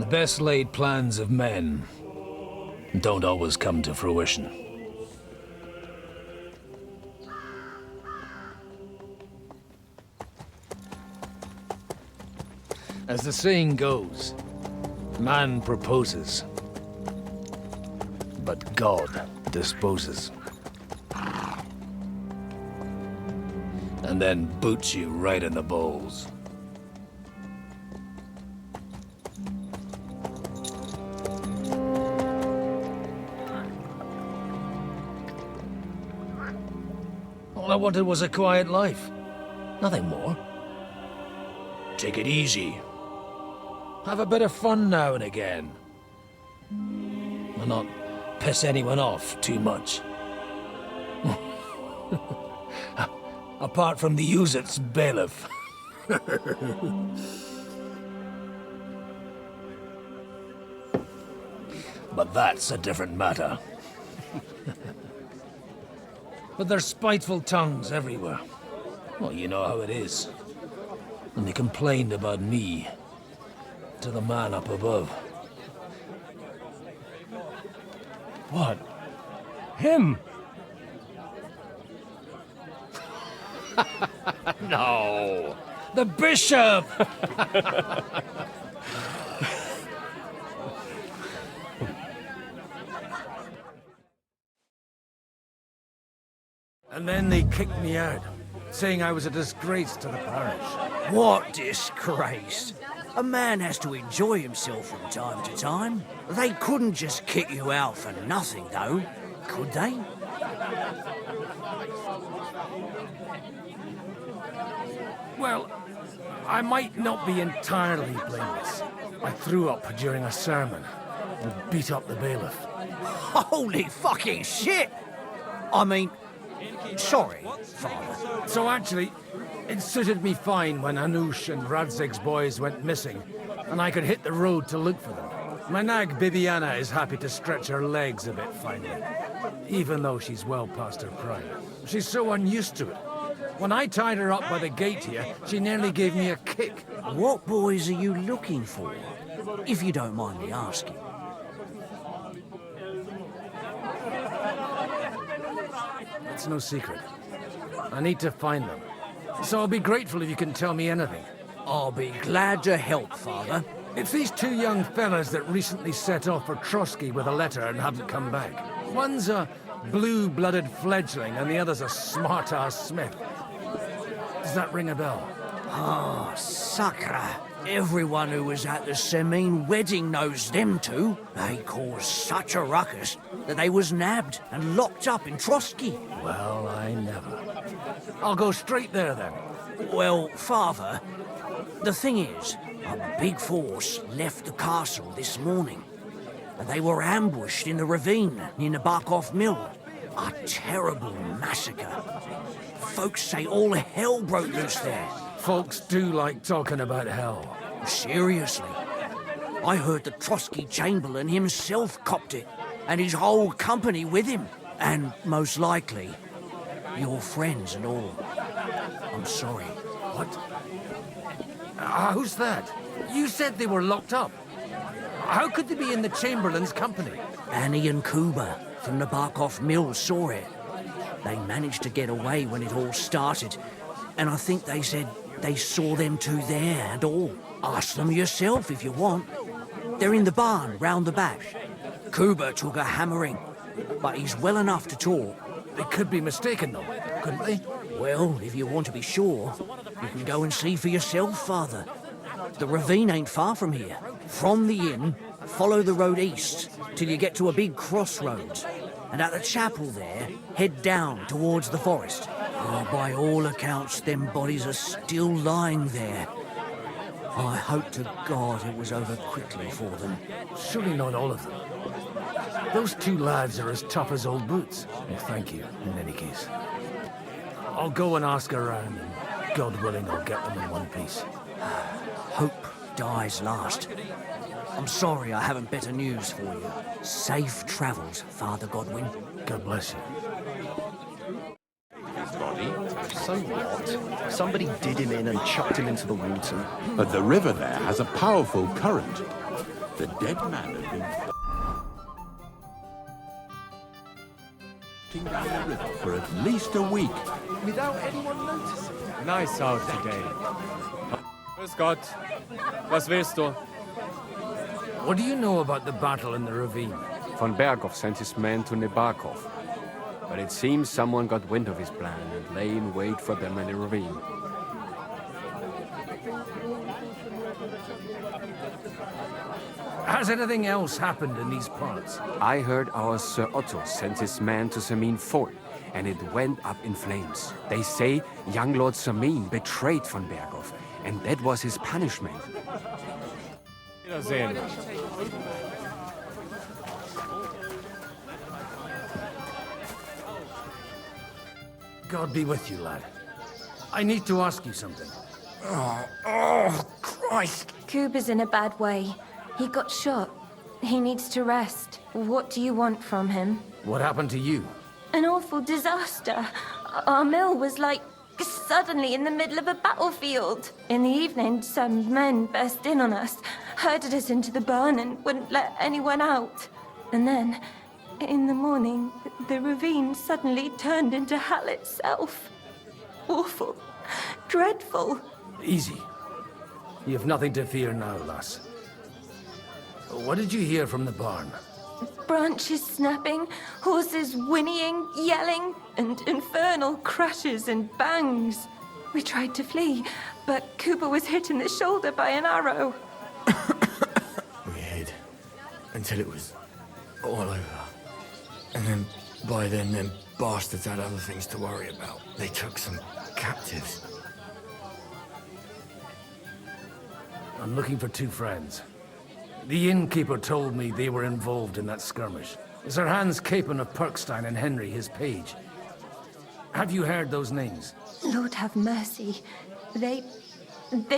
Speaker 6: best laid plans of men don't always come to fruition. As the saying goes, man proposes, but God disposes. And then boots you right in the balls. All I wanted was a quiet life. Nothing more. Take it easy. Have a bit of fun now and again. And not piss anyone off too much. Apart from the Uzit's bailiff. But that's a different matter. But there's spiteful tongues everywhere. Well, you know how it is. And they complained about me to the man up above.
Speaker 13: What? Him?
Speaker 6: No! The bishop!
Speaker 4: And then they kicked me out, saying I was a disgrace to the parish.
Speaker 10: What disgrace? A man has to enjoy himself from time to time. They couldn't just kick you out for nothing, though, could they?
Speaker 4: Well, I might not be entirely blameless. I threw up during a sermon and beat up the bailiff.
Speaker 10: Holy fucking shit! I mean, sorry, Father.
Speaker 4: So actually, it suited me fine when Anush and Radzig's boys went missing, and I could hit the road to look for them. My nag Bibiana is happy to stretch her legs a bit finally, even though she's well past her prime. She's so unused to it. When I tied her up by the gate here, she nearly gave me a kick.
Speaker 10: What boys are you looking for, if you don't mind me asking?
Speaker 4: It's no secret. I need to find them. So I'll be grateful if you can tell me anything.
Speaker 10: I'll be glad to help, Father.
Speaker 4: It's these two young fellas that recently set off for Trotsky with a letter and haven't come back. One's a blue-blooded fledgling and the other's a smart-ass smith. Does that ring a bell?
Speaker 10: Ah, Sakra. Everyone who was at the Semine wedding knows them two. They caused such a ruckus that they was nabbed and locked up in Trotsky.
Speaker 4: Well, I never. I'll go straight there, then.
Speaker 10: Well, Father, the thing is, a big force left the castle this morning, and they were ambushed in the ravine near the Barkov Mill. A terrible massacre. Folks say all hell broke loose there.
Speaker 4: Folks do like talking about hell.
Speaker 10: Seriously. I heard the Trotsky Chamberlain himself copped it, and his whole company with him. And most likely, your friends and all. I'm sorry.
Speaker 4: What? Who's that? You said they were locked up. How could they be in the Chamberlain's company?
Speaker 10: Annie and Kuba from the Barkov Mill saw it. They managed to get away when it all started, and I think they said they saw them two there and all. Ask them yourself if you want. They're in the barn round the back. Kuba took a hammering, but he's well enough to talk.
Speaker 4: They could be mistaken, though, couldn't they?
Speaker 10: Well, if you want to be sure, you can go and see for yourself, Father. The ravine ain't far from here. From the inn, follow the road east till you get to a big crossroads. And at the chapel there, head down towards the forest. Oh, by all accounts, them bodies are still lying there. I hope to God it was over quickly for them.
Speaker 4: Surely not all of them. Those two lads are as tough as old boots. Well, thank you, in any case. I'll go and ask around, and God willing, I'll get them in one piece.
Speaker 10: Hope dies last. I'm sorry I haven't better news for you. Safe travels, Father Godwin.
Speaker 4: God bless you.
Speaker 7: So what? Somebody did him in and chucked him into the water.
Speaker 17: But the river there has a powerful current.
Speaker 15: The dead man had been floating down the river for at least a week without anyone noticing.
Speaker 5: Nice out today. Grüß Gott. Was willst du?
Speaker 6: What do you know about the battle in the ravine?
Speaker 16: Von Berghoff sent his men to Nebakov. But it seems someone got wind of his plan and lay in wait for them in the ravine.
Speaker 6: Has anything else happened in these parts?
Speaker 16: I heard our Sir Otto sent his man to Samin Fort, and it went up in flames. They say young Lord Samin betrayed von Berghoff, and that was his punishment.
Speaker 5: Wiedersehen.
Speaker 6: God be with you, lad. I need to ask you something.
Speaker 21: Oh, Christ! Kuba's in a bad way. He got shot. He needs to rest. What do you want from him?
Speaker 6: What happened to you?
Speaker 21: An awful disaster. Our mill was like suddenly in the middle of a battlefield. In the evening, some men burst in on us, herded us into the barn and wouldn't let anyone out. And then, in the morning, the ravine suddenly turned into hell itself. Awful. Dreadful.
Speaker 6: Easy. You have nothing to fear now, lass. What did you hear from the barn?
Speaker 21: Branches snapping, horses whinnying, yelling, and infernal crashes and bangs. We tried to flee, but Cooper was hit in the shoulder by an arrow.
Speaker 22: We hid until it was all over. And then, by then, them bastards had other things to worry about. They took some captives.
Speaker 6: I'm looking for two friends. The innkeeper told me they were involved in that skirmish. Sir Hans Capon of Perkstein and Henry, his page. Have you heard those names?
Speaker 21: Lord have mercy. They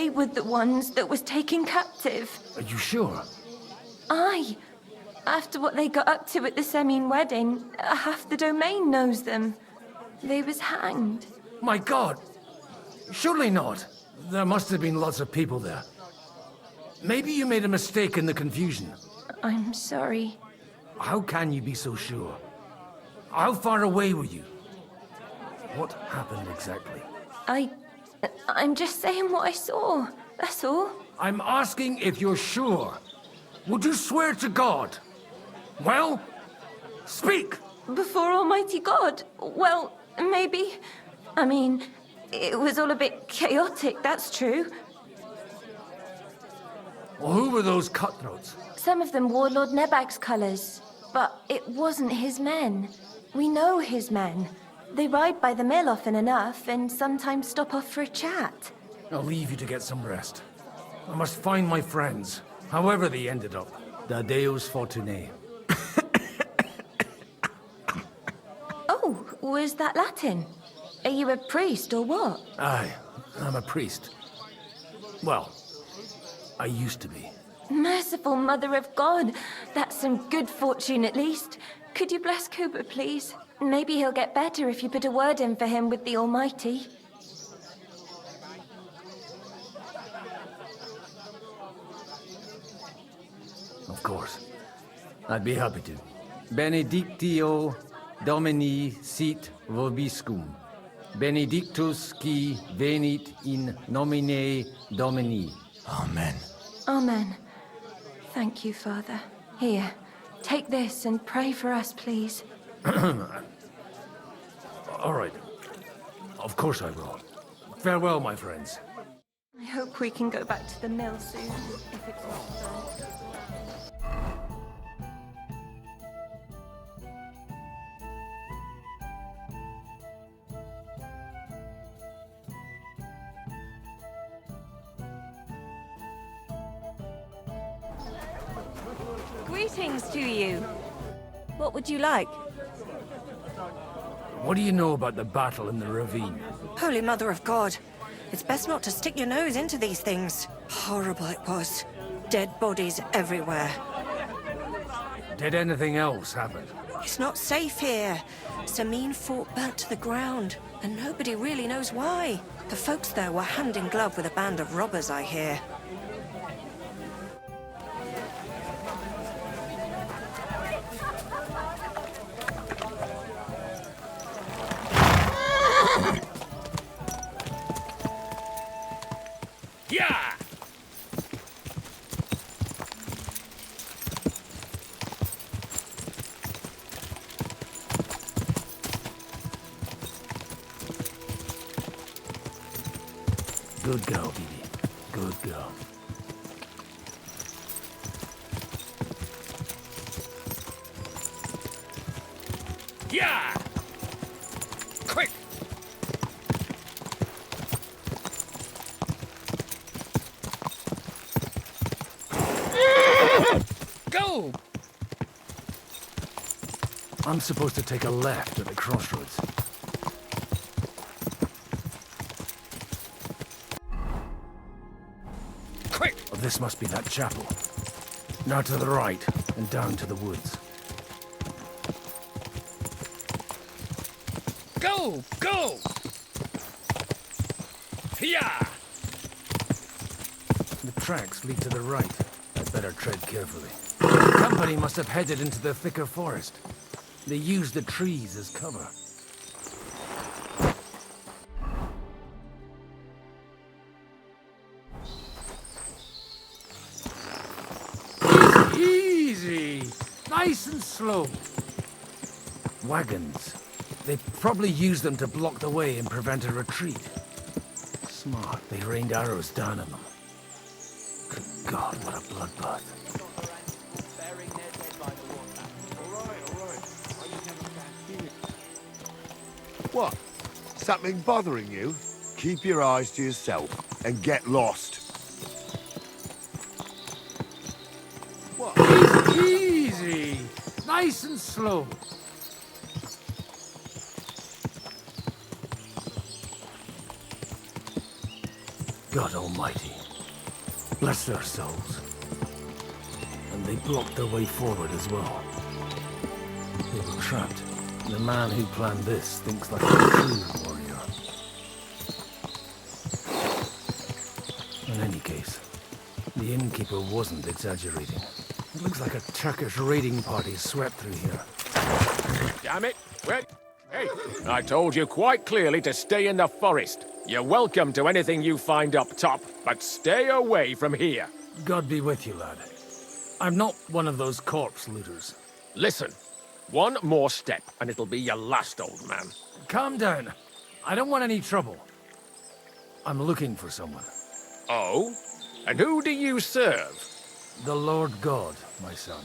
Speaker 21: were the ones that was taken captive.
Speaker 6: Are you sure?
Speaker 21: Aye. After what they got up to at the Semine wedding, half the domain knows them. They was hanged.
Speaker 6: My God! Surely not. There must have been lots of people there. Maybe you made a mistake in the confusion.
Speaker 21: I'm sorry.
Speaker 6: How can you be so sure? How far away were you? What happened exactly?
Speaker 21: I'm just saying what I saw. That's all.
Speaker 6: I'm asking if you're sure. Would you swear to God? Well, speak!
Speaker 21: Before Almighty God? Well, maybe. I mean, it was all a bit chaotic, that's true.
Speaker 6: Well, who were those cutthroats?
Speaker 21: Some of them wore Lord Nebag's colours, but it wasn't his men. We know his men. They ride by the mill often enough and sometimes stop off for a chat.
Speaker 6: I'll leave you to get some rest. I must find my friends, however they ended up. Da Deus Fortunae.
Speaker 21: Oh, was that Latin? Are you a priest or what?
Speaker 6: Aye, I'm a priest. Well, I used to be.
Speaker 21: Merciful Mother of God. That's some good fortune at least. Could you bless Cooper, please? Maybe he'll get better if you put a word in for him with the Almighty.
Speaker 6: Of course. I'd be happy to. Benedictio Domini sit vobiscum. Benedictus qui venit in nomine Domini.
Speaker 22: Amen.
Speaker 21: Amen. Thank you, Father. Here, take this and pray for us, please.
Speaker 6: All right. Of course I will. Farewell, my friends.
Speaker 21: I hope we can go back to the mill soon, if it's not burnt.
Speaker 23: Greetings to you. What would you like?
Speaker 6: What do you know about the battle in the ravine?
Speaker 23: Holy Mother of God. It's best not to stick your nose into these things. Horrible it was. Dead bodies everywhere.
Speaker 6: Did anything else happen?
Speaker 23: It's not safe here. Samin Fort burnt to the ground, and nobody really knows why. The folks there were hand in glove with a band of robbers, I hear.
Speaker 6: Good girl, Bibi. Good girl.
Speaker 2: Yeah! Quick! Go!
Speaker 6: I'm supposed to take a left at the crossroads.
Speaker 2: Quick!
Speaker 6: Oh, this must be that chapel. Now to the right, and down to the woods.
Speaker 2: Go! Go! Yeah!
Speaker 6: The tracks lead to the right. I'd better tread carefully. The company must have headed into the thicker forest. They used the trees as cover.
Speaker 2: Easy! Nice and slow.
Speaker 6: Wagons. They probably used them to block the way and prevent a retreat. Smart. They rained arrows down on them. Good God, what a bloodbath.
Speaker 3: What? Something bothering you? Keep your eyes to yourself and get lost.
Speaker 2: What? Easy! Nice and slow.
Speaker 6: God Almighty. Bless their souls. And they blocked their way forward as well. They were trapped. The man who planned this thinks like a true warrior. In any case, the innkeeper wasn't exaggerating. It looks like a Turkish raiding party swept through here.
Speaker 9: Damn it! Wait! Hey! I told you quite clearly to stay in the forest. You're welcome to anything you find up top, but stay away from here.
Speaker 6: God be with you, lad. I'm not one of those corpse looters.
Speaker 9: Listen, one more step, and it'll be your last, old man.
Speaker 6: Calm down. I don't want any trouble. I'm looking for someone.
Speaker 9: Oh? And who do you serve?
Speaker 6: The Lord God, my son.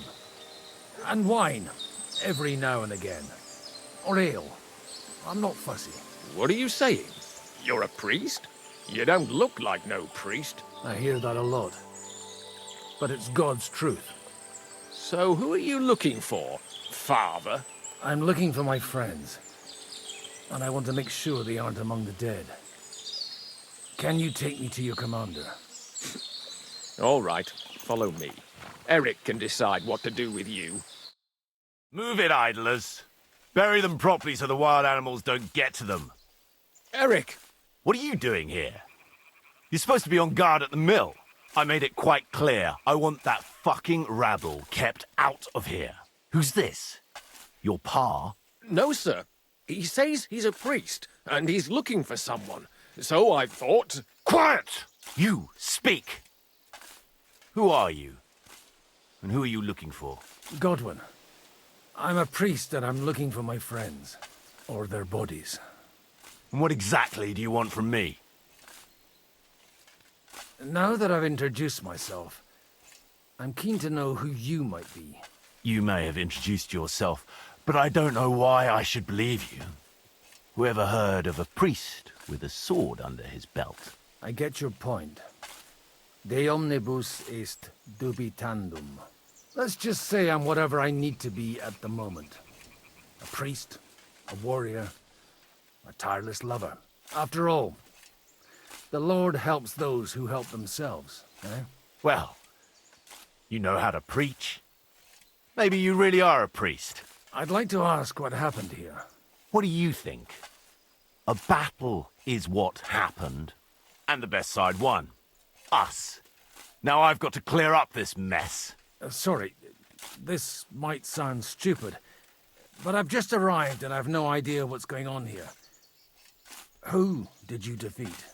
Speaker 6: And wine, every now and again. Or ale. I'm not fussy.
Speaker 9: What are you saying? You're a priest? You don't look like no priest.
Speaker 6: I hear that a lot. But it's God's truth.
Speaker 9: So who are you looking for, father?
Speaker 6: I'm looking for my friends. And I want to make sure they aren't among the dead. Can you take me to your commander?
Speaker 9: All right, follow me. Eric can decide what to do with you.
Speaker 14: Move it, idlers. Bury them properly so the wild animals don't get to them.
Speaker 9: Eric!
Speaker 14: What are you doing here? You're supposed to be on guard at the mill. I made it quite clear. I want that fucking rabble kept out of here. Who's this? Your pa?
Speaker 9: No, sir. He says he's a priest, and he's looking for someone. So I thought...
Speaker 14: Quiet! You, speak! Who are you? And who are you looking for?
Speaker 6: Godwin. I'm a priest and I'm looking for my friends. Or their bodies.
Speaker 14: And what exactly do you want from me?
Speaker 6: Now that I've introduced myself, I'm keen to know who you might be.
Speaker 14: You may have introduced yourself, but I don't know why I should believe you. Whoever heard of a priest with a sword under his belt?
Speaker 6: I get your point. De omnibus est dubitandum. Let's just say I'm whatever I need to be at the moment. A priest, a warrior, a tireless lover. After all, the Lord helps those who help themselves, eh?
Speaker 14: Well, you know how to preach. Maybe you really are a priest.
Speaker 6: I'd like to ask what happened here.
Speaker 14: What do you think? A battle is what happened, and the best side won. Us. Now I've got to clear up this mess.
Speaker 6: Sorry, this might sound stupid, but I've just arrived and I've no idea what's going on here. Who did you defeat?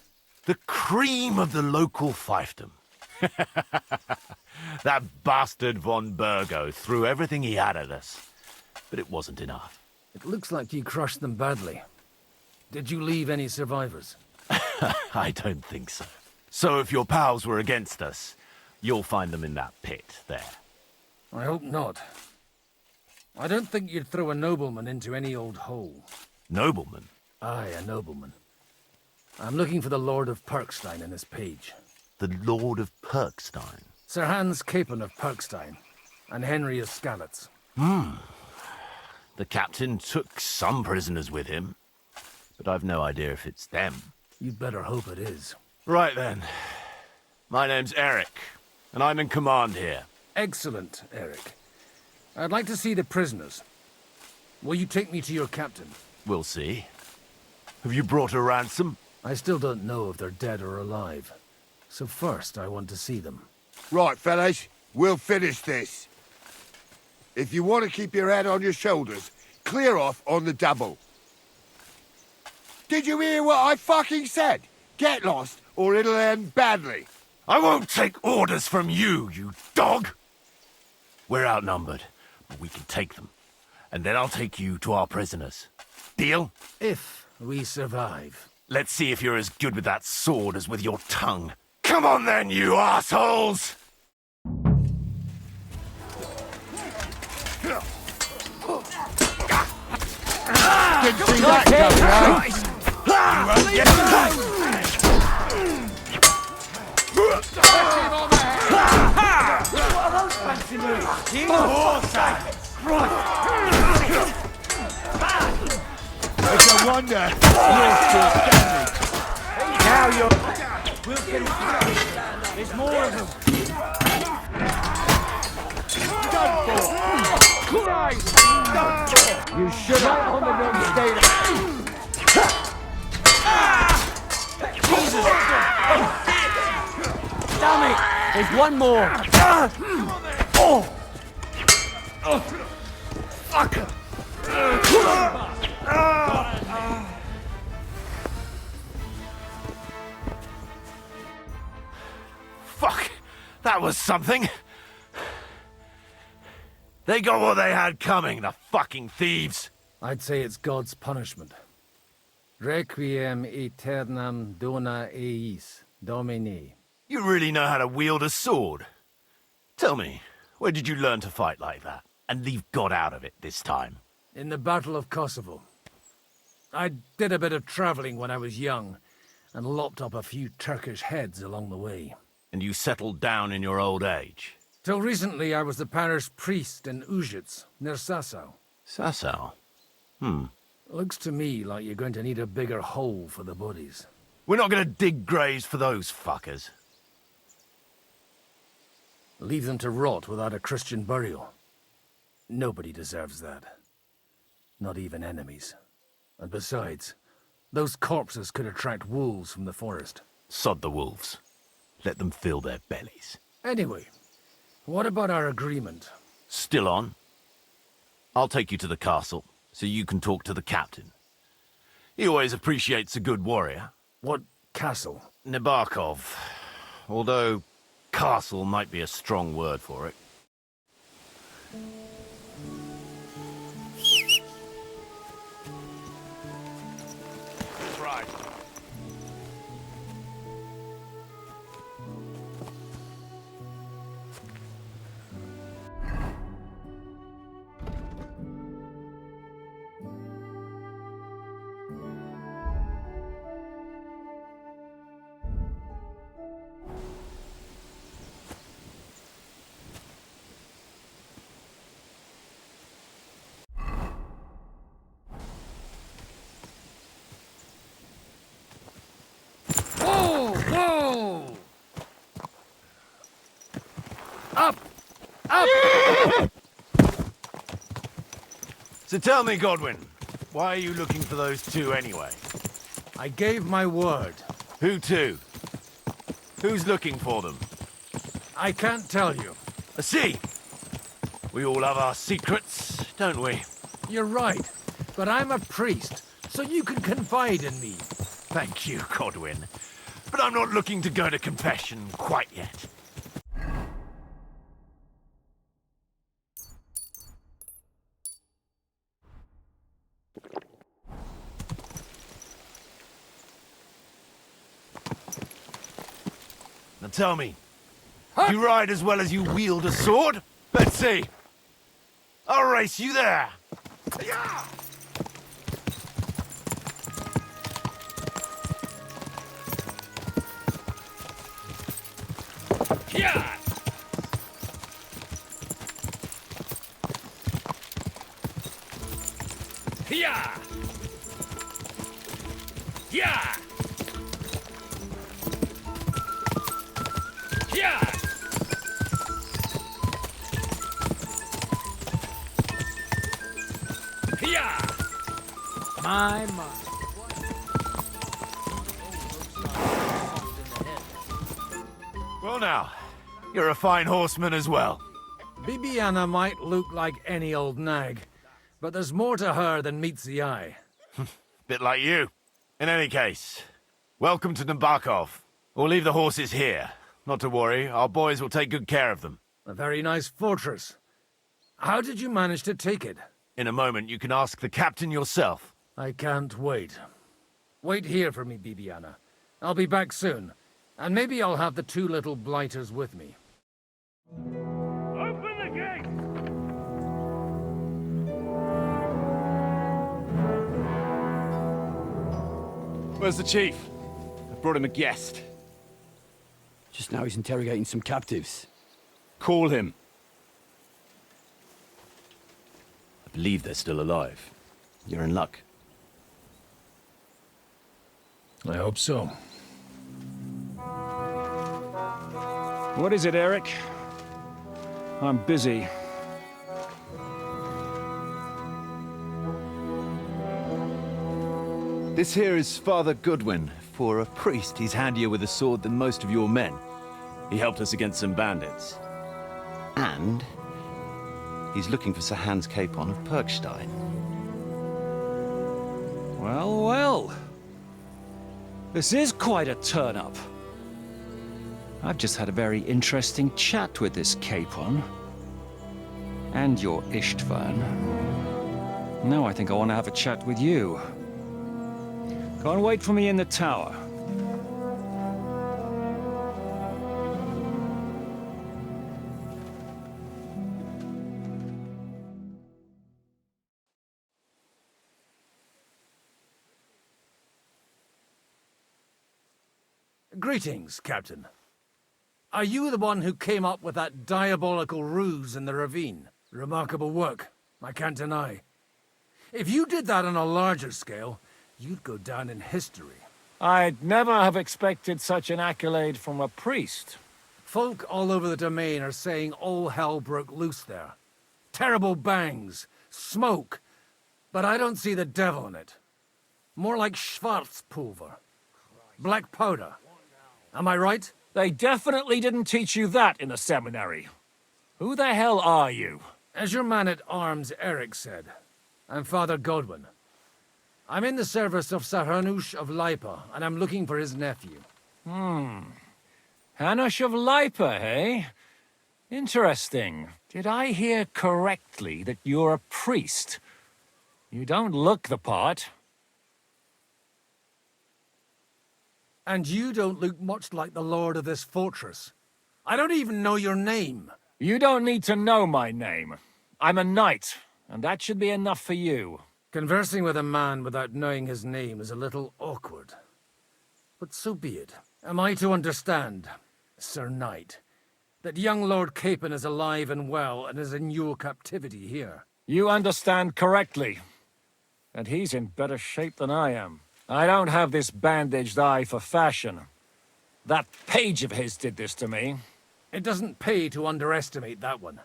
Speaker 14: The cream of the local fiefdom. That bastard von Burgo threw everything he had at us, but it wasn't enough.
Speaker 6: It looks like you crushed them badly. Did you leave any survivors?
Speaker 14: I don't think so. So if your pals were against us, you'll find them in that pit there.
Speaker 6: I hope not. I don't think you'd throw a nobleman into any old hole.
Speaker 14: Nobleman?
Speaker 6: Aye, a nobleman. I'm looking for the Lord of Perkstein in this page.
Speaker 14: The Lord of Perkstein?
Speaker 6: Sir Hans Capon of Perkstein, and Henry of Skalitz.
Speaker 14: The captain took some prisoners with him, but I've no idea if it's them.
Speaker 6: You'd better hope it is.
Speaker 14: Right then. My name's Eric, and I'm in command here.
Speaker 6: Excellent, Eric. I'd like to see the prisoners. Will you take me to your captain?
Speaker 14: We'll see. Have you brought a ransom?
Speaker 6: I still don't know if they're dead or alive. So first, I want to see them.
Speaker 3: Right, fellas, we'll finish this. If you want to keep your head on your shoulders, clear off on the double. Did you hear what I fucking said? Get lost, or it'll end badly.
Speaker 14: I won't take orders from you, you dog! We're outnumbered, but we can take them. And then I'll take you to our prisoners. Deal?
Speaker 6: If we survive.
Speaker 14: Let's see if you're as good with that sword as with your tongue. Come on then, you assholes!
Speaker 3: Didn't see that coming, eh?
Speaker 14: You won't get away!
Speaker 10: What are those fancy moves?
Speaker 3: It's a wonder you're still standing.
Speaker 10: Now you're... We'll get There's more of them.
Speaker 3: Done for.
Speaker 10: Christ!
Speaker 3: You should have on the run stayed.
Speaker 10: Jesus! Damn it! There's one more. Oh! Fuck!
Speaker 14: Fuck! That was something! They got what they had coming, the fucking thieves!
Speaker 6: I'd say it's God's punishment. Requiem aeternam dona eis, Domini.
Speaker 14: You really know how to wield a sword? Tell me, where did you learn to fight like that? And leave God out of it this time?
Speaker 6: In the Battle of Kosovo. I did a bit of traveling when I was young, and lopped up a few Turkish heads along the way.
Speaker 14: And you settled down in your old age?
Speaker 6: Till recently, I was the parish priest in Ujits, near Sasau.
Speaker 14: Sasau?
Speaker 6: Looks to me like you're going to need a bigger hole for the bodies.
Speaker 14: We're not going to dig graves for those fuckers.
Speaker 6: Leave them to rot without a Christian burial. Nobody deserves that. Not even enemies. And besides, those corpses could attract wolves from the forest.
Speaker 14: Sod the wolves. Let them fill their bellies.
Speaker 6: Anyway, what about our agreement?
Speaker 14: Still on? I'll take you to the castle, so you can talk to the captain. He always appreciates a good warrior.
Speaker 6: What castle?
Speaker 14: Nabokov. Although, castle might be a strong word for it. Right.
Speaker 6: Whoa! Up! Up!
Speaker 14: So tell me, Godwin, why are you looking for those two anyway?
Speaker 6: I gave my word.
Speaker 14: Who to? Who's looking for them?
Speaker 6: I can't tell you.
Speaker 14: I see. We all have our secrets, don't we?
Speaker 6: You're right, but I'm a priest, so you can confide in me.
Speaker 14: Thank you, Godwin. But I'm not looking to go to confession quite yet. tell me. Do you ride as well as you wield a sword? Let's see. I'll race you there. Yeah.
Speaker 9: Yeah! Yeah! Yeah! Yeah! Yeah!
Speaker 10: My.
Speaker 14: Well now, you're a fine horseman as well.
Speaker 6: Bibiana might look like any old nag, but there's more to her than meets the eye.
Speaker 14: Bit like you. In any case, welcome to Nabokov. We'll leave the horses here. Not to worry, our boys will take good care of them.
Speaker 6: A very nice fortress. How did you manage to take it?
Speaker 14: In a moment, you can ask the captain yourself.
Speaker 6: I can't wait. Wait here for me, Bibiana. I'll be back soon, and maybe I'll have the two little blighters with me.
Speaker 9: Open the gate!
Speaker 11: Where's the chief? I brought him a guest.
Speaker 20: Just now he's interrogating some captives.
Speaker 11: Call him.
Speaker 18: I believe they're still alive. You're in luck.
Speaker 6: I hope so.
Speaker 13: What is it, Eric? I'm busy.
Speaker 18: This here is Father Goodwin. For a priest, he's handier with a sword than most of your men. He helped us against some bandits. And he's looking for Sir Hans Capon of Perkstein.
Speaker 13: Well, well. This is quite a turn-up. I've just had a very interesting chat with this Capon. And your Istvan. Now I think I want to have a chat with you. Go and wait for me in the tower.
Speaker 6: Greetings, Captain. Are you the one who came up with that diabolical ruse in the ravine? Remarkable work, I can't deny. If you did that on a larger scale, you'd go down in history.
Speaker 10: I'd never have expected such an accolade from a priest.
Speaker 6: Folk all over the domain are saying all hell broke loose there. Terrible bangs, smoke, but I don't see the devil in it. More like Schwarzpulver. Black powder. Am I right?
Speaker 10: They definitely didn't teach you that in the seminary. Who the hell are you?
Speaker 6: As your man-at-arms Eric said, I'm Father Godwin. I'm in the service of Sir Hanush of Lipa, and I'm looking for his nephew.
Speaker 10: Hanush of Lipa, eh? Interesting. Did I hear correctly that you're a priest? You don't look the part.
Speaker 6: And you don't look much like the lord of this fortress. I don't even know your name.
Speaker 10: You don't need to know my name. I'm a knight, and that should be enough for you.
Speaker 6: Conversing with a man without knowing his name is a little awkward. But so be it. Am I to understand, Sir Knight, that young Lord Capon is alive and well and is in your captivity here?
Speaker 10: You understand correctly. And he's in better shape than I am. I don't have this bandaged eye for fashion. That page of his did this to me.
Speaker 6: It doesn't pay to underestimate that one.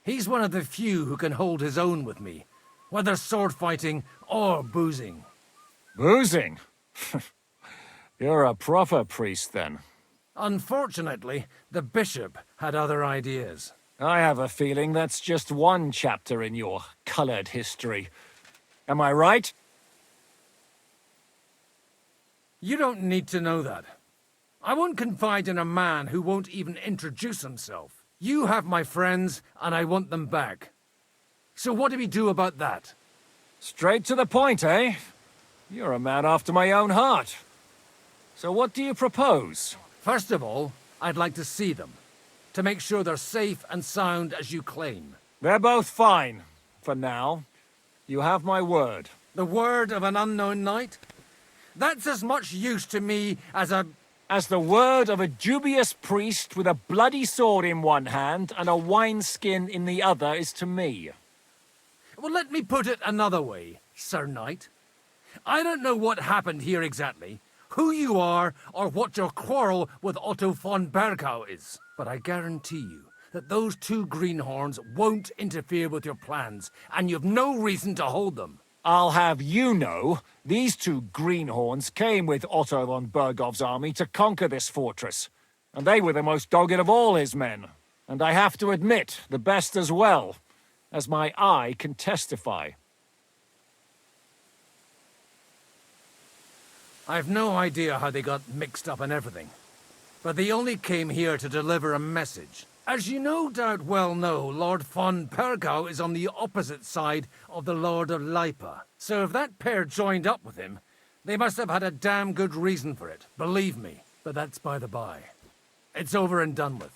Speaker 6: He's one of the few who can hold his own with me, whether sword fighting or boozing.
Speaker 10: Boozing? You're a proper priest, then.
Speaker 6: Unfortunately, the bishop had other ideas.
Speaker 10: I have a feeling that's just one chapter in your colored history. Am I right?
Speaker 6: You don't need to know that. I won't confide in a man who won't even introduce himself. You have my friends, and I want them back. So what do we do about that?
Speaker 10: Straight to the point, eh? You're a man after my own heart. So what do you propose?
Speaker 6: First of all,
Speaker 4: I'd like to see them, to make sure they're safe and sound as you claim.
Speaker 2: They're both fine, for now. You have my word.
Speaker 4: The word of an unknown knight? That's as much use to me as
Speaker 2: the word of a dubious priest with a bloody sword in one hand and a wineskin in the other is to me.
Speaker 4: Well, let me put it another way, Sir Knight. I don't know what happened here exactly, who you are, or what your quarrel with Otto von Bergau is. But I guarantee you that those two greenhorns won't interfere with your plans, and you've no reason to hold them.
Speaker 2: I'll have you know, these two greenhorns came with Otto von Bergov's army to conquer this fortress, and they were the most dogged of all his men. And I have to admit, the best as well, as my eye can testify.
Speaker 4: I've no idea how they got mixed up in everything, but they only came here to deliver a message. As you no doubt well know, Lord von Bergau is on the opposite side of the Lord of Lipa. So if that pair joined up with him, they must have had a damn good reason for it, believe me. But that's by the by. It's over and done with.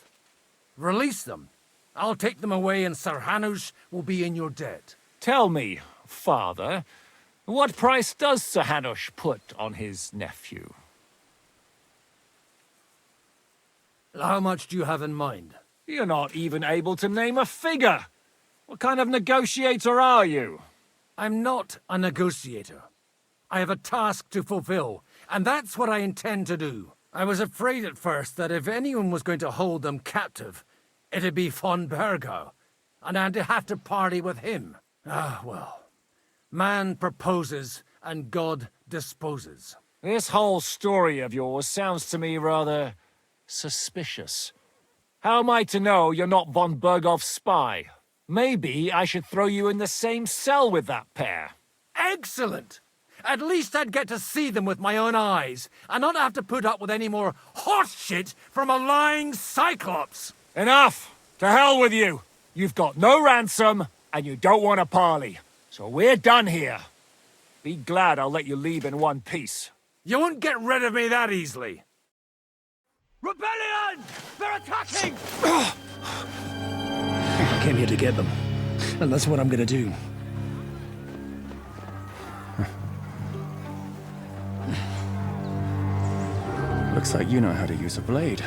Speaker 4: Release them. I'll take them away and Sir Hanush will be in your debt.
Speaker 2: Tell me, father, what price does Sir Hanush put on his nephew?
Speaker 4: How much do you have in mind?
Speaker 2: You're not even able to name a figure. What kind of negotiator are you?
Speaker 4: I'm not a negotiator. I have a task to fulfill, and that's what I intend to do. I was afraid at first that if anyone was going to hold them captive, it'd be von Bergau, and I'd have to parley with him. Ah, well. Man proposes, and God disposes.
Speaker 2: This whole story of yours sounds to me rather suspicious. How am I to know you're not von Bergov's spy? Maybe I should throw you in the same cell with that pair.
Speaker 4: Excellent! At least I'd get to see them with my own eyes, and not have to put up with any more horse shit from a lying cyclops!
Speaker 2: Enough! To hell with you! You've got no ransom, and you don't want to parley. So we're done here. Be glad I'll let you leave in one piece.
Speaker 4: You won't get rid of me that easily.
Speaker 10: Rebellion! They're attacking!
Speaker 6: I came here to get them, and that's what I'm gonna do.
Speaker 8: Looks like you know how to use a blade.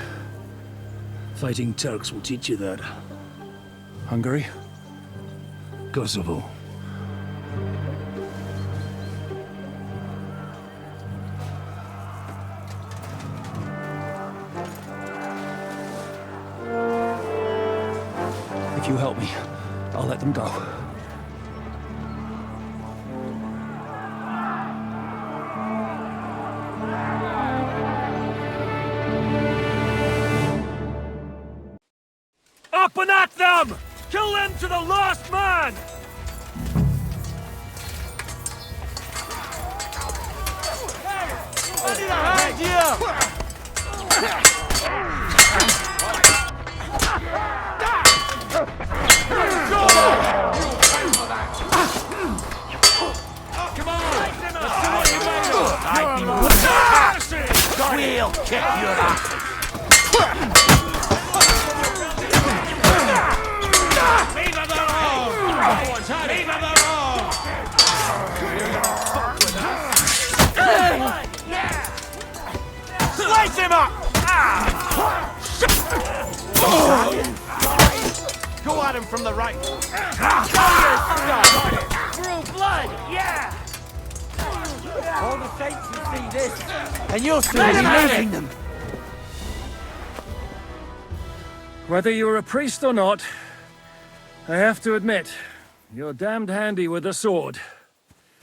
Speaker 6: Fighting Turks will teach you that.
Speaker 8: Hungary?
Speaker 6: Kosovo. If you help me, I'll let them go.
Speaker 2: Up and at them! Kill them to the last man!
Speaker 10: I need a hand here!
Speaker 2: Come on! Let's see what you made of!
Speaker 10: We'll kick your asses!
Speaker 2: Viva the Rome! Viva the Rome!
Speaker 10: Slice him up!
Speaker 14: Go at him from the right.
Speaker 10: Through blood, yeah! All the saints will see this, and you'll soon be losing them.
Speaker 2: Whether you're a priest or not, I have to admit, you're damned handy with a sword.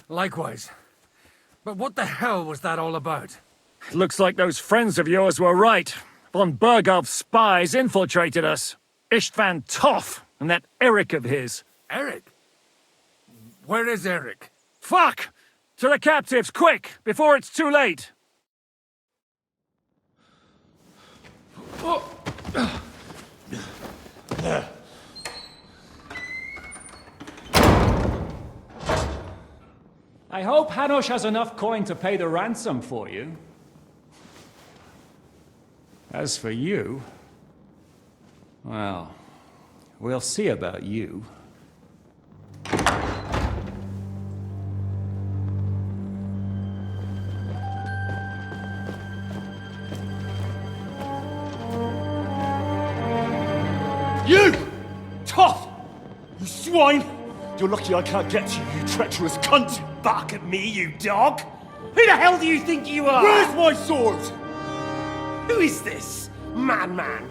Speaker 4: Likewise. But what the hell was that all about?
Speaker 2: It looks like those friends of yours were right. Von Bergov's spies infiltrated us. Istvan Toff and that Eric of his.
Speaker 4: Eric? Where is Eric?
Speaker 2: Fuck! To the captives, quick, before it's too late!
Speaker 12: I hope Hanush has enough coin to pay the ransom for you.
Speaker 8: As for you, well, we'll see about you.
Speaker 1: You! Tough! You swine! You're lucky I can't get to you, you treacherous cunt!
Speaker 12: Bark at me, you dog! Who the hell do you think you are?
Speaker 1: Where's my sword?
Speaker 12: Who is this? Man.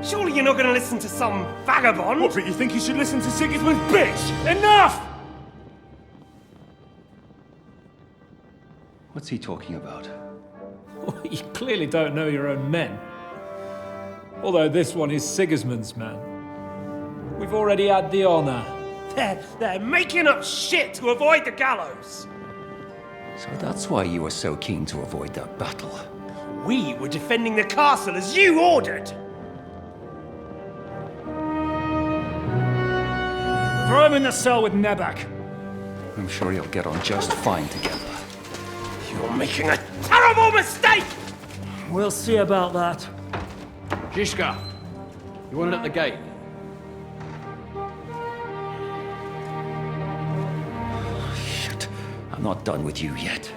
Speaker 12: Surely you're not going to listen to some vagabond?
Speaker 1: What, but you think you should listen to Sigismund's bitch? Enough!
Speaker 8: What's he talking about?
Speaker 19: You clearly don't know your own men. Although this one is Sigismund's man. We've already had the honor.
Speaker 12: They're making up shit to avoid the gallows.
Speaker 8: So that's why you were so keen to avoid that battle.
Speaker 12: We were defending the castle as you ordered.
Speaker 19: Throw him in the cell with Nebak.
Speaker 8: I'm sure you'll get on just fine together.
Speaker 12: You're making a terrible mistake!
Speaker 13: We'll see about that.
Speaker 11: Zizka, you want it at the gate?
Speaker 8: Shit, I'm not done with you yet.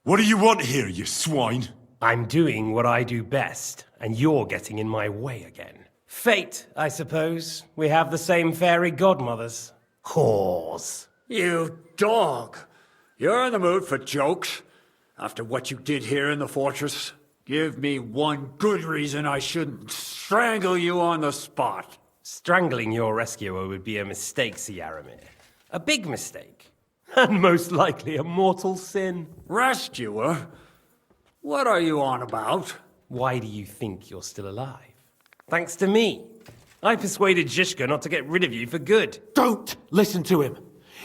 Speaker 1: What do you want here, you swine?
Speaker 12: I'm doing what I do best, and you're getting in my way again. Fate, I suppose. We have the same fairy godmothers. Whores.
Speaker 15: You dog! You're in the mood for jokes? After what you did here in the fortress? Give me one good reason I shouldn't strangle you on the spot.
Speaker 12: Strangling your rescuer would be a mistake, Yaramir. A big mistake. And most likely a mortal sin.
Speaker 15: Rescuer? What are you on about?
Speaker 12: Why do you think you're still alive? Thanks to me. I persuaded Zizka not to get rid of you for good.
Speaker 15: Don't listen to him.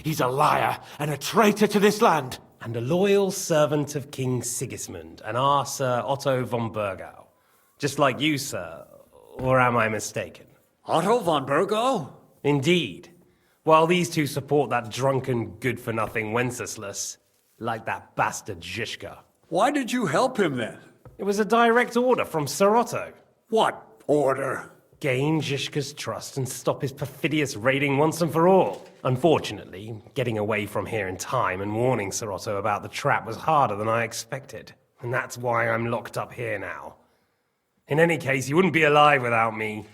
Speaker 15: He's a liar and a traitor to this land.
Speaker 12: And a loyal servant of King Sigismund and our Sir Otto von Burgau. Just like you, sir. Or am I mistaken?
Speaker 15: Otto von Burgau?
Speaker 12: Indeed. While these two support that drunken, good-for-nothing Wenceslas, like that bastard Zizka.
Speaker 15: Why did you help him then?
Speaker 12: It was a direct order from Sir Otto.
Speaker 15: What order?
Speaker 12: Gain Zizka's trust and stop his perfidious raiding once and for all. Unfortunately, getting away from here in time and warning Sir Otto about the trap was harder than I expected. And that's why I'm locked up here now. In any case, you wouldn't be alive without me.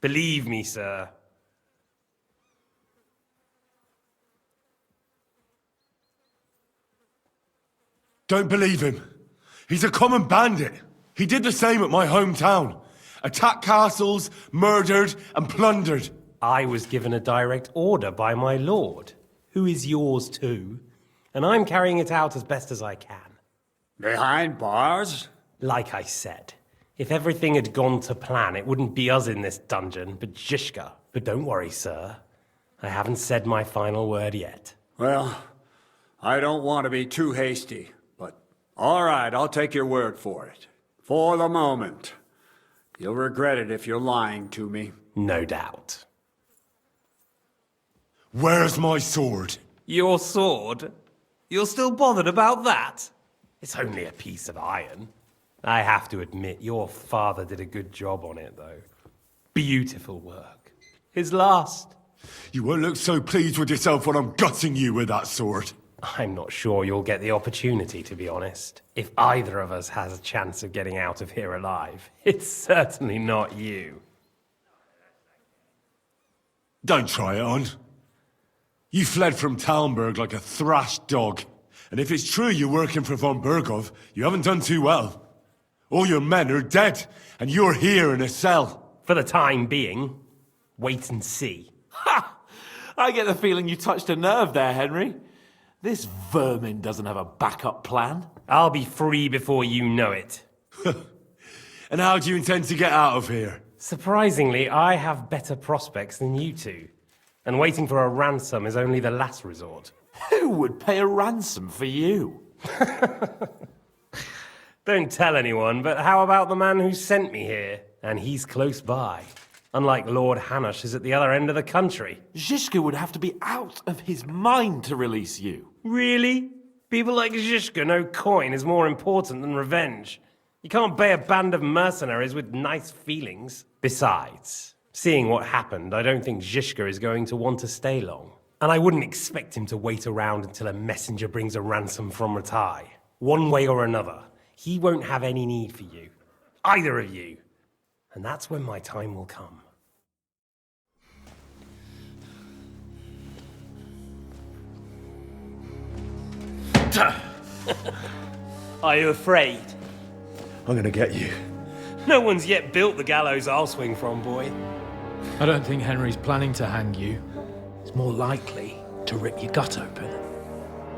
Speaker 12: Believe me, sir.
Speaker 1: Don't believe him. He's a common bandit. He did the same at my hometown. Attacked castles, murdered, and plundered.
Speaker 12: I was given a direct order by my lord, who is yours too, and I'm carrying it out as best as I can.
Speaker 15: Behind bars?
Speaker 12: Like I said, if everything had gone to plan, it wouldn't be us in this dungeon, but Zizka. But don't worry, sir. I haven't said my final word yet.
Speaker 15: Well, I don't want to be too hasty. All right, I'll take your word for it. For the moment. You'll regret it if you're lying to me.
Speaker 12: No doubt.
Speaker 1: Where's my sword?
Speaker 12: Your sword? You're still bothered about that? It's only a piece of iron. I have to admit, your father did a good job on it, though. Beautiful work. His last.
Speaker 1: You won't look so pleased with yourself when I'm gutting you with that sword.
Speaker 12: I'm not sure you'll get the opportunity, to be honest. If either of us has a chance of getting out of here alive, it's certainly not you.
Speaker 1: Don't try it on. You fled from Talmberg like a thrashed dog. And if it's true you're working for von Burgov, you haven't done too well. All your men are dead, and you're here in a cell.
Speaker 12: For the time being, wait and see.
Speaker 14: Ha! I get the feeling you touched a nerve there, Henry. This vermin doesn't have a backup plan.
Speaker 12: I'll be free before you know it.
Speaker 1: And how do you intend to get out of here?
Speaker 12: Surprisingly, I have better prospects than you two. And waiting for a ransom is only the last resort.
Speaker 14: Who would pay a ransom for you?
Speaker 12: Don't tell anyone, but how about the man who sent me here? And he's close by. Unlike Lord Hanush is at the other end of the country.
Speaker 14: Zhishka would have to be out of his mind to release you.
Speaker 12: Really? People like Zhishka know coin is more important than revenge. You can't pay a band of mercenaries with nice feelings. Besides, seeing what happened, I don't think Zhishka is going to want to stay long. And I wouldn't expect him to wait around until a messenger brings a ransom from Ratai. One way or another, he won't have any need for you. Either of you. And that's when my time will come. Are you afraid?
Speaker 1: I'm gonna get you.
Speaker 12: No one's yet built the gallows I'll swing from, boy.
Speaker 6: I don't think Henry's planning to hang you. He's more likely to rip your gut open.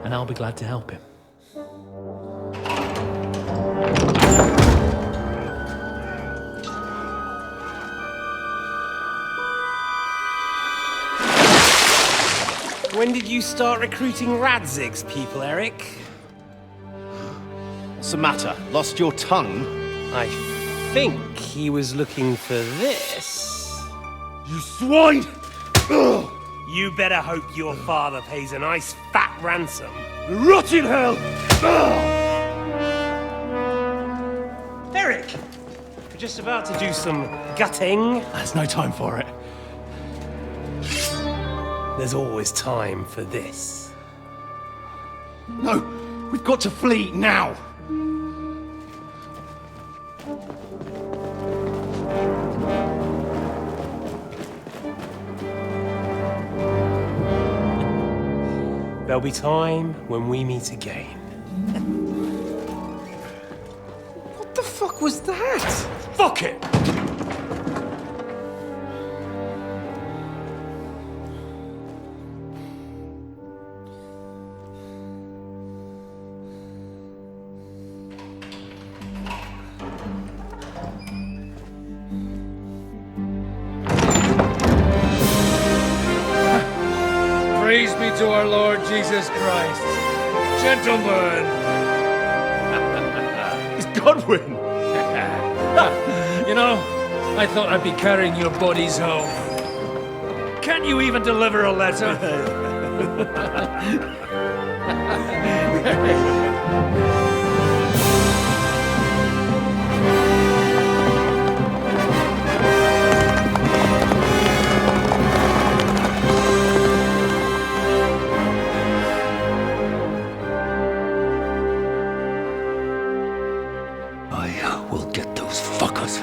Speaker 6: And I'll be glad to help him.
Speaker 12: When did you start recruiting Radzig's people, Eric?
Speaker 18: What's the matter? Lost your tongue?
Speaker 12: I think he was looking for this.
Speaker 1: You swine! Ugh.
Speaker 12: You better hope your father pays a nice fat ransom.
Speaker 1: Rot in hell! Ugh.
Speaker 12: Eric! We're just about to do some gutting.
Speaker 6: There's no time for it.
Speaker 12: There's always time for this.
Speaker 14: No, we've got to flee now.
Speaker 12: There'll be time when we meet again.
Speaker 14: What the fuck was that?
Speaker 12: Fuck it!
Speaker 6: Praise be to our Lord Jesus Christ. Gentlemen!
Speaker 1: It's Godwin!
Speaker 6: You know, I thought I'd be carrying your bodies home. Can't you even deliver a letter? I will get those fuckers.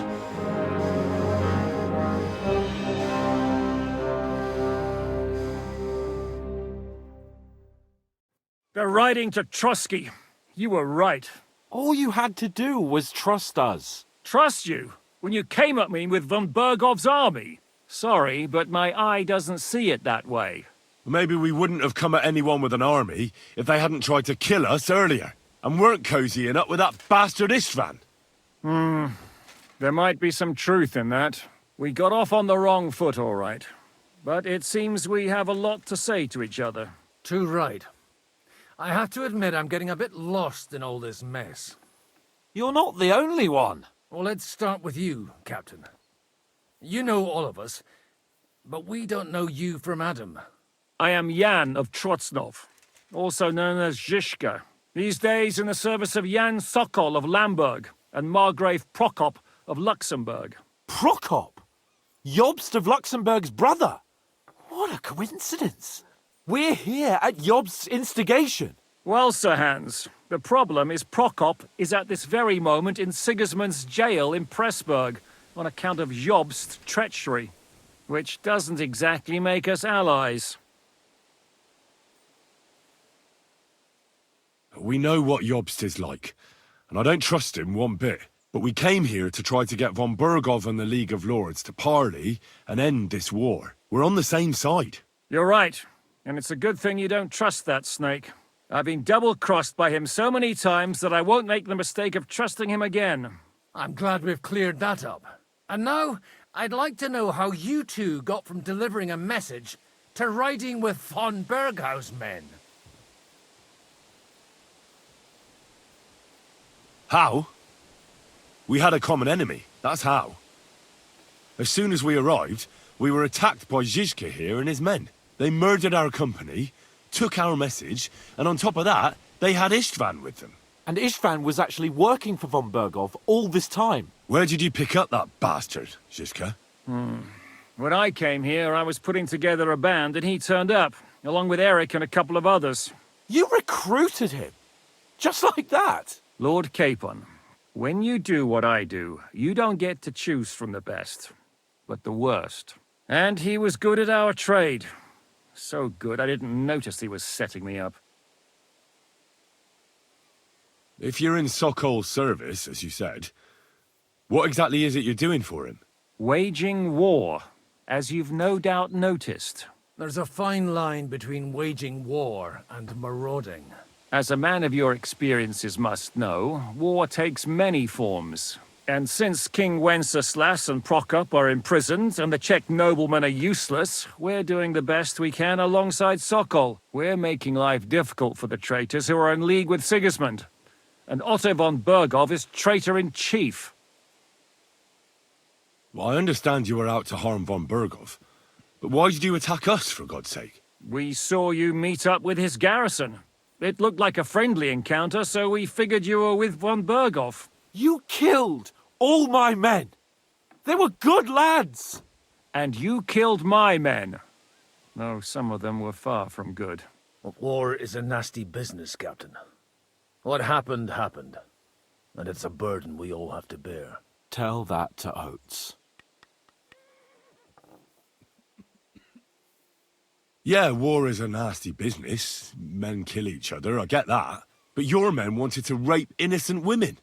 Speaker 2: They're riding to Trusky. You were right.
Speaker 9: All you had to do was trust us.
Speaker 2: Trust you? When you came at me with von Bergov's army? Sorry, but my eye doesn't see it that way.
Speaker 1: Maybe we wouldn't have come at anyone with an army if they hadn't tried to kill us earlier, and weren't cozying up with that bastard Istvan.
Speaker 2: There might be some truth in that. We got off on the wrong foot, all right. But it seems we have a lot to say to each other.
Speaker 6: Too right. I have to admit I'm getting a bit lost in all this mess.
Speaker 9: You're not the only one.
Speaker 6: Well, let's start with you, Captain. You know all of us, but we don't know you from Adam.
Speaker 2: I am Jan of Trotsnov, also known as Zhishka. These days in the service of Jan Sokol of Lamberg and Margrave Prokop of Luxembourg.
Speaker 9: Prokop? Jobst of Luxembourg's brother? What a coincidence. We're here at Jobst's instigation.
Speaker 2: Well, Sir Hans, the problem is Prokop is at this very moment in Sigismund's jail in Pressburg on account of Jobst's treachery, which doesn't exactly make us allies.
Speaker 1: We know what Jobst is like, and I don't trust him one bit. But we came here to try to get von Bergov and the League of Lords to parley and end this war. We're on the same side.
Speaker 2: You're right, and it's a good thing you don't trust that snake. I've been double-crossed by him so many times that I won't make the mistake of trusting him again.
Speaker 6: I'm glad we've cleared that up. And now, I'd like to know how you two got from delivering a message to riding with von Berghaus men.
Speaker 1: How? We had a common enemy, that's how. As soon as we arrived, we were attacked by Zizka here and his men. They murdered our company, took our message, and on top of that, they had Istvan with them.
Speaker 7: And Istvan was actually working for von Bergov all this time.
Speaker 1: Where did you pick up that bastard, Zizka?
Speaker 2: When I came here, I was putting together a band and he turned up, along with Eric and a couple of others.
Speaker 7: You recruited him? Just like that?
Speaker 2: Lord Capon, when you do what I do, you don't get to choose from the best, but the worst. And he was good at our trade. So good, I didn't notice he was setting me up.
Speaker 1: If you're in Sokol's service, as you said, what exactly is it you're doing for him?
Speaker 2: Waging war, as you've no doubt noticed.
Speaker 6: There's a fine line between waging war and marauding.
Speaker 2: As a man of your experiences must know, war takes many forms. And since King Wenceslas and Prokop are imprisoned and the Czech noblemen are useless, we're doing the best we can alongside Sokol. We're making life difficult for the traitors who are in league with Sigismund. And Otto von Bergov is traitor-in-chief.
Speaker 1: Well, I understand you were out to harm von Bergov, but why did you attack us, for God's sake?
Speaker 2: We saw you meet up with his garrison. It looked like a friendly encounter, so we figured you were with von Bergov.
Speaker 7: You killed all my men! They were good lads!
Speaker 2: And you killed my men. Though some of them were far from good.
Speaker 6: War is a nasty business, Captain. What happened, happened. And it's a burden we all have to bear.
Speaker 7: Tell that to Oates.
Speaker 1: Yeah, war is a nasty business. Men kill each other, I get that. But your men wanted to rape innocent women.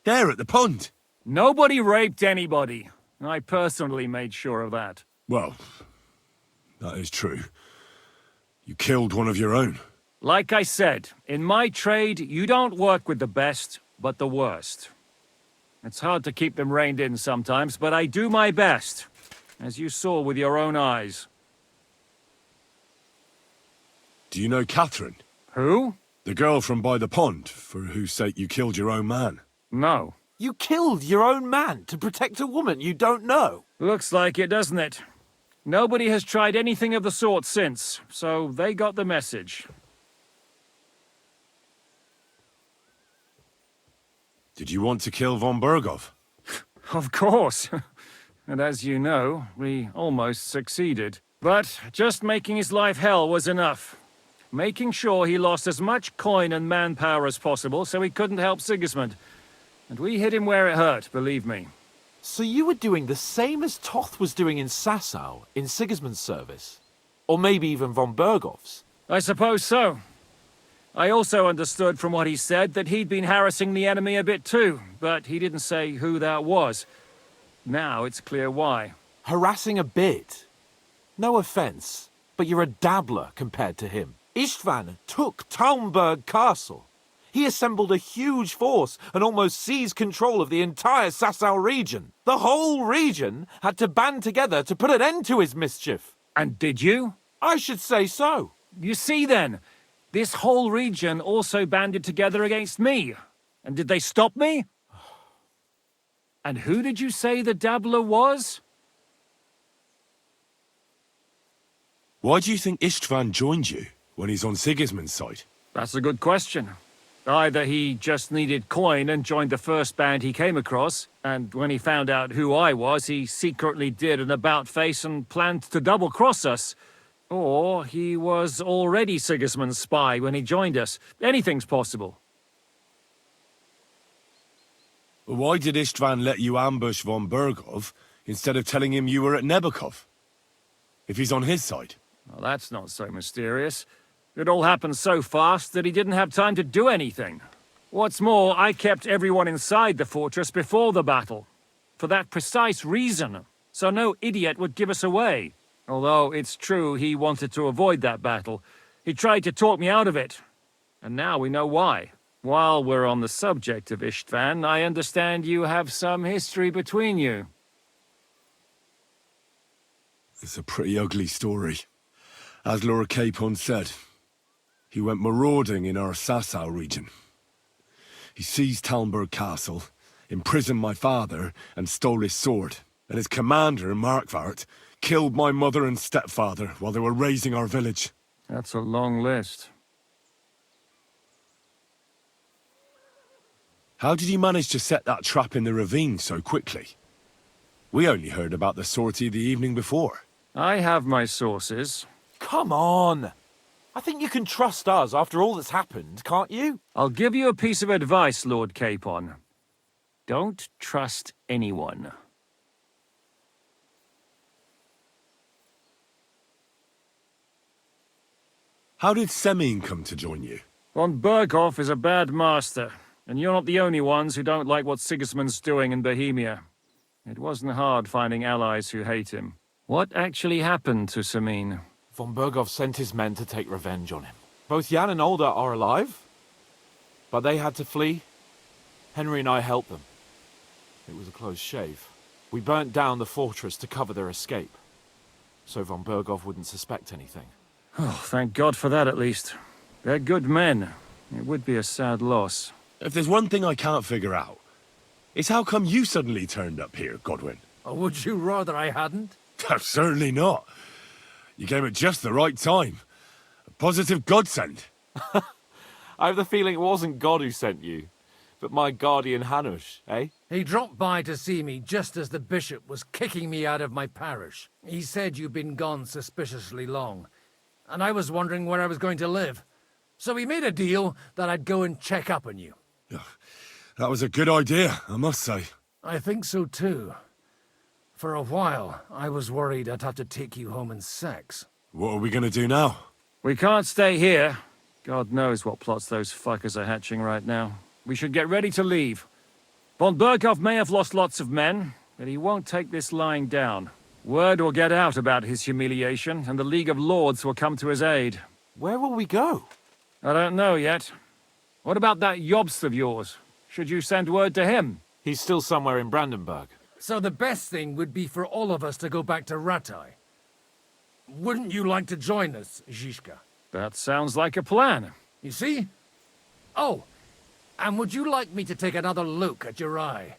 Speaker 1: There at the pond.
Speaker 2: Nobody raped anybody. I personally made sure of that.
Speaker 1: Well, that is true. You killed one of your own.
Speaker 2: Like I said, in my trade, you don't work with the best, but the worst. It's hard to keep them reined in sometimes, but I do my best, as you saw with your own eyes.
Speaker 1: Do you know Catherine?
Speaker 2: Who?
Speaker 1: The girl from by the pond, for whose sake you killed your own man.
Speaker 2: No.
Speaker 7: You killed your own man to protect a woman you don't know?
Speaker 2: Looks like it, doesn't it? Nobody has tried anything of the sort since, so they got the message.
Speaker 1: Did you want to kill von Bergov?
Speaker 2: Of course. And as you know, we almost succeeded. But just making his life hell was enough. Making sure he lost as much coin and manpower as possible so he couldn't help Sigismund. And we hit him where it hurt, believe me.
Speaker 7: So you were doing the same as Toth was doing in Sasau, in Sigismund's service? Or maybe even von Bergov's?
Speaker 2: I suppose so. I also understood from what he said that he'd been harassing the enemy a bit too, but he didn't say who that was. Now it's clear why.
Speaker 7: Harassing a bit? No offense, but you're a dabbler compared to him. Istvan took Talmberg Castle. He assembled a huge force and almost seized control of the entire Sasau region. The whole region had to band together to put an end to his mischief.
Speaker 2: And did you?
Speaker 7: I should say so.
Speaker 2: You see then, this whole region also banded together against me. And did they stop me? And who did you say the dabbler was?
Speaker 1: Why do you think Istvan joined you when he's on Sigismund's side?
Speaker 2: That's a good question. Either he just needed coin and joined the first band he came across, and when he found out who I was, he secretly did an about-face and planned to double-cross us. Or he was already Sigismund's spy when he joined us. Anything's possible.
Speaker 1: Why did Istvan let you ambush von Bergov instead of telling him you were at Nebukov? If he's on his side?
Speaker 2: Well, that's not so mysterious. It all happened so fast that he didn't have time to do anything. What's more, I kept everyone inside the fortress before the battle. For that precise reason. So no idiot would give us away. Although it's true he wanted to avoid that battle. He tried to talk me out of it. And now we know why. While we're on the subject of Istvan, I understand you have some history between you.
Speaker 1: It's a pretty ugly story. As Lord Capon said, he went marauding in our Sasau region. He seized Talmberg Castle, imprisoned my father, and stole his sword. And his commander, Markvart, killed my mother and stepfather while they were raising our village.
Speaker 2: That's a long list.
Speaker 1: How did you manage to set that trap in the ravine so quickly? We only heard about the sortie the evening before.
Speaker 2: I have my sources.
Speaker 7: Come on! I think you can trust us after all that's happened, can't you?
Speaker 2: I'll give you a piece of advice, Lord Capon. Don't trust anyone.
Speaker 1: How did Semine come to join you?
Speaker 2: Von Berghoff is a bad master, and you're not the only ones who don't like what Sigismund's doing in Bohemia. It wasn't hard finding allies who hate him. What actually happened to Semine?
Speaker 7: Von Berghoff sent his men to take revenge on him. Both Jan and Olda are alive, but they had to flee. Henry and I helped them. It was a close shave. We burnt down the fortress to cover their escape, so Von Berghoff wouldn't suspect anything.
Speaker 2: Oh, thank God for that at least. They're good men. It would be a sad loss.
Speaker 1: If there's one thing I can't figure out, it's how come you suddenly turned up here, Godwin?
Speaker 15: Or would you rather I hadn't?
Speaker 1: Certainly not. You came at just the right time. A positive godsend.
Speaker 7: I have the feeling it wasn't God who sent you, but my guardian Hanush, eh?
Speaker 15: He dropped by to see me just as the bishop was kicking me out of my parish. He said you'd been gone suspiciously long, and I was wondering where I was going to live. So he made a deal that I'd go and check up on you.
Speaker 1: That was a good idea, I must say.
Speaker 15: I think so too. For a while, I was worried I'd have to take you home in sex.
Speaker 1: What are we gonna do now?
Speaker 2: We can't stay here. God knows what plots those fuckers are hatching right now. We should get ready to leave. Von Berghoff may have lost lots of men, but he won't take this lying down. Word will get out about his humiliation, and the League of Lords will come to his aid.
Speaker 7: Where will we go?
Speaker 2: I don't know yet. What about that Jobst of yours? Should you send word to him?
Speaker 7: He's still somewhere in Brandenburg.
Speaker 15: So the best thing would be for all of us to go back to Ratai. Wouldn't you like to join us, Zizka?
Speaker 2: That sounds like a plan.
Speaker 15: You see? Oh, and would you like me to take another look at your eye?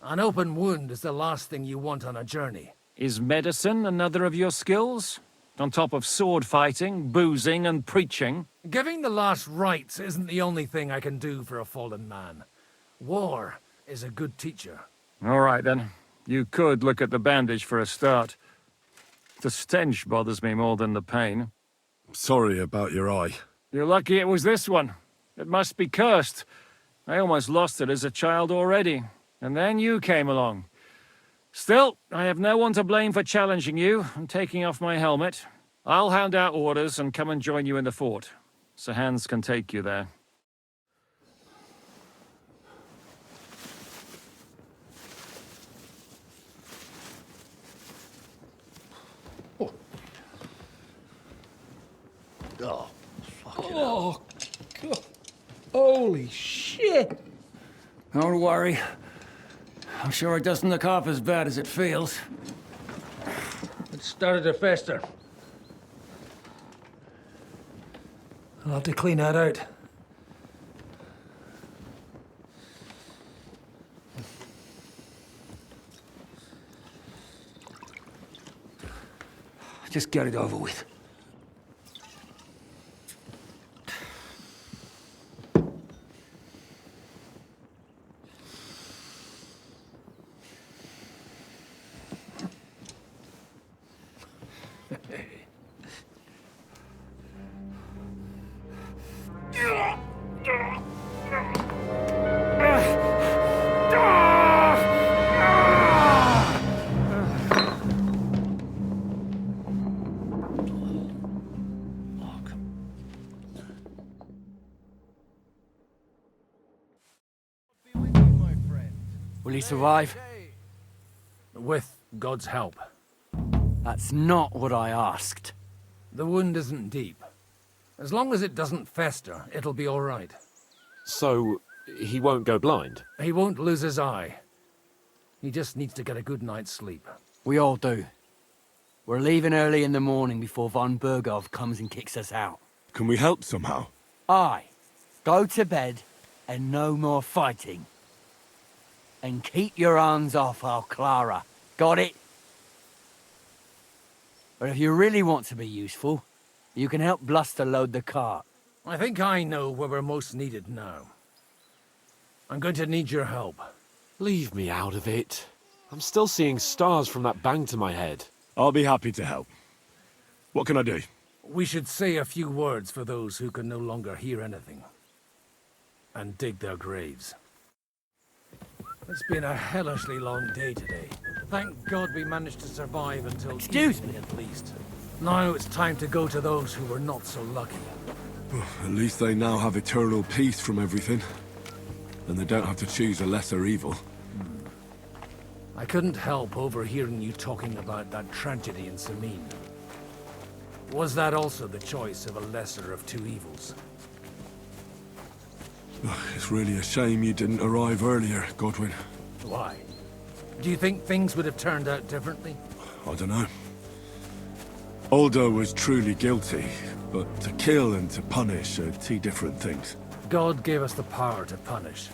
Speaker 15: An open wound is the last thing you want on a journey.
Speaker 2: Is medicine another of your skills? On top of sword fighting, boozing, and preaching?
Speaker 15: Giving the last rites isn't the only thing I can do for a fallen man. War is a good teacher.
Speaker 2: All right, then. You could look at the bandage for a start. The stench bothers me more than the pain.
Speaker 1: Sorry about your eye.
Speaker 2: You're lucky it was this one. It must be cursed. I almost lost it as a child already. And then you came along. Still, I have no one to blame for challenging you and taking off my helmet. I'll hand out orders and come and join you in the fort. Sir Hans can take you there.
Speaker 20: Oh, fucking
Speaker 13: Oh, God. Holy shit! Don't worry. I'm sure it doesn't look half as bad as it feels. It started to fester. I'll have to clean that out. Just get it over with.
Speaker 10: Will he survive?
Speaker 15: With God's help.
Speaker 10: That's not what I asked.
Speaker 15: The wound isn't deep. As long as it doesn't fester, it'll be all right.
Speaker 7: So, he won't go blind?
Speaker 15: He won't lose his eye. He just needs to get a good night's sleep.
Speaker 10: We all do. We're leaving early in the morning before von Berghoff comes and kicks us out.
Speaker 1: Can we help somehow?
Speaker 10: Aye. Go to bed, and no more fighting. And keep your hands off our Clara. Got it? But if you really want to be useful, you can help Bluster load the cart.
Speaker 6: I think I know where we're most needed now. I'm going to need your help.
Speaker 7: Leave me out of it. I'm still seeing stars from that bang to my head.
Speaker 1: I'll be happy to help. What can I do?
Speaker 6: We should say a few words for those who can no longer hear anything. And dig their graves. It's been a hellishly long day today. Thank God we managed to survive until
Speaker 10: Excuse me,
Speaker 6: at least. Now it's time to go to those who were not so lucky.
Speaker 1: At least they now have eternal peace from everything. And they don't have to choose a lesser evil.
Speaker 6: I couldn't help overhearing you talking about that tragedy in Samin. Was that also the choice of a lesser of two evils?
Speaker 1: It's really a shame you didn't arrive earlier, Godwin.
Speaker 6: Why? Do you think things would have turned out differently?
Speaker 1: I don't know. Aldo was truly guilty, but to kill and to punish are two different things.
Speaker 6: God gave us the power to punish.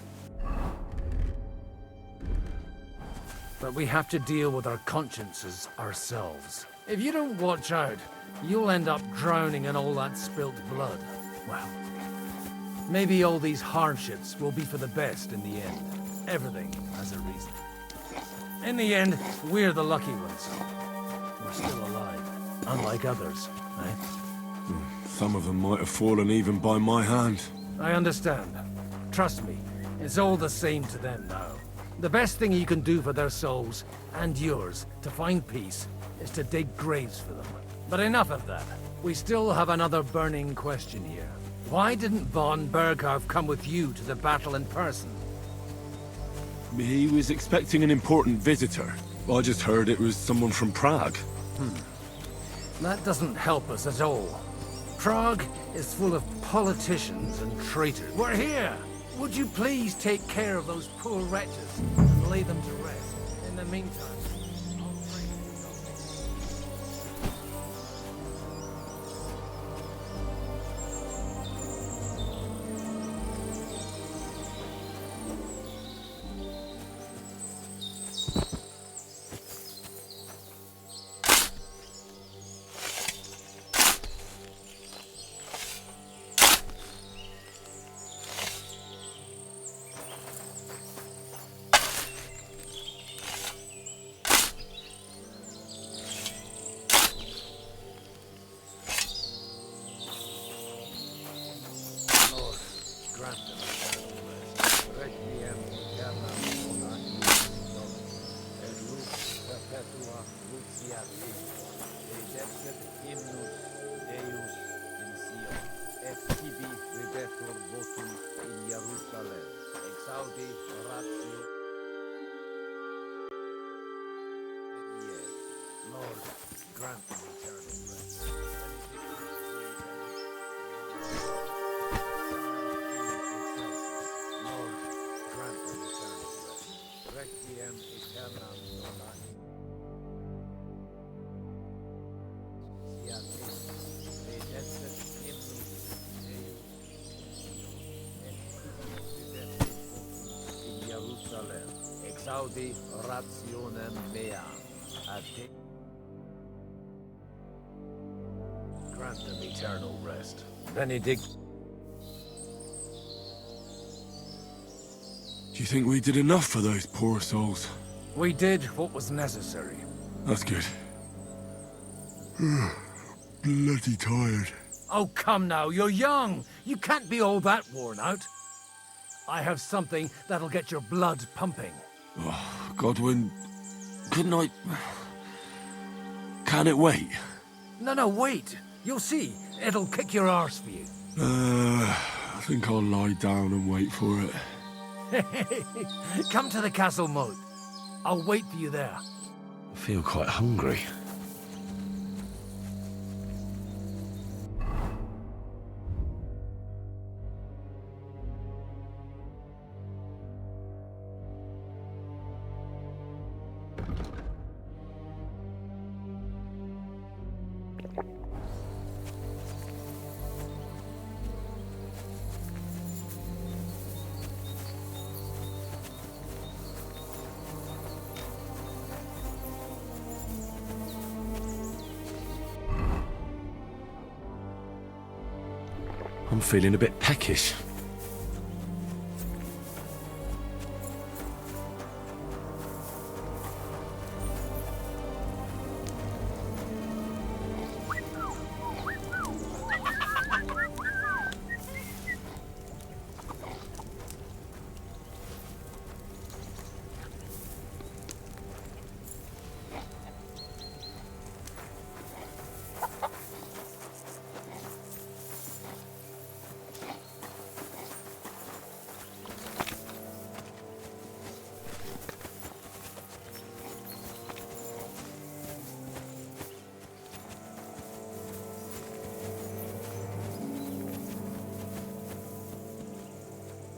Speaker 6: But we have to deal with our consciences ourselves. If you don't watch out, you'll end up drowning in all that spilt blood. Well, maybe all these hardships will be for the best in the end. Everything has a reason. In the end, we're the lucky ones. We're still alive, unlike others, eh?
Speaker 1: Some of them might have fallen even by my hand.
Speaker 6: I understand. Trust me, it's all the same to them now. The best thing you can do for their souls, and yours, to find peace, is to dig graves for them. But enough of that. We still have another burning question here. Why didn't von Berghoff come with you to the battle in person?
Speaker 1: He was expecting an important visitor. I just heard it was someone from Prague.
Speaker 6: That doesn't help us at all. Prague is full of politicians and traitors. We're here! Would you please take care of those poor wretches and lay them to rest? In the meantime... Exaudi rationem mea. Grant them eternal rest. Benedict.
Speaker 1: Do you think we did enough for those poor souls?
Speaker 6: We did what was necessary.
Speaker 1: That's good. Bloody tired.
Speaker 6: Oh, come now, you're young. You can't be all that worn out. I have something that'll get your blood pumping.
Speaker 1: Oh, Godwin, couldn't I... Can it wait?
Speaker 6: No, wait. You'll see. It'll kick your arse for you.
Speaker 1: I think I'll lie down and wait for it.
Speaker 6: Come to the castle moat. I'll wait for you there.
Speaker 1: I feel quite hungry. I'm feeling a bit peckish.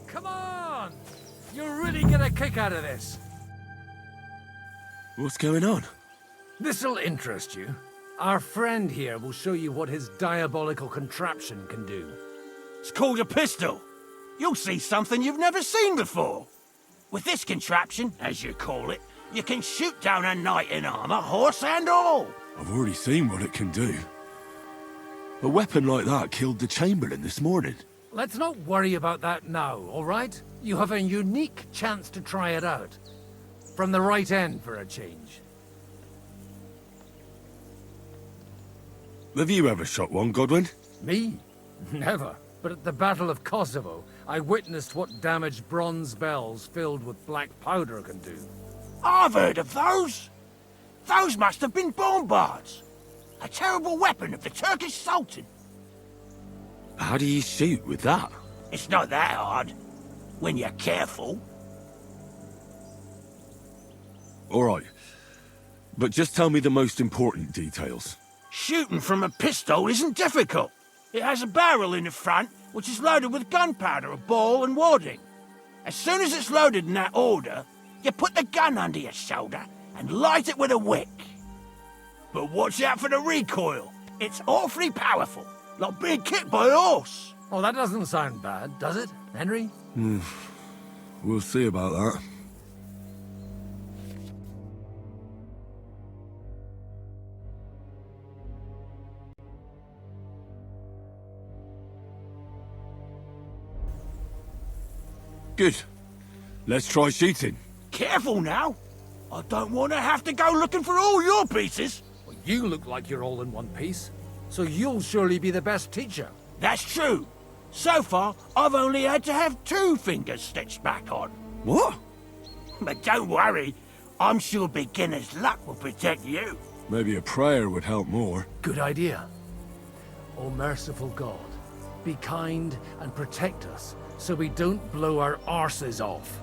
Speaker 2: Come on! You're really get a kick out of this.
Speaker 1: What's going on?
Speaker 6: This'll interest you. Our friend here will show you what his diabolical contraption can do.
Speaker 15: It's called a pistol. You'll see something you've never seen before. With this contraption, as you call it, you can shoot down a knight in armor, horse and all.
Speaker 1: I've already seen what it can do. A weapon like that killed the Chamberlain this morning.
Speaker 6: Let's not worry about that now, all right? You have a unique chance to try it out. From the right end for a change.
Speaker 1: Have you ever shot one, Godwin?
Speaker 6: Me? Never. But at the Battle of Kosovo, I witnessed what damage bronze bells filled with black powder can do.
Speaker 15: I've heard of those. Those must have been bombards. A terrible weapon of the Turkish Sultan.
Speaker 1: How do you shoot with that?
Speaker 15: It's not that hard, when you're careful.
Speaker 1: All right. But just tell me the most important details.
Speaker 15: Shooting from a pistol isn't difficult. It has a barrel in the front, which is loaded with gunpowder, a ball and wadding. As soon as it's loaded in that order, you put the gun under your shoulder and light it with a wick. But watch out for the recoil. It's awfully powerful, like being kicked by a horse.
Speaker 6: Oh, that doesn't sound bad, does it, Henry?
Speaker 1: We'll see about that. Good. Let's try shooting.
Speaker 15: Careful now. I don't want to have to go looking for all your pieces.
Speaker 6: Well, you look like you're all in one piece, so you'll surely be the best teacher.
Speaker 15: That's true. So far, I've only had to have 2 fingers stitched back on.
Speaker 1: What?
Speaker 15: But don't worry. I'm sure beginner's luck will protect you.
Speaker 1: Maybe a prayer would help more.
Speaker 6: Good idea. O merciful God, be kind and protect us so we don't blow our arses off.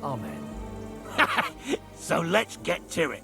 Speaker 6: Amen.
Speaker 15: So let's get to it.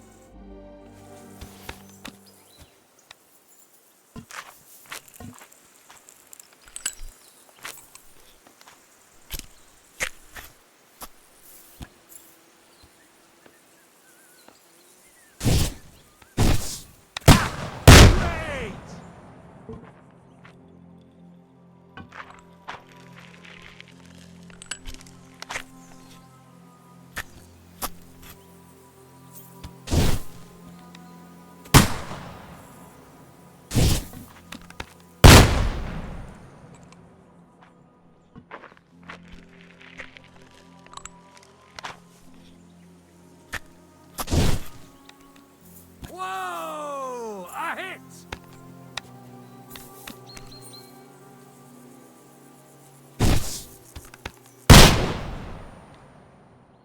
Speaker 2: Whoa! A hit!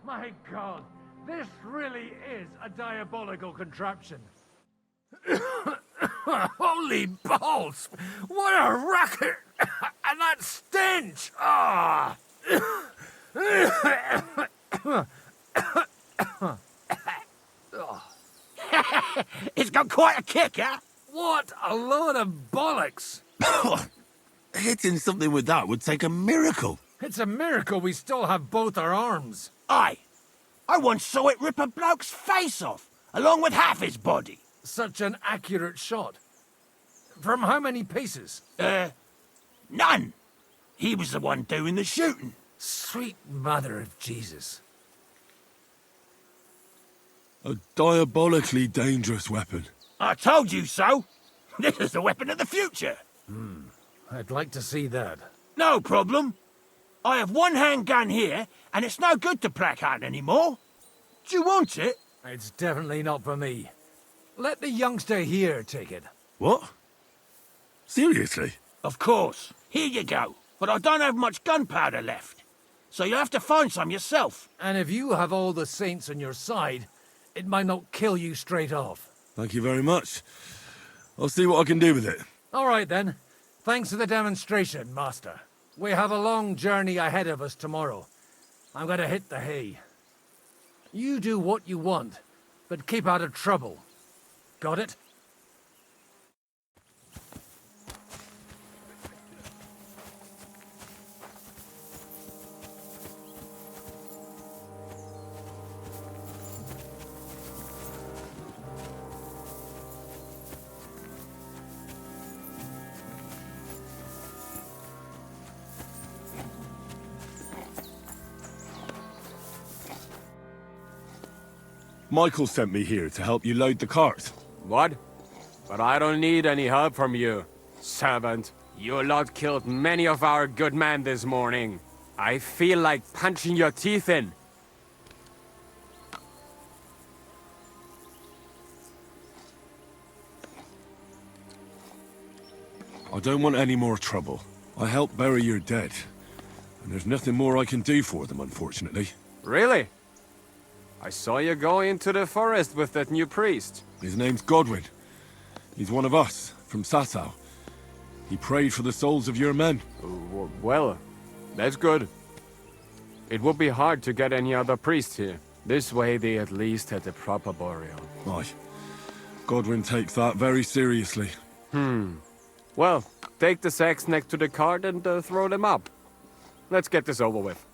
Speaker 2: My God, this really is a diabolical contraption. Holy balls! What a racket! And that stench! Ah!
Speaker 15: It's got quite a kick, huh?
Speaker 2: What a load of bollocks!
Speaker 1: Hitting something with that would take a miracle.
Speaker 2: It's a miracle we still have both our arms.
Speaker 15: Aye. I once saw it rip a bloke's face off, along with half his body.
Speaker 2: Such an accurate shot. From how many paces?
Speaker 15: None. He was the one doing the shooting.
Speaker 2: Sweet mother of Jesus.
Speaker 1: A diabolically dangerous weapon.
Speaker 15: I told you so. This is the weapon of the future.
Speaker 6: I'd like to see that.
Speaker 15: No problem. I have one handgun here, and it's no good to placard anymore. Do you want it?
Speaker 6: It's definitely not for me. Let the youngster here take it.
Speaker 1: What? Seriously?
Speaker 15: Of course. Here you go. But I don't have much gunpowder left. So you'll have to find some yourself.
Speaker 6: And if you have all the saints on your side, it might not kill you straight off.
Speaker 1: Thank you very much. I'll see what I can do with it.
Speaker 6: All right, then. Thanks for the demonstration, Master. We have a long journey ahead of us tomorrow. I'm gonna hit the hay. You do what you want, but keep out of trouble. Got it?
Speaker 1: Michael sent me here to help you load the cart.
Speaker 9: What? But I don't need any help from you, servant. You lot killed many of our good men this morning. I feel like punching your teeth in.
Speaker 1: I don't want any more trouble. I helped bury your dead. And there's nothing more I can do for them, unfortunately.
Speaker 9: Really? I saw you go into the forest with that new priest.
Speaker 1: His name's Godwin. He's one of us, from Sasau. He prayed for the souls of your men.
Speaker 9: Well, that's good. It would be hard to get any other priest here. This way they at least had a proper burial.
Speaker 1: Aye. Godwin takes that very seriously.
Speaker 9: Well, take the sacks next to the cart and throw them up. Let's get this over with.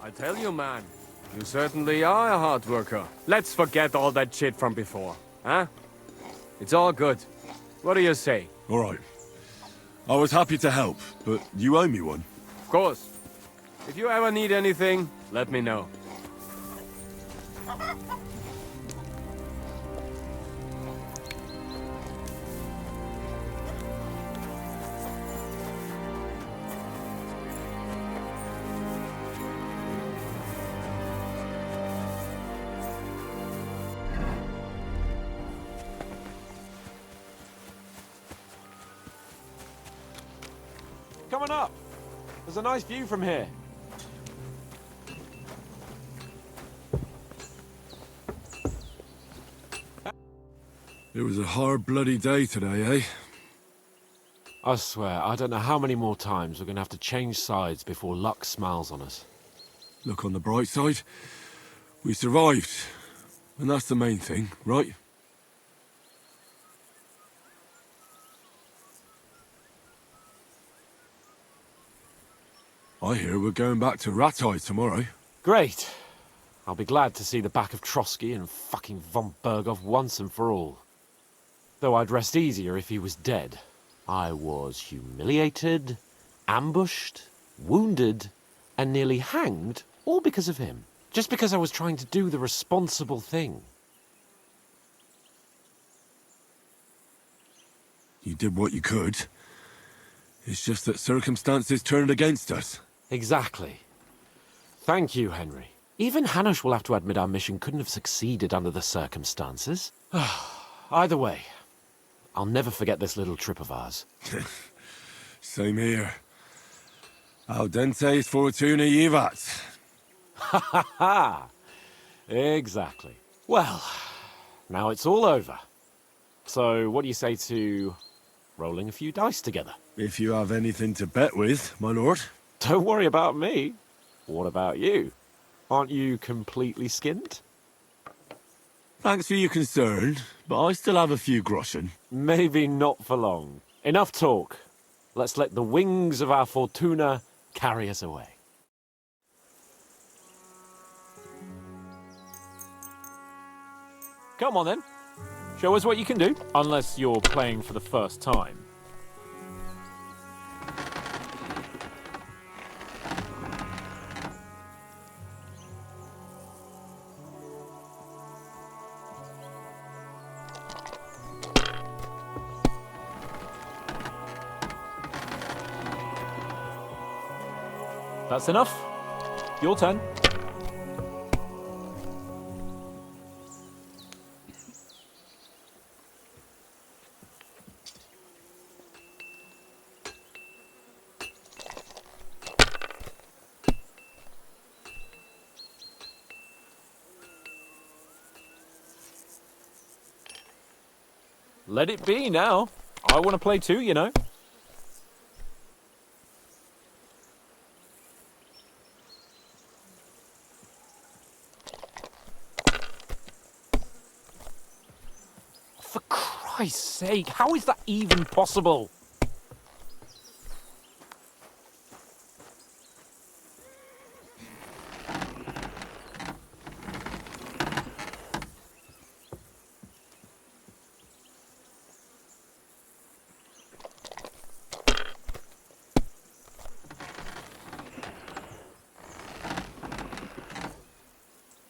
Speaker 9: I tell you, man, you certainly are a hard worker. Let's forget all that shit from before, huh? It's all good. What do you say?
Speaker 1: All right. I was happy to help, but you owe me one.
Speaker 9: Of course. If you ever need anything, let me know.
Speaker 7: Come on up. There's a nice view from here.
Speaker 1: It was a hard, bloody day today, eh?
Speaker 7: I swear, I don't know how many more times we're gonna have to change sides before luck smiles on us.
Speaker 1: Look on the bright side. We survived. And that's the main thing, right? I hear we're going back to Rattay tomorrow.
Speaker 7: Great. I'll be glad to see the back of Trotsky and fucking von Berghoff once and for all. Though I'd rest easier if he was dead. I was humiliated, ambushed, wounded, and nearly hanged, all because of him. Just because I was trying to do the responsible thing.
Speaker 1: You did what you could. It's just that circumstances turned against us.
Speaker 7: Exactly. Thank you, Henry. Even Hanush will have to admit our mission couldn't have succeeded under the circumstances. Either way, I'll never forget this little trip of ours.
Speaker 1: Same here. Al dentes fortuna jivat.
Speaker 7: Ha ha ha! Exactly. Well, now it's all over. So, what do you say to rolling a few dice together?
Speaker 1: If you have anything to bet with, my lord.
Speaker 7: Don't worry about me. What about you? Aren't you completely skinned?
Speaker 1: Thanks for your concern, but I still have a few groschen.
Speaker 7: Maybe not for long. Enough talk. Let's let the wings of our fortuna carry us away. Come on then. Show us what you can do. Unless you're playing for the first time. That's enough. Your turn. Let it be now. I want to play too, you know. For Christ's sake, how is that even possible?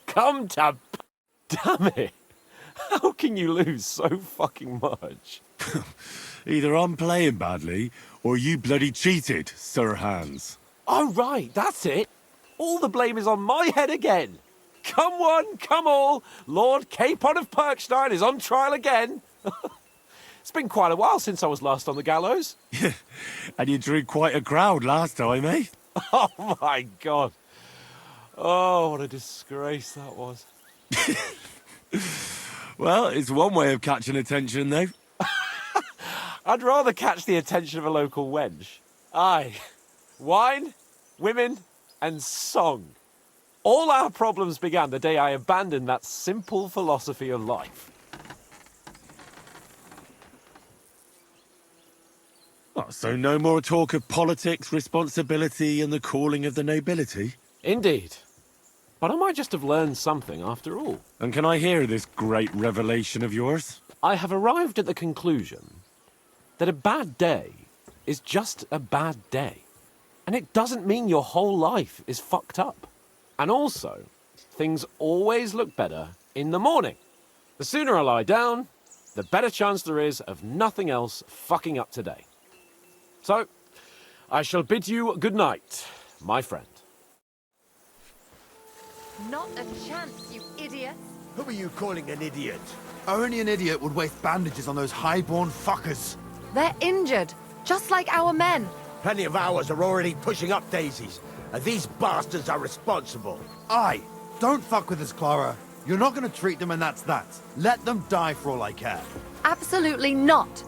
Speaker 7: Come to... Damn it! How can you lose so fucking much?
Speaker 1: Either I'm playing badly, or you bloody cheated, Sir Hans.
Speaker 7: Oh, right, that's it. All the blame is on my head again. Come one, come all. Lord Capon of Perkstein is on trial again. It's been quite a while since I was last on the gallows.
Speaker 1: And you drew quite a crowd last time, eh?
Speaker 7: Oh, my God. Oh, what a disgrace that was.
Speaker 1: Well, it's one way of catching attention, though.
Speaker 7: I'd rather catch the attention of a local wench. Aye. Wine, women, and song. All our problems began the day I abandoned that simple philosophy of life.
Speaker 1: Oh, so no more talk of politics, responsibility, and the calling of the nobility?
Speaker 7: Indeed. But I might just have learned something after all.
Speaker 1: And can I hear this great revelation of yours?
Speaker 7: I have arrived at the conclusion that a bad day is just a bad day. And it doesn't mean your whole life is fucked up. And also, things always look better in the morning. The sooner I lie down, the better chance there is of nothing else fucking up today. So, I shall bid you good night, my friend.
Speaker 5: Not a chance, you idiots.
Speaker 14: Who are you calling an idiot?
Speaker 16: Only an idiot would waste bandages on those highborn fuckers.
Speaker 5: They're injured, just like our men.
Speaker 14: Plenty of ours are already pushing up daisies, and these bastards are responsible.
Speaker 16: Aye, don't fuck with us, Clara. You're not going to treat them and that's that. Let them die for all I care.
Speaker 5: Absolutely not.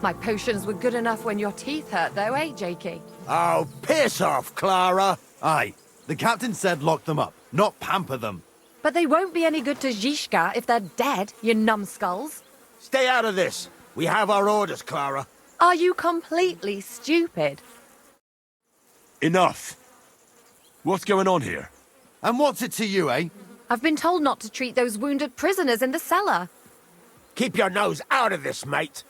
Speaker 5: My potions were good enough when your teeth hurt, though, eh, Jakey?
Speaker 14: Oh, piss off, Clara!
Speaker 16: Aye, the captain said lock them up, not pamper them.
Speaker 5: But they won't be any good to Zhishka if they're dead, you numbskulls.
Speaker 14: Stay out of this. We have our orders, Clara.
Speaker 5: Are you completely stupid?
Speaker 1: Enough. What's going on here?
Speaker 16: And what's it to you, eh?
Speaker 5: I've been told not to treat those wounded prisoners in the cellar.
Speaker 14: Keep your nose out of this, mate.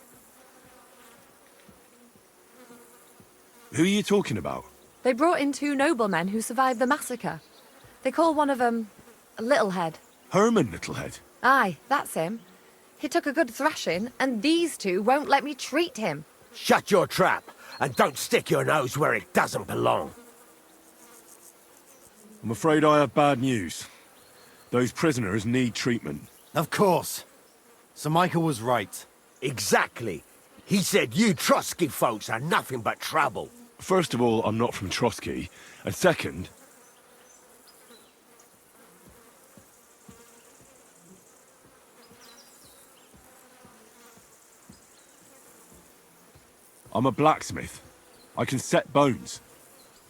Speaker 1: Who are you talking about?
Speaker 5: They brought in 2 noblemen who survived the massacre. They call one of them Littlehead.
Speaker 1: Herman Littlehead?
Speaker 5: Aye, that's him. He took a good thrashing, and these 2 won't let me treat him.
Speaker 14: Shut your trap, and don't stick your nose where it doesn't belong.
Speaker 1: I'm afraid I have bad news. Those prisoners need treatment.
Speaker 16: Of course. So Michael was right.
Speaker 14: Exactly. He said you Trotsky folks are nothing but trouble.
Speaker 1: First of all, I'm not from Trotsky. And second... I'm a blacksmith. I can set bones.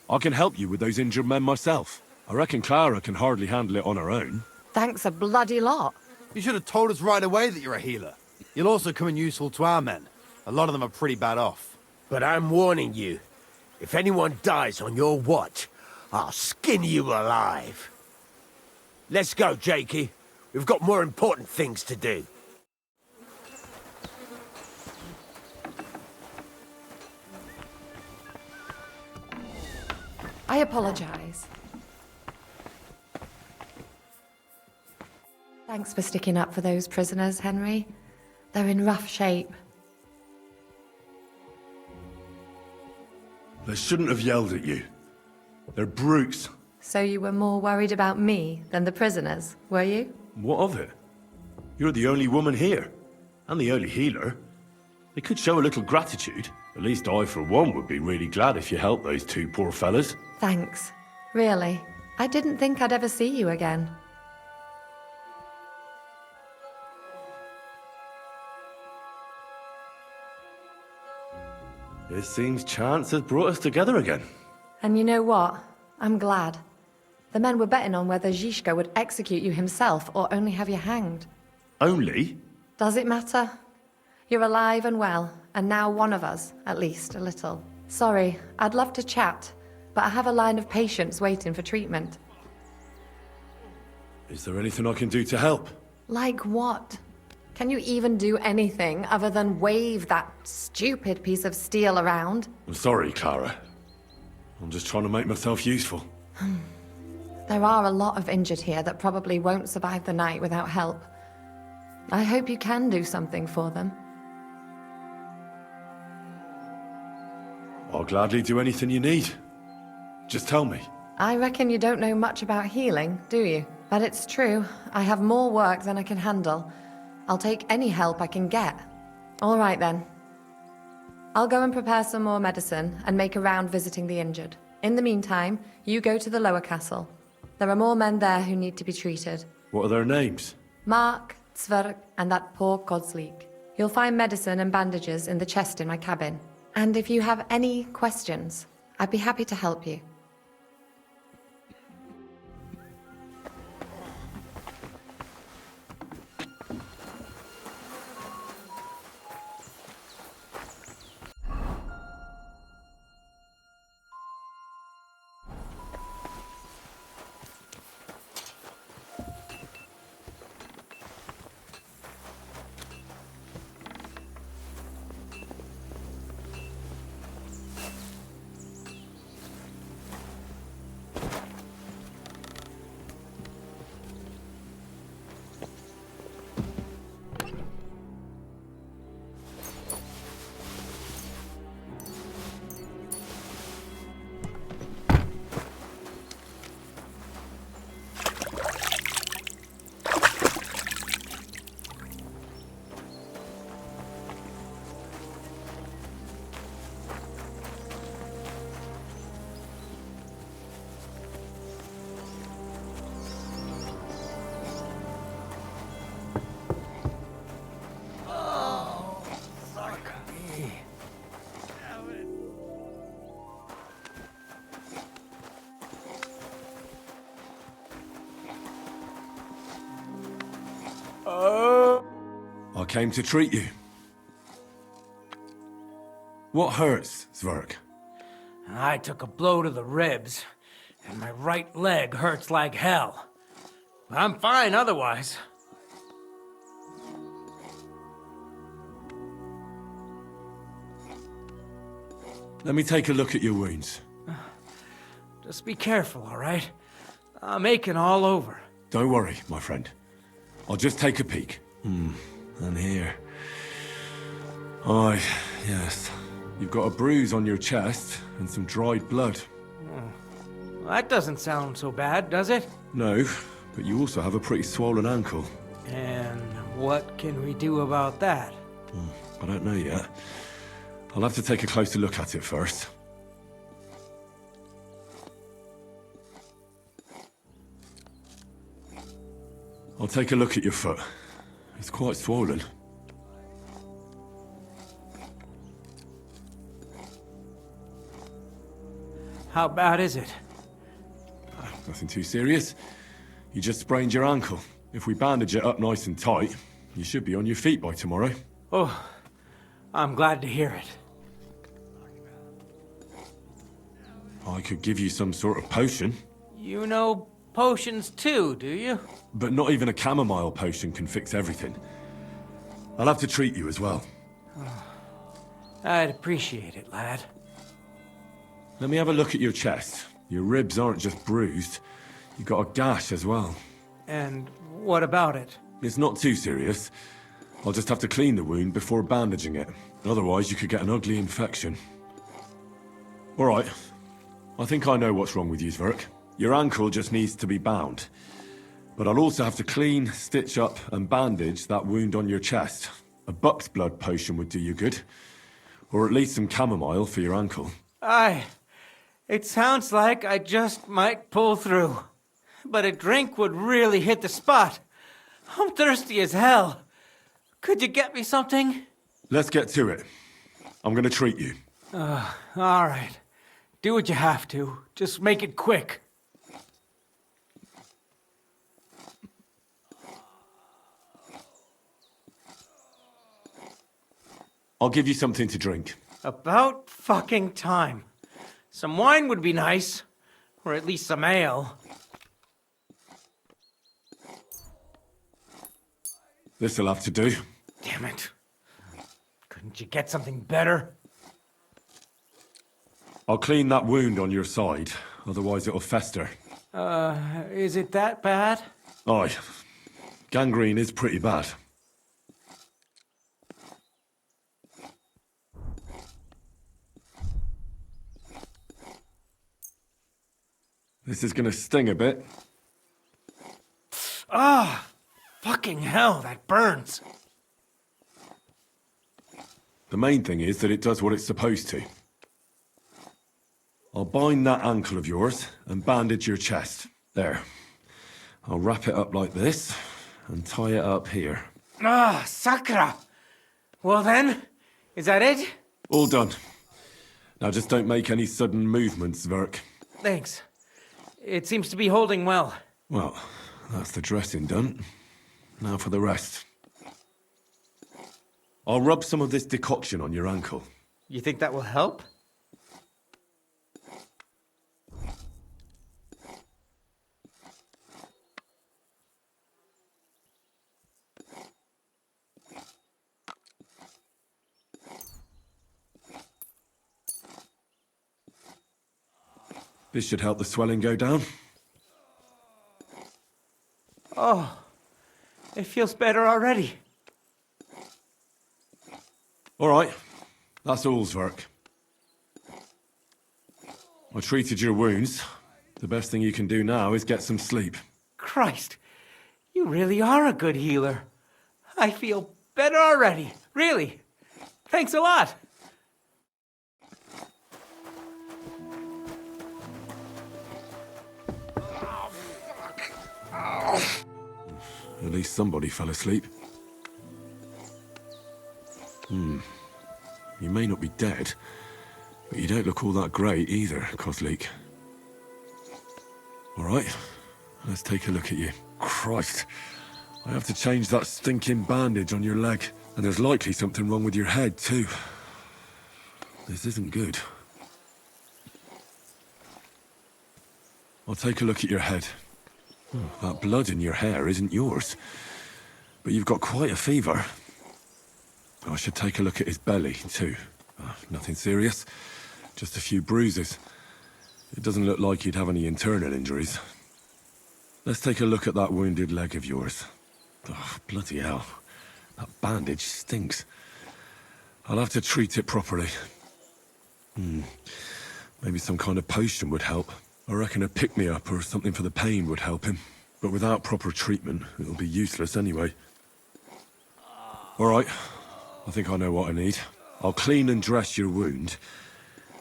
Speaker 1: I can help you with those injured men myself. I reckon Clara can hardly handle it on her own.
Speaker 5: Thanks a bloody lot.
Speaker 16: You should have told us right away that you're a healer. You'll also come in useful to our men. A lot of them are pretty bad off.
Speaker 14: But I'm warning you, if anyone dies on your watch, I'll skin you alive. Let's go, Jakey. We've got more important things to do.
Speaker 5: I apologize. Thanks for sticking up for those prisoners, Henry. They're in rough shape.
Speaker 1: They shouldn't have yelled at you. They're brutes.
Speaker 5: So you were more worried about me than the prisoners, were you?
Speaker 1: What of it? You're the only woman here. And the only healer. They could show a little gratitude. At least I, for one, would be really glad if you helped those two poor fellas.
Speaker 5: Thanks. Really. I didn't think I'd ever see you again.
Speaker 1: It seems chance has brought us together again.
Speaker 5: And you know what? I'm glad. The men were betting on whether Zizka would execute you himself or only have you hanged.
Speaker 1: Only?
Speaker 5: Does it matter? You're alive and well, and now one of us, at least a little. Sorry, I'd love to chat, but I have a line of patients waiting for treatment.
Speaker 1: Is there anything I can do to help?
Speaker 5: Like what? Can you even do anything other than wave that stupid piece of steel around?
Speaker 1: I'm sorry, Clara. I'm just trying to make myself useful.
Speaker 5: There are a lot of injured here that probably won't survive the night without help. I hope you can do something for them.
Speaker 1: I'll gladly do anything you need. Just tell me.
Speaker 5: I reckon you don't know much about healing, do you? But it's true. I have more work than I can handle. I'll take any help I can get. All right, then. I'll go and prepare some more medicine and make a round visiting the injured. In the meantime, you go to the lower castle. There are more men there who need to be treated.
Speaker 1: What are their names?
Speaker 5: Mark, Zwerg, and that poor Kodslik. You'll find medicine and bandages in the chest in my cabin. And if you have any questions, I'd be happy to help you.
Speaker 1: I came to treat you. What hurts, Zwerg?
Speaker 13: I took a blow to the ribs, and my right leg hurts like hell. I'm fine otherwise.
Speaker 1: Let me take a look at your wounds.
Speaker 13: Just be careful, all right? I'm aching all over.
Speaker 1: Don't worry, my friend. I'll just take a peek. And here. Aye, yes. You've got a bruise on your chest and some dried blood.
Speaker 13: Well, that doesn't sound so bad, does it?
Speaker 1: No, but you also have a pretty swollen ankle.
Speaker 13: And
Speaker 4: What can we do about that?
Speaker 1: I don't know yet. I'll have to take a closer look at it first. I'll take a look at your foot. It's quite swollen.
Speaker 4: How bad is it?
Speaker 1: Nothing too serious. You just sprained your ankle. If we bandage it up nice and tight, you should be on your feet by tomorrow.
Speaker 4: Oh, I'm glad to hear it.
Speaker 1: I could give you some sort of potion.
Speaker 4: You know potions too, do you?
Speaker 1: But not even a chamomile potion can fix everything. I'll have to treat you as well.
Speaker 4: I'd appreciate it, lad.
Speaker 1: Let me have a look at your chest. Your ribs aren't just bruised. You've got a gash as well.
Speaker 4: And what about it?
Speaker 1: It's not too serious. I'll just have to clean the wound before bandaging it. Otherwise, you could get an ugly infection. All right. I think I know what's wrong with you, Zverk. Your ankle just needs to be bound. But I'll also have to clean, stitch up, and bandage that wound on your chest. A buck's blood potion would do you good. Or at least some chamomile for your ankle.
Speaker 4: It sounds like I just might pull through. But a drink would really hit the spot. I'm thirsty as hell. Could you get me something?
Speaker 1: Let's get to it. I'm gonna treat you.
Speaker 4: All right. Do what you have to. Just make it quick.
Speaker 1: I'll give you something to drink.
Speaker 4: About fucking time. Some wine would be nice. Or at least some ale.
Speaker 1: This'll have to do.
Speaker 4: Damn it. Couldn't you get something better?
Speaker 1: I'll clean that wound on your side, otherwise it'll fester.
Speaker 4: Is it that bad?
Speaker 1: Aye. Gangrene is pretty bad. This is gonna sting a bit.
Speaker 4: Fucking hell, that burns.
Speaker 1: The main thing is that it does what it's supposed to. I'll bind that ankle of yours and bandage your chest. There. I'll wrap it up like this and tie it up here.
Speaker 4: Sakra! Well then, is that it?
Speaker 1: All done. Now just don't make any sudden movements, Zverk.
Speaker 4: Thanks. It seems to be holding well.
Speaker 1: Well, that's the dressing done. Now for the rest. I'll rub some of this decoction on your ankle.
Speaker 4: You think that will help?
Speaker 1: This should help the swelling go down.
Speaker 4: Oh, it feels better already.
Speaker 1: All right. That's all, Zverk. I treated your wounds. The best thing you can do now is get some sleep.
Speaker 4: Christ, you really are a good healer. I feel better already, really. Thanks a lot.
Speaker 1: At least somebody fell asleep. You may not be dead, but you don't look all that great either, Kozlik. All right, let's take a look at you. Christ, I have to change that stinking bandage on your leg, and there's likely something wrong with your head too. This isn't good. I'll take a look at your head. That blood in your hair isn't yours, but you've got quite a fever. I should take a look at his belly, too. Nothing serious, just a few bruises. It doesn't look like he'd have any internal injuries. Let's take a look at that wounded leg of yours. Oh, bloody hell. That bandage stinks. I'll have to treat it properly. Maybe some kind of potion would help. I reckon a pick-me-up or something for the pain would help him. But without proper treatment, it'll be useless anyway. All right. I think I know what I need. I'll clean and dress your wound,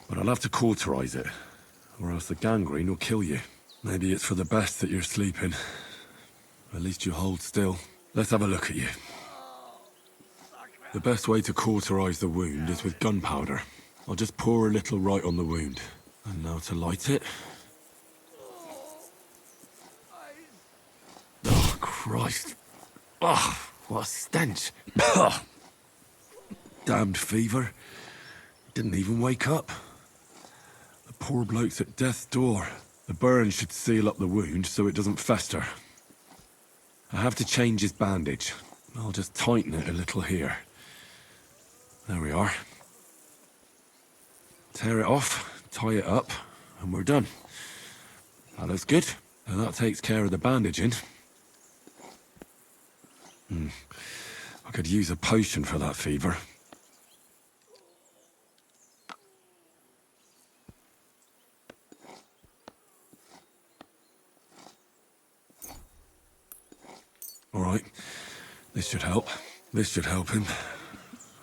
Speaker 1: but I'll have to cauterize it, or else the gangrene will kill you. Maybe it's for the best that you're sleeping. At least you hold still. Let's have a look at you. The best way to cauterize the wound is with gunpowder. I'll just pour a little right on the wound. And now to light it. Oh, Christ. Oh, what a stench. Damned fever. Didn't even wake up. The poor bloke's at death's door. The burn should seal up the wound so it doesn't fester. I have to change his bandage. I'll just tighten it a little here. There we are. Tear it off, tie it up, and we're done. That looks good. And that takes care of the bandaging. I could use a potion for that fever. All right. This should help. This should help him.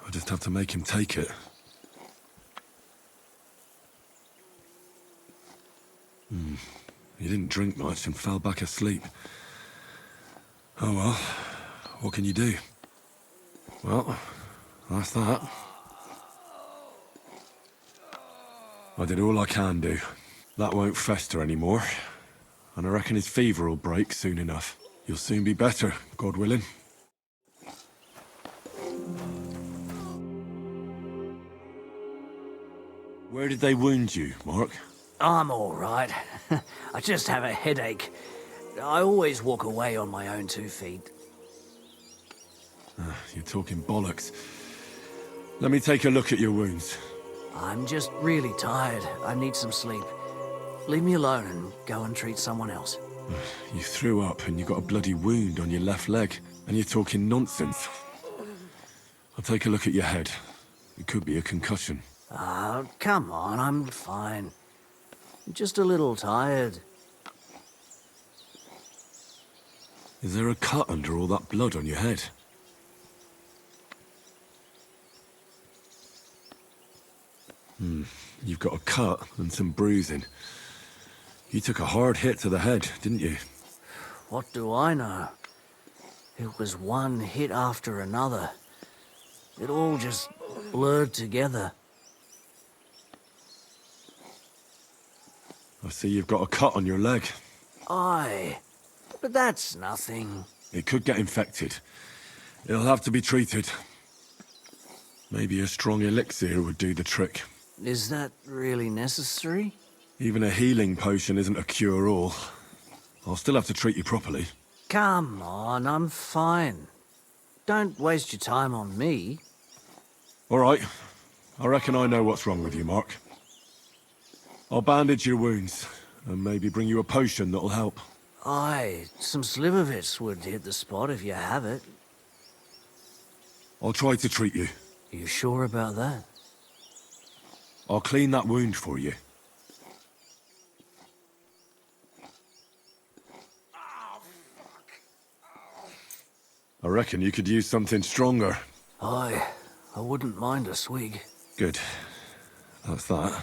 Speaker 1: I just have to make him take it. He didn't drink much and fell back asleep. Oh well, what can you do? Well, that's that. I did all I can do. That won't fester anymore. And I reckon his fever will break soon enough. You'll soon be better, God willing. Where did they wound you, Mark?
Speaker 10: I'm all right. I just have a headache. I always walk away on my own 2 feet.
Speaker 1: You're talking bollocks. Let me take a look at your wounds.
Speaker 10: I'm just really tired. I need some sleep. Leave me alone and go and treat someone else.
Speaker 1: You threw up and you got a bloody wound on your left leg, and you're talking nonsense. I'll take a look at your head. It could be a concussion.
Speaker 10: Oh, come on, I'm fine. I'm just a little tired.
Speaker 1: Is there a cut under all that blood on your head? You've got a cut and some bruising. You took a hard hit to the head, didn't you?
Speaker 10: What do I know? It was one hit after another. It all just blurred together.
Speaker 1: I see you've got a cut on your leg.
Speaker 10: Aye, but that's nothing.
Speaker 1: It could get infected. It'll have to be treated. Maybe a strong elixir would do the trick.
Speaker 10: Is that really necessary?
Speaker 1: Even a healing potion isn't a cure-all. I'll still have to treat you properly.
Speaker 10: Come on, I'm fine. Don't waste your time on me.
Speaker 1: All right. I reckon I know what's wrong with you, Mark. I'll bandage your wounds, and maybe bring you a potion that'll help.
Speaker 10: Aye, some slivovitz would hit the spot if you have it.
Speaker 1: I'll try to treat you.
Speaker 10: You sure about that?
Speaker 1: I'll clean that wound for you. I reckon you could use something stronger.
Speaker 10: Aye, I wouldn't mind a swig.
Speaker 1: Good. That's that.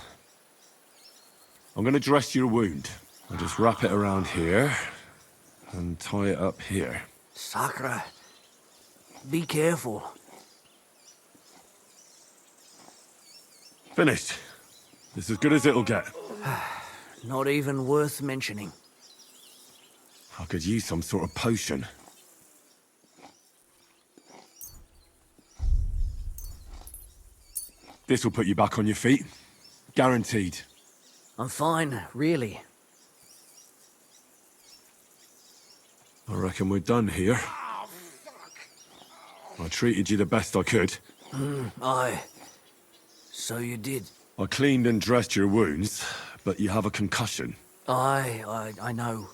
Speaker 1: I'm gonna dress your wound. I'll just wrap it around here and tie it up here.
Speaker 10: Sakra. Be careful.
Speaker 1: Finished. It's as good as it'll get.
Speaker 10: Not even worth mentioning.
Speaker 1: I could use some sort of potion. This will put you back on your feet. Guaranteed.
Speaker 10: I'm fine, really.
Speaker 1: I reckon we're done here. I treated you the best I could.
Speaker 10: Aye. So you did.
Speaker 1: I cleaned and dressed your wounds, but you have a concussion.
Speaker 10: Aye, I know.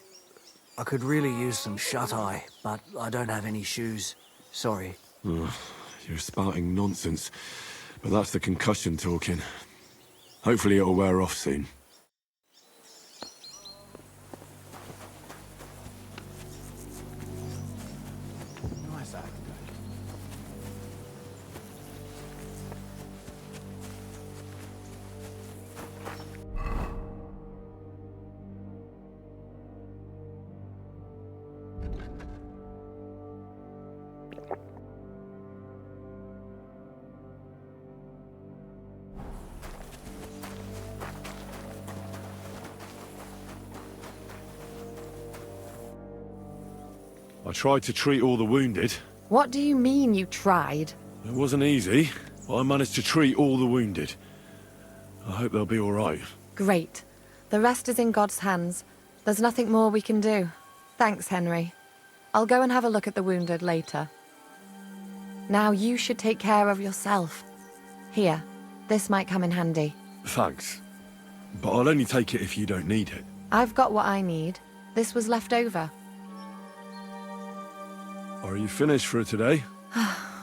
Speaker 10: I could really use some shut-eye, but I don't have any shoes. Sorry.
Speaker 1: You're spouting nonsense, but that's the concussion talking. Hopefully it'll wear off soon. I tried to treat all the wounded.
Speaker 5: What do you mean you tried?
Speaker 1: It wasn't easy, but I managed to treat all the wounded. I hope they'll be all right.
Speaker 5: Great. The rest is in God's hands. There's nothing more we can do. Thanks, Henry. I'll go and have a look at the wounded later. Now you should take care of yourself. Here, this might come in handy.
Speaker 1: Thanks. But I'll only take it if you don't need it.
Speaker 5: I've got what I need. This was left over.
Speaker 1: Are you finished for today?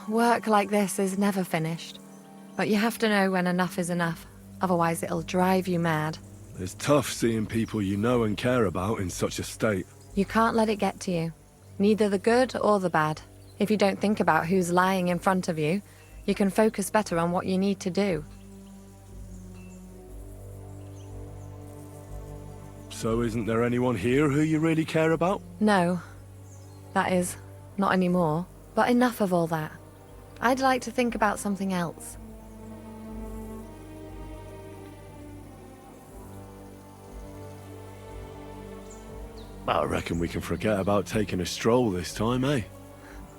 Speaker 5: Work like this is never finished. But you have to know when enough is enough. Otherwise it'll drive you mad.
Speaker 1: It's tough seeing people you know and care about in such a state.
Speaker 5: You can't let it get to you. Neither the good or the bad. If you don't think about who's lying in front of you, you can focus better on what you need to do.
Speaker 1: So isn't there anyone here who you really care about?
Speaker 5: No. That is, not anymore. But enough of all that. I'd like to think about something else.
Speaker 1: I reckon we can forget about taking a stroll this time, eh?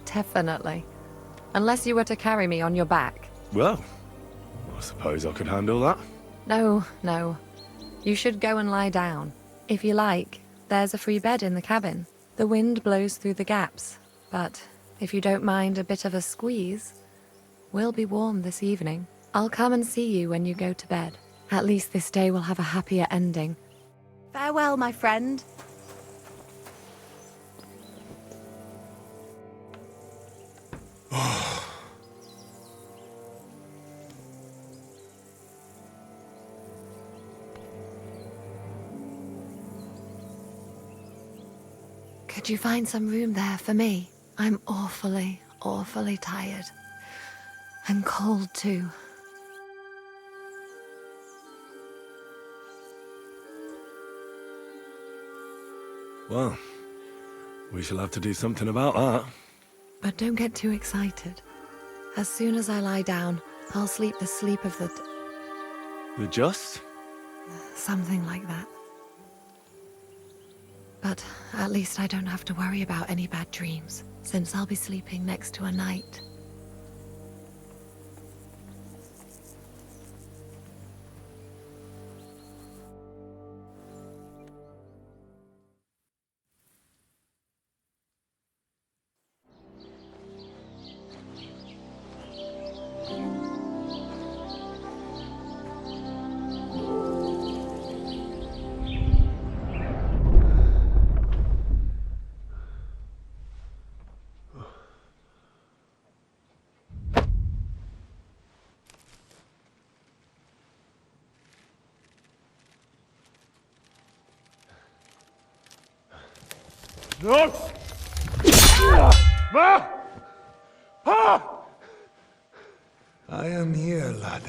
Speaker 5: Definitely. Unless you were to carry me on your back.
Speaker 1: Well, I suppose I could handle that.
Speaker 5: No, no. You should go and lie down. If you like, there's a free bed in the cabin. The wind blows through the gaps, but if you don't mind a bit of a squeeze, we'll be warm this evening. I'll come and see you when you go to bed. At least this day will have a happier ending. Farewell, my friend. Could you find some room there for me? I'm awfully, awfully tired. And cold too.
Speaker 1: Well, we shall have to do something about that.
Speaker 5: But don't get too excited. As soon as I lie down, I'll sleep the sleep of the...
Speaker 1: The just?
Speaker 5: Something like that. But at least I don't have to worry about any bad dreams, since I'll be sleeping next to a knight.
Speaker 1: No!
Speaker 17: I am here, lad.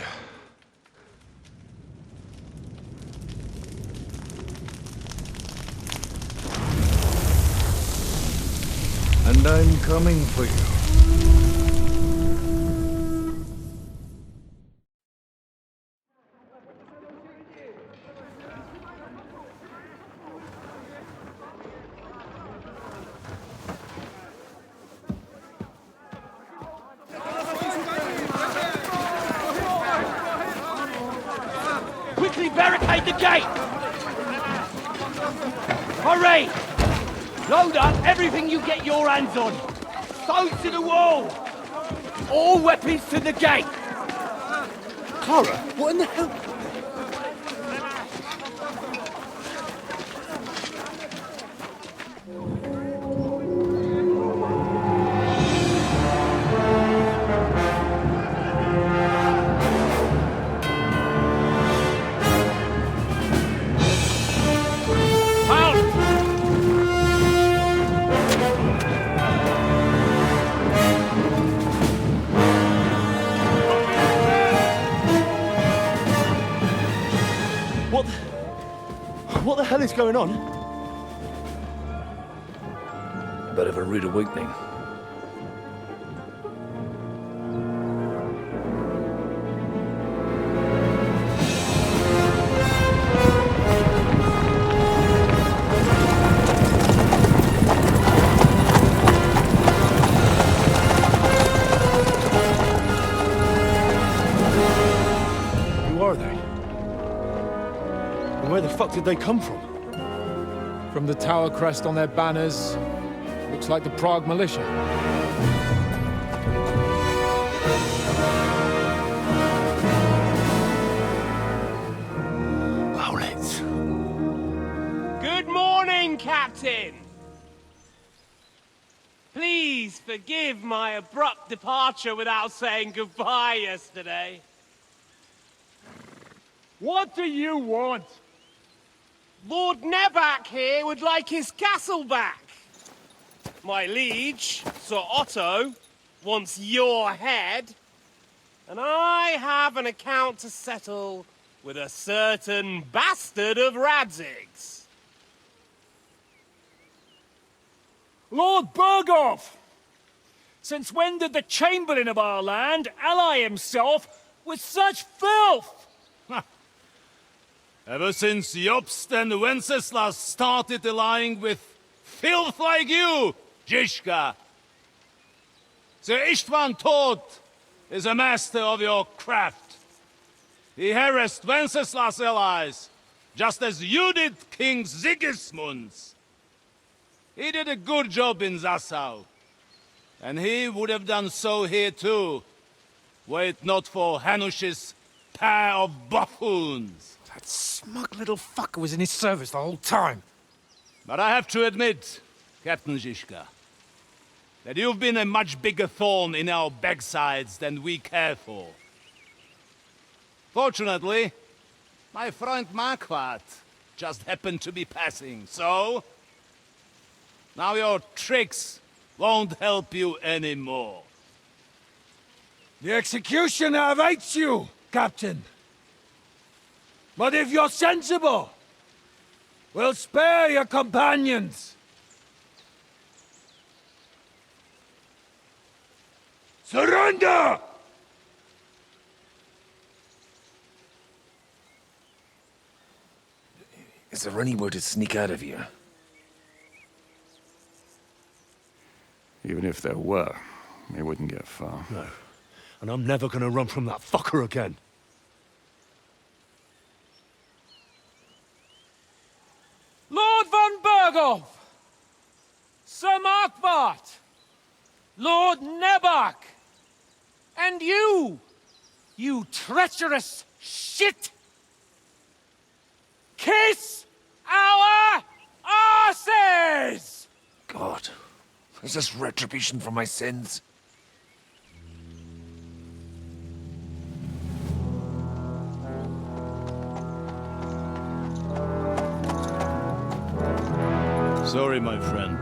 Speaker 17: And I'm coming for you.
Speaker 10: Quickly barricade the gate! Hurry! Load up everything you get your hands on. Stones to the wall! All weapons to the gate! Clara, what in the hell?
Speaker 21: What the hell is going on?
Speaker 6: Bit of a rude awakening.
Speaker 11: are they? And where the fuck did they come from?
Speaker 19: From the tower crest on their banners, looks like the Prague militia.
Speaker 3: Good morning, Captain! Please forgive my abrupt departure without saying goodbye yesterday.
Speaker 2: What do you want?
Speaker 3: Lord Nebak here would like his castle back. My liege, Sir Otto, wants your head. And I have an account to settle with a certain bastard of Radzig's.
Speaker 2: Lord Burgov! Since when did the Chamberlain of our land ally himself with such filth?
Speaker 14: Ever since Jobst and Wenceslas started allying with filth like you, Zizka. Sir Istvan Tod is a master of your craft. He harassed Wenceslas' allies, just as you did King Sigismund's. He did a good job in Zassau, and he would have done so here too, were it not for Hanush's pair of buffoons.
Speaker 6: That smug little fucker was in his service the whole time.
Speaker 14: But I have to admit, Captain Zizka, that you've been a much bigger thorn in our backsides than we care for. Fortunately, my friend Marquardt just happened to be passing, so now your tricks won't help you anymore.
Speaker 6: The executioner awaits you, Captain. But if you're sensible, we'll spare your companions. Surrender!
Speaker 22: Is there any way to sneak out of here?
Speaker 11: Even if there were, we wouldn't get far.
Speaker 6: No. And I'm never gonna run from that fucker again.
Speaker 3: Lord von Burgov! Sir Markwart! Lord Nebak! And you! You treacherous shit! Kiss our arses!
Speaker 22: God, is this retribution for my sins?
Speaker 14: Sorry, my friend.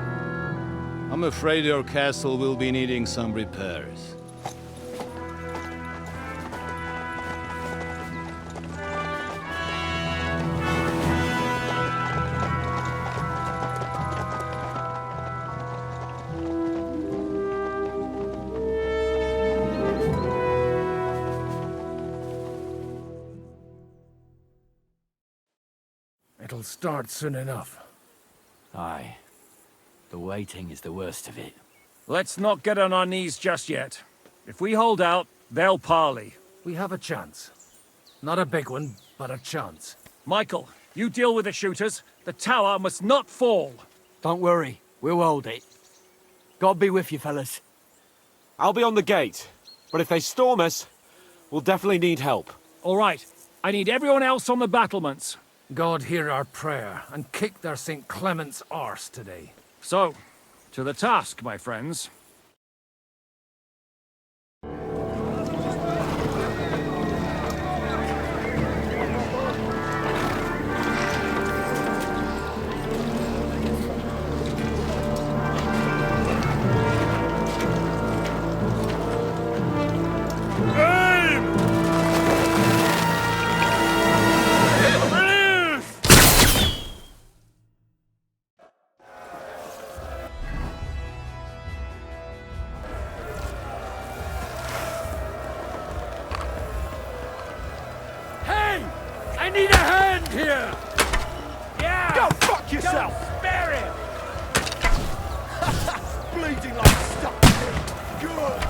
Speaker 14: I'm afraid your castle will be needing some repairs.
Speaker 6: It'll start soon enough.
Speaker 10: Aye. The waiting is the worst of it.
Speaker 2: Let's not get on our knees just yet. If we hold out, they'll parley.
Speaker 6: We have a chance. Not a big one, but a chance.
Speaker 2: Michael, you deal with the shooters. The tower must not fall.
Speaker 10: Don't worry. We'll hold it. God be with you, fellas.
Speaker 7: I'll be on the gate, but if they storm us, we'll definitely need help.
Speaker 2: All right. I need everyone else on the battlements.
Speaker 6: God hear our prayer, and kick their St. Clement's arse today.
Speaker 2: So, to the task, my friends.
Speaker 6: I need a hand here! Yeah!
Speaker 3: Go fuck yourself!
Speaker 6: Don't spare him!
Speaker 3: Bleeding like stuff! Good!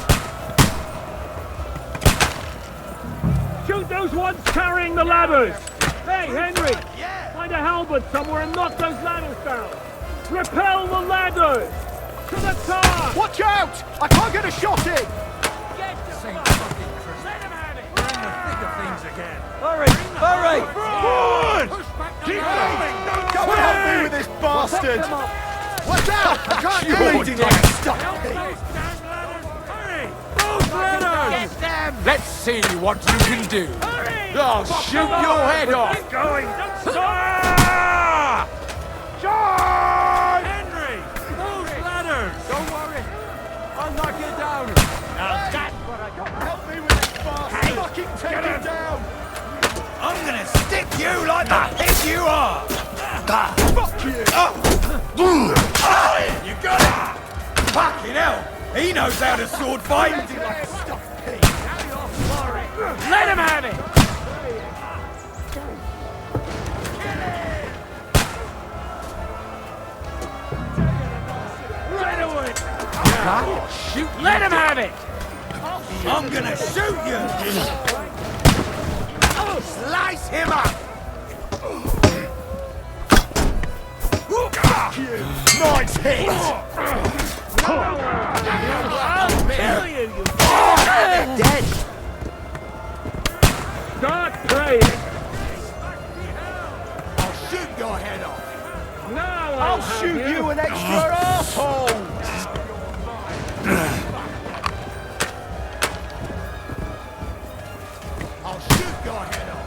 Speaker 2: Shoot those ones carrying the ladders! Hey, Henry! Find a halberd somewhere and knock those ladders down! Repel the ladders! To the car!
Speaker 21: Watch out! I can't get a shot in!
Speaker 20: Hurry! Hurry!
Speaker 21: Forward! Keep going! Come and help me with this bastard! Watch out! I can't do anything like a stuck pig!
Speaker 9: Get them! Let's see what you can do. I'll shoot your head off.
Speaker 2: Keep going! Don't
Speaker 9: stop!
Speaker 2: John!
Speaker 9: Henry! Those ladders! Don't worry. I'll knock you down.
Speaker 2: Now that's what I got.
Speaker 21: Help me with this bastard! Fucking take him down!
Speaker 20: I'm gonna stick you like the pig you are!
Speaker 21: Fuck you!
Speaker 20: You got it! Fucking hell! He knows how to sword fight!
Speaker 21: Like a stuffed pig!
Speaker 2: Let him have it! Right away!
Speaker 9: Shoot!
Speaker 2: Let him have it!
Speaker 20: I'm gonna shoot you! Slice him up!
Speaker 21: Nice hit!
Speaker 2: I'll kill you, you
Speaker 20: Dead!
Speaker 2: Start praying!
Speaker 20: I'll shoot your head off!
Speaker 2: No,
Speaker 21: I'll shoot you an extra asshole!
Speaker 20: I'll shoot your head off!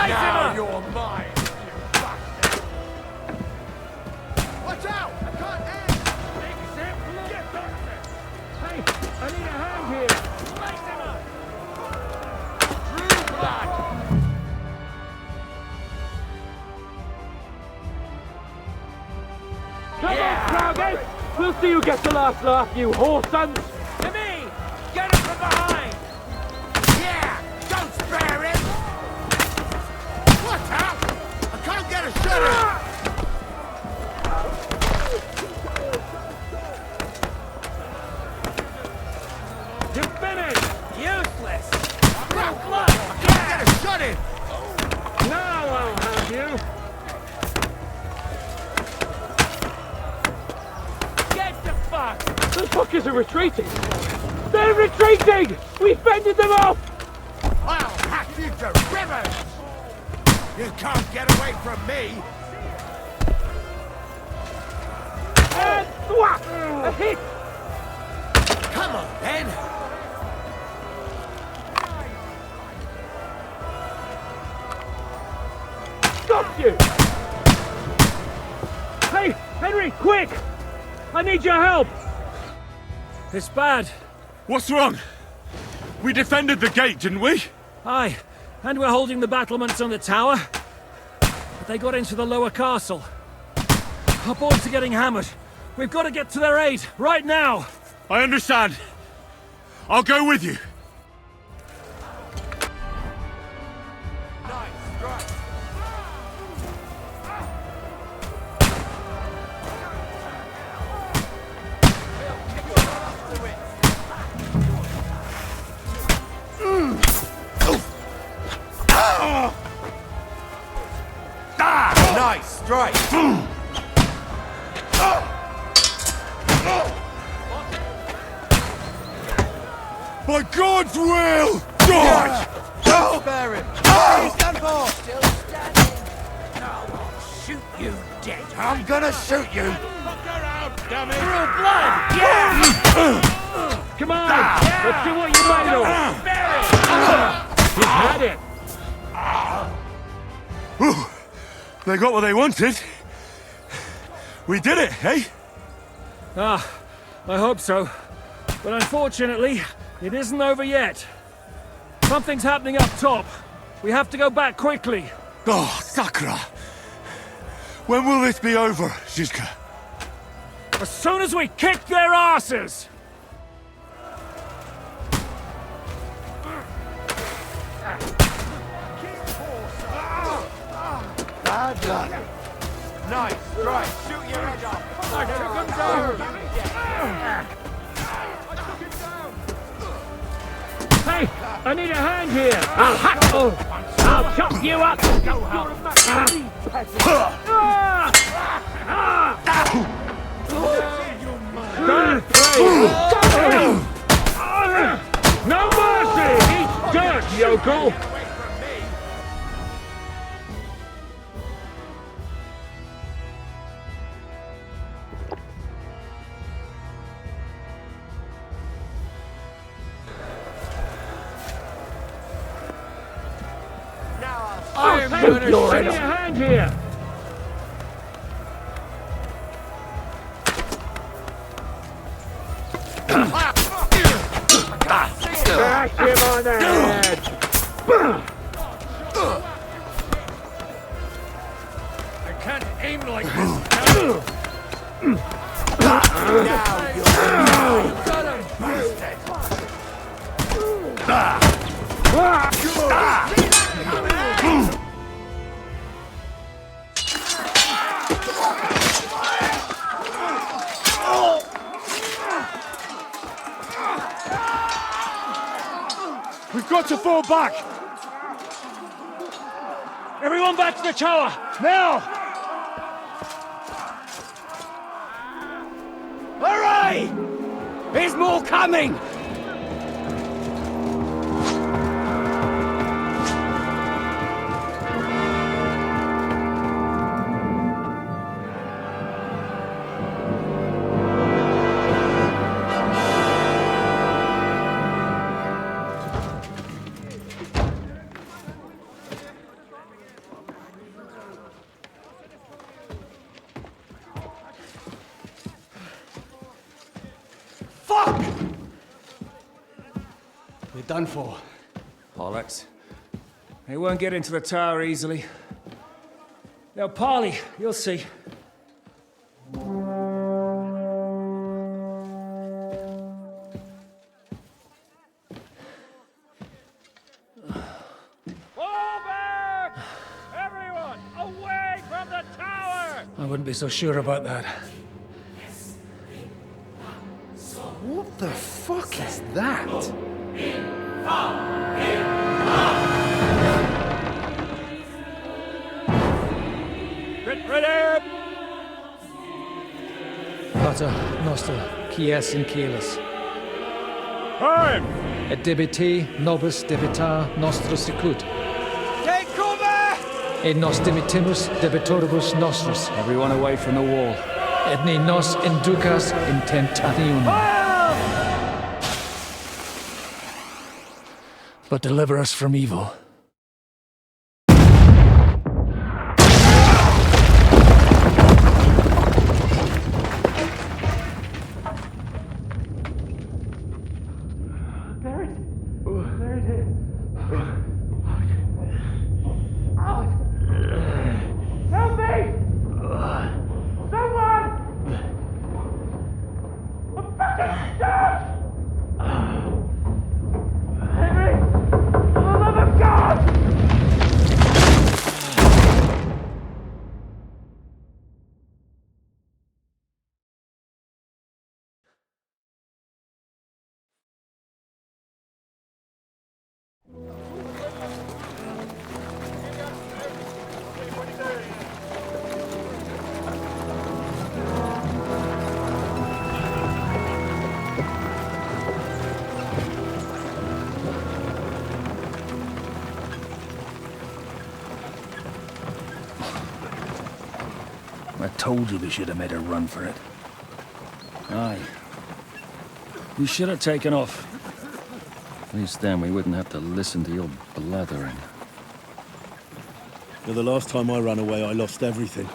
Speaker 9: Now you're mine.
Speaker 21: Watch out! I can't aim!
Speaker 2: Hey, I need a hand here! Slice him up!
Speaker 9: True blood.
Speaker 2: Come on, Crowded! We'll see who gets the last laugh, you whore sons!
Speaker 20: To me! Get him from behind! Yeah! Don't spare him! Watch out! I can't get a shot in!
Speaker 2: You're finished!
Speaker 20: Useless! Rock luck! I can't get a shot in!
Speaker 2: Now I'll have you!
Speaker 20: Get the fuck!
Speaker 2: Those fuckers are retreating! They're retreating! We fended them off!
Speaker 20: I'll hack you to rivers! You can't get away from me!
Speaker 2: And thwack! A hit!
Speaker 20: Come on, then!
Speaker 2: Stop you! Hey, Henry, quick! I need your help! It's bad.
Speaker 1: What's wrong? We defended the gate, didn't we?
Speaker 2: Aye, and we're holding the battlements on the tower. But they got into the lower castle. Our boys are getting hammered. We've got to get to their aid, right now!
Speaker 1: I understand. I'll go with you.
Speaker 20: Nice strike!
Speaker 1: By God's will! Die!
Speaker 20: Don't spare him! He's done for!
Speaker 15: Still standing. Now I'll shoot you dead.
Speaker 20: I'm gonna shoot you!
Speaker 2: Real blood! Yeah! Come on! Let's see what you made of! He's had it!
Speaker 1: Whew. They got what they wanted. We did it, eh?
Speaker 2: Ah, I hope so. But unfortunately, it isn't over yet. Something's happening up top. We have to go back quickly.
Speaker 1: Oh, Sakra! When will this be over, Zizka?
Speaker 2: As soon as we kick their asses!
Speaker 21: Nice, right, shoot your head off! I took him down!
Speaker 13: Hey, I need a hand here. I'll chop you up. No mercy! Eat dirt, yokel! I am gonna shoot your hand here! Bash him on the head! I can't aim like this!
Speaker 2: We've got to fall back! Everyone back to the tower! Now!
Speaker 10: Hooray! There's more coming!
Speaker 13: Fuck! We're done for.
Speaker 2: Bollocks. They won't get into the tower easily. They'll parley, you'll see. Fall back! Everyone, away from the tower!
Speaker 6: I wouldn't be so sure about that.
Speaker 16: What the fuck is that?
Speaker 2: Get ready!
Speaker 19: Pater noster, quies in caelis.
Speaker 2: Time!
Speaker 19: Et debite nobis debitar nostros sicut.
Speaker 10: Take cover!
Speaker 19: Et nos dimitimus debitoribus nostros.
Speaker 13: Everyone away from the wall.
Speaker 19: Et ne nos inducas in tentationem.
Speaker 6: But deliver us from evil.
Speaker 2: Help me! Someone! I'm fucking stuck! Henry! For the love of God!
Speaker 13: I told you we should have made a run for it. Aye. We should have taken off. At least then we wouldn't have to listen to your blathering.
Speaker 8: Well, the last time I ran away, I lost everything.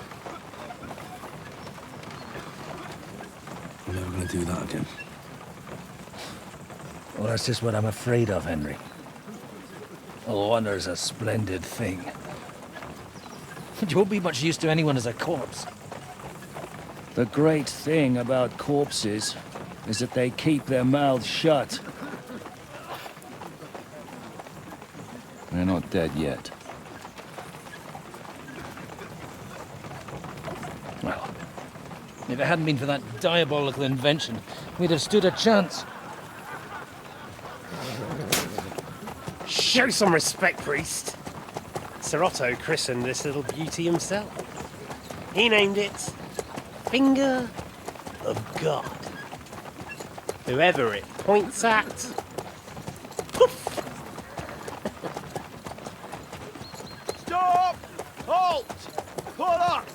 Speaker 8: I'm never gonna do that again.
Speaker 6: Well, that's just what I'm afraid of, Henry. Honor's a splendid thing. You won't be much use to anyone as a corpse.
Speaker 13: The great thing about corpses is that they keep their mouths shut. They're not dead yet. If it hadn't been for that diabolical invention, we'd have stood a chance.
Speaker 3: Show some respect, priest. Sir Otto christened this little beauty himself. He named it Finger of God. Whoever it points at,
Speaker 21: Stop! Halt! Pull up!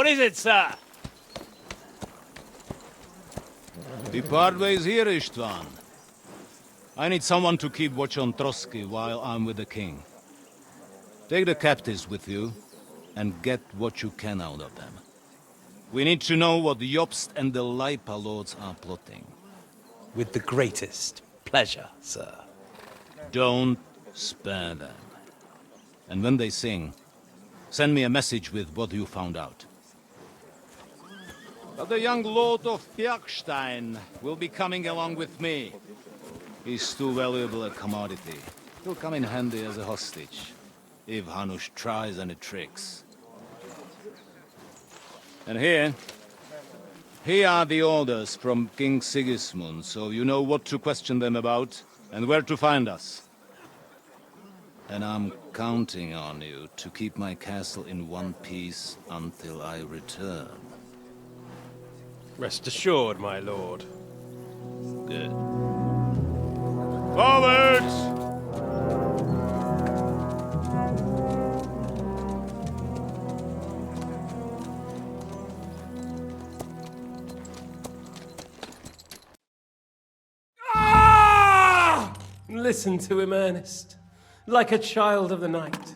Speaker 3: what is it, sir?
Speaker 14: We part ways here, Istvan. I need someone to keep watch on Trotsky while I'm with the king. Take the captives with you, and get what you can out of them. We need to know what Jobst and the Leipa lords are plotting.
Speaker 3: With the greatest pleasure, sir.
Speaker 14: Don't spare them. And when they sing, send me a message with what you found out. But the young lord of Bjergstein will be coming along with me. He's too valuable a commodity. He'll come in handy as a hostage, if Hanush tries any tricks. And here are the orders from King Sigismund, so you know what to question them about and where to find us. And I'm counting on you to keep my castle in one piece until I return.
Speaker 3: Rest assured, my lord.
Speaker 14: Good. Forwards!
Speaker 3: Listen to him, Ernest. Like a child of the night.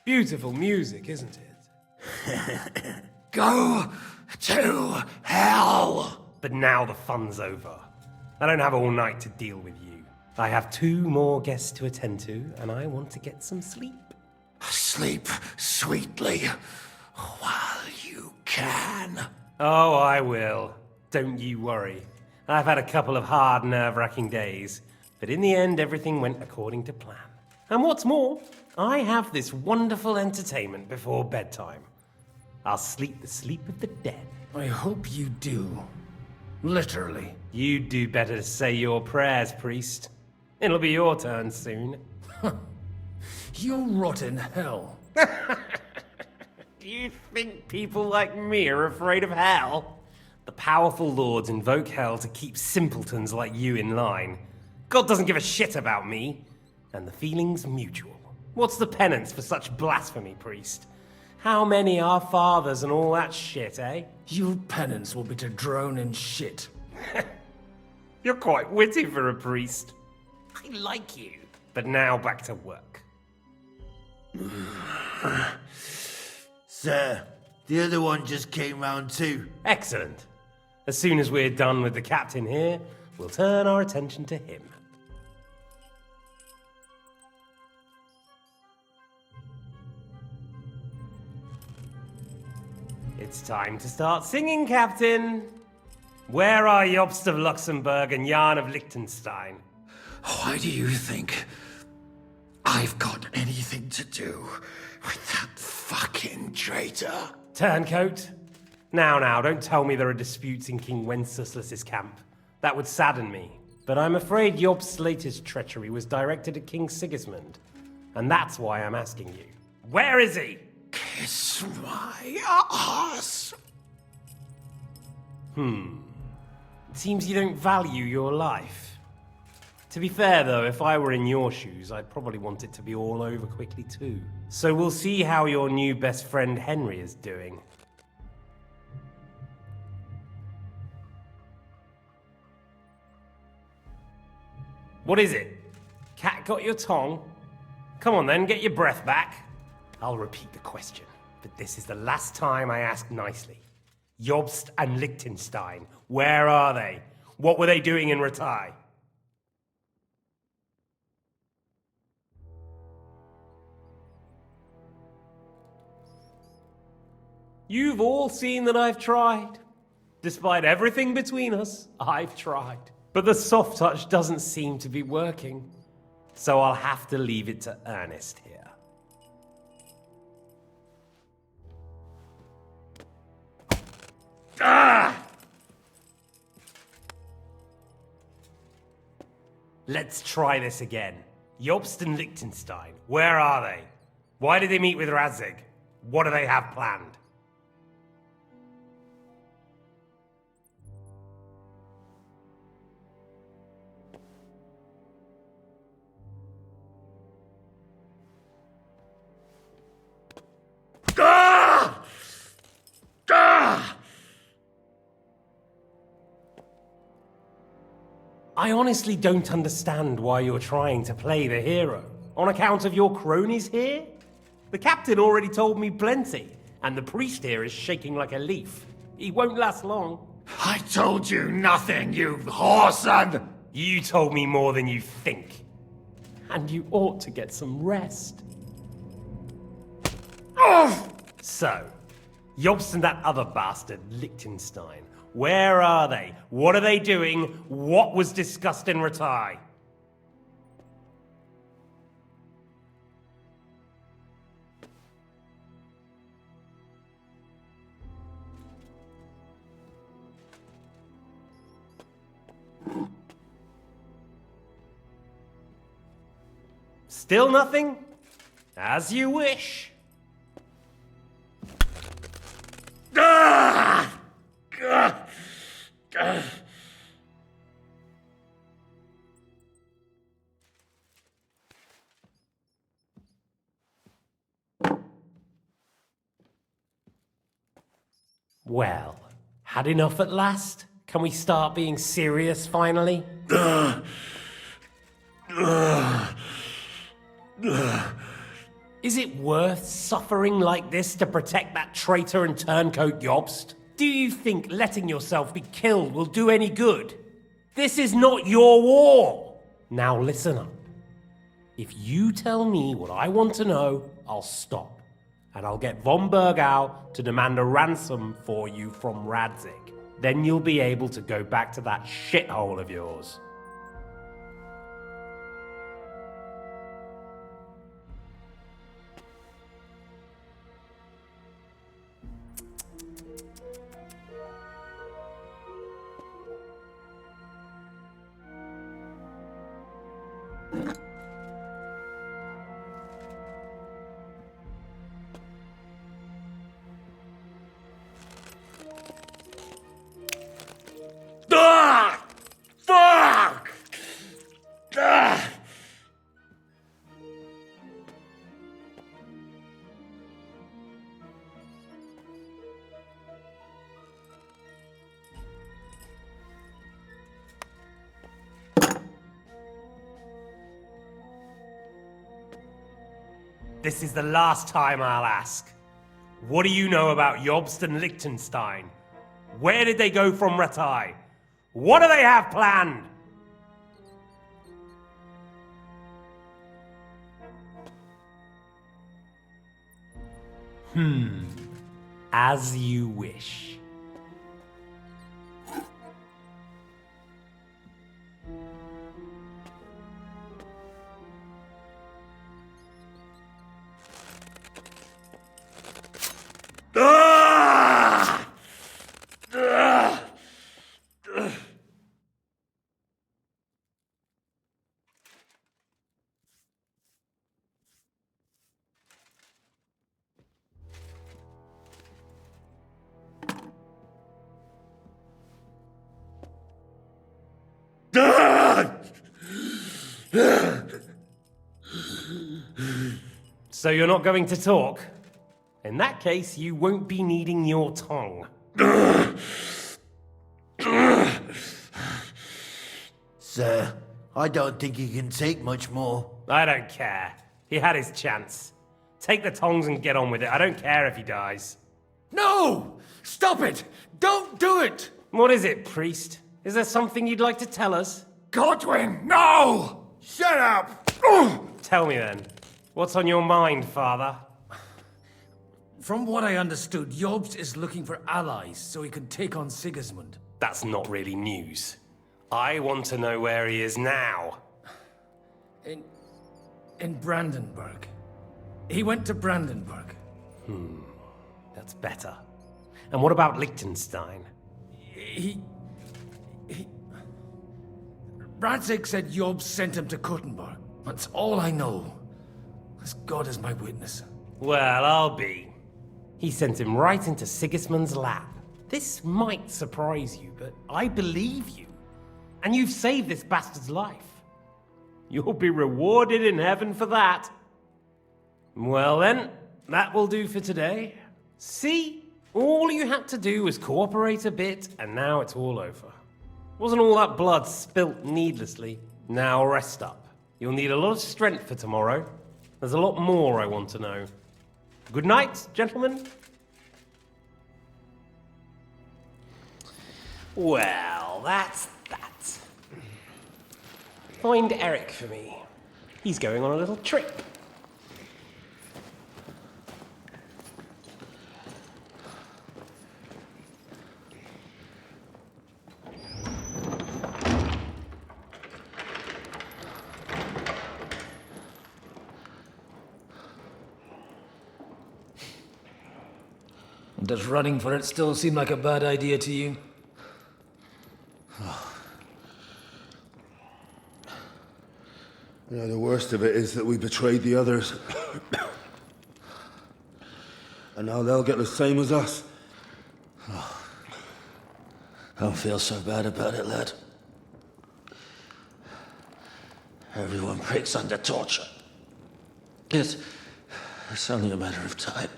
Speaker 3: Beautiful music, isn't it?
Speaker 20: Go to hell!
Speaker 3: But now the fun's over. I don't have all night to deal with you. I have 2 more guests to attend to, and I want to get some sleep.
Speaker 20: Sleep sweetly while you can.
Speaker 3: Oh, I will. Don't you worry. I've had a couple of hard, nerve-wracking days, but in the end, everything went according to plan. And what's more, I have this wonderful entertainment before bedtime. I'll sleep the sleep of the dead.
Speaker 13: I hope you do. Literally.
Speaker 3: You'd do better to say your prayers, priest. It'll be your turn soon.
Speaker 13: You'll rot in hell.
Speaker 3: Do you think people like me are afraid of hell? The powerful lords invoke hell to keep simpletons like you in line. God doesn't give a shit about me. And the feeling's mutual. What's the penance for such blasphemy, priest? How many are fathers and all that shit, eh?
Speaker 13: Your penance will be to drown in shit.
Speaker 3: You're quite witty for a priest. I like you. But now back to work.
Speaker 21: Sir, the other one just came round too.
Speaker 3: Excellent. As soon as we're done with the captain here, we'll turn our attention to him. It's time to start singing, Captain. Where are Jobst of Luxembourg and Jan of Liechtenstein?
Speaker 20: Why do you think I've got anything to do with that fucking traitor?
Speaker 3: Turncoat? Now, don't tell me there are disputes in King Wenceslas's camp. That would sadden me. But I'm afraid Jobst's latest treachery was directed at King Sigismund. And that's why I'm asking you. Where is he?
Speaker 20: Kiss my ass.
Speaker 3: It seems you don't value your life. To be fair, though, if I were in your shoes, I'd probably want it to be all over quickly, too. So we'll see how your new best friend Henry is doing. What is it? Cat got your tongue? Come on then, get your breath back. I'll repeat the question, but this is the last time I ask nicely. Jobst and Liechtenstein, where are they? What were they doing in Ratai? You've all seen that I've tried. Despite everything between us, I've tried. But the soft touch doesn't seem to be working.
Speaker 12: So I'll have to leave it to Ernest here. Let's try this again. Jobst and Liechtenstein, where are they? Why did they meet with Radzig? What do they have planned? I honestly don't understand why you're trying to play the hero. On account of your cronies here? The captain already told me plenty, and the priest here is shaking like a leaf. He won't last long.
Speaker 20: I told you nothing, you whoreson!
Speaker 12: You told me more than you think. And you ought to get some rest. So, Jobst and that other bastard, Liechtenstein, where are they? What are they doing? What was discussed in Ratai? Still nothing? As you wish. Well, had enough at last? Can we start being serious finally? Is it worth suffering like this to protect that traitor and turncoat Jobst? Do you think letting yourself be killed will do any good? This is not your war! Now listen up. If you tell me what I want to know, I'll stop. And I'll get von Bergau to demand a ransom for you from Radzig. Then you'll be able to go back to that shithole of yours.
Speaker 20: Fuck!
Speaker 12: This is the last time I'll ask. What do you know about Jobst and Liechtenstein? Where did they go from Ratai? What do they have planned? As you wish. So you're not going to talk? In that case, you won't be needing your tongue.
Speaker 18: Sir, I don't think he can take much more.
Speaker 12: I don't care. He had his chance. Take the tongs and get on with it. I don't care if he dies.
Speaker 20: No! Stop it! Don't do it!
Speaker 12: What is it, priest? Is there something you'd like to tell us?
Speaker 20: Godwin, no!
Speaker 21: Shut up!
Speaker 12: Tell me then. What's on your mind, father?
Speaker 10: From what I understood, Jobst is looking for allies so he can take on Sigismund.
Speaker 12: That's not really news. I want to know where he is now.
Speaker 6: In Brandenburg. He went to Brandenburg.
Speaker 12: That's better. And what about Liechtenstein?
Speaker 6: He... Radzig said Job sent him to Kuttenberg. That's all I know. As God is my witness.
Speaker 12: Well, I'll be. He sent him right into Sigismund's lap. This might surprise you, but I believe you. And you've saved this bastard's life. You'll be rewarded in heaven for that. Well then, that will do for today. See? All you had to do was cooperate a bit, and now it's all over. Wasn't all that blood spilt needlessly? Now rest up. You'll need a lot of strength for tomorrow. There's a lot more I want to know. Good night, gentlemen. Well, that's that. Find Eric for me. He's going on a little trip.
Speaker 6: Does running for it still seem like a bad idea to you?
Speaker 21: You know, the worst of it is that we betrayed the others. And now they'll get the same as us.
Speaker 18: I don't feel so bad about it, lad. Everyone breaks under torture. It's only a matter of time.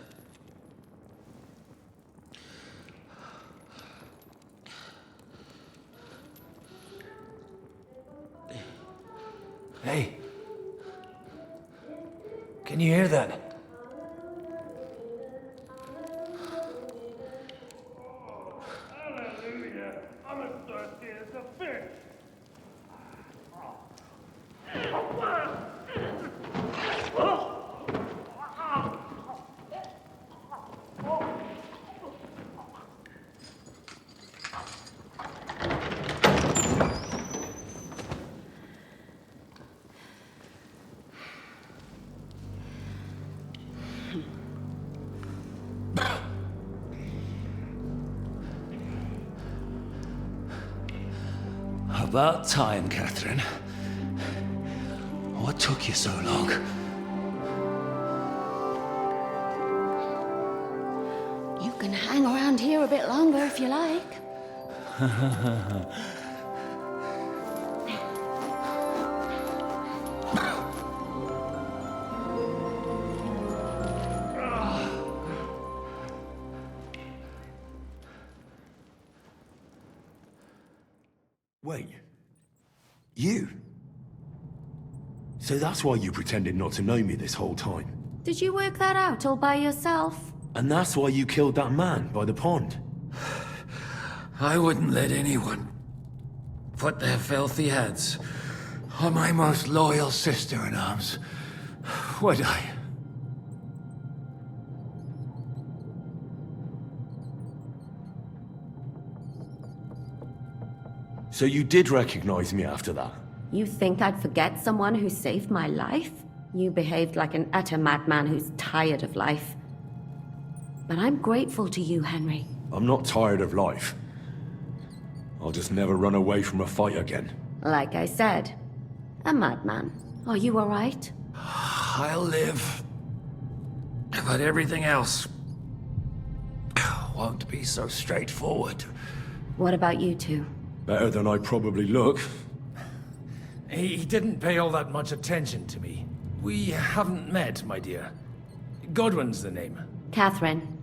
Speaker 6: Hey. Can you hear that?
Speaker 3: Hallelujah. I'm as thirsty as a fish.
Speaker 18: About time, Catherine. What took you so long?
Speaker 4: You can hang around here a bit longer if you like.
Speaker 1: Wait. You? So that's why you pretended not to know me this whole time?
Speaker 4: Did you work that out all by yourself?
Speaker 1: And that's why you killed that man by the pond?
Speaker 18: I wouldn't let anyone put their filthy heads on my most loyal sister-in-arms, would I?
Speaker 1: So you did recognize me after that?
Speaker 4: You think I'd forget someone who saved my life? You behaved like an utter madman who's tired of life. But I'm grateful to you, Henry.
Speaker 1: I'm not tired of life. I'll just never run away from a fight again.
Speaker 4: Like I said, a madman. Are you all right?
Speaker 18: I'll live. But everything else won't be so straightforward.
Speaker 4: What about you two?
Speaker 1: Better than I probably look.
Speaker 6: He didn't pay all that much attention to me. We haven't met, my dear. Godwin's the name.
Speaker 4: Catherine.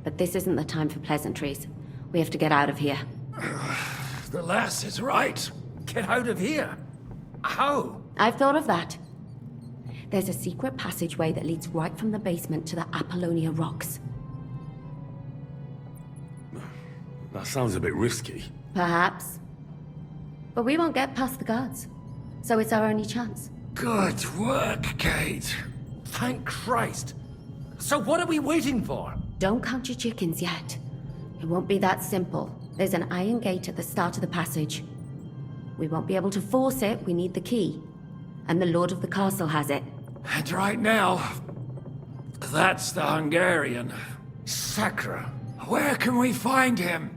Speaker 4: But this isn't the time for pleasantries. We have to get out of here.
Speaker 6: The lass is right. Get out of here. How?
Speaker 4: I've thought of that. There's a secret passageway that leads right from the basement to the Apollonia Rocks.
Speaker 1: That sounds a bit risky.
Speaker 4: Perhaps. But we won't get past the guards. So it's our only chance.
Speaker 18: Good work, Kate.
Speaker 6: Thank Christ. So what are we waiting for?
Speaker 4: Don't count your chickens yet. It won't be that simple. There's an iron gate at the start of the passage. We won't be able to force it, we need the key. and the lord of the castle has it.
Speaker 18: And right now, that's the Hungarian. Sacra. Where can we find him?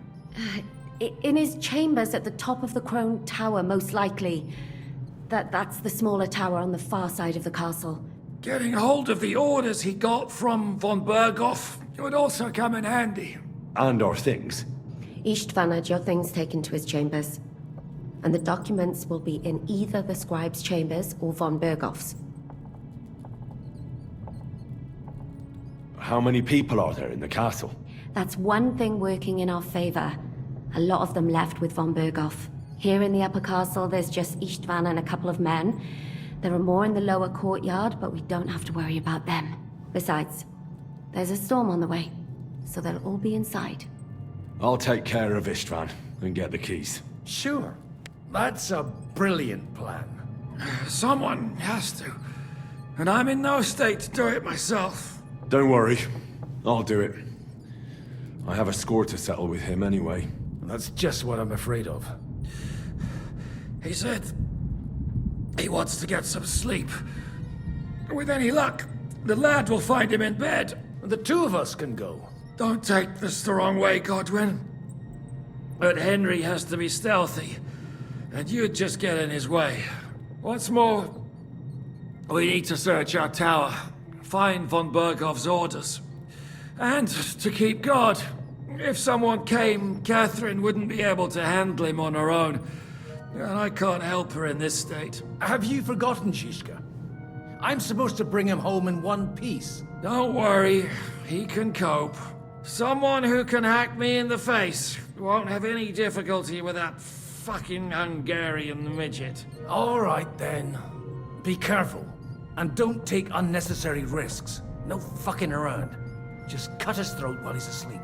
Speaker 4: In his chambers at the top of the Crone Tower, most likely. That's the smaller tower on the far side of the castle.
Speaker 18: Getting hold of the orders he got from von Berghoff would also come in handy.
Speaker 1: And our things.
Speaker 4: Istvan had your things taken to his chambers. And the documents will be in either the scribe's chambers or von Berghoff's.
Speaker 1: How many people are there in the castle?
Speaker 4: That's one thing working in our favor. A lot of them left with von Berghoff. Here in the upper castle, there's just Istvan and a couple of men. There are more in the lower courtyard, but we don't have to worry about them. Besides, there's a storm on the way, so they'll all be inside.
Speaker 1: I'll take care of Istvan and get the keys.
Speaker 6: Sure. That's a brilliant plan.
Speaker 18: Someone has to. And I'm in no state to do it myself.
Speaker 1: Don't worry. I'll do it. I have a score to settle with him anyway.
Speaker 6: That's just what I'm afraid of.
Speaker 18: He said he wants to get some sleep. With any luck, the lad will find him in bed.
Speaker 6: The two of us can go.
Speaker 18: Don't take this the wrong way, Godwin. But Henry has to be stealthy, and you'd just get in his way. What's more, we need to search our tower, find von Berghoff's orders. And to keep guard. If someone came, Catherine wouldn't be able to handle him on her own. And I can't help her in this state.
Speaker 6: Have you forgotten, Zizka? I'm supposed to bring him home in one piece.
Speaker 18: Don't worry, he can cope. Someone who can hack me in the face won't have any difficulty with that fucking Hungarian midget.
Speaker 6: All right, then. Be careful. And don't take unnecessary risks. No fucking around. Just cut his throat while he's asleep.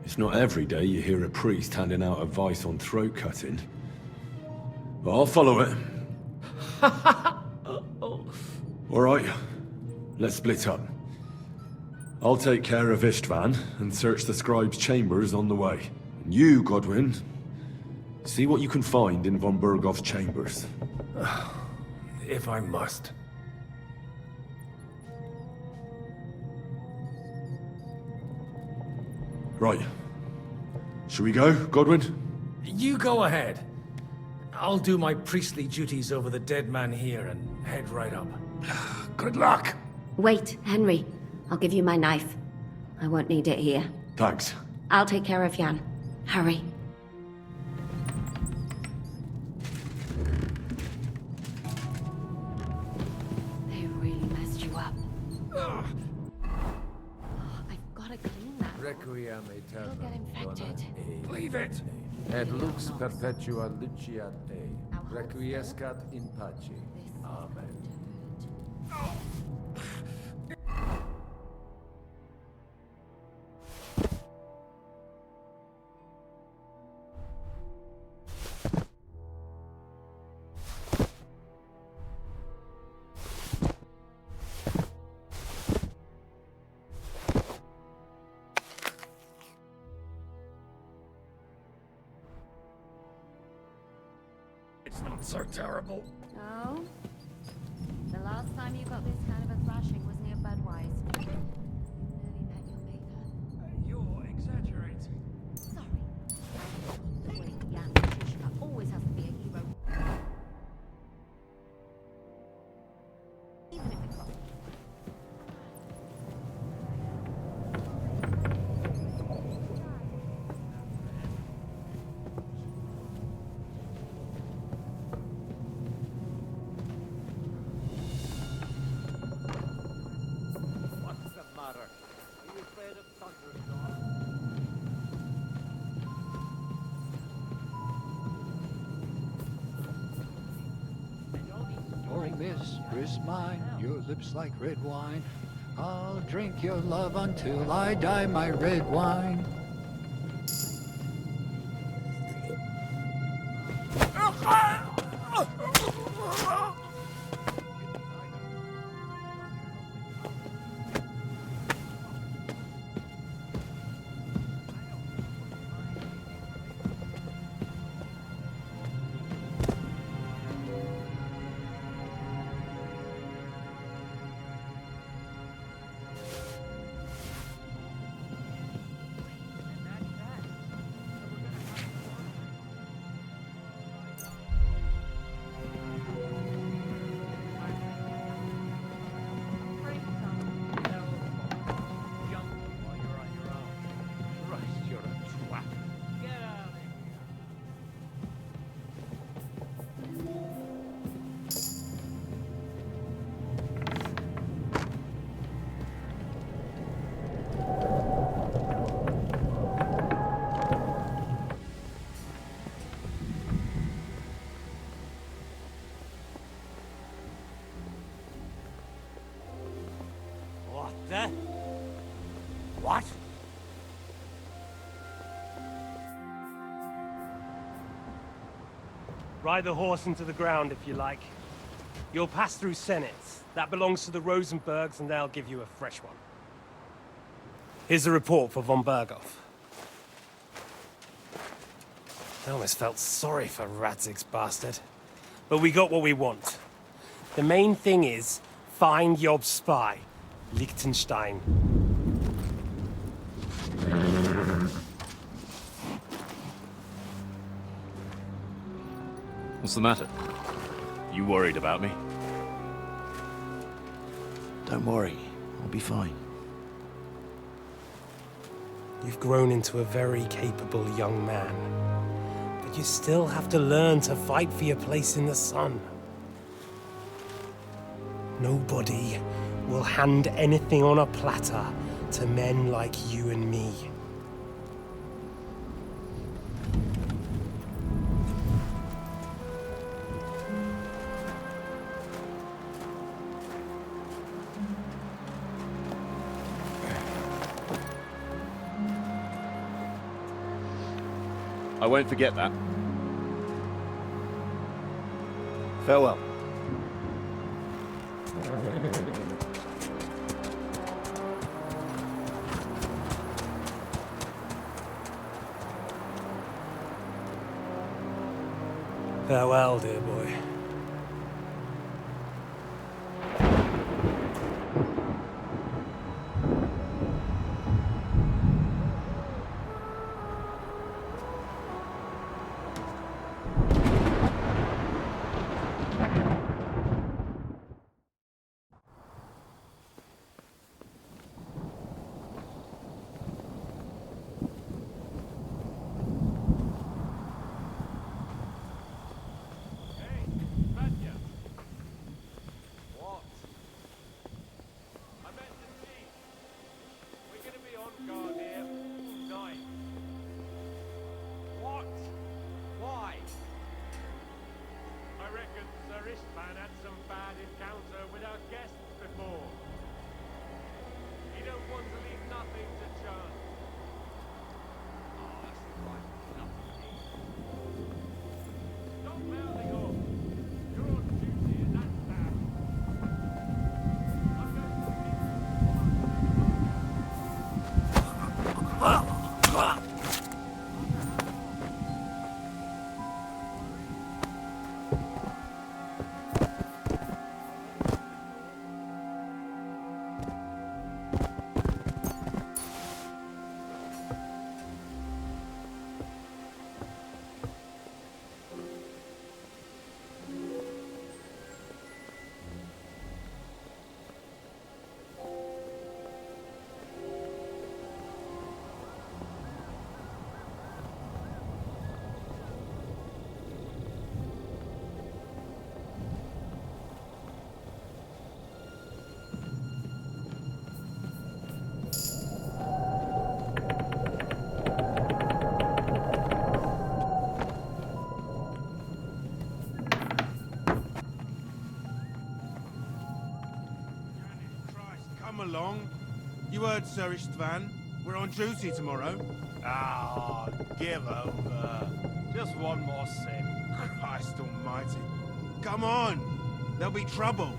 Speaker 1: It's not every day you hear a priest handing out advice on throat cutting. But I'll follow it. Alright, let's split up. I'll take care of Istvan and search the scribe's chambers on the way. And you, Godwin, see what you can find in von Berghoff's chambers.
Speaker 6: If I must.
Speaker 1: Right. Shall we go, Godwin?
Speaker 6: You go ahead. I'll do my priestly duties over the dead man here and head right up.
Speaker 18: Good luck!
Speaker 4: Wait, Henry. I'll give you my knife. I won't need it here.
Speaker 1: Thanks.
Speaker 4: I'll take care of Jan. Hurry. They really messed you up. Oh, I've got to clean that.
Speaker 7: Requiem
Speaker 4: You'll get infected.
Speaker 18: Leave it!
Speaker 7: Et lux perpetua luciate, requiescat in pace. Amen.
Speaker 18: It's not so terrible.
Speaker 4: Oh? The last time you got this kind of a thrashing was near Budweiser. You nearly met your maker.
Speaker 18: You're exaggerating.
Speaker 4: Sorry. The way Jan Shishka always has to be a hero. Even if it's wrong.
Speaker 7: What's the matter? Are you afraid of thunderstorms?
Speaker 5: Pouring this grist mine, your lips like red wine. I'll drink your love until I die, my red wine.
Speaker 12: master. What?
Speaker 3: Ride the horse into the ground if you like. You'll pass through Senates. That belongs to the Rosenbergs, and they'll give you a fresh one. Here's the report for von Berghoff. I almost felt sorry for Radzig's bastard. But we got what we want. The main thing is, find Job's spy, Liechtenstein.
Speaker 11: What's the matter? You worried about me?
Speaker 8: Don't worry, I'll be fine.
Speaker 3: You've grown into a very capable young man. But you still have to learn to fight for your place in the sun. Nobody will hand anything on a platter to men like you and me.
Speaker 11: I won't forget that.
Speaker 8: Farewell.
Speaker 3: Farewell, dear boy.
Speaker 16: Along. You heard Sir Istvan. We're on duty tomorrow.
Speaker 21: Ah, give over. Just one more sip.
Speaker 16: Christ almighty. Come on. There'll be trouble.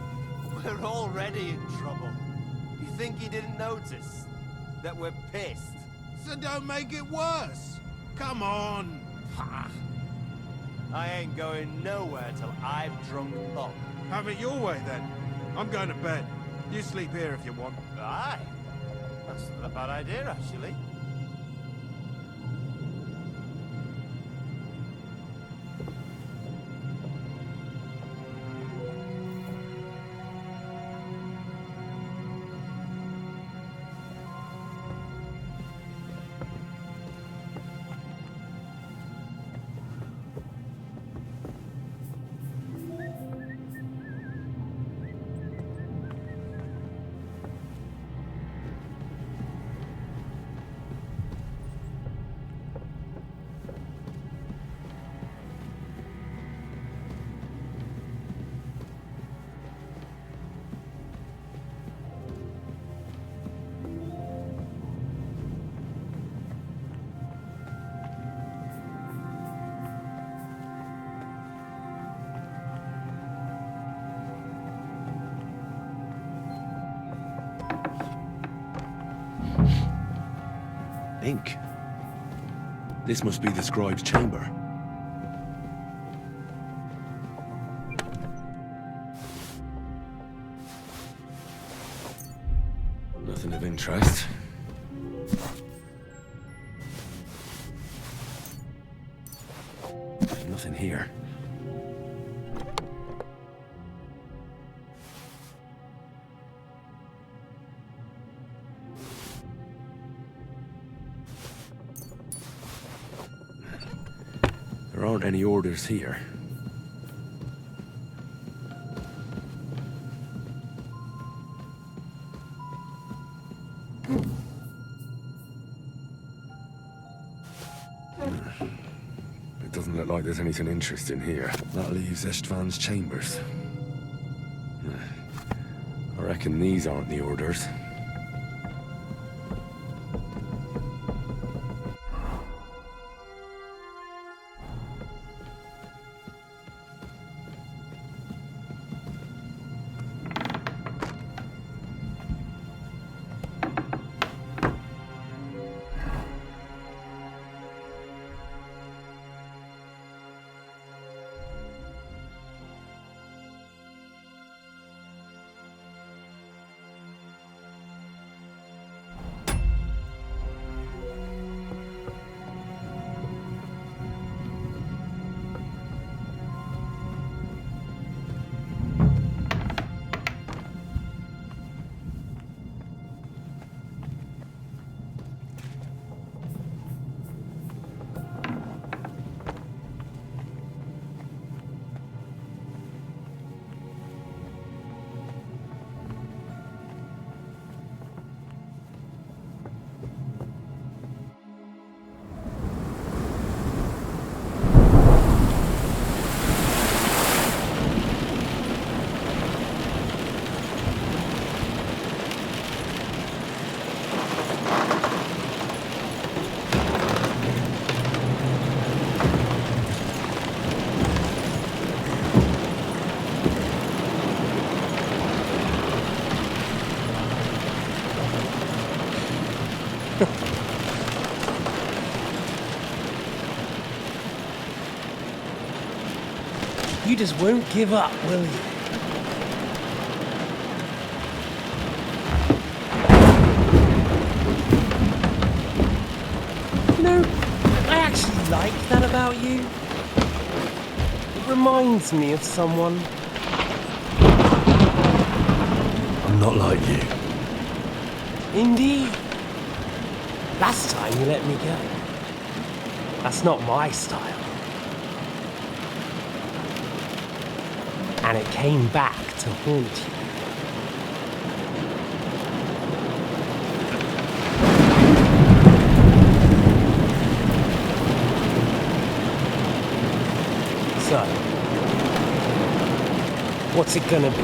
Speaker 21: We're already in trouble. You think he didn't notice? That we're pissed?
Speaker 16: So don't make it worse. Come on.
Speaker 21: I ain't going nowhere till I've drunk up.
Speaker 16: Have it your way then. I'm going to bed. You sleep here if you want.
Speaker 21: Aye. That's not a bad idea, actually.
Speaker 8: Ink. This must be the scribe's chamber. Nothing of interest. Nothing here. There aren't any orders here. It doesn't look like there's anything interesting here. That leaves Istvan's chambers. I reckon these aren't the orders.
Speaker 12: You just won't give up, will you? You know, I actually like that about you. It reminds me of someone.
Speaker 8: I'm not like you.
Speaker 12: Indeed. Last time you let me go. That's not my style. And it came back to haunt you. So, what's it gonna be?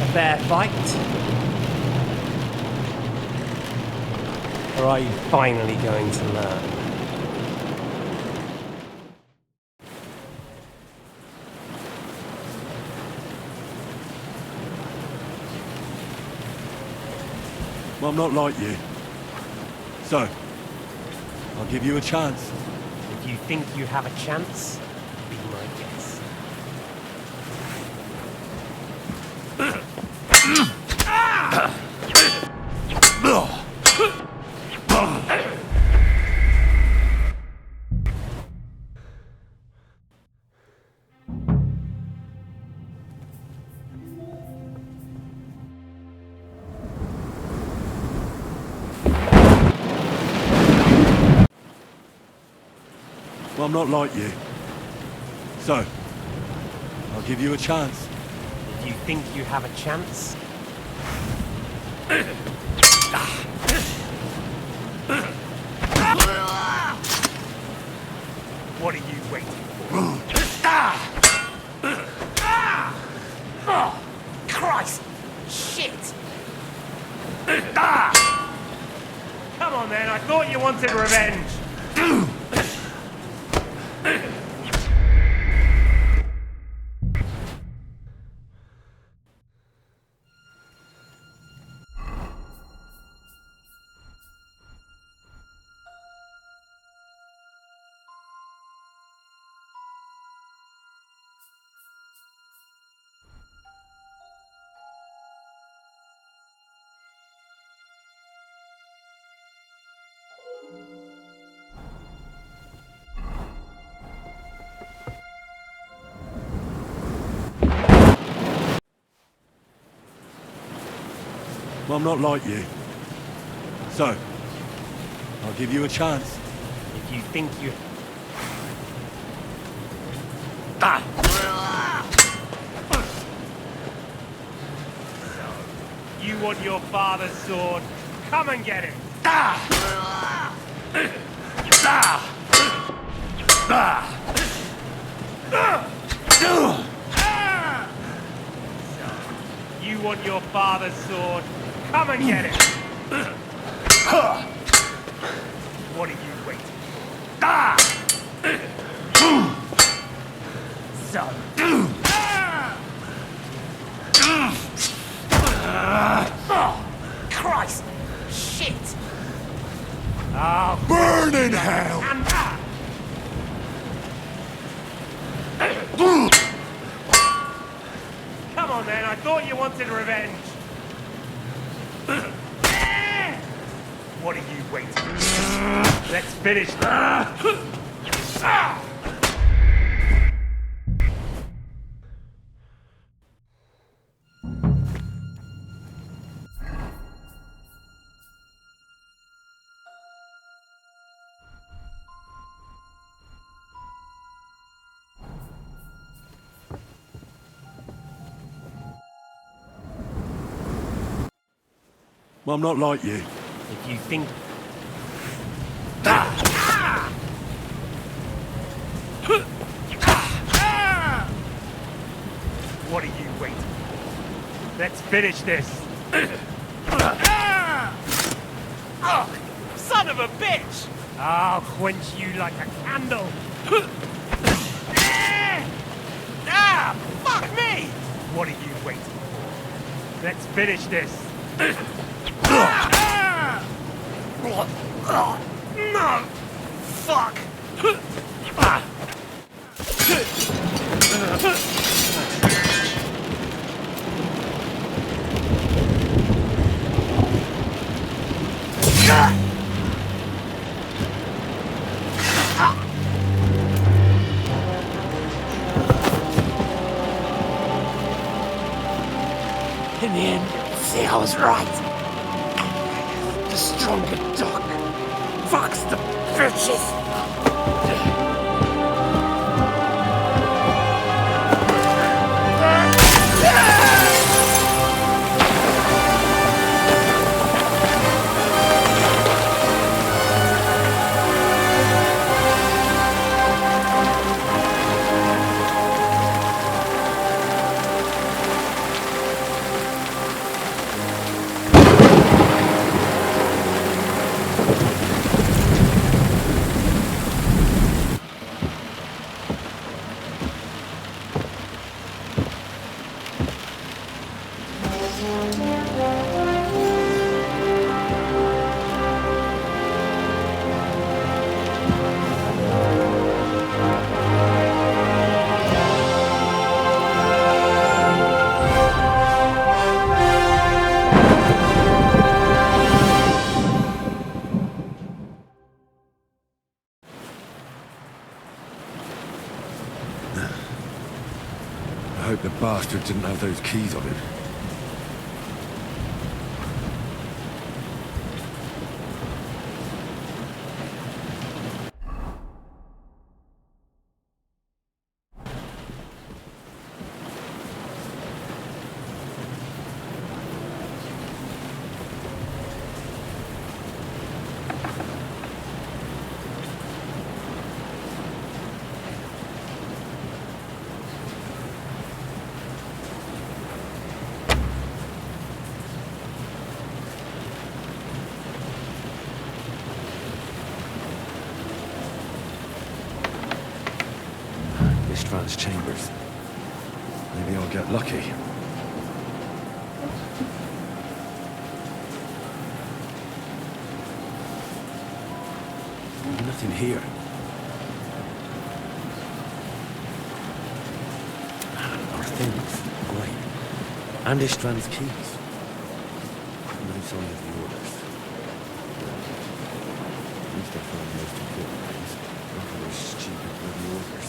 Speaker 12: A fair fight? Or are you finally going to learn?
Speaker 1: Well, I'm not like you. So, I'll give you a chance.
Speaker 12: If you think you have a chance, be my guest.
Speaker 1: Well, I'm not like you. So, I'll give you a chance.
Speaker 12: If you think you have a chance, what are you waiting for? Oh, Christ! Shit! Come on then, I thought you wanted revenge!
Speaker 1: I'm not like you. So, I'll give you a chance.
Speaker 3: If you think you... You want your father's sword? Come and get it! You want your father's sword? Come and get it! What are you waiting for? Son. Oh, Christ! Shit! Oh,
Speaker 1: burn in hell!
Speaker 3: Come on then, I thought you wanted revenge. What are you waiting for? Let's finish this.
Speaker 1: I'm not like you.
Speaker 3: If you think... What are you waiting for? Let's finish this. Oh, son of a bitch! I'll quench you like a candle. Fuck me! What are you waiting for? Let's finish this. No! Fuck!
Speaker 20: In the end, see, I was right. The stronger dog. Fucks the bitches.
Speaker 8: I hope the bastard didn't have those keys on him. Istvan's chambers. Maybe I'll get lucky. Nothing here. Our things. Great. And Istvan's keys. No sign of the orders. At least I found the most important things. Not for those stupid bloody orders.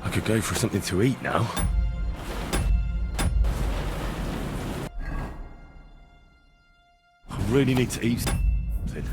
Speaker 8: I could go for something to eat now. I really need to eat something.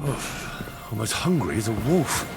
Speaker 1: I'm as hungry as a wolf.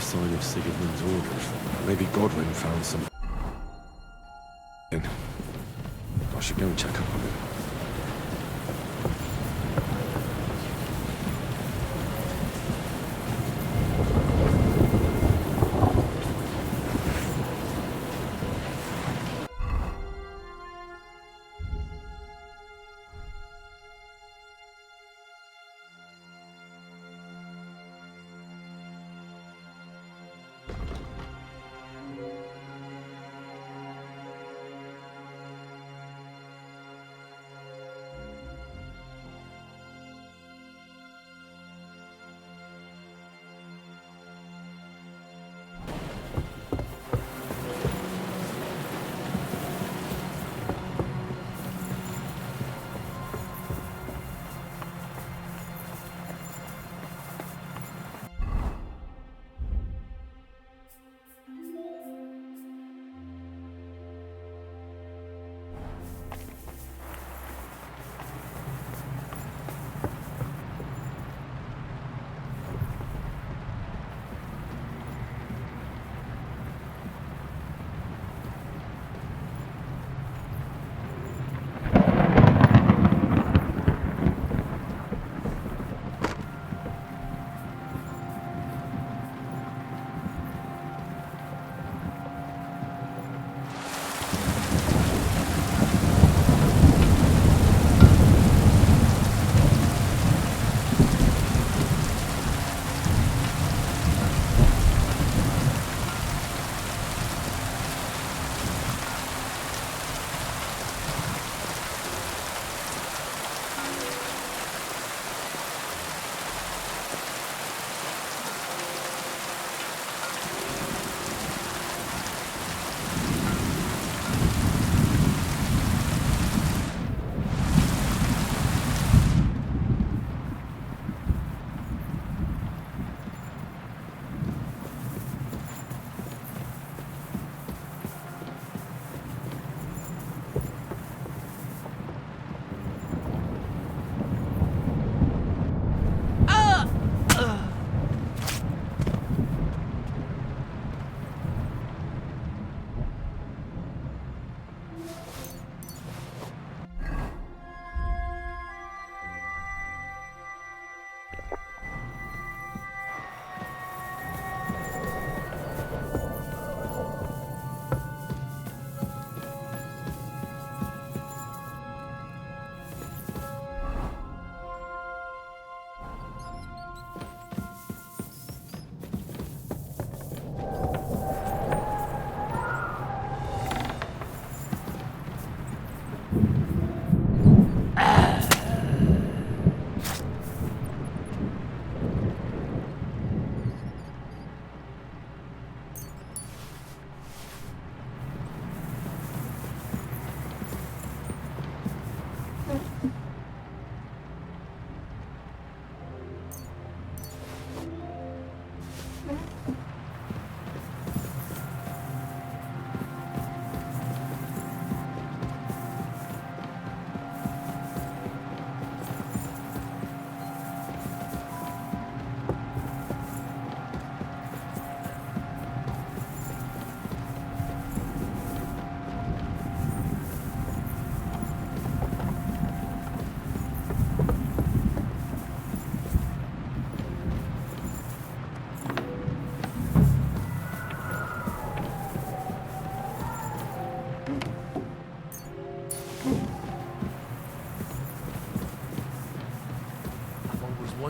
Speaker 1: Sign of Sigismund's orders. Maybe Godwin found some. I should go and check up on him.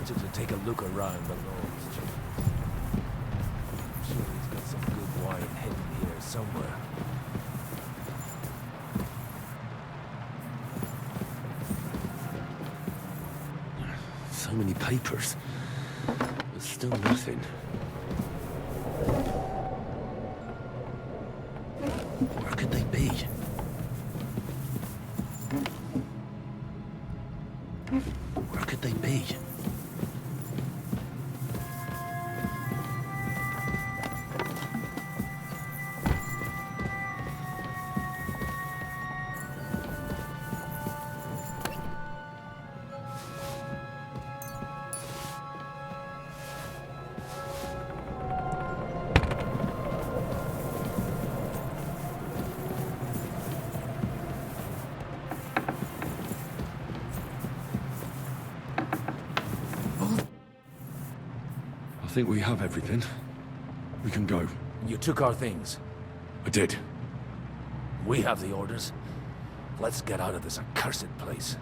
Speaker 6: wanted to take a look around the Lord's Chambers. I'm sure he's got some good wine hidden here somewhere.
Speaker 8: So many papers, but still nothing. Where could they be? Where could they be?
Speaker 1: I think we have everything. We can go.
Speaker 6: You took our things.
Speaker 1: I did.
Speaker 6: We have the orders. Let's get out of this accursed place.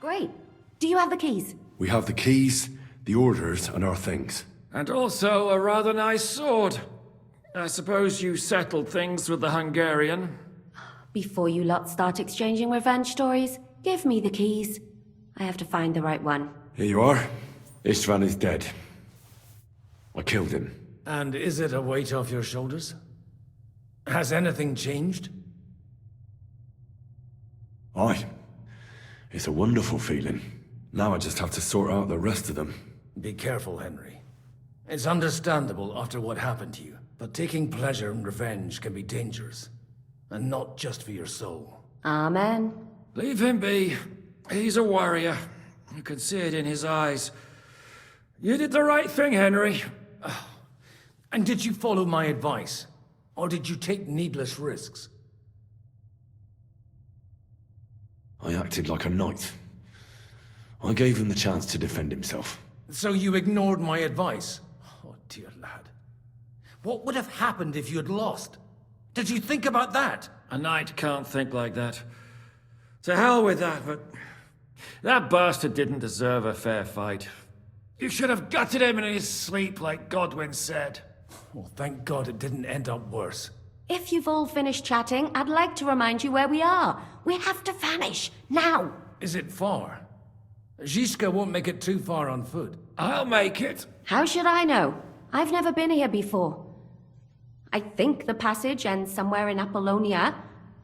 Speaker 4: Great. Do you have the keys?
Speaker 1: We have the keys, the orders, and our things.
Speaker 18: And also a rather nice sword. I suppose you settled things with the Hungarian?
Speaker 4: Before you lot start exchanging revenge stories, give me the keys. I have to find the right one.
Speaker 1: Here you are. Istvan is dead. I killed him.
Speaker 6: And is it a weight off your shoulders? Has anything changed?
Speaker 1: Aye. It's a wonderful feeling. Now I just have to sort out the rest of them.
Speaker 6: Be careful, Henry. It's understandable after what happened to you, but taking pleasure in revenge can be dangerous. And not just for your soul.
Speaker 4: Amen.
Speaker 18: Leave him be. He's a warrior. You can see it in his eyes. You did the right thing, Henry.
Speaker 6: And did you follow my advice? Or did you take needless risks?
Speaker 1: I acted like a knight. I gave him the chance to defend himself.
Speaker 6: So you ignored my advice? Oh, dear lad. What would have happened if you had lost? Did you think about that?
Speaker 18: A knight can't think like that. To hell with that, but... that bastard didn't deserve a fair fight. You should have gutted him in his sleep, like Godwin said. Well, thank God it didn't end up worse.
Speaker 4: If you've all finished chatting, I'd like to remind you where we are. We have to vanish, now!
Speaker 18: Is it far? Zizka won't make it too far on foot. I'll make it!
Speaker 4: How should I know? I've never been here before. I think the passage ends somewhere in Apollonia,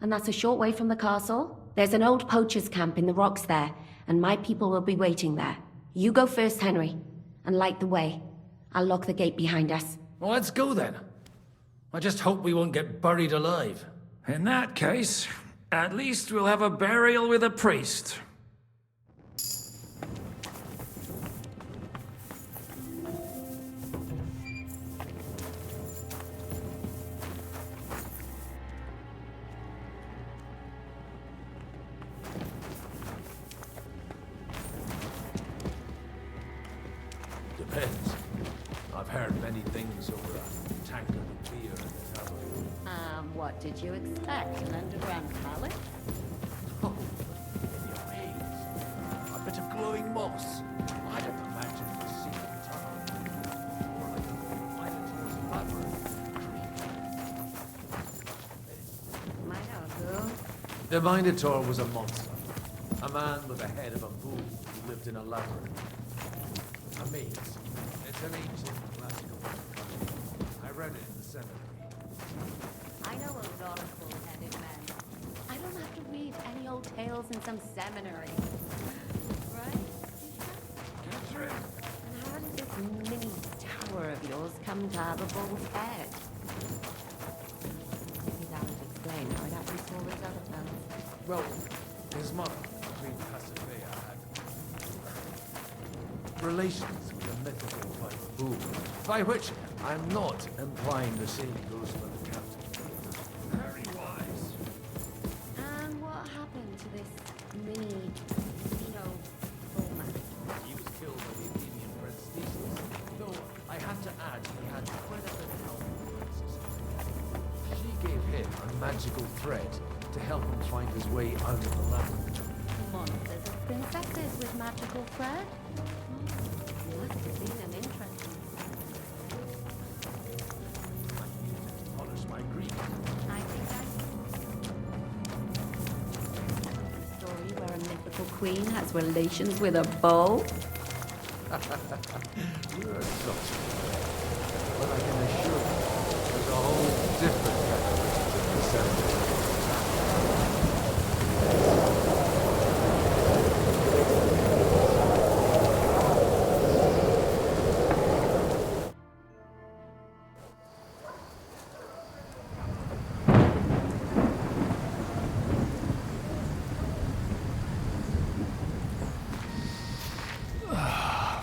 Speaker 4: and that's a short way from the castle. There's an old poacher's camp in the rocks there, and my people will be waiting there. You go first, Henry, and light the way. I'll lock the gate behind us.
Speaker 18: Well, let's go then. I just hope we won't get buried alive. In that case, at least we'll have a burial with a priest.
Speaker 6: Depends. I've heard many things over a tankard of beer in the tavern.
Speaker 4: What did you expect? An underground palace?
Speaker 6: Oh, in your haze. A bit of glowing moss. I'd have imagined the secret tunnel. Or like a Minotaur's labyrinth.
Speaker 4: Minotaur?
Speaker 6: The Minotaur was a monster. A man with the head of a bull who lived in a labyrinth. A maze. It's an ancient classical. I read it in the seminary.
Speaker 4: I know a lot of bull-headed men. I don't have to read any old tales in some seminary. Right?
Speaker 18: Catherine!
Speaker 4: And how did this mini tower of yours come to have a bull's head? Maybe that would explain how it actually saw those other tales.
Speaker 6: Well, his mother, Queen Pasiphae, had relations with a mythical white bull. By which, I'm not implying the same goes for the captain.
Speaker 18: Very wise.
Speaker 4: And what happened to this mini, bullman?
Speaker 6: He was killed by the Athenian Prince Theseus. Though, I have to add, he had quite a bit of help from the princess. She gave him a magical thread to help him find his way out of the labyrinth.
Speaker 4: Monsters of princesses with magical thread? Must have been an interesting...
Speaker 6: Polish my Greek.
Speaker 4: I think a story where a mythical queen has relations with a bull?
Speaker 6: You're such a man. But I can assure you, there's a whole different kind of religion in the ceremony.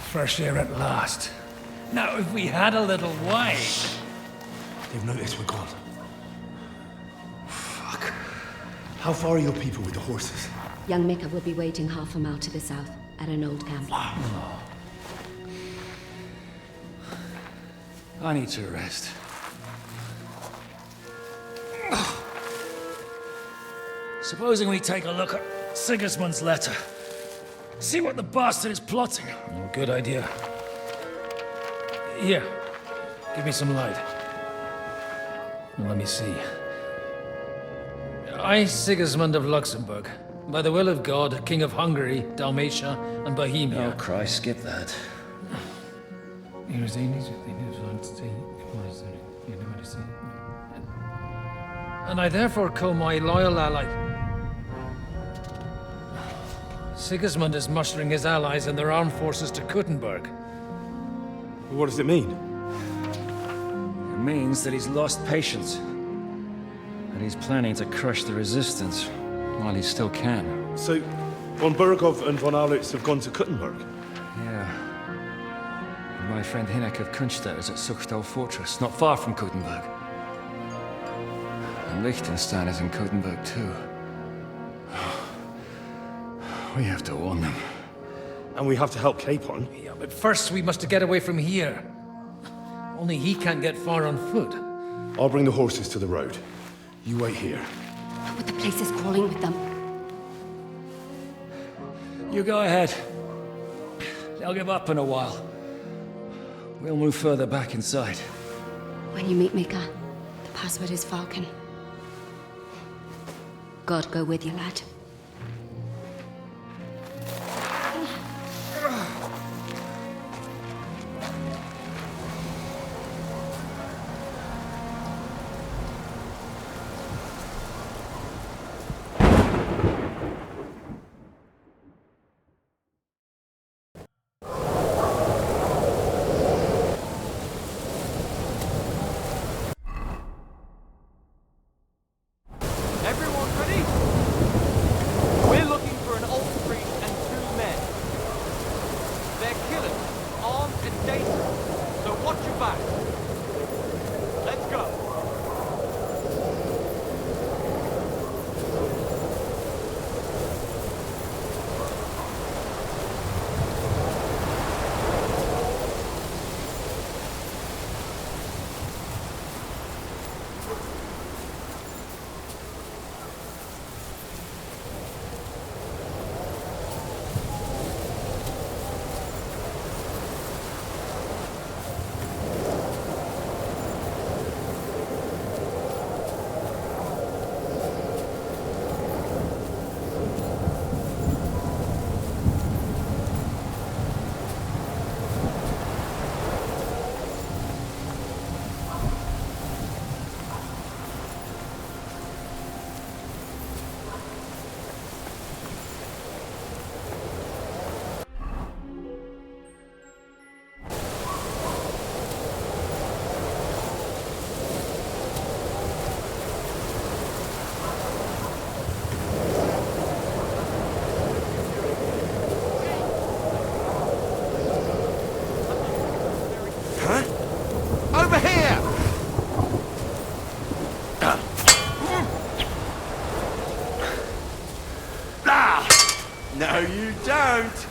Speaker 18: Fresh air at last. Now, if we had a little wine...
Speaker 1: They've noticed we're gone. Fuck. How far are your people with the horses?
Speaker 4: Young Mika will be waiting half a mile to the south, at an old camp.
Speaker 13: I need to rest.
Speaker 18: Supposing we take a look at Sigismund's letter. See what the bastard is plotting. Oh, good idea. Here, give me some light. Now, let me see. I, Sigismund of Luxembourg, by the will of God, King of Hungary, Dalmatia, and Bohemia.
Speaker 13: Oh, Christ, skip that.
Speaker 18: And I therefore call my loyal ally. Sigismund is mustering his allies and their armed forces to Kuttenberg.
Speaker 1: What does it mean?
Speaker 13: It means that he's lost patience. And he's planning to crush the resistance while he still can.
Speaker 1: So, von Burgov and von Aulitz have gone to Kuttenberg?
Speaker 13: Yeah. And my friend Hinek of Kunstad is at Suchtal Fortress, not far from Kuttenberg. And Liechtenstein is in Kuttenberg too. We have to warn them.
Speaker 1: And we have to help Capon.
Speaker 18: Yeah, but first we must get away from here. Only he can't get far on foot.
Speaker 1: I'll bring the horses to the road. You wait here.
Speaker 4: But the place is crawling with them.
Speaker 13: You go ahead. They'll give up in a while. We'll move further back inside.
Speaker 4: When you meet Mika, the password is Falcon. God go with you, lad.
Speaker 17: Everyone ready? We're looking for an old priest and 2 men. They're killers, armed and dangerous, so watch your back. Let's go.
Speaker 21: Over here! No, you don't!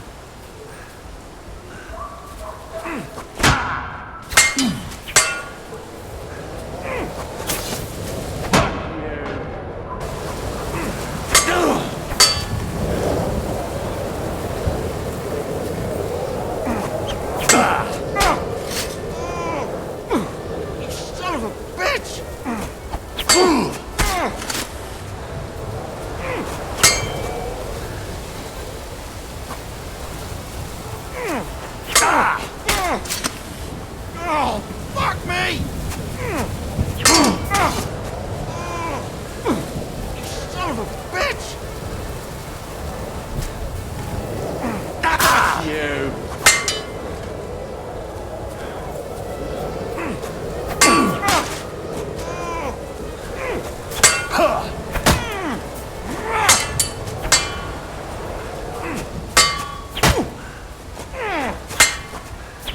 Speaker 21: Oh, fuck me! You son of a bitch! You!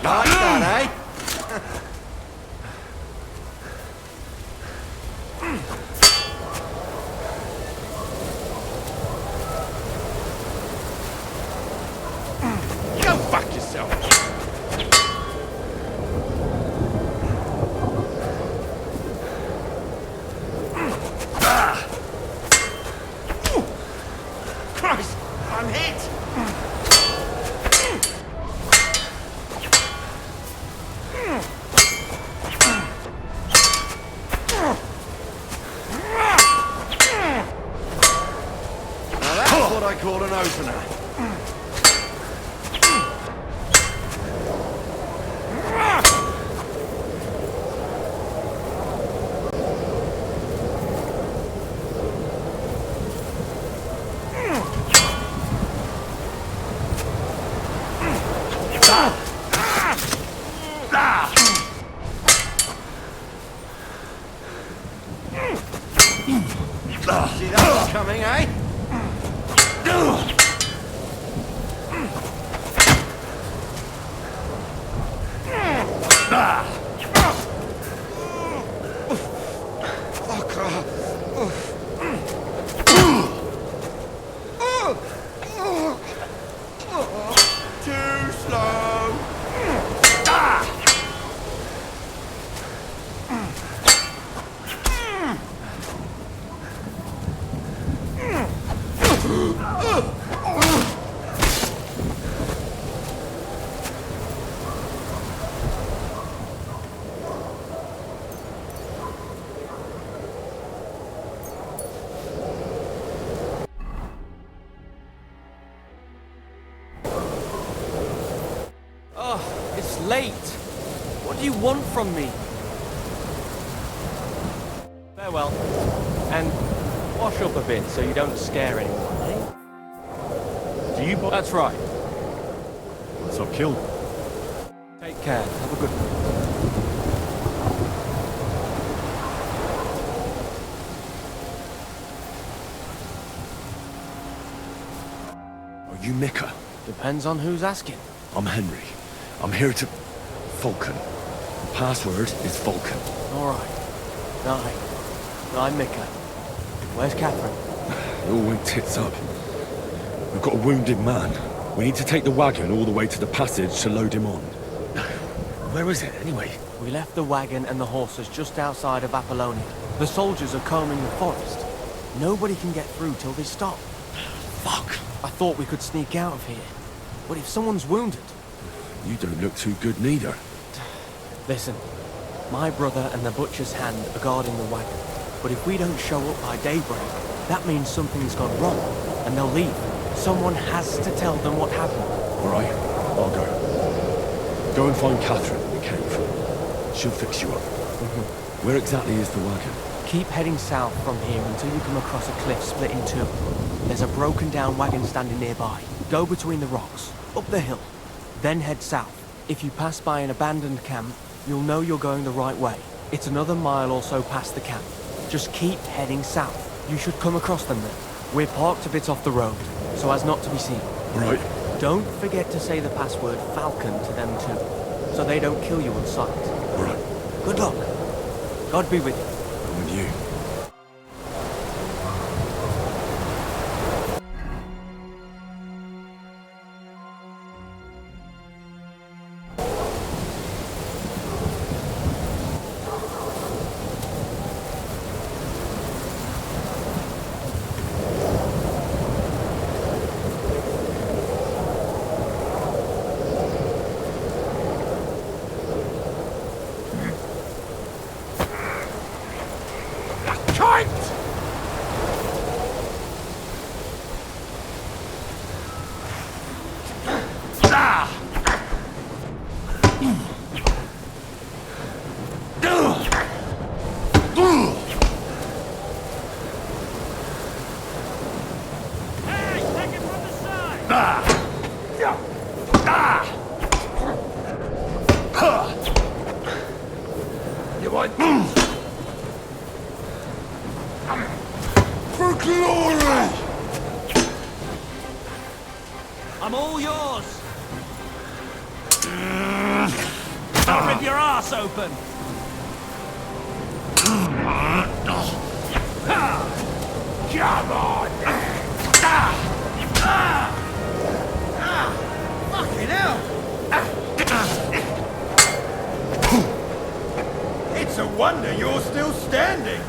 Speaker 21: Like that, eh? Go fuck yourself! Christ! I'm hit! Now that's what I call an opener. See that was coming, eh? Fuck Too slow.
Speaker 10: late. What do you want from me? Farewell. And wash up a bit so you don't scare anyone, eh?
Speaker 11: Do you...
Speaker 10: That's right.
Speaker 11: Once I've killed...
Speaker 10: Take care. Have a good one.
Speaker 11: Are you Mika?
Speaker 10: Depends on who's asking.
Speaker 11: I'm Henry. I'm here to... Vulcan. Password is Vulcan.
Speaker 10: Alright. I'm Mika. Where's Catherine?
Speaker 11: It all went tits up. We've got a wounded man. We need to take the wagon all the way to the passage to load him on. Where is it, anyway?
Speaker 10: We left the wagon and the horses just outside of Apollonia. The soldiers are combing the forest. Nobody can get through till they stop.
Speaker 11: Fuck!
Speaker 10: I thought we could sneak out of here. But if someone's wounded...
Speaker 11: You don't look too good neither.
Speaker 10: Listen, my brother and the butcher's hand are guarding the wagon. But if we don't show up by daybreak, that means something's gone wrong, and they'll leave. Someone has to tell them what happened.
Speaker 11: All right, I'll go. Go and find Catherine in the cave. She'll fix you up. Where exactly is the wagon?
Speaker 10: Keep heading south from here until you come across a cliff split in two. There's a broken down wagon standing nearby. Go between the rocks, up the hill, then head south. If you pass by an abandoned camp, you'll know you're going the right way. It's another mile or so past the camp. Just keep heading south. You should come across them then. We're parked a bit off the road, so as not to be seen.
Speaker 11: Right.
Speaker 10: Don't forget to say the password Falcon to them too, so they don't kill you on sight.
Speaker 11: Right.
Speaker 10: Good luck. God be with you.
Speaker 11: I'm with you.
Speaker 21: For glory!
Speaker 10: I'm all yours. Don't rip your ass open.
Speaker 21: Come on! Fucking hell! It's a wonder you're still standing.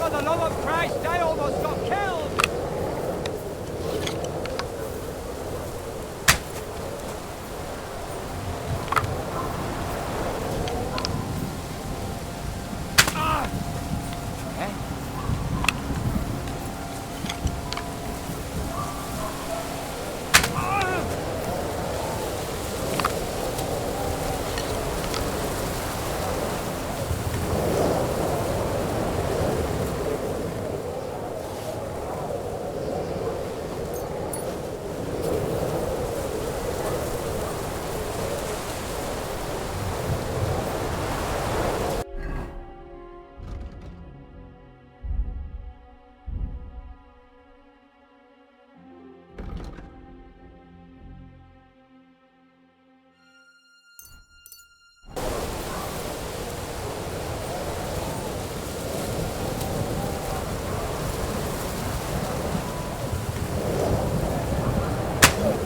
Speaker 10: For the love of Christ, I almost got killed!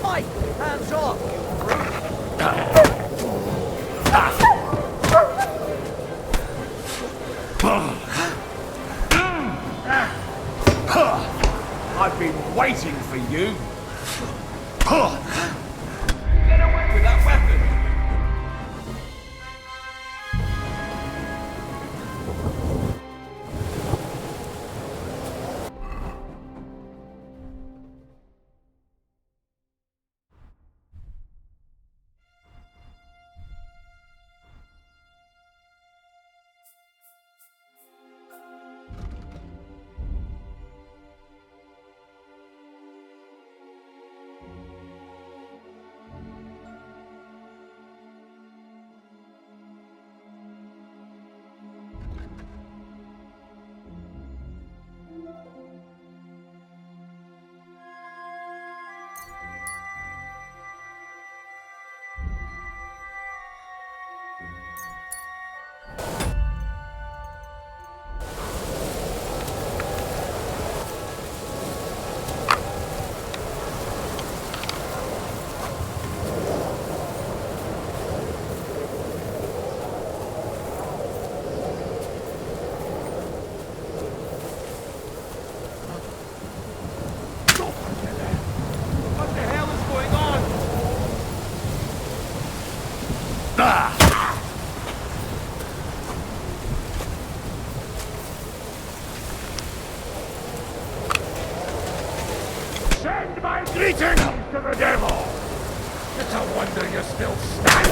Speaker 10: Mike, hands off, you
Speaker 9: I've been waiting for you.
Speaker 10: Get away with that weapon! What the hell is going on?
Speaker 9: Send my greetings to the devil! It's a wonder you're still standing!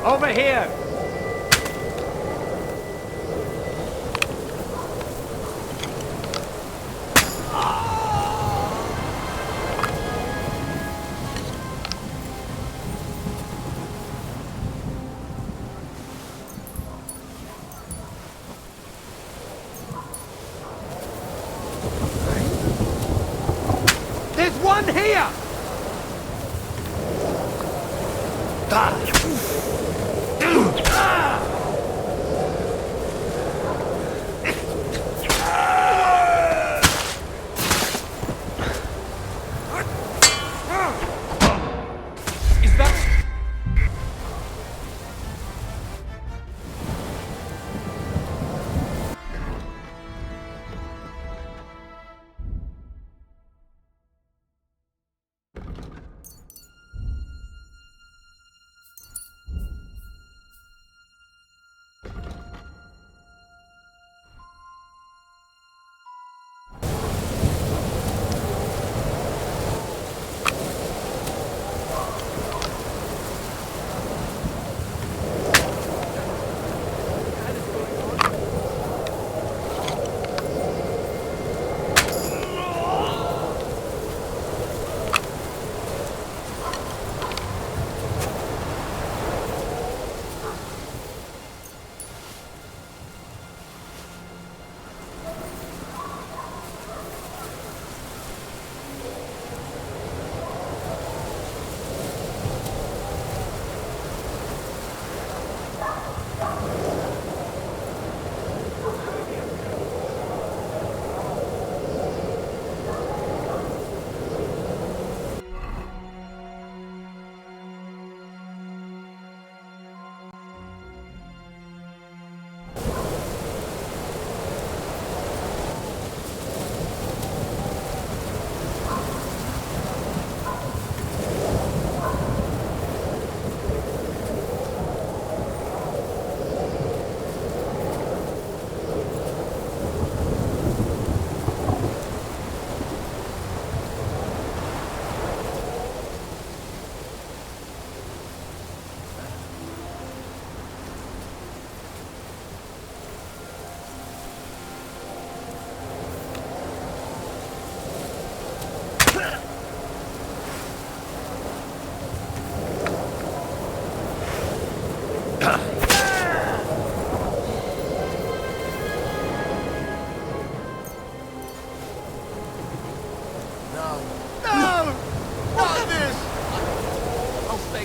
Speaker 10: Over here! There's one here! Is that...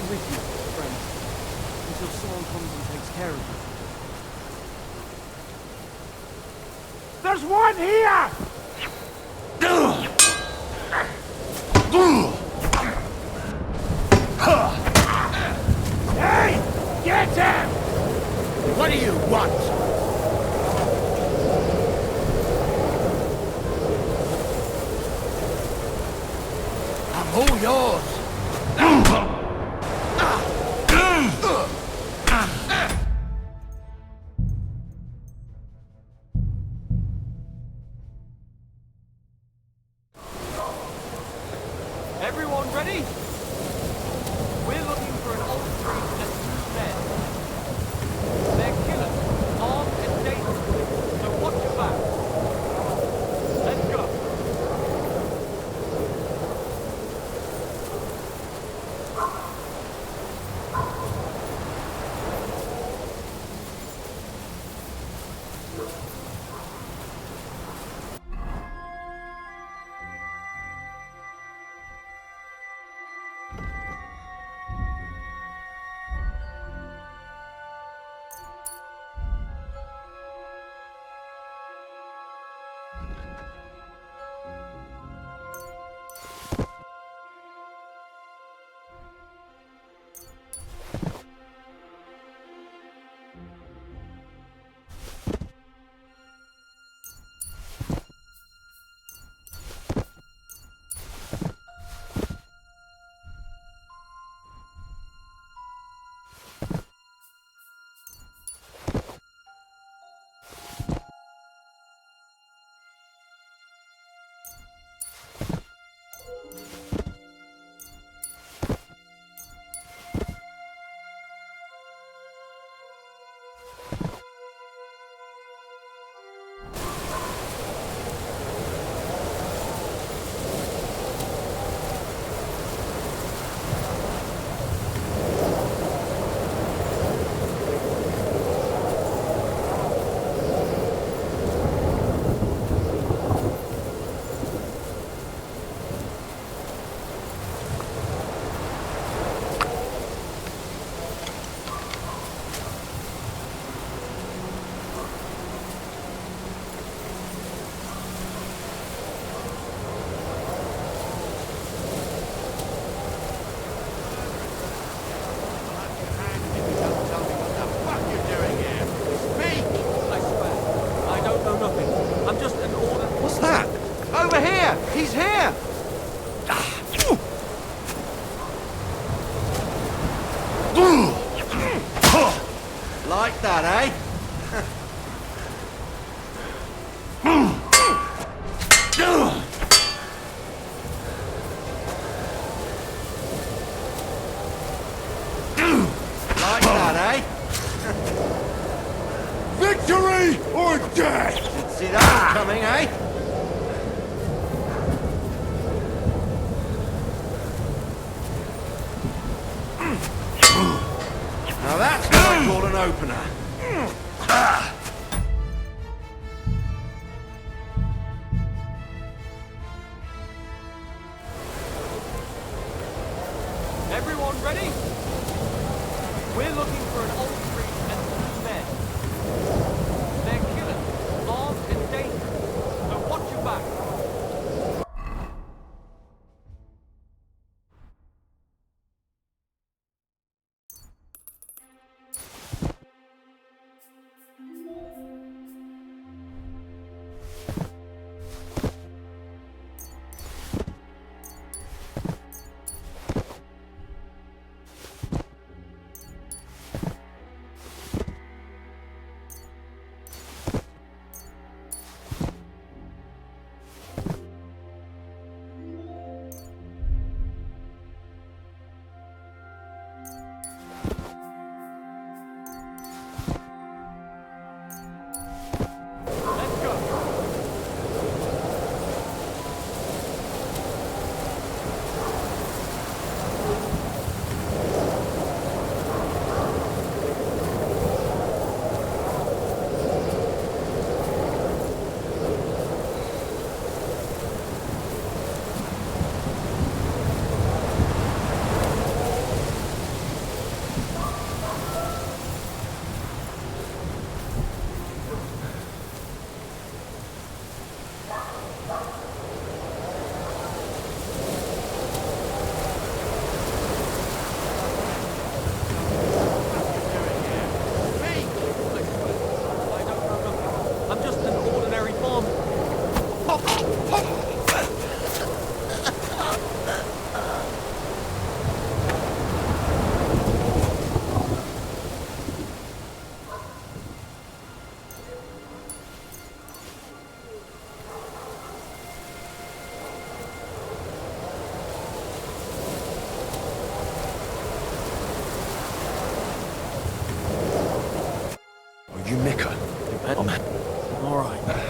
Speaker 13: with you, friend, until someone comes and takes care of you.
Speaker 9: There's one here! Hey! Get him! What do you want? I'm all yours.
Speaker 17: Everyone ready? We're looking for an old priest and 2 men. They're killers, armed and dangerous, so watch your back. Let's go.
Speaker 16: Over here! He's here! Like that, eh? Like that, eh?
Speaker 9: Victory or death!
Speaker 16: Didn't see that coming, eh? Now that's what I call an opener.
Speaker 17: Everyone ready? We're looking for an old priest and 2 men. They're killers, armed and dangerous, so watch your back.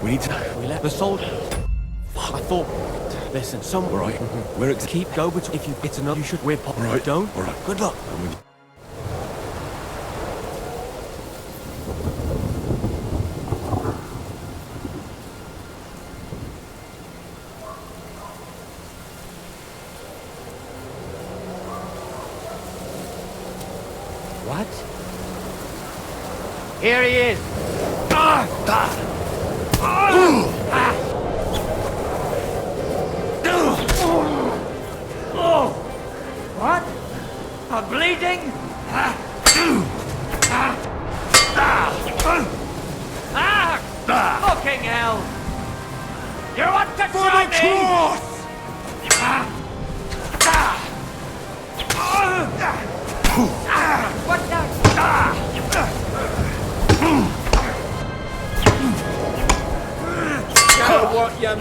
Speaker 11: We need to...
Speaker 7: We left the soldier. I thought... Listen, some...
Speaker 11: All right. We're ex...
Speaker 7: Keep go, but if you... It's another... You should... We're...
Speaker 11: All right.
Speaker 7: Don't.
Speaker 11: All right.
Speaker 7: Good luck.
Speaker 12: What? Here he is! What? I'm bleeding? Fucking hell! You want to try me? What
Speaker 21: Show what you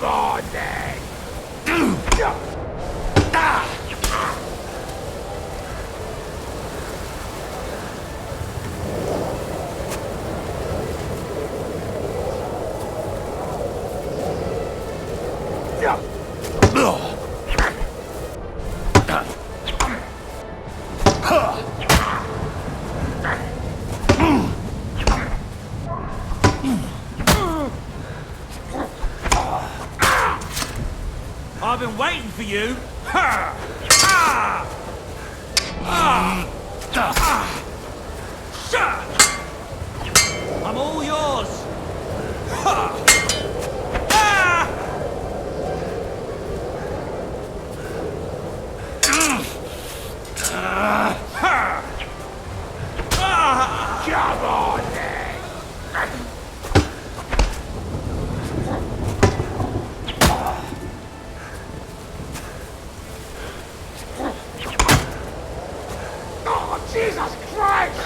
Speaker 9: Come on, then!
Speaker 12: I've been waiting for you. I'm all yours.
Speaker 9: Come on, then! Oh, Jesus Christ!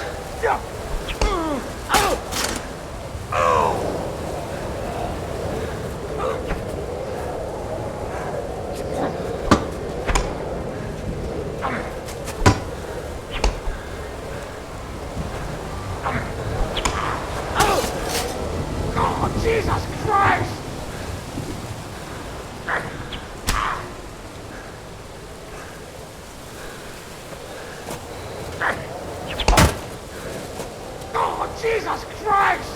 Speaker 9: Oh, Jesus Christ! Oh, Jesus Christ!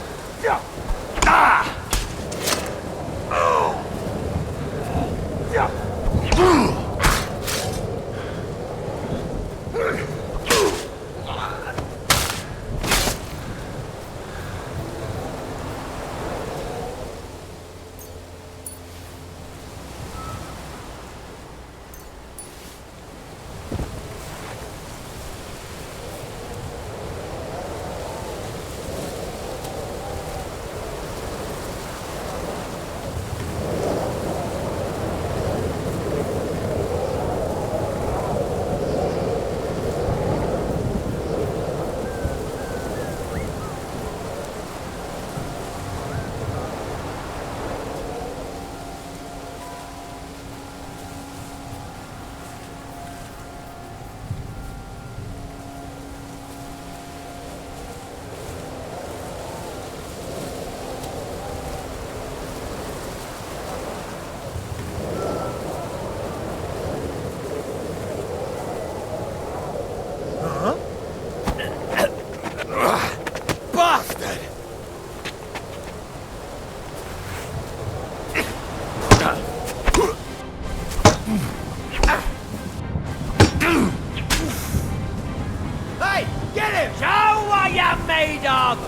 Speaker 10: afraid of?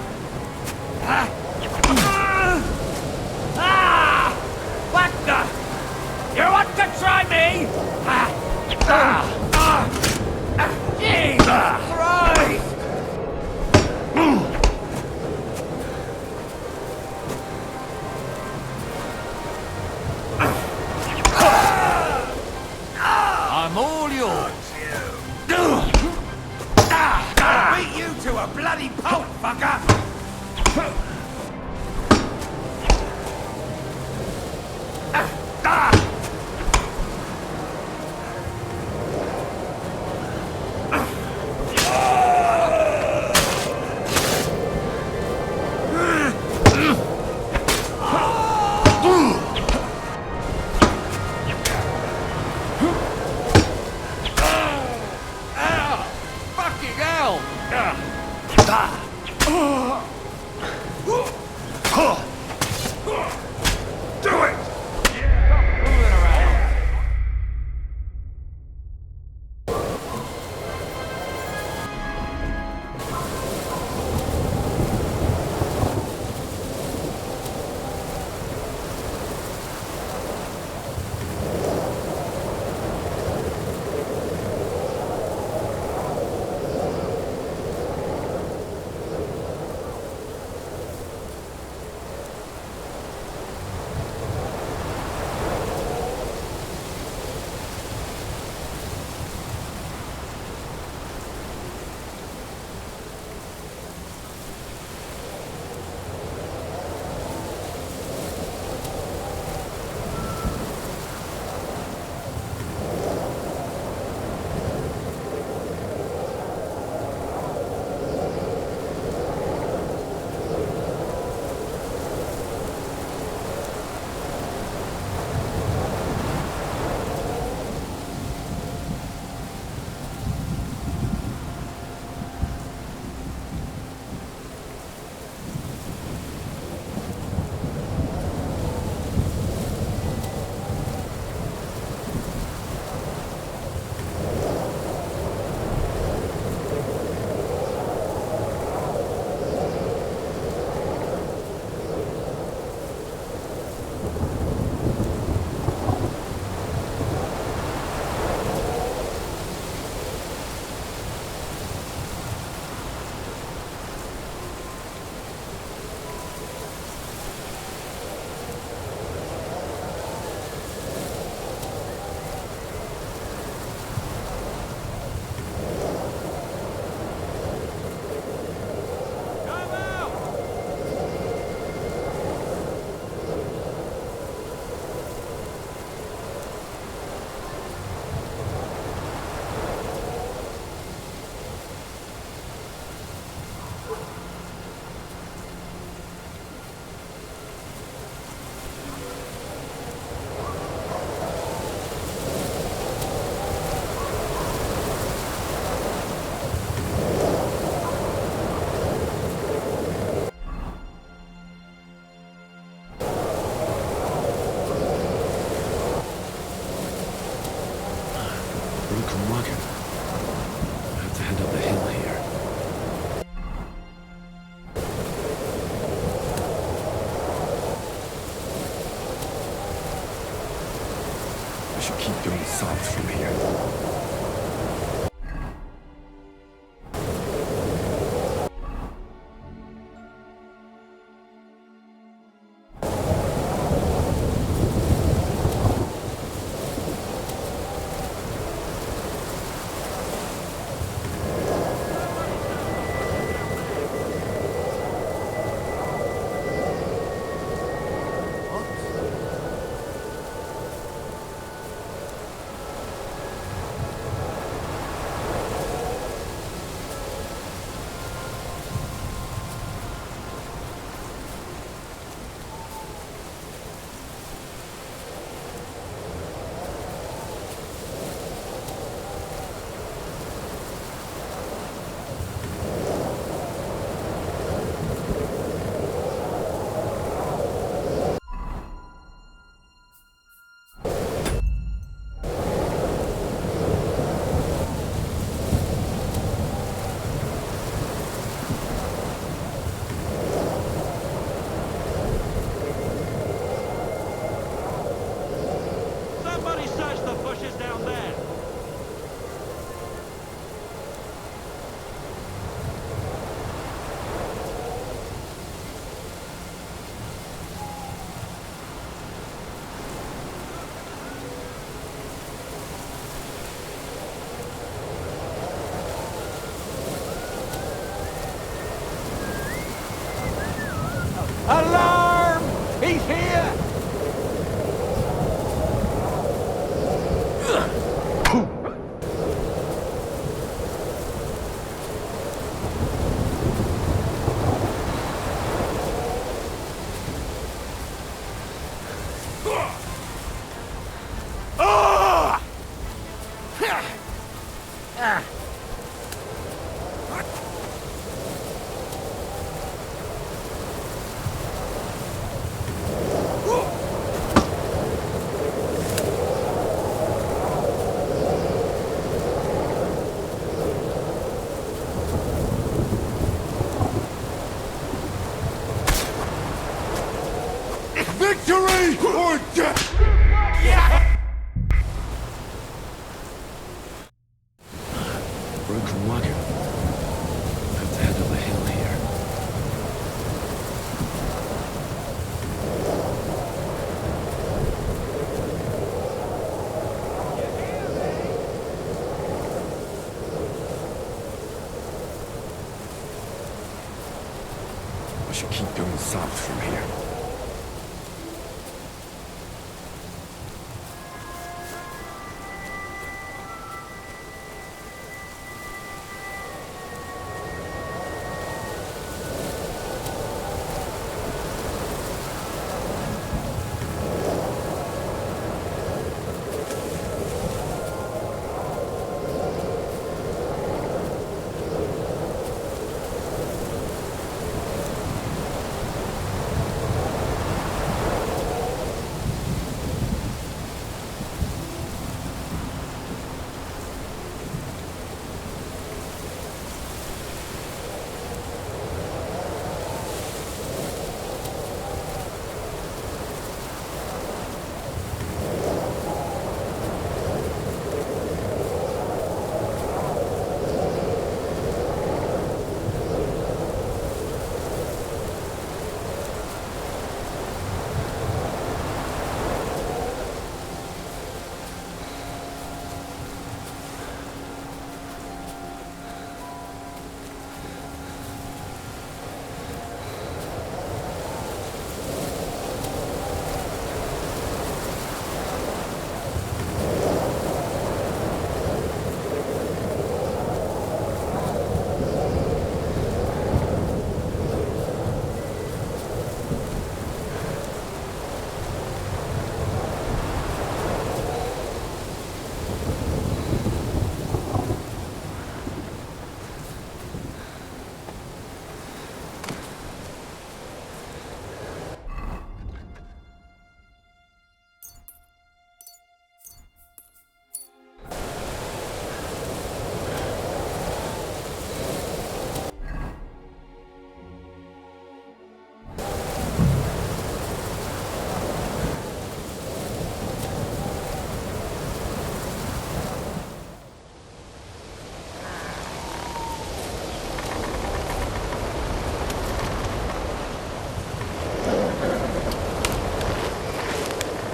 Speaker 10: What the? You want to try me? Jesus Christ! I'm all yours. I'll beat you to a bloody pulp, fucker! Fucking hell! Do it! Stop fooling around!
Speaker 11: Broken wagon. I have to head up the hill here. I should keep going south from here.
Speaker 1: Victory or death!
Speaker 11: Broken wagon. Have to head up the hill here. I should keep going south from here.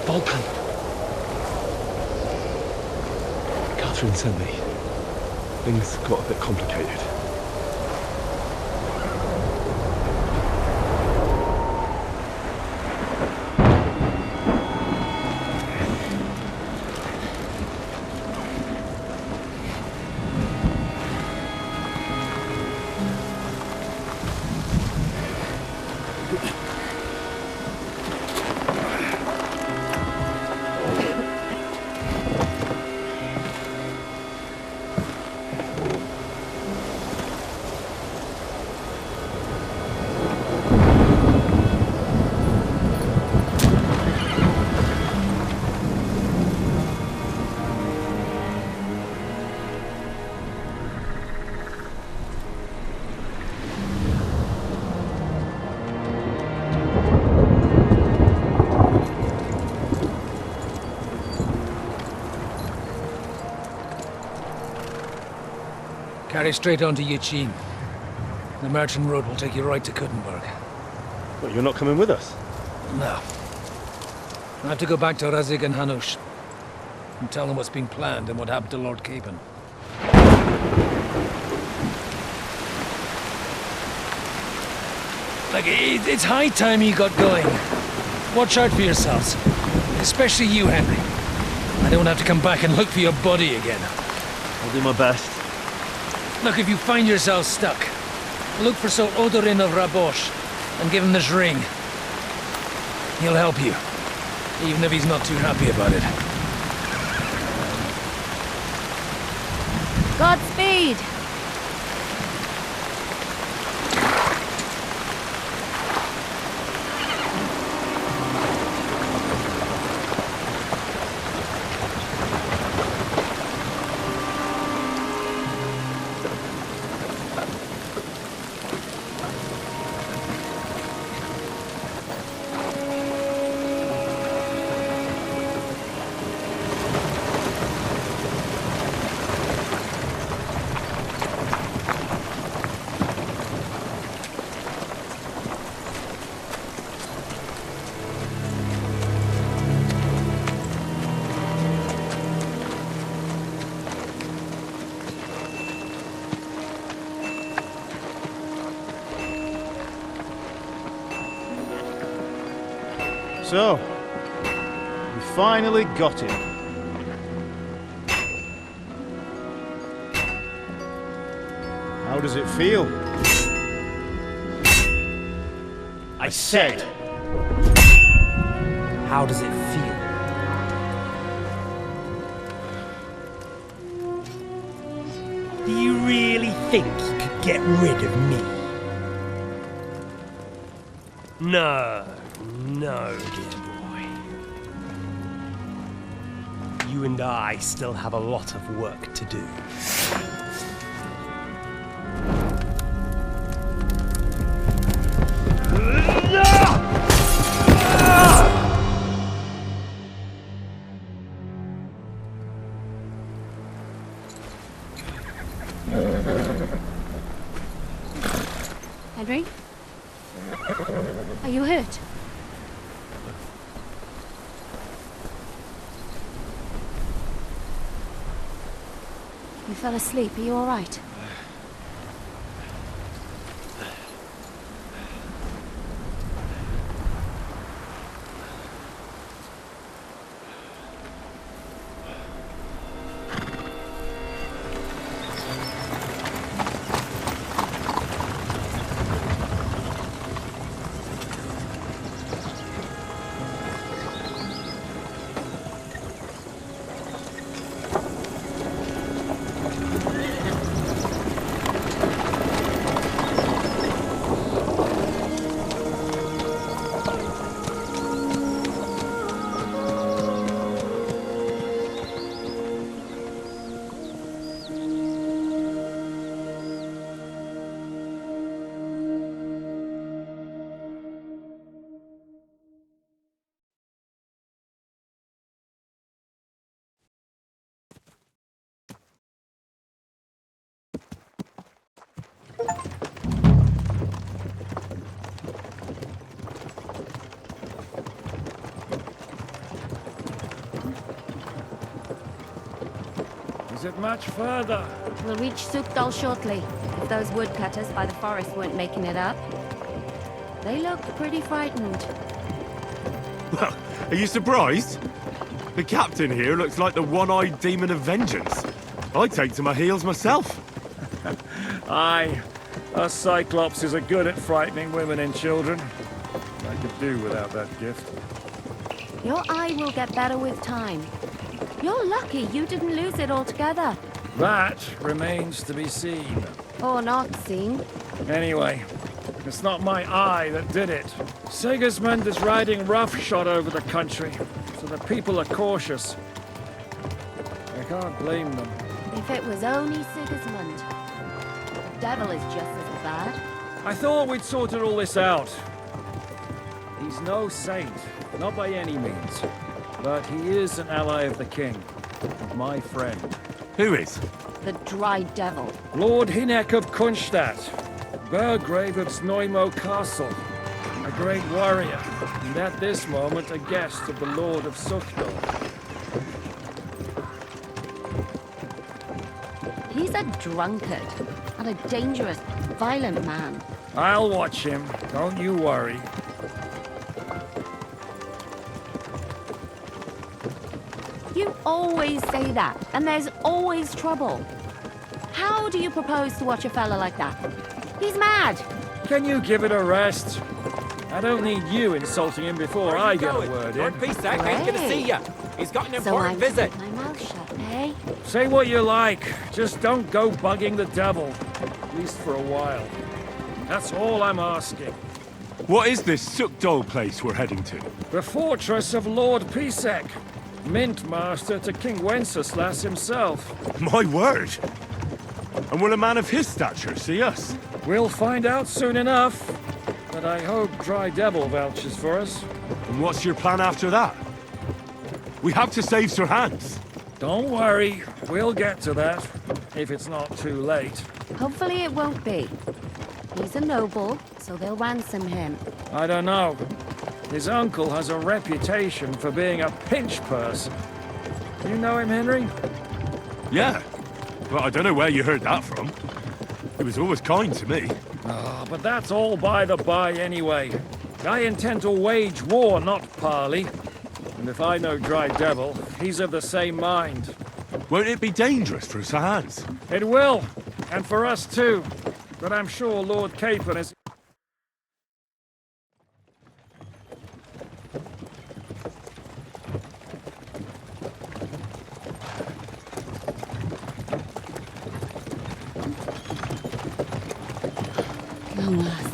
Speaker 11: Vulcan! Catherine sent me. Things got a bit complicated.
Speaker 6: Carry straight on to Yuchin. The merchant road will take you right to Kuttenberg.
Speaker 11: What, you're not coming with us?
Speaker 6: No. I have to go back to Razik and Hanush and tell them what's been planned and what happened to Lord Capon. Like, it's high time you got going. Watch out for yourselves. Especially you, Henry. I don't have to come back and look for your body again.
Speaker 11: I'll do my best.
Speaker 6: Look, if you find yourself stuck, look for Sir Odorin of Rabosh and give him this ring. He'll help you, even if he's not too happy about it.
Speaker 4: Godspeed!
Speaker 15: So, we finally got him. How does it feel?
Speaker 12: I said, how does it feel? Do you really think you could get rid of me? No, dear boy. You and I still have a lot of work to do.
Speaker 4: Henry? Are you hurt? You fell asleep. Are you all right?
Speaker 19: Is it much further?
Speaker 4: We'll reach Sukdal shortly, if those woodcutters by the forest weren't making it up. They looked pretty frightened.
Speaker 1: Well, are you surprised? The captain here looks like the one-eyed demon of vengeance. I'd take to my heels myself.
Speaker 2: Aye, us Cyclopses are good at frightening women and children. I could do without that gift.
Speaker 4: Your eye will get better with time. You're lucky you didn't lose it altogether.
Speaker 2: That remains to be seen.
Speaker 4: Or not seen.
Speaker 2: Anyway, it's not my eye that did it. Sigismund is riding roughshod over the country, so the people are cautious. I can't blame them.
Speaker 4: If it was only Sigismund. The devil is just as bad.
Speaker 2: I thought we'd sorted all this out. He's no saint, not by any means. But he is an ally of the king, and my friend.
Speaker 1: Who is?
Speaker 4: The Dry Devil.
Speaker 2: Lord Hinek of Kunstadt, Burgrave of Snoimo Castle, a great warrior, and at this moment a guest of the Lord of Sukdal.
Speaker 4: He's a drunkard, and a dangerous, violent man.
Speaker 2: I'll watch him, don't you worry.
Speaker 4: You always say that, and there's always trouble. How do you propose to watch a fella like that? He's mad!
Speaker 2: Can you give it a rest? I don't need you insulting him before I get a word in.
Speaker 22: Lord Peacesack ain't gonna see ya. He's got an
Speaker 4: So
Speaker 22: important
Speaker 4: I'm
Speaker 22: visit.
Speaker 4: keep my mouth shut, eh? eh?
Speaker 2: Say what you like, just don't go bugging the devil. At least for a while. That's all I'm asking.
Speaker 1: What is this Sukdol place we're heading to?
Speaker 2: The fortress of Lord Pisek, Mint Master to King Wenceslas himself.
Speaker 1: My word! And will a man of his stature see us?
Speaker 2: We'll find out soon enough. But I hope Dry Devil vouches for us.
Speaker 1: And what's your plan after that? We have to save Sir Hans.
Speaker 2: Don't worry, we'll get to that, if it's not too late.
Speaker 4: Hopefully it won't be. He's a noble, so they'll ransom him.
Speaker 2: I don't know. His uncle has a reputation for being a pinch person. You know him, Henry?
Speaker 1: Yeah. Well, I don't know where you heard that from. He was always kind to me.
Speaker 2: Oh, but that's all by the by anyway. I intend to wage war, not parley. And if I know Dry Devil, he's of the same mind.
Speaker 1: Won't it be dangerous for Sir Hans?
Speaker 2: It will, and for us too. But I'm sure Lord Capon is...
Speaker 4: Long last.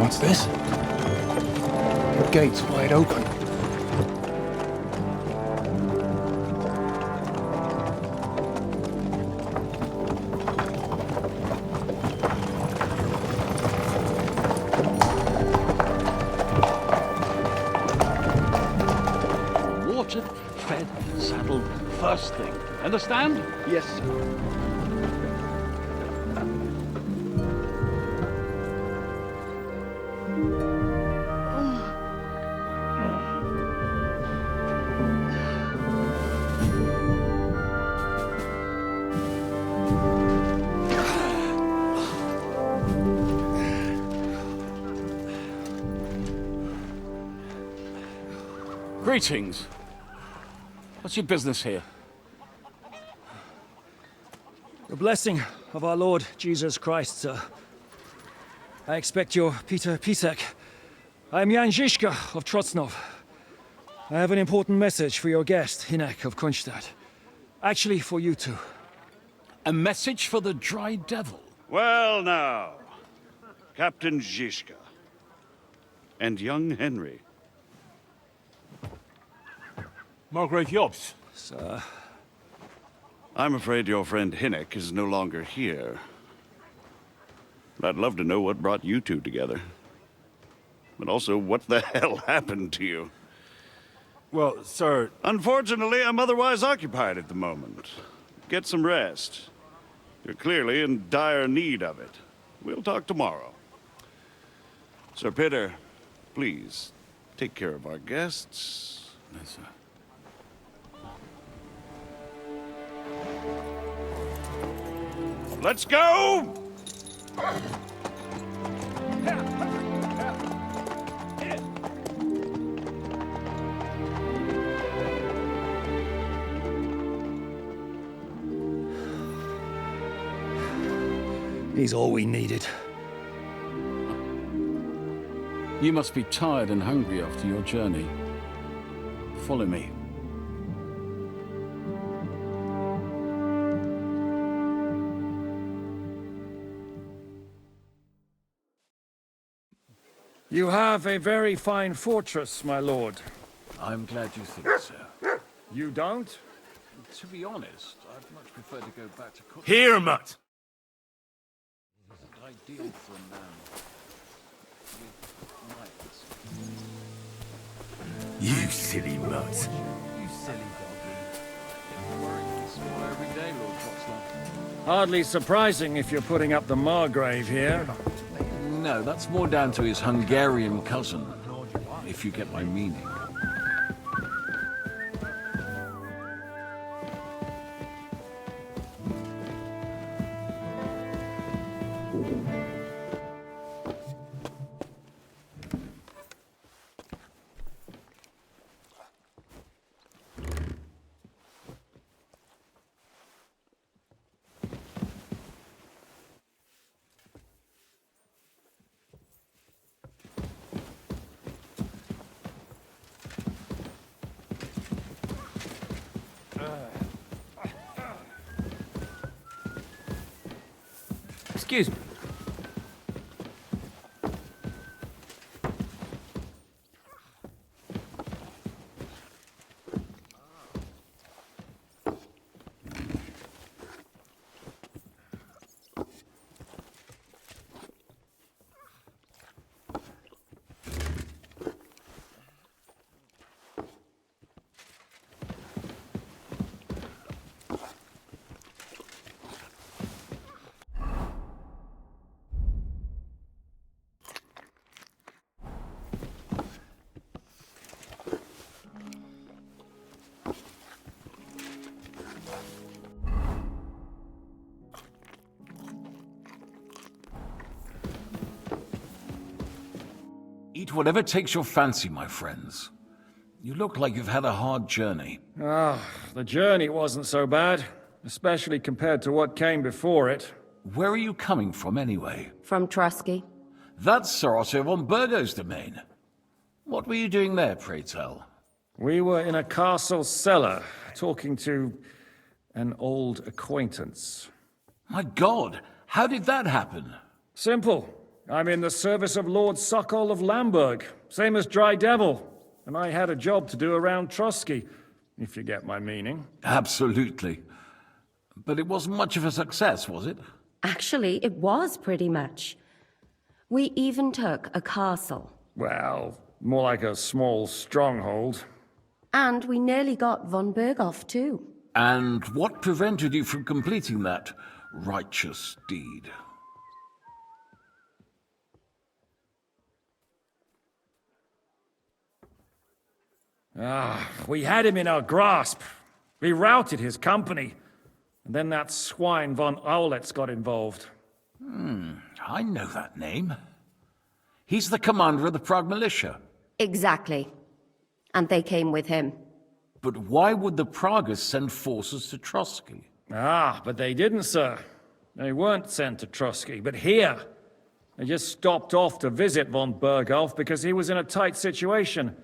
Speaker 19: What's this? The gate's wide open.
Speaker 14: Watered, fed, saddled, first thing. Understand?
Speaker 21: Yes, sir.
Speaker 14: Greetings. What's your business here?
Speaker 2: The blessing of our Lord Jesus Christ, sir. I expect you're Peter Pisek. I am Jan Žižka of Trocnov. I have an important message for your guest, Hinek of Kronstadt. Actually, for you two.
Speaker 14: A message for the Dry Devil?
Speaker 22: Well now, Captain Žižka. And young Henry.
Speaker 1: Margrave Jobst.
Speaker 2: Sir.
Speaker 22: I'm afraid your friend Hinek is no longer here. I'd love to know what brought you two together. But also, what the hell happened to you?
Speaker 1: Well, sir...
Speaker 22: Unfortunately, I'm otherwise occupied at the moment. Get some rest. You're clearly in dire need of it. We'll talk tomorrow. Sir Peter, please, take care of our guests.
Speaker 14: Yes, sir.
Speaker 22: Let's go!
Speaker 2: He's all we needed.
Speaker 14: You must be tired and hungry after your journey. Follow me.
Speaker 2: You have a very fine fortress, my lord.
Speaker 14: I'm glad you think so.
Speaker 2: You don't?
Speaker 14: To be honest, I'd much prefer to go back to cook.
Speaker 1: Here, Mutt!
Speaker 14: Isn't ideal for a man with knights.
Speaker 1: You silly mutt.
Speaker 14: You silly doggy. You're worrying this war every day, Lord Troxler.
Speaker 2: Hardly surprising if you're putting up the Margrave here.
Speaker 14: No, that's more down to his Hungarian cousin, if you get my meaning. Excuse me.
Speaker 6: Eat whatever takes your fancy, my friends. You look like you've had a hard journey.
Speaker 2: Ah, the journey wasn't so bad, especially compared to what came before it.
Speaker 6: Where are you coming from, anyway?
Speaker 4: From Trusky.
Speaker 6: That's Sir Otto von Burgo's domain. What were you doing there, pray tell?
Speaker 2: We were in a castle cellar, talking to an old acquaintance.
Speaker 6: My God, how did that happen?
Speaker 2: Simple. I'm in the service of Lord Sokol of Lamberg, same as Dry Devil, and I had a job to do around Trusky, if you get my meaning.
Speaker 6: Absolutely. But it wasn't much of a success, was it?
Speaker 4: Actually, it was pretty much. We even took a castle.
Speaker 2: Well, more like a small stronghold.
Speaker 4: And we nearly got von Berghoff, too.
Speaker 6: And what prevented you from completing that righteous deed?
Speaker 2: Ah, we had him in our grasp. We routed his company. And then that swine von Aulitz got involved.
Speaker 6: I know that name. He's the commander of the Prague militia.
Speaker 4: Exactly. And they came with him.
Speaker 6: But why would the Praguers send forces to Trusky?
Speaker 2: Ah, but they didn't, sir. They weren't sent to Trusky, but here. They just stopped off to visit von Berghoff because he was in a tight situation,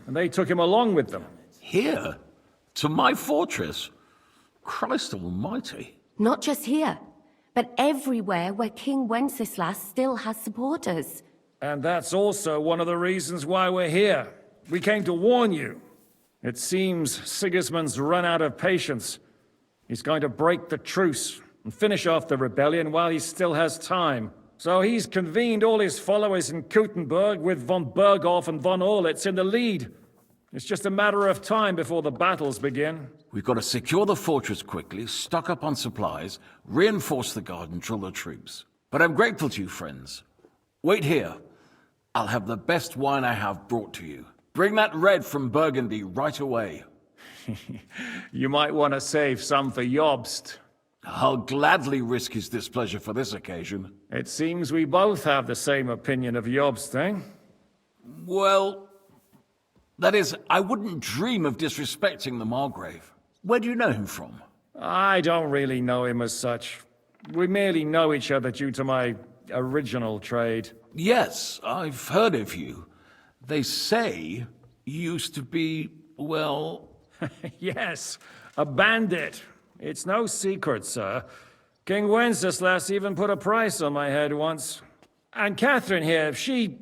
Speaker 2: and they took him along with them.
Speaker 6: Here? To my fortress? Christ almighty.
Speaker 4: Not just here, but everywhere where King Wenceslas still has supporters.
Speaker 2: And that's also one of the reasons why we're here. We came to warn you. It seems Sigismund's run out of patience. He's going to break the truce and finish off the rebellion while he still has time. So he's convened all his followers in Kuttenberg with von Berghoff and von Aulitz in the lead. It's just a matter of time before the battles begin.
Speaker 6: We've got to secure the fortress quickly, stock up on supplies, reinforce the guard and drill the troops. But I'm grateful to you, friends. Wait here. I'll have the best wine I have brought to you. Bring that red from Burgundy right away.
Speaker 2: You might want to save some for Jobst.
Speaker 6: I'll gladly risk his displeasure for this occasion.
Speaker 2: It seems we both have the same opinion of Jobst, eh?
Speaker 6: Well, that is, I wouldn't dream of disrespecting the Margrave. Where do you know him from?
Speaker 2: I don't really know him as such. We merely know each other due to my original trade.
Speaker 6: Yes, I've heard of you. They say you used to be, well...
Speaker 2: Yes, a bandit. It's no secret, sir. King Wenceslas even put a price on my head once. And Catherine here, she...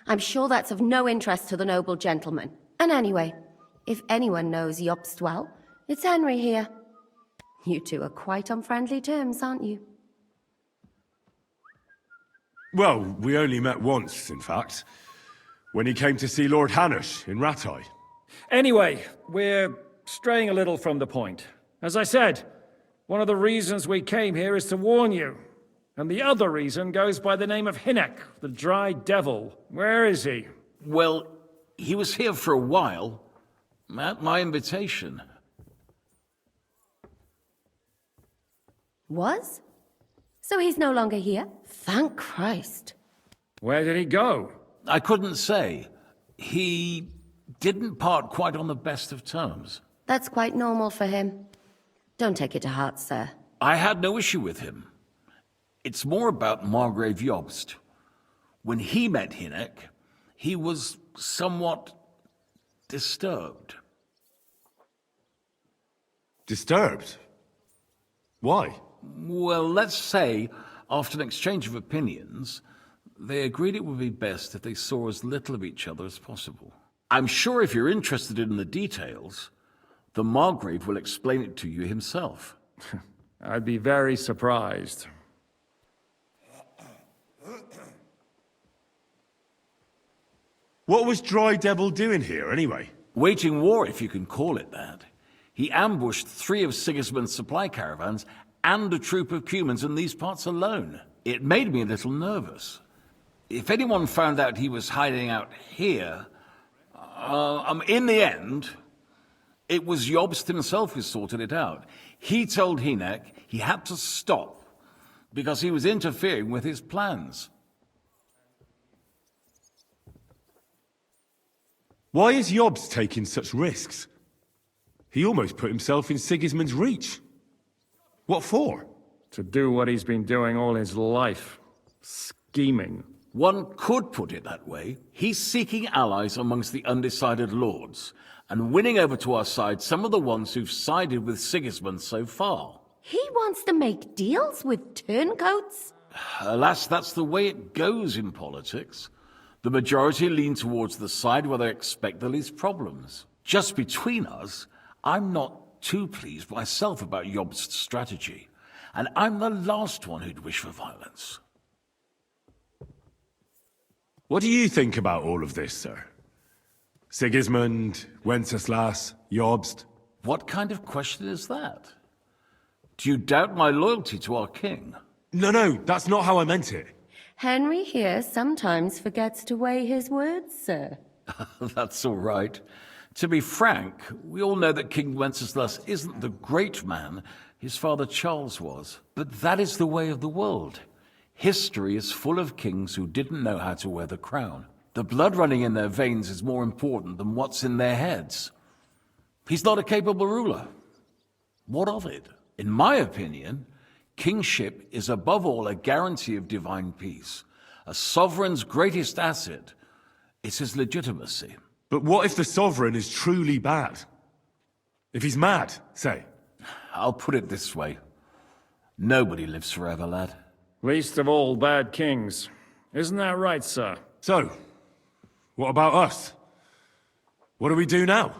Speaker 4: I'm sure that's of no interest to the noble gentleman. And anyway, if anyone knows Jobst well, it's Henry here. You two are quite on friendly terms, aren't you?
Speaker 1: Well, we only met once, in fact. When he came to see Lord Hannett in Rattay.
Speaker 2: Anyway, we're straying a little from the point. As I said, one of the reasons we came here is to warn you. And the other reason goes by the name of Hynek, the Dry Devil. Where is he?
Speaker 6: Well, he was here for a while, at my invitation.
Speaker 4: Was? So he's no longer here? Thank Christ.
Speaker 2: Where did he go?
Speaker 6: I couldn't say. He didn't part quite on the best of terms.
Speaker 4: That's quite normal for him. Don't take it to heart, sir.
Speaker 6: I had no issue with him. It's more about Margrave Jobst. When he met Hynek, he was somewhat disturbed.
Speaker 1: Disturbed? Why?
Speaker 6: Well, let's say
Speaker 3: after an exchange of opinions, they agreed it would be best if they saw as little of each other as possible. I'm sure if you're interested in the details, the Margrave will explain it to you himself.
Speaker 2: I'd be very surprised.
Speaker 1: What was Dry Devil doing here, anyway?
Speaker 3: Waging war, if you can call it that. He ambushed 3 of Sigismund's supply caravans and a troop of Cumans in these parts alone. It made me a little nervous. If anyone found out he was hiding out here, in the end, it was Jobst himself who sorted it out. He told Hynek he had to stop because he was interfering with his plans.
Speaker 1: Why is Jobst taking such risks? He almost put himself in Sigismund's reach. What for?
Speaker 2: To do what he's been doing all his life. Scheming.
Speaker 3: One could put it that way. He's seeking allies amongst the undecided lords, and winning over to our side some of the ones who've sided with Sigismund so far.
Speaker 4: He wants to make deals with turncoats?
Speaker 3: Alas, that's the way it goes in politics. The majority lean towards the side where they expect the least problems. Just between us, I'm not too pleased myself about Jobst's strategy, and I'm the last one who'd wish for violence.
Speaker 1: What do you think about all of this, sir? Sigismund, Wenceslas, Jobst?
Speaker 3: What kind of question is that? Do you doubt my loyalty to our king?
Speaker 1: No, that's not how I meant it.
Speaker 4: Henry here sometimes forgets to weigh his words, sir.
Speaker 3: That's all right. To be frank, we all know that King Wenceslas isn't the great man his father Charles was. But that is the way of the world. History is full of kings who didn't know how to wear the crown. The blood running in their veins is more important than what's in their heads. He's not a capable ruler. What of it? In my opinion, kingship is above all a guarantee of divine peace. A sovereign's greatest asset is his legitimacy.
Speaker 1: But what if the sovereign is truly bad? If he's mad, say?
Speaker 3: I'll put it this way. Nobody lives forever, lad.
Speaker 2: Least of all bad kings. Isn't that right, sir?
Speaker 1: So, what about us? What do we do now?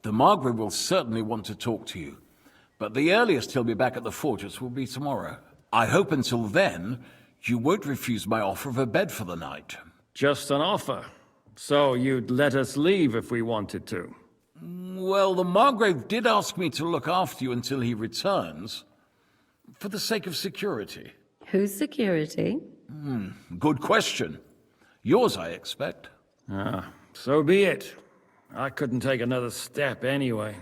Speaker 3: The Margrave will certainly want to talk to you, but the earliest he'll be back at the fortress will be tomorrow. I hope until then, you won't refuse my offer of a bed for the night.
Speaker 2: Just an offer? So you'd let us leave if we wanted to?
Speaker 3: Well, the Margrave did ask me to look after you until he returns, for the sake of security.
Speaker 4: Whose security?
Speaker 3: Good question. Yours, I expect.
Speaker 2: So be it. I couldn't take another step anyway.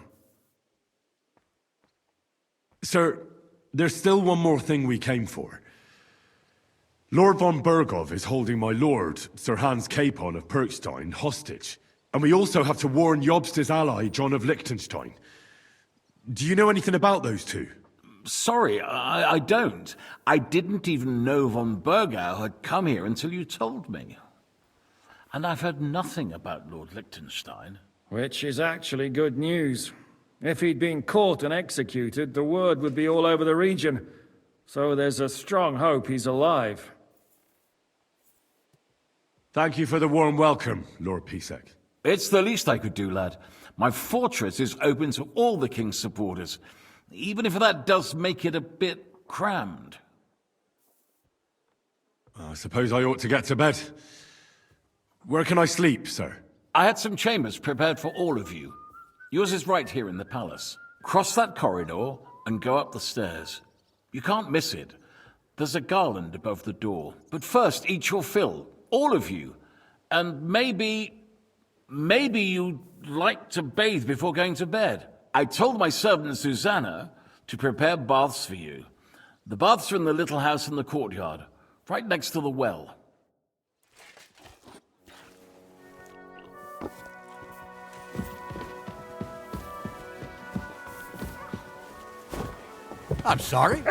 Speaker 1: Sir, there's still one more thing we came for. Lord von Bergov is holding my lord, Sir Hans Capon of Perkstein, hostage. And we also have to warn Jobst's ally, John of Liechtenstein. Do you know anything about those two?
Speaker 3: Sorry, I don't. I didn't even know von Bergau had come here until you told me. And I've heard nothing about Lord Liechtenstein.
Speaker 2: Which is actually good news. If he'd been caught and executed, the word would be all over the region. So there's a strong hope he's alive.
Speaker 1: Thank you for the warm welcome, Lord Pisek.
Speaker 3: It's the least I could do, lad. My fortress is open to all the king's supporters, even if that does make it a bit crammed.
Speaker 1: I suppose I ought to get to bed. Where can I sleep, sir?
Speaker 3: I had some chambers prepared for all of you. Yours is right here in the palace. Cross that corridor and go up the stairs. You can't miss it. There's a garland above the door. But first, eat your fill. All of you. And maybe you'd like to bathe before going to bed. I told my servant Susanna to prepare baths for you. The baths are in the little house in the courtyard, right next to the well.
Speaker 16: I'm sorry.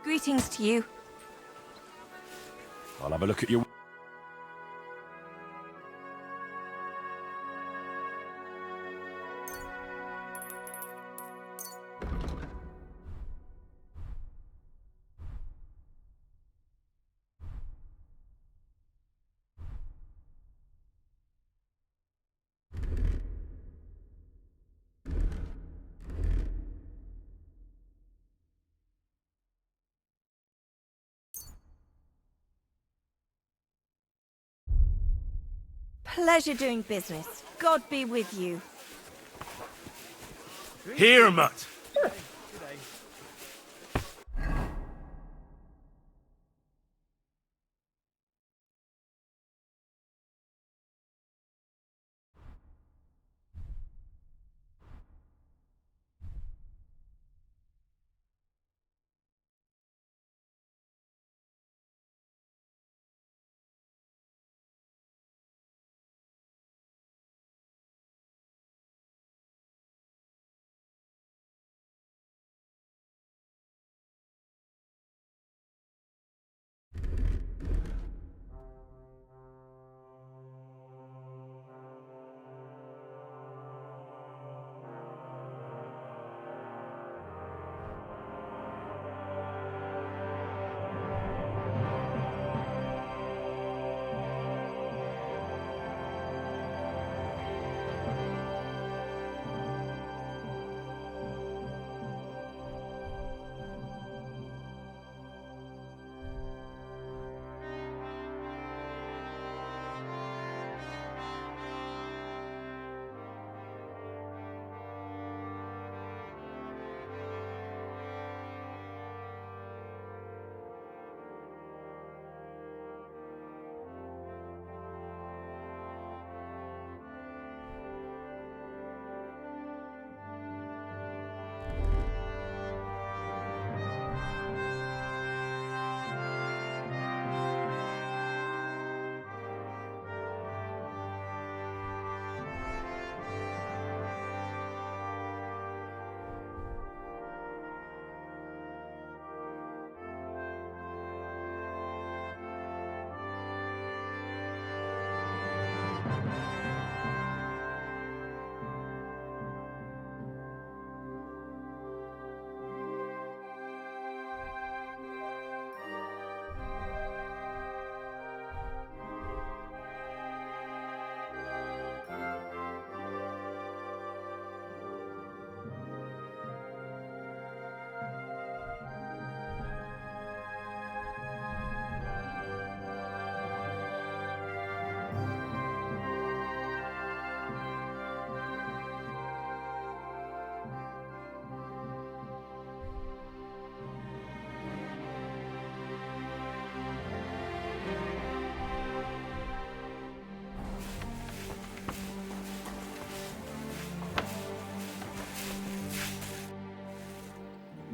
Speaker 5: Greetings to you.
Speaker 1: I'll have a look at you.
Speaker 5: Pleasure doing business. God be with you.
Speaker 1: Here, Matt.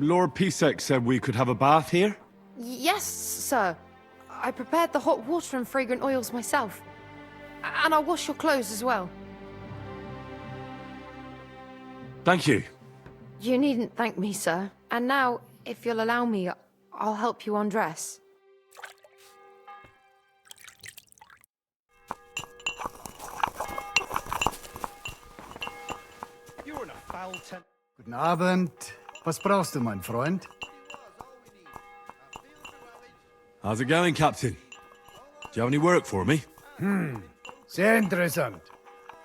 Speaker 11: Lord Pisek said we could have a bath here?
Speaker 8: Yes, sir. I prepared the hot water and fragrant oils myself. And I'll wash your clothes as well.
Speaker 1: Thank you.
Speaker 8: You needn't thank me, sir. And now, if you'll allow me, I'll help you undress.
Speaker 21: You're in a foul tent.
Speaker 20: Guten Abend. Was brauchst du, mein Freund?
Speaker 1: How's it going, Captain? Do you have any work for me?
Speaker 20: Sehr interessant.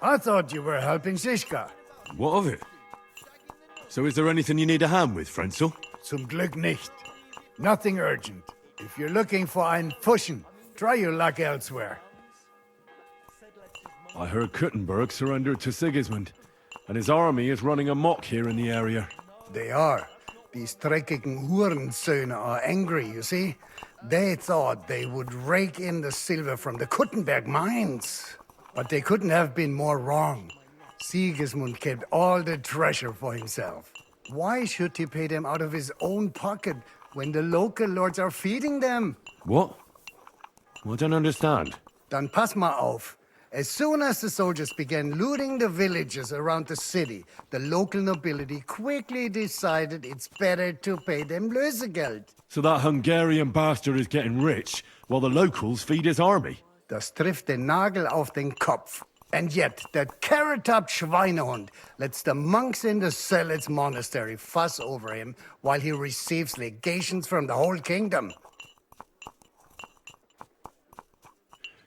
Speaker 20: I thought you were helping Siska.
Speaker 1: What of it? So is there anything you need a hand with, Frenzel?
Speaker 20: Zum Glück nicht. Nothing urgent. If you're looking for einen Fuschen, try your luck elsewhere.
Speaker 1: I heard Kuttenberg surrendered to Sigismund, and his army is running amok here in the area.
Speaker 20: They are. These dreckigen Hurensöhne are angry, you see? They thought they would rake in the silver from the Kuttenberg mines. But they couldn't have been more wrong. Sigismund kept all the treasure for himself. Why should he pay them out of his own pocket when the local lords are feeding them?
Speaker 1: What? I don't understand.
Speaker 20: Dann pass mal auf. As soon as the soldiers began looting the villages around the city, the local nobility quickly decided it's better to pay them Lösegeld.
Speaker 1: So that Hungarian bastard is getting rich, while the locals feed his army?
Speaker 20: Das trifft den Nagel auf den Kopf. And yet, that carrot-top Schweinehund lets the monks in the Zealots monastery fuss over him while he receives legations from the whole kingdom.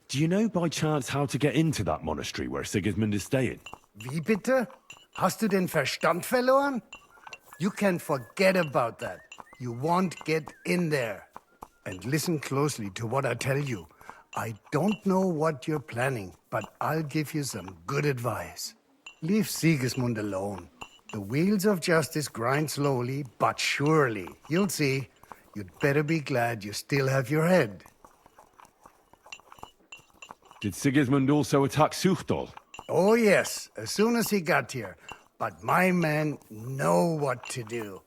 Speaker 1: Do you know by chance how to get into that monastery where Sigismund is staying?
Speaker 20: Wie bitte? Hast du den Verstand verloren? You can forget about that. You won't get in there. And listen closely to what I tell you. I don't know what you're planning, but I'll give you some good advice. Leave Sigismund alone. The wheels of justice grind slowly, but surely. You'll see. You'd better be glad you still have your head.
Speaker 1: Did Sigismund also attack Suchdol?
Speaker 20: Oh yes, as soon as he got here. But my men know what to do.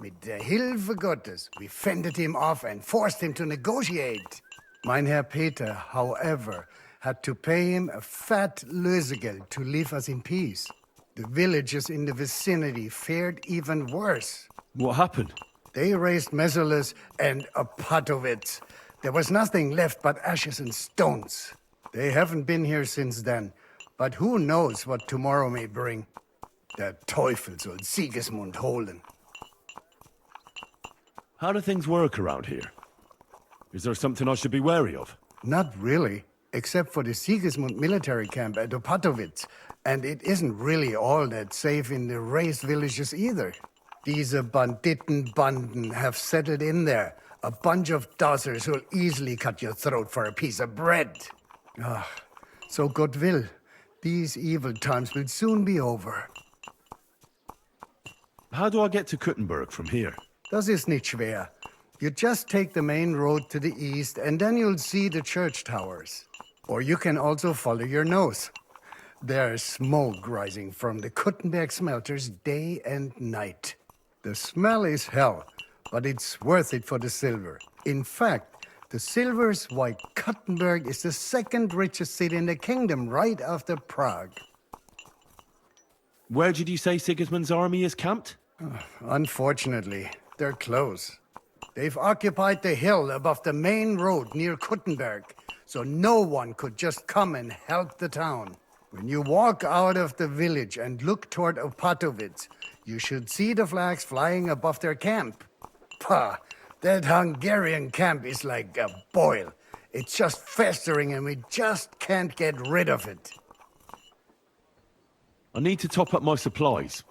Speaker 20: Mit der Hilfe Gottes, we fended him off and forced him to negotiate. Mein Herr Peter, however, had to pay him a fat Lösegeld to leave us in peace. The villagers in the vicinity fared even worse.
Speaker 1: What happened?
Speaker 20: They raised Mesolis and Opatovitz. There was nothing left but ashes and stones. They haven't been here since then, but who knows what tomorrow may bring. Der Teufel soll Sigismund holen.
Speaker 1: How do things work around here? Is there something I should be wary of?
Speaker 20: Not really, except for the Sigismund military camp at Opatovitz. And it isn't really all that safe in the raised villages either. These Banditenbanden have settled in there. A bunch of dossers who'll easily cut your throat for a piece of bread. So God will, these evil times will soon be over.
Speaker 1: How do I get to Kuttenberg from here?
Speaker 20: Das ist nicht schwer. You just take the main road to the east and then you'll see the church towers. Or you can also follow your nose. There's smoke rising from the Kuttenberg smelters day and night. The smell is hell, but it's worth it for the silver. In fact, the silver's why Kuttenberg is the second richest city in the kingdom, right after Prague.
Speaker 1: Where did you say Sigismund's army is camped?
Speaker 20: Unfortunately, they're close. They've occupied the hill above the main road near Kuttenberg, so no one could just come and help the town. When you walk out of the village and look toward Opatovitz, you should see the flags flying above their camp. Pah, that Hungarian camp is like a boil. It's just festering and we just can't get rid of it.
Speaker 1: I need to top up my supplies.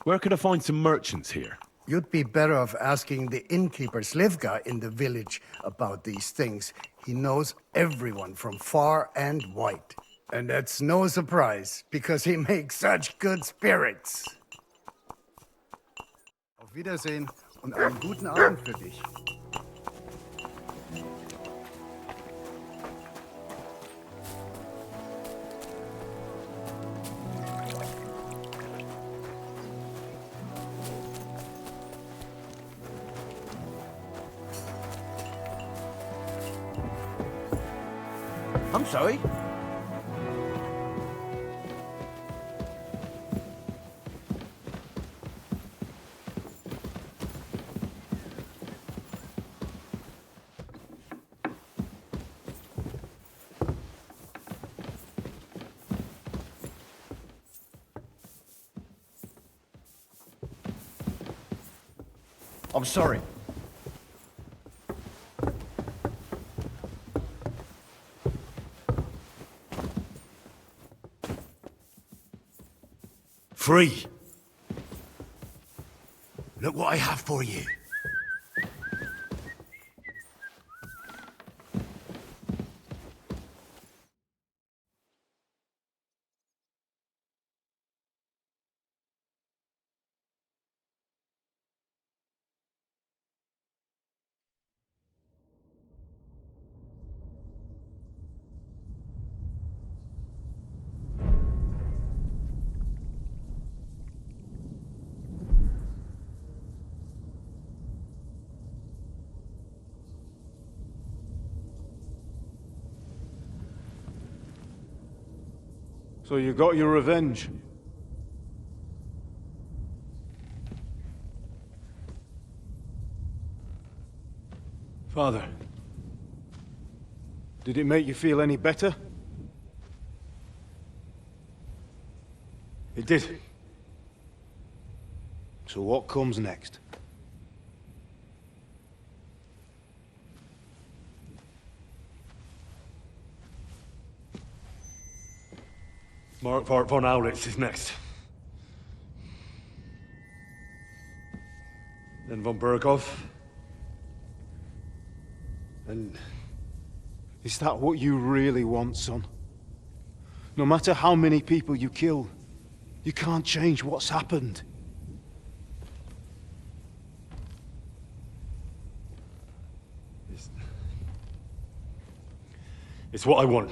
Speaker 1: Where could I find some merchants here?
Speaker 20: You'd be better off asking the innkeeper Slivka in the village about these things. He knows everyone from far and wide. And that's no surprise, because he makes such good spirits. Auf Wiedersehen und einen guten Abend für dich.
Speaker 21: I'm sorry. I'm sorry.
Speaker 1: Free! Look what I have for you.
Speaker 15: So you got your revenge? Father, did it make you feel any better? It did. So what comes next?
Speaker 1: Mark von Aulitz is next. Then von Berghoff. And
Speaker 15: Is that what you really want, son? No matter how many people you kill, you can't change what's happened.
Speaker 11: It's what I want.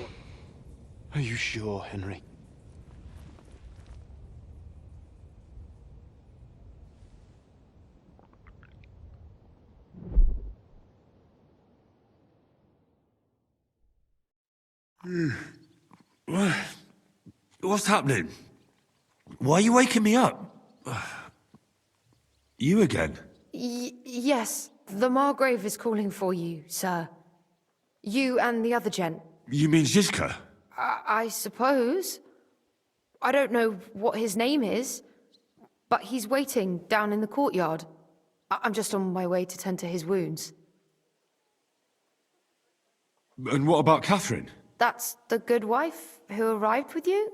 Speaker 15: Are you sure, Henry?
Speaker 11: What's happening? Why are you waking me up? You again?
Speaker 8: Yes, the Margrave is calling for you, sir. You and the other gent.
Speaker 11: You mean Zizka?
Speaker 8: I suppose. I don't know what his name is, but he's waiting down in the courtyard. I'm just on my way to tend to his wounds.
Speaker 11: And what about Catherine?
Speaker 8: That's the good wife who arrived with you?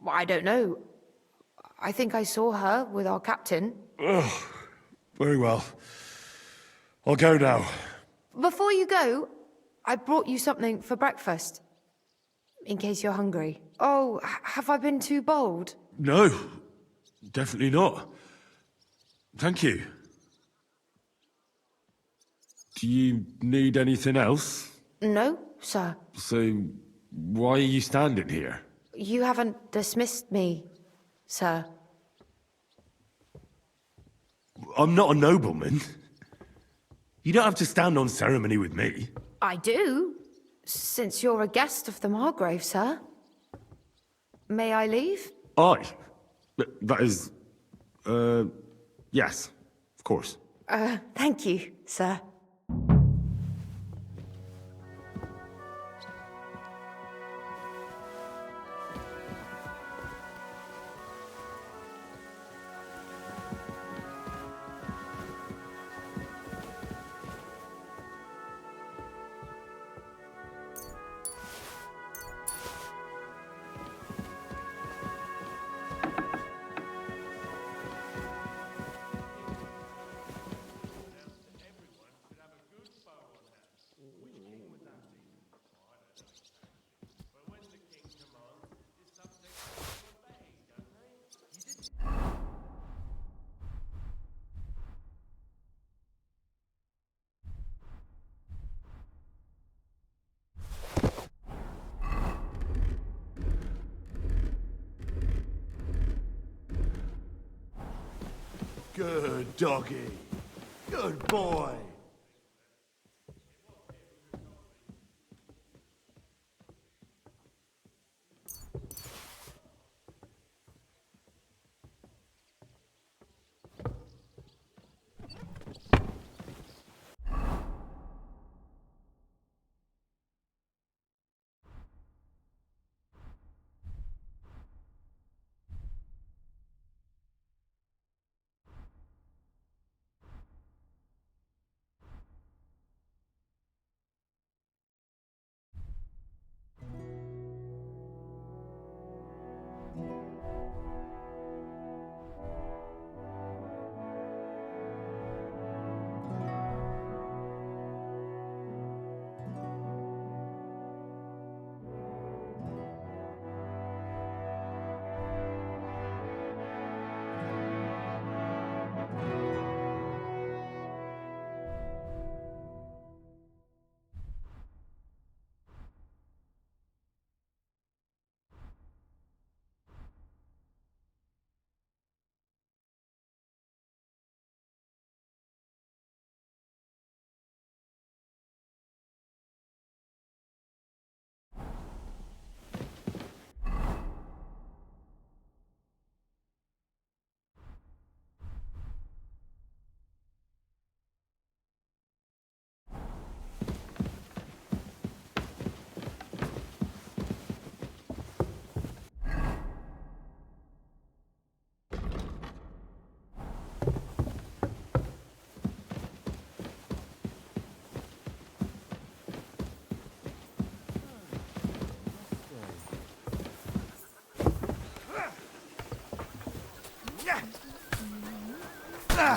Speaker 8: I don't know. I think I saw her with our captain.
Speaker 11: Oh, very well. I'll go now.
Speaker 8: Before you go, I brought you something for breakfast. In case you're hungry. Oh, have I been too bold?
Speaker 11: No, definitely not. Thank you. Do you need anything else?
Speaker 8: No, sir.
Speaker 11: So, why are you standing here?
Speaker 8: You haven't dismissed me, sir.
Speaker 11: I'm not a nobleman. You don't have to stand on ceremony with me.
Speaker 8: I do, since you're a guest of the Margrave, sir. May I leave?
Speaker 11: That is... yes, of course.
Speaker 8: Thank you, sir.
Speaker 16: Good doggy. Good boy.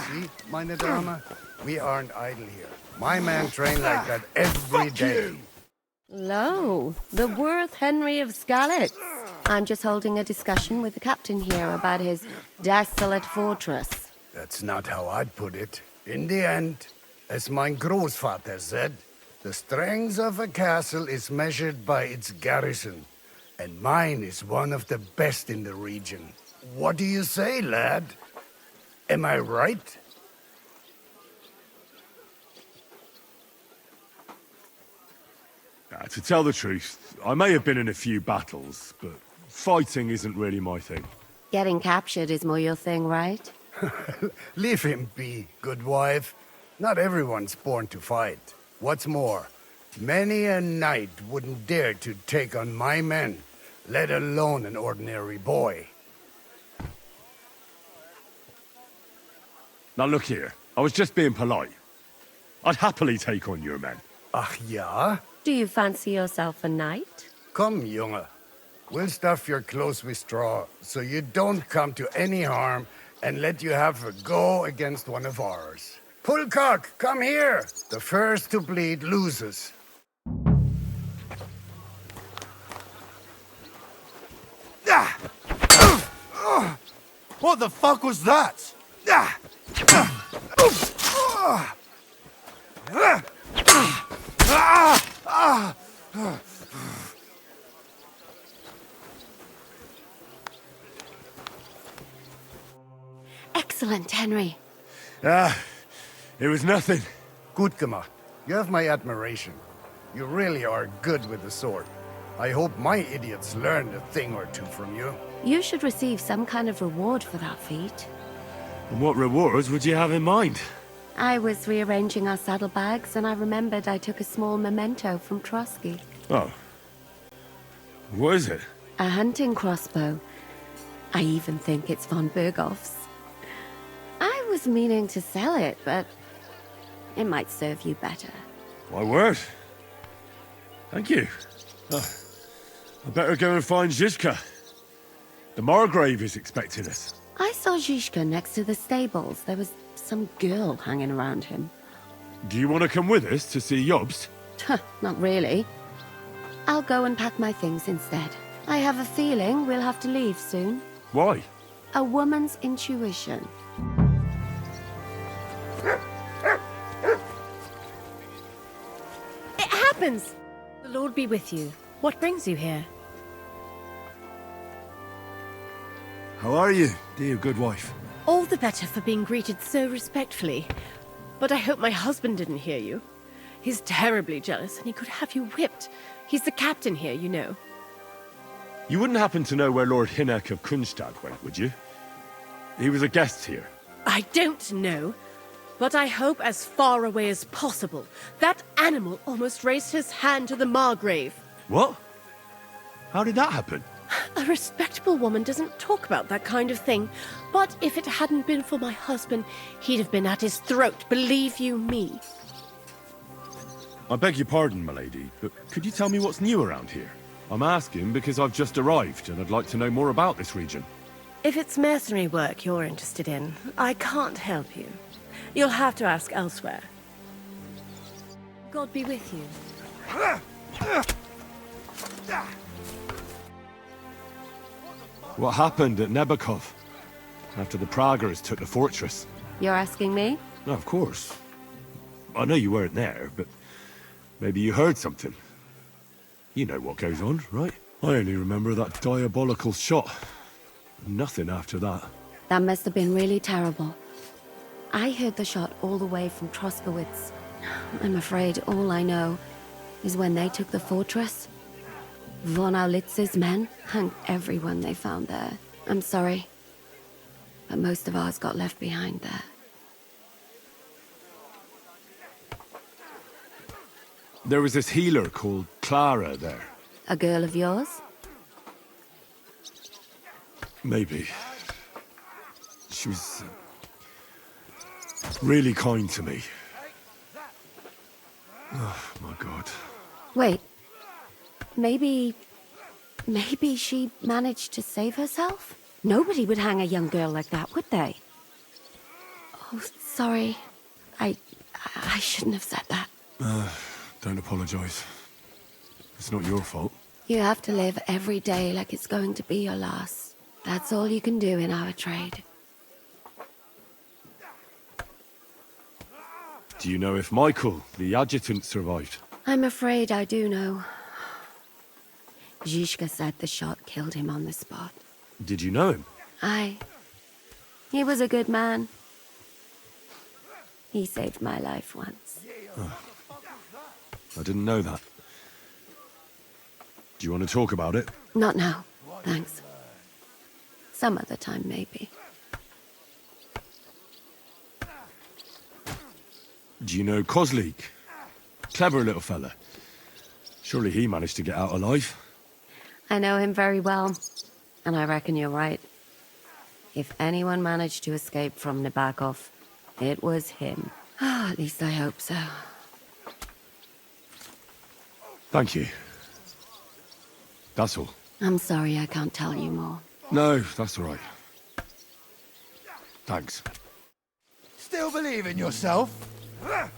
Speaker 20: See, meine Dame, we aren't idle here. My men train like that every day.
Speaker 4: Lo, the worth Henry of Scarlet. I'm just holding a discussion with the captain here about his desolate fortress.
Speaker 20: That's not how I'd put it. In the end, as my großvater said, the strength of a castle is measured by its garrison, and mine is one of the best in the region. What do you say, lad? Am I right?
Speaker 1: To tell the truth, I may have been in a few battles, but fighting isn't really my thing.
Speaker 4: Getting captured is more your thing, right?
Speaker 20: Leave him be, good wife. Not everyone's born to fight. What's more, many a knight wouldn't dare to take on my men, let alone an ordinary boy.
Speaker 1: Now look here, I was just being polite. I'd happily take on your men.
Speaker 20: Ach ja?
Speaker 4: Do you fancy yourself a knight?
Speaker 20: Come, Junge. We'll stuff your clothes with straw, so you don't come to any harm, and let you have a go against one of ours. Pullcock, come here! The first to bleed loses.
Speaker 16: What the fuck was that?
Speaker 4: Excellent, Henry.
Speaker 1: It was nothing.
Speaker 20: Gut gemacht. You have my admiration. You really are good with the sword. I hope my idiots learned a thing or two from you.
Speaker 4: You should receive some kind of reward for that feat.
Speaker 1: And what rewards would you have in mind?
Speaker 4: I was rearranging our saddlebags, and I remembered I took a small memento from Trotsky.
Speaker 1: Oh. What is it?
Speaker 4: A hunting crossbow. I even think it's von Berghoff's. I was meaning to sell it, but it might serve you better.
Speaker 1: My word. Thank you. I better go and find Zizka. The Margrave is expecting us.
Speaker 4: I saw Zizka next to the stables. There was some girl hanging around him.
Speaker 1: Do you want to come with us to see Jobst?
Speaker 4: Not really. I'll go and pack my things instead. I have a feeling we'll have to leave soon.
Speaker 1: Why?
Speaker 4: A woman's intuition.
Speaker 13: It happens! The Lord be with you. What brings you here?
Speaker 1: How are you, dear good wife?
Speaker 13: All the better for being greeted so respectfully. But I hope my husband didn't hear you. He's terribly jealous, and he could have you whipped. He's the captain here, you know.
Speaker 1: You wouldn't happen to know where Lord Hinnek of Kunstad went, would you? He was a guest here.
Speaker 13: I don't know, but I hope as far away as possible. That animal almost raised his hand to the Margrave.
Speaker 1: What? How did that happen?
Speaker 13: A respectable woman doesn't talk about that kind of thing. But if it hadn't been for my husband, he'd have been at his throat, believe you me.
Speaker 1: I beg your pardon, milady, but could you tell me what's new around here? I'm asking because I've just arrived and I'd like to know more about this region.
Speaker 13: If it's mercenary work you're interested in, I can't help you. You'll have to ask elsewhere. God be with you.
Speaker 1: What happened at Nebakov after the Praguers took the fortress?
Speaker 4: You're asking me?
Speaker 1: No, of course. I know you weren't there, but maybe you heard something. You know what goes on, right? I only remember that diabolical shot. Nothing after that.
Speaker 4: That must have been really terrible. I heard the shot all the way from Troskowitz. I'm afraid all I know is when they took the fortress, von Aulitz's men hung everyone they found there. I'm sorry, but most of ours got left behind there.
Speaker 1: There was this healer called Clara there.
Speaker 4: A girl of yours?
Speaker 1: Maybe. She was really kind to me. Oh, my God.
Speaker 4: Wait. Maybe she managed to save herself? Nobody would hang a young girl like that, would they? Oh, sorry. I shouldn't have said that.
Speaker 1: Don't apologize. It's not your fault.
Speaker 4: You have to live every day like it's going to be your last. That's all you can do in our trade.
Speaker 1: Do you know if Michael, the adjutant, survived?
Speaker 4: I'm afraid I do know. Zhishka said the shot killed him on the spot.
Speaker 1: Did you know him?
Speaker 4: Aye. He was a good man. He saved my life once.
Speaker 1: Oh. I didn't know that. Do you want to talk about it?
Speaker 4: Not now, thanks. Some other time, maybe.
Speaker 1: Do you know Kozlik? Clever little fella. Surely he managed to get out alive.
Speaker 4: I know him very well, and I reckon you're right. If anyone managed to escape from Nabokov, it was him. At least I hope so.
Speaker 1: Thank you. That's all.
Speaker 4: I'm sorry I can't tell you more.
Speaker 1: No, that's all right. Thanks.
Speaker 16: Still believe in yourself?
Speaker 8: That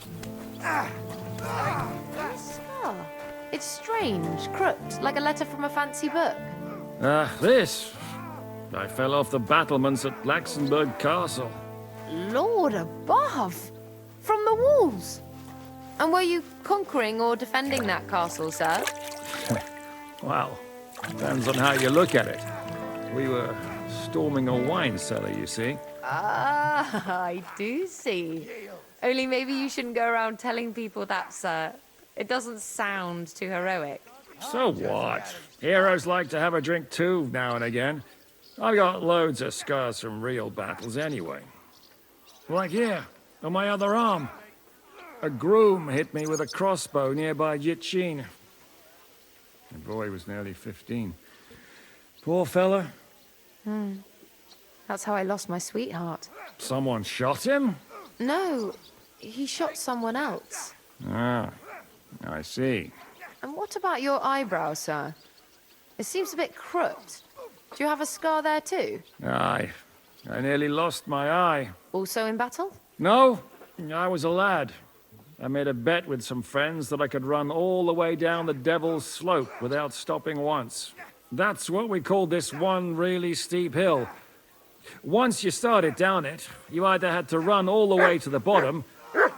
Speaker 8: scar. It's strange, crooked, like a letter from a fancy book.
Speaker 2: This. I fell off the battlements at Laxenburg Castle.
Speaker 8: Lord above! From the walls! And were you conquering or defending that castle, sir?
Speaker 2: Well, depends on how you look at it. We were storming a wine cellar, you see.
Speaker 8: Ah, I do see. Only maybe you shouldn't go around telling people that, sir. It doesn't sound too heroic.
Speaker 2: So what? Heroes like to have a drink too, now and again. I've got loads of scars from real battles anyway. Like here, on my other arm. A groom hit me with a crossbow nearby Yitchin. The boy was nearly 15. Poor fella.
Speaker 8: That's how I lost my sweetheart.
Speaker 2: Someone shot him?
Speaker 8: No, he shot someone else.
Speaker 2: Ah, I see.
Speaker 8: And what about your eyebrow, sir? It seems a bit crooked. Do you have a scar there too?
Speaker 2: Aye. I nearly lost my eye.
Speaker 8: Also in battle?
Speaker 2: No, I was a lad. I made a bet with some friends that I could run all the way down the Devil's Slope without stopping once. That's what we called this one really steep hill. Once you started down it, you either had to run all the way to the bottom,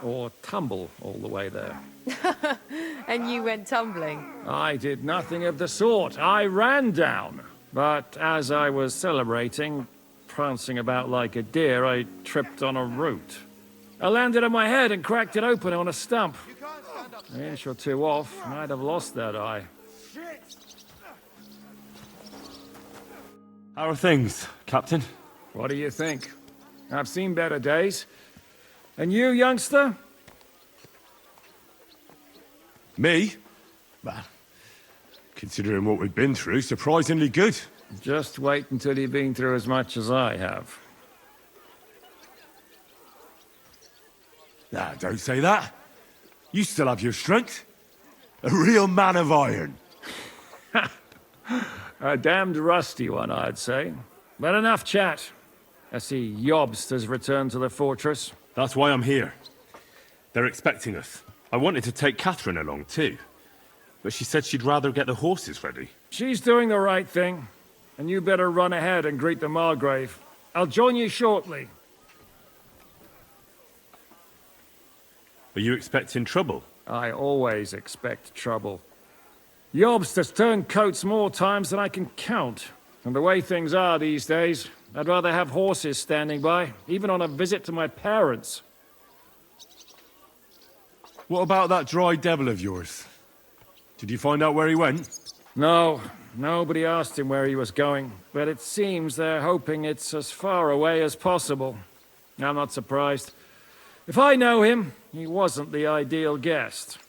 Speaker 2: or tumble all the way there.
Speaker 8: And you went tumbling?
Speaker 2: I did nothing of the sort. I ran down. But as I was celebrating, prancing about like a deer, I tripped on a root. I landed on my head and cracked it open on a stump. An inch or two off, and I'd have lost that eye.
Speaker 1: How are things, Captain?
Speaker 2: What do you think? I've seen better days. And you, youngster?
Speaker 1: Me? Well, considering what we've been through, surprisingly good.
Speaker 2: Just wait until you've been through as much as I have.
Speaker 1: Ah, don't say that. You still have your strength. A real man of iron.
Speaker 2: A damned rusty one, I'd say. But enough chat. I see Jobst has returned to the fortress.
Speaker 1: That's why I'm here. They're expecting us. I wanted to take Catherine along too, but she said she'd rather get the horses ready.
Speaker 2: She's doing the right thing, and you better run ahead and greet the Margrave. I'll join you shortly.
Speaker 1: Are you expecting trouble?
Speaker 2: I always expect trouble. Jobst has turned coats more times than I can count. And the way things are these days, I'd rather have horses standing by, even on a visit to my parents.
Speaker 1: What about that dry devil of yours? Did you find out where he went?
Speaker 2: No, nobody asked him where he was going, but it seems they're hoping it's as far away as possible. I'm not surprised. If I know him, he wasn't the ideal guest.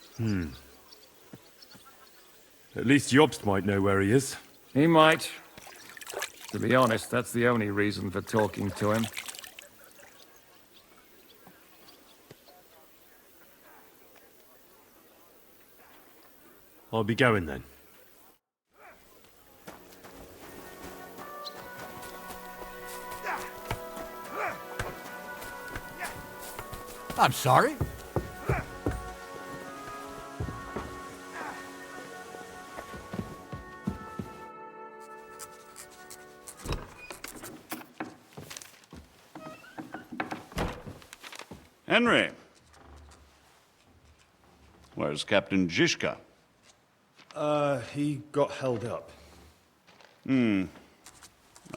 Speaker 1: At least Jobst might know where he is.
Speaker 2: He might. To be honest, that's the only reason for talking to him.
Speaker 1: I'll be going then.
Speaker 16: I'm sorry.
Speaker 22: Henry. Where's Captain Zizka?
Speaker 11: He got held up.
Speaker 22: I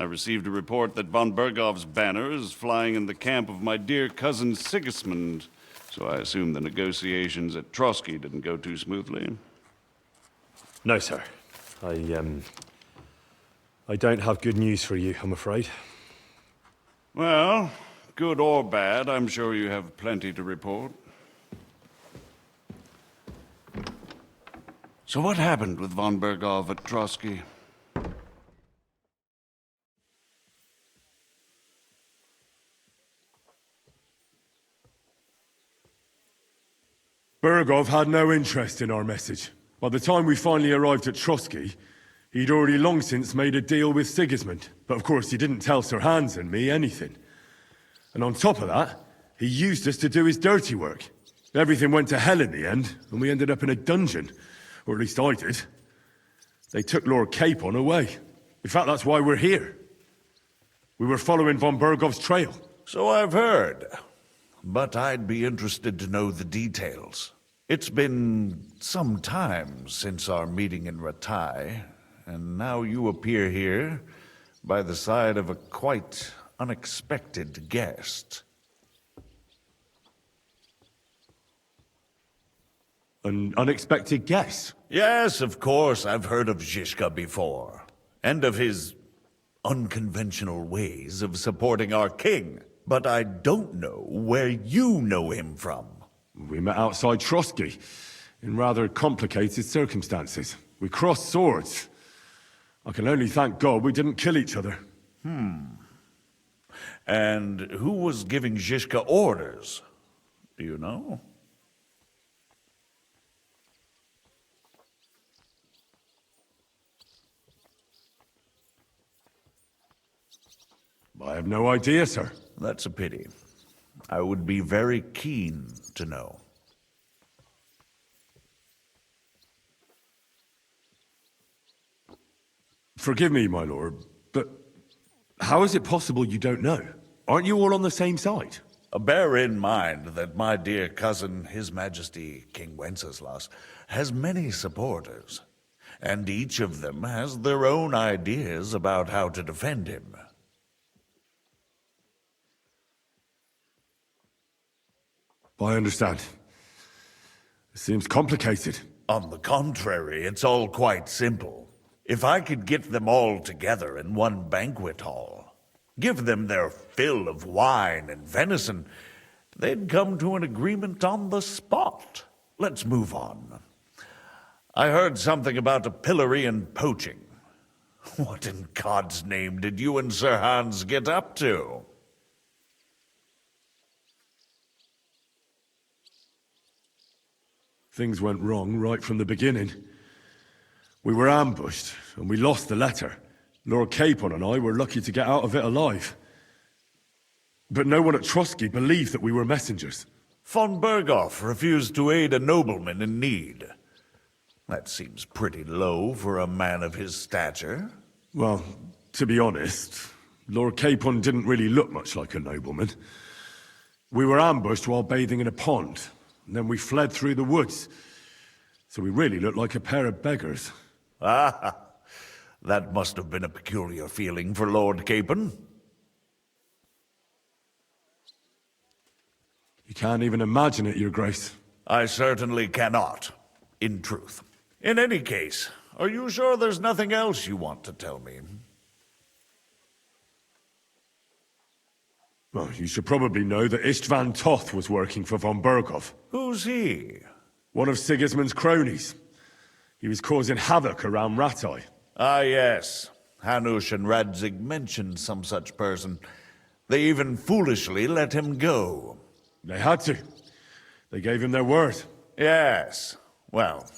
Speaker 22: received a report that von Bergov's banner is flying in the camp of my dear cousin Sigismund, so I assume the negotiations at Trotsky didn't go too smoothly.
Speaker 11: No, sir. I don't have good news for you, I'm afraid.
Speaker 22: Well, good or bad, I'm sure you have plenty to report. So what happened with von Bergov at Trotsky?
Speaker 1: Bergov had no interest in our message. By the time we finally arrived at Trotsky, he'd already long since made a deal with Sigismund. But of course, he didn't tell Sir Hans and me anything. And on top of that, he used us to do his dirty work. Everything went to hell in the end, and we ended up in a dungeon. Or at least I did. They took Lord Capon away. In fact, that's why we're here. We were following von Bergov's trail.
Speaker 17: So I've heard. But I'd be interested to know the details. It's been some time since our meeting in Ratai, and now you appear here by the side of a quite unexpected guest.
Speaker 1: An unexpected guest?
Speaker 17: Yes, of course, I've heard of Zizka before, and of his unconventional ways of supporting our king. But I don't know where you know him from.
Speaker 1: We met outside Trotsky, in rather complicated circumstances. We crossed swords. I can only thank God we didn't kill each other.
Speaker 17: And who was giving Zizka orders? Do you know?
Speaker 1: I have no idea, sir.
Speaker 17: That's a pity. I would be very keen to know.
Speaker 1: Forgive me, my lord, but how is it possible you don't know? Aren't you all on the same side?
Speaker 17: Bear in mind that my dear cousin, His Majesty King Wenceslas, has many supporters, and each of them has their own ideas about how to defend him.
Speaker 1: I understand. It seems complicated.
Speaker 17: On the contrary, it's all quite simple. If I could get them all together in one banquet hall, give them their fill of wine and venison, they'd come to an agreement on the spot. Let's move on. I heard something about a pillory and poaching. What in God's name did you and Sir Hans get up to?
Speaker 1: Things went wrong right from the beginning. We were ambushed, and we lost the letter. Lord Capon and I were lucky to get out of it alive. But no one at Trotsky believed that we were messengers.
Speaker 17: Von Bergov refused to aid a nobleman in need. That seems pretty low for a man of his stature.
Speaker 1: Well, to be honest, Lord Capon didn't really look much like a nobleman. We were ambushed while bathing in a pond. And then we fled through the woods. So we really looked like a pair of beggars.
Speaker 17: Ah, that must have been a peculiar feeling for Lord Capon.
Speaker 1: You can't even imagine it, Your Grace.
Speaker 17: I certainly cannot, in truth. In any case, are you sure there's nothing else you want to tell me?
Speaker 1: Well, you should probably know that Istvan Toth was working for von Bergov.
Speaker 17: Who's he?
Speaker 1: One of Sigismund's cronies. He was causing havoc around Ratai.
Speaker 17: Ah, yes. Hanush and Radzig mentioned some such person. They even foolishly let him go.
Speaker 1: They had to. They gave him their word.
Speaker 17: Yes. Well,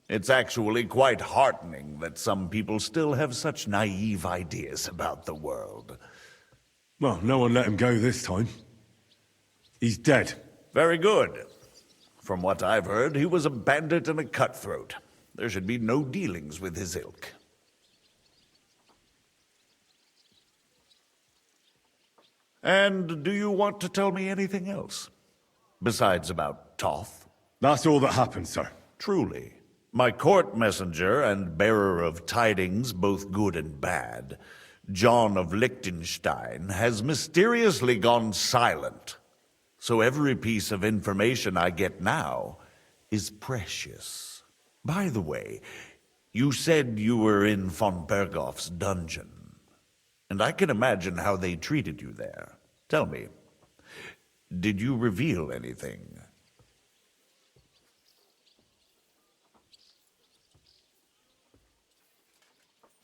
Speaker 17: it's actually quite heartening that some people still have such naive ideas about the world.
Speaker 1: Well, no one let him go this time. He's dead.
Speaker 17: Very good. From what I've heard, he was a bandit and a cutthroat. There should be no dealings with his ilk. And do you want to tell me anything else? Besides about Toth?
Speaker 1: That's all that happened, sir.
Speaker 17: Truly. My court messenger and bearer of tidings, both good and bad, John of Liechtenstein, has mysteriously gone silent. So every piece of information I get now is precious. By the way, you said you were in von Bergoff's dungeon, and I can imagine how they treated you there. Tell me, did you reveal anything?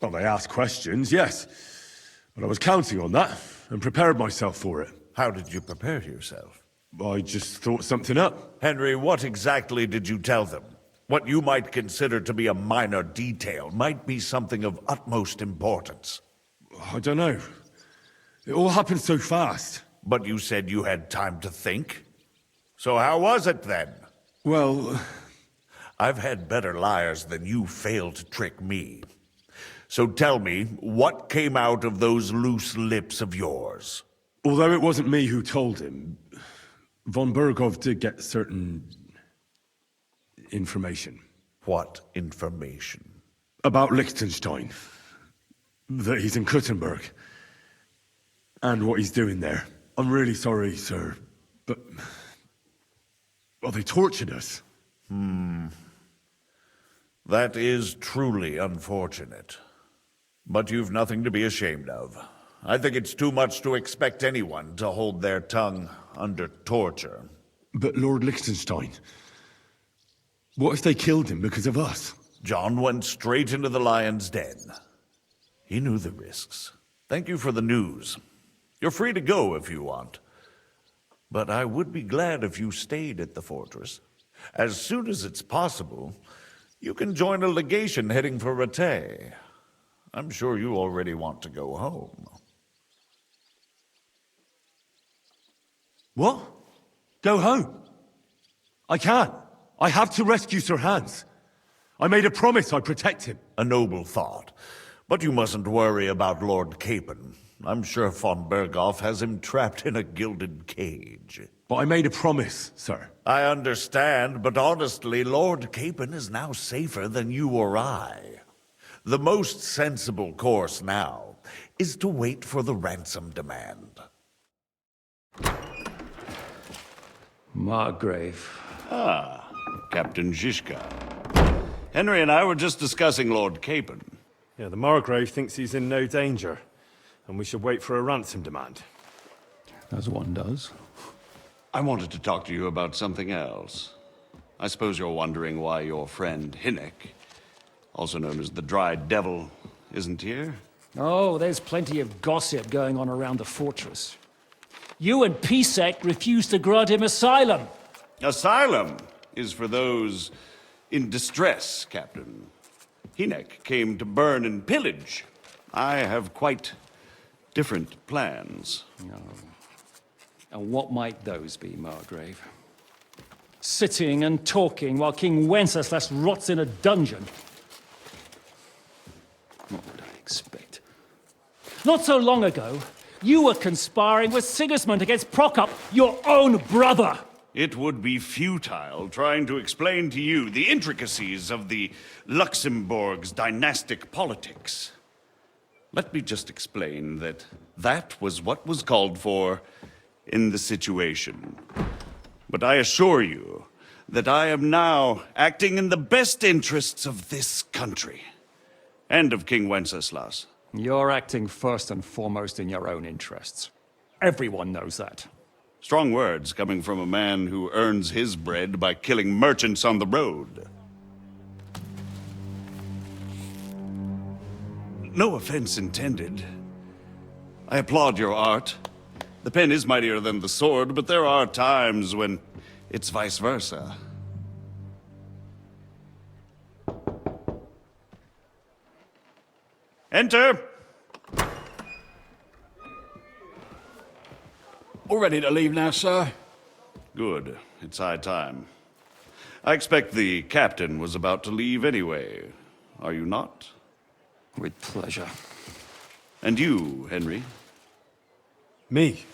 Speaker 1: Well, they asked questions, yes. But I was counting on that, and prepared myself for it.
Speaker 17: How did you prepare yourself?
Speaker 1: I just thought something up.
Speaker 17: Henry, what exactly did you tell them? What you might consider to be a minor detail might be something of utmost importance.
Speaker 1: I don't know. It all happened so fast.
Speaker 17: But you said you had time to think. So how was it then?
Speaker 1: Well,
Speaker 17: I've had better liars than you fail to trick me. So tell me, what came out of those loose lips of yours?
Speaker 1: Although it wasn't me who told him, von Berghoff did get certain information.
Speaker 17: What information?
Speaker 1: About Liechtenstein. That he's in Kuttenberg. And what he's doing there. I'm really sorry, sir, but... well, they tortured us.
Speaker 17: That is truly unfortunate. But you've nothing to be ashamed of. I think it's too much to expect anyone to hold their tongue under torture.
Speaker 1: But Lord Liechtenstein... what if they killed him because of us?
Speaker 17: John went straight into the lion's den. He knew the risks. Thank you for the news. You're free to go if you want. But I would be glad if you stayed at the fortress. As soon as it's possible, you can join a legation heading for Rattay. I'm sure you already want to go home.
Speaker 1: What? Go home? I can't. I have to rescue Sir Hans. I made a promise I'd protect him.
Speaker 17: A noble thought. But you mustn't worry about Lord Capon. I'm sure von Berghoff has him trapped in a gilded cage.
Speaker 1: But I made a promise, sir.
Speaker 17: I understand, but honestly, Lord Capon is now safer than you or I. The most sensible course now is to wait for the ransom demand.
Speaker 6: Margrave.
Speaker 22: Ah, Captain Zizka. Henry and I were just discussing Lord Capon.
Speaker 11: Yeah, the Margrave thinks he's in no danger, and we should wait for a ransom demand.
Speaker 6: As one does.
Speaker 22: I wanted to talk to you about something else. I suppose you're wondering why your friend Hinnek, also known as the Dried Devil, isn't here?
Speaker 2: Oh, there's plenty of gossip going on around the fortress. You and Pisek refused to grant him asylum.
Speaker 22: Asylum is for those in distress, Captain. Hinnek came to burn and pillage. I have quite different plans.
Speaker 2: Oh. And what might those be, Margrave? Sitting and talking while King Wenceslas rots in a dungeon. What would I expect? Not so long ago, you were conspiring with Sigismund against Prokop, your own brother!
Speaker 22: It would be futile trying to explain to you the intricacies of the Luxembourg's dynastic politics. Let me just explain that that was what was called for in the situation. But I assure you that I am now acting in the best interests of this country and of King Wenceslas.
Speaker 2: You're acting first and foremost in your own interests. Everyone knows that.
Speaker 22: Strong words coming from a man who earns his bread by killing merchants on the road. No offense intended. I applaud your art. The pen is mightier than the sword, but there are times when it's vice versa. Enter!
Speaker 7: All ready to leave now, sir?
Speaker 22: Good. It's high time. I expect the captain was about to leave anyway. Are you not?
Speaker 2: With pleasure.
Speaker 22: And you, Henry?
Speaker 1: Me?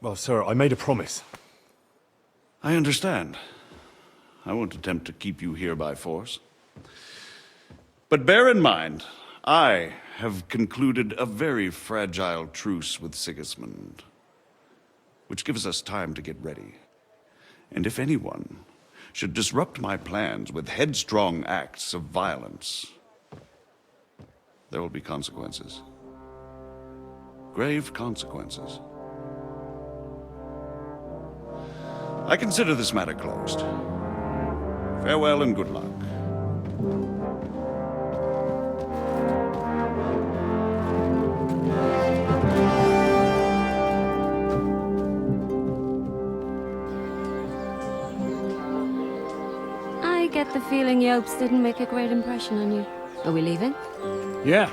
Speaker 11: Well, sir, I made a promise.
Speaker 22: I understand. I won't attempt to keep you here by force. But bear in mind, I have concluded a very fragile truce with Sigismund, which gives us time to get ready. And if anyone should disrupt my plans with headstrong acts of violence, there will be consequences. Grave consequences. I consider this matter closed. Farewell and good luck.
Speaker 4: I get the feeling Yopes didn't make a great impression on you. Are we leaving?
Speaker 19: Yeah.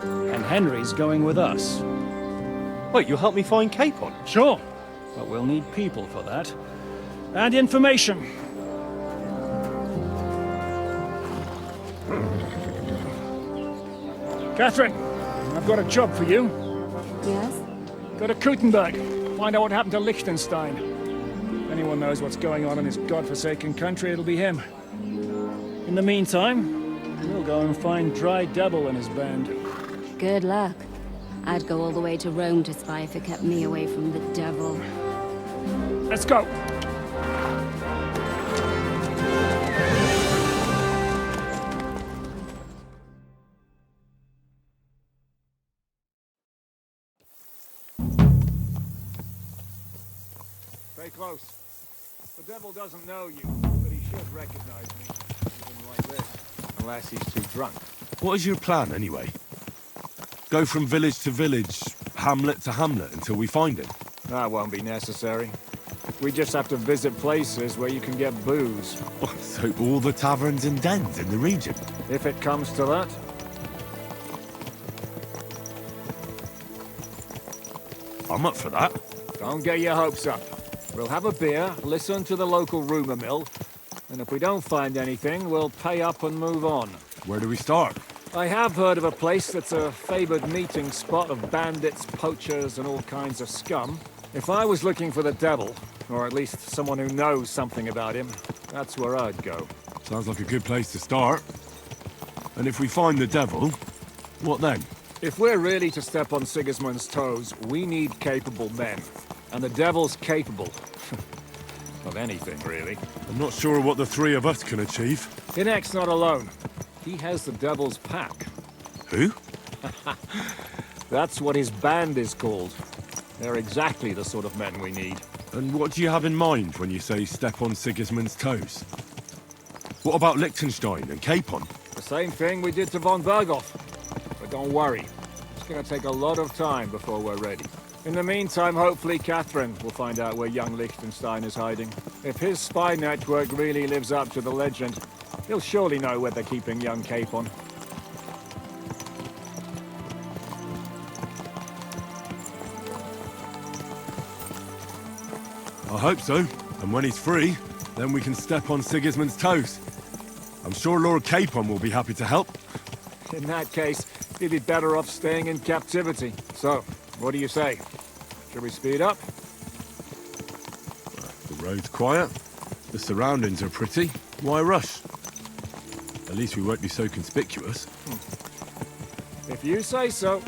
Speaker 19: And Henry's going with us.
Speaker 11: Wait, you'll help me find Capon?
Speaker 19: Sure. But we'll need people for that. And information. Catherine, I've got a job for you.
Speaker 4: Yes?
Speaker 19: Go to Kuttenberg. Find out what happened to Liechtenstein. If anyone knows what's going on in this godforsaken country, it'll be him. In the meantime, we'll go and find Dry Devil and his band.
Speaker 4: Good luck. I'd go all the way to Rome to spy if it kept me away from the devil.
Speaker 19: Let's go! Stay close. The devil doesn't know you, but he should recognize me, even like this. Unless he's too drunk.
Speaker 11: What is your plan, anyway? Go from village to village, hamlet to hamlet, until we find him?
Speaker 2: That won't be necessary. We just have to visit places where you can get booze.
Speaker 11: So all the taverns and dens in the region?
Speaker 2: If it comes to that.
Speaker 11: I'm up for that.
Speaker 2: Don't get your hopes up. We'll have a beer, listen to the local rumour mill, and if we don't find anything, we'll pay up and move on.
Speaker 11: Where do we start?
Speaker 2: I have heard of a place that's a favoured meeting spot of bandits, poachers, and all kinds of scum. If I was looking for the devil, or at least someone who knows something about him, that's where I'd go.
Speaker 11: Sounds like a good place to start. And if we find the devil, what then?
Speaker 2: If we're really to step on Sigismund's toes, we need capable men. And the devil's capable. Of anything, really.
Speaker 11: I'm not sure what the three of us can achieve.
Speaker 2: Inek's not alone. He has the devil's pack.
Speaker 11: Who?
Speaker 2: That's what his band is called. They're exactly the sort of men we need.
Speaker 11: And what do you have in mind when you say step on Sigismund's toes? What about Liechtenstein and Capon?
Speaker 2: The same thing we did to von Berghoff. But don't worry. It's gonna take a lot of time before we're ready. In the meantime, hopefully Catherine will find out where young Liechtenstein is hiding. If his spy network really lives up to the legend, he'll surely know where they're keeping young Capon.
Speaker 11: I hope so. And when he's free, then we can step on Sigismund's toes. I'm sure Lord Capon will be happy to help.
Speaker 2: In that case, he'd be better off staying in captivity. So, what do you say? Should we speed up?
Speaker 11: The road's quiet. The surroundings are pretty. Why rush? At least we won't be so conspicuous.
Speaker 2: If you say so.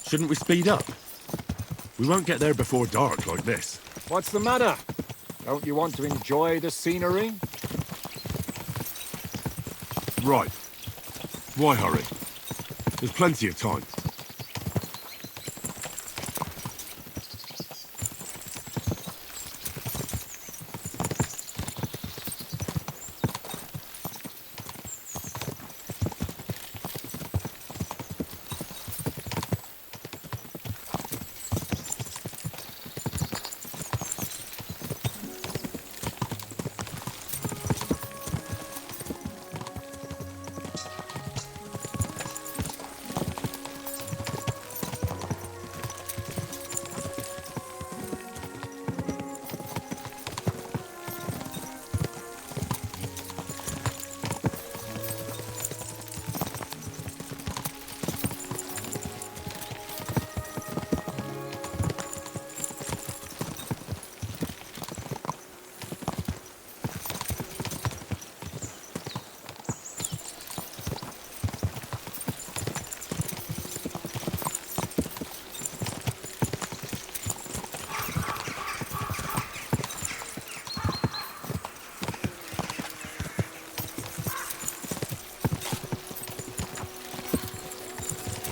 Speaker 11: Shouldn't we speed up? We won't get there before dark like this.
Speaker 2: What's the matter? Don't you want to enjoy the scenery?
Speaker 1: Right. Why hurry? There's plenty of time.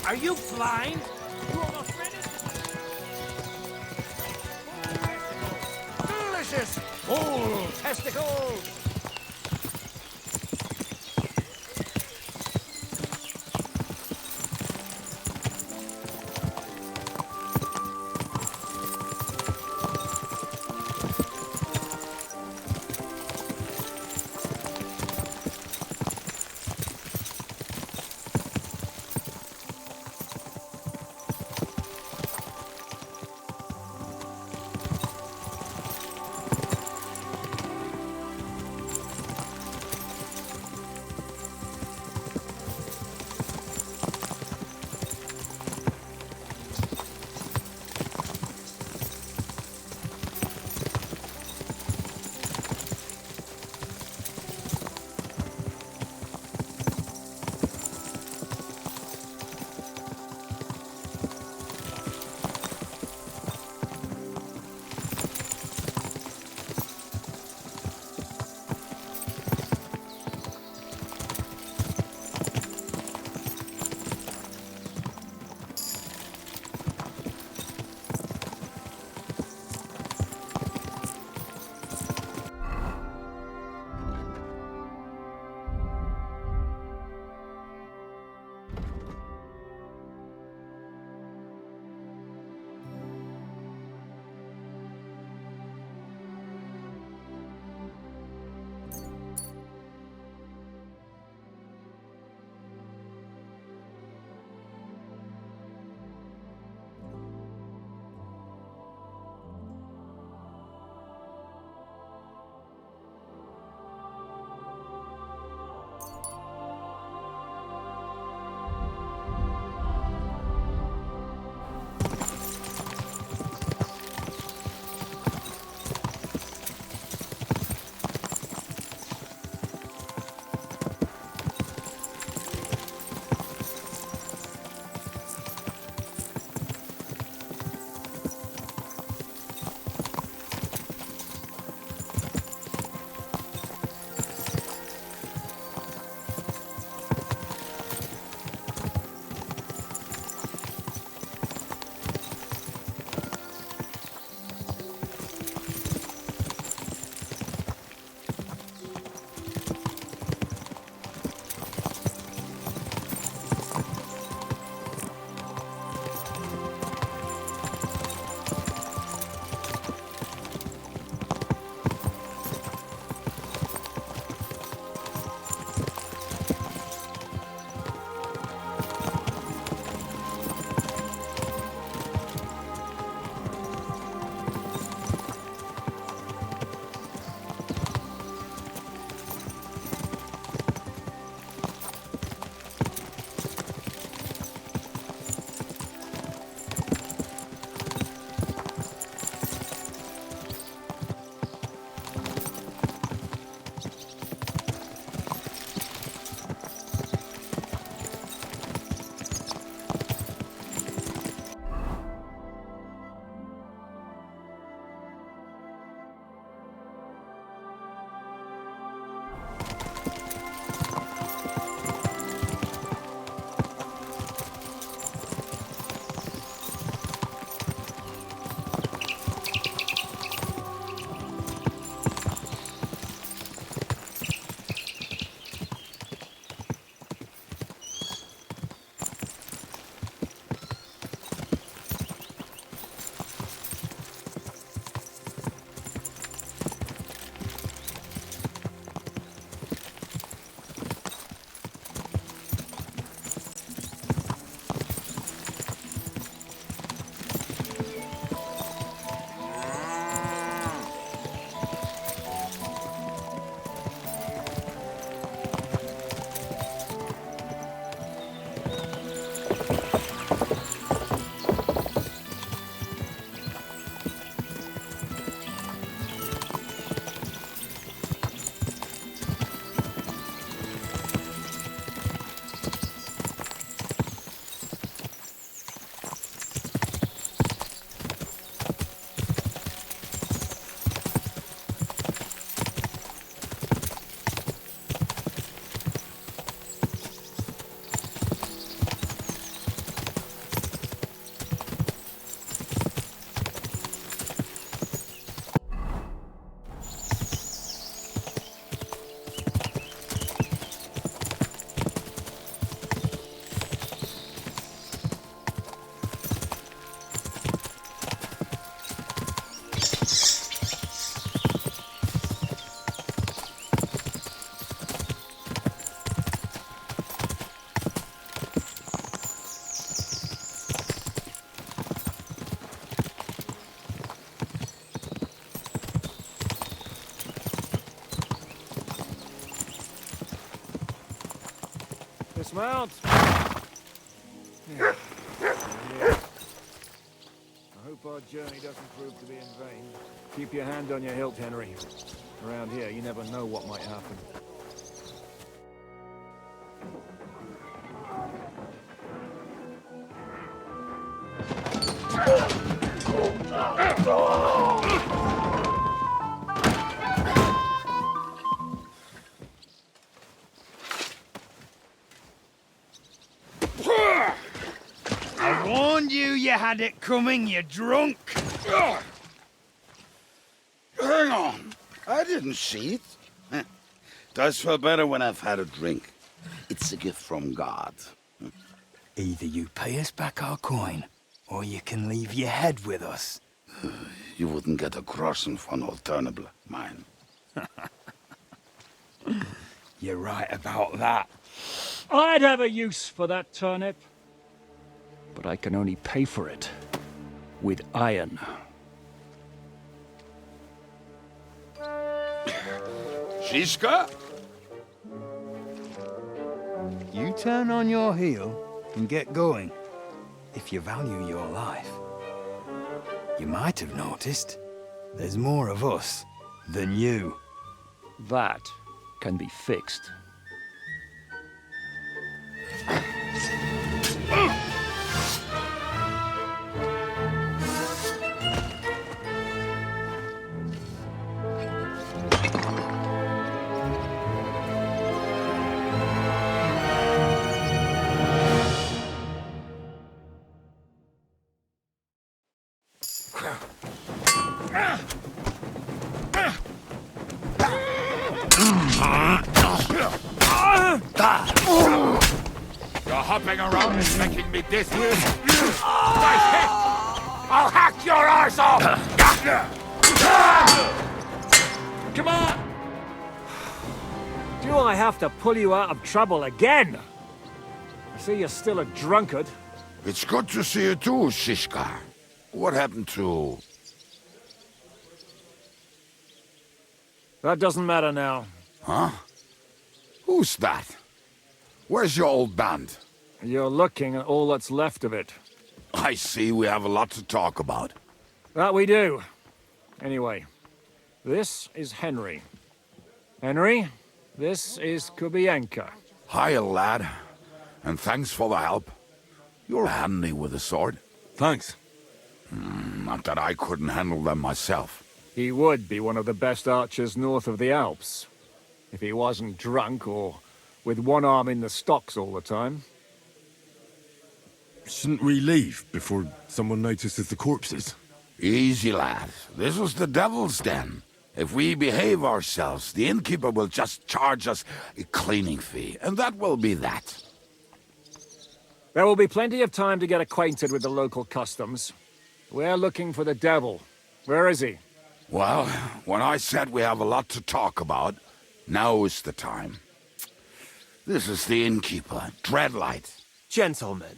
Speaker 10: Are you blind?
Speaker 2: Delicious! Full testicles! Dismount. Yeah. I hope our journey doesn't prove to be in vain. Keep your hand on your hilt, Henry. Around here, you never know what might happen.
Speaker 21: I warned you had it coming, you drunk!
Speaker 9: Hang on. I didn't see it. Does feel better when I've had a drink. It's a gift from God.
Speaker 21: Either you pay us back our coin, or you can leave your head with us.
Speaker 9: You wouldn't get a crossing for an alternative, mine.
Speaker 21: You're right about that.
Speaker 19: I'd have a use for that turnip. But I can only pay for it with iron.
Speaker 9: Shiska?
Speaker 21: You turn on your heel and get going, if you value your life. You might have noticed, there's more of us than you.
Speaker 19: That can be fixed.
Speaker 21: You're hopping around and making me dizzy. Nice hit! I'll hack your arse off!
Speaker 2: Come on! Do I have to pull you out of trouble again? I see you're still a drunkard.
Speaker 9: It's good to see you too, Shishka. What happened to...
Speaker 2: That doesn't matter now.
Speaker 9: Huh? Who's that? Where's your old band?
Speaker 2: You're looking at all that's left of it.
Speaker 9: I see we have a lot to talk about.
Speaker 2: That we do. Anyway, this is Henry. Henry, this is Kubienka.
Speaker 9: Hiya, lad. And thanks for the help. You're handy with a sword.
Speaker 11: Thanks.
Speaker 9: Not that I couldn't handle them myself.
Speaker 2: He would be one of the best archers north of the Alps. If he wasn't drunk or with one arm in the stocks all the time.
Speaker 11: Shouldn't we leave before someone notices the corpses?
Speaker 9: Easy, lad. This was the Devil's Den. If we behave ourselves, the innkeeper will just charge us a cleaning fee, and that will be that.
Speaker 2: There will be plenty of time to get acquainted with the local customs. We're looking for the devil. Where is he?
Speaker 9: Well, when I said we have a lot to talk about, now is the time. This is the innkeeper, Dreadlight.
Speaker 18: Gentlemen,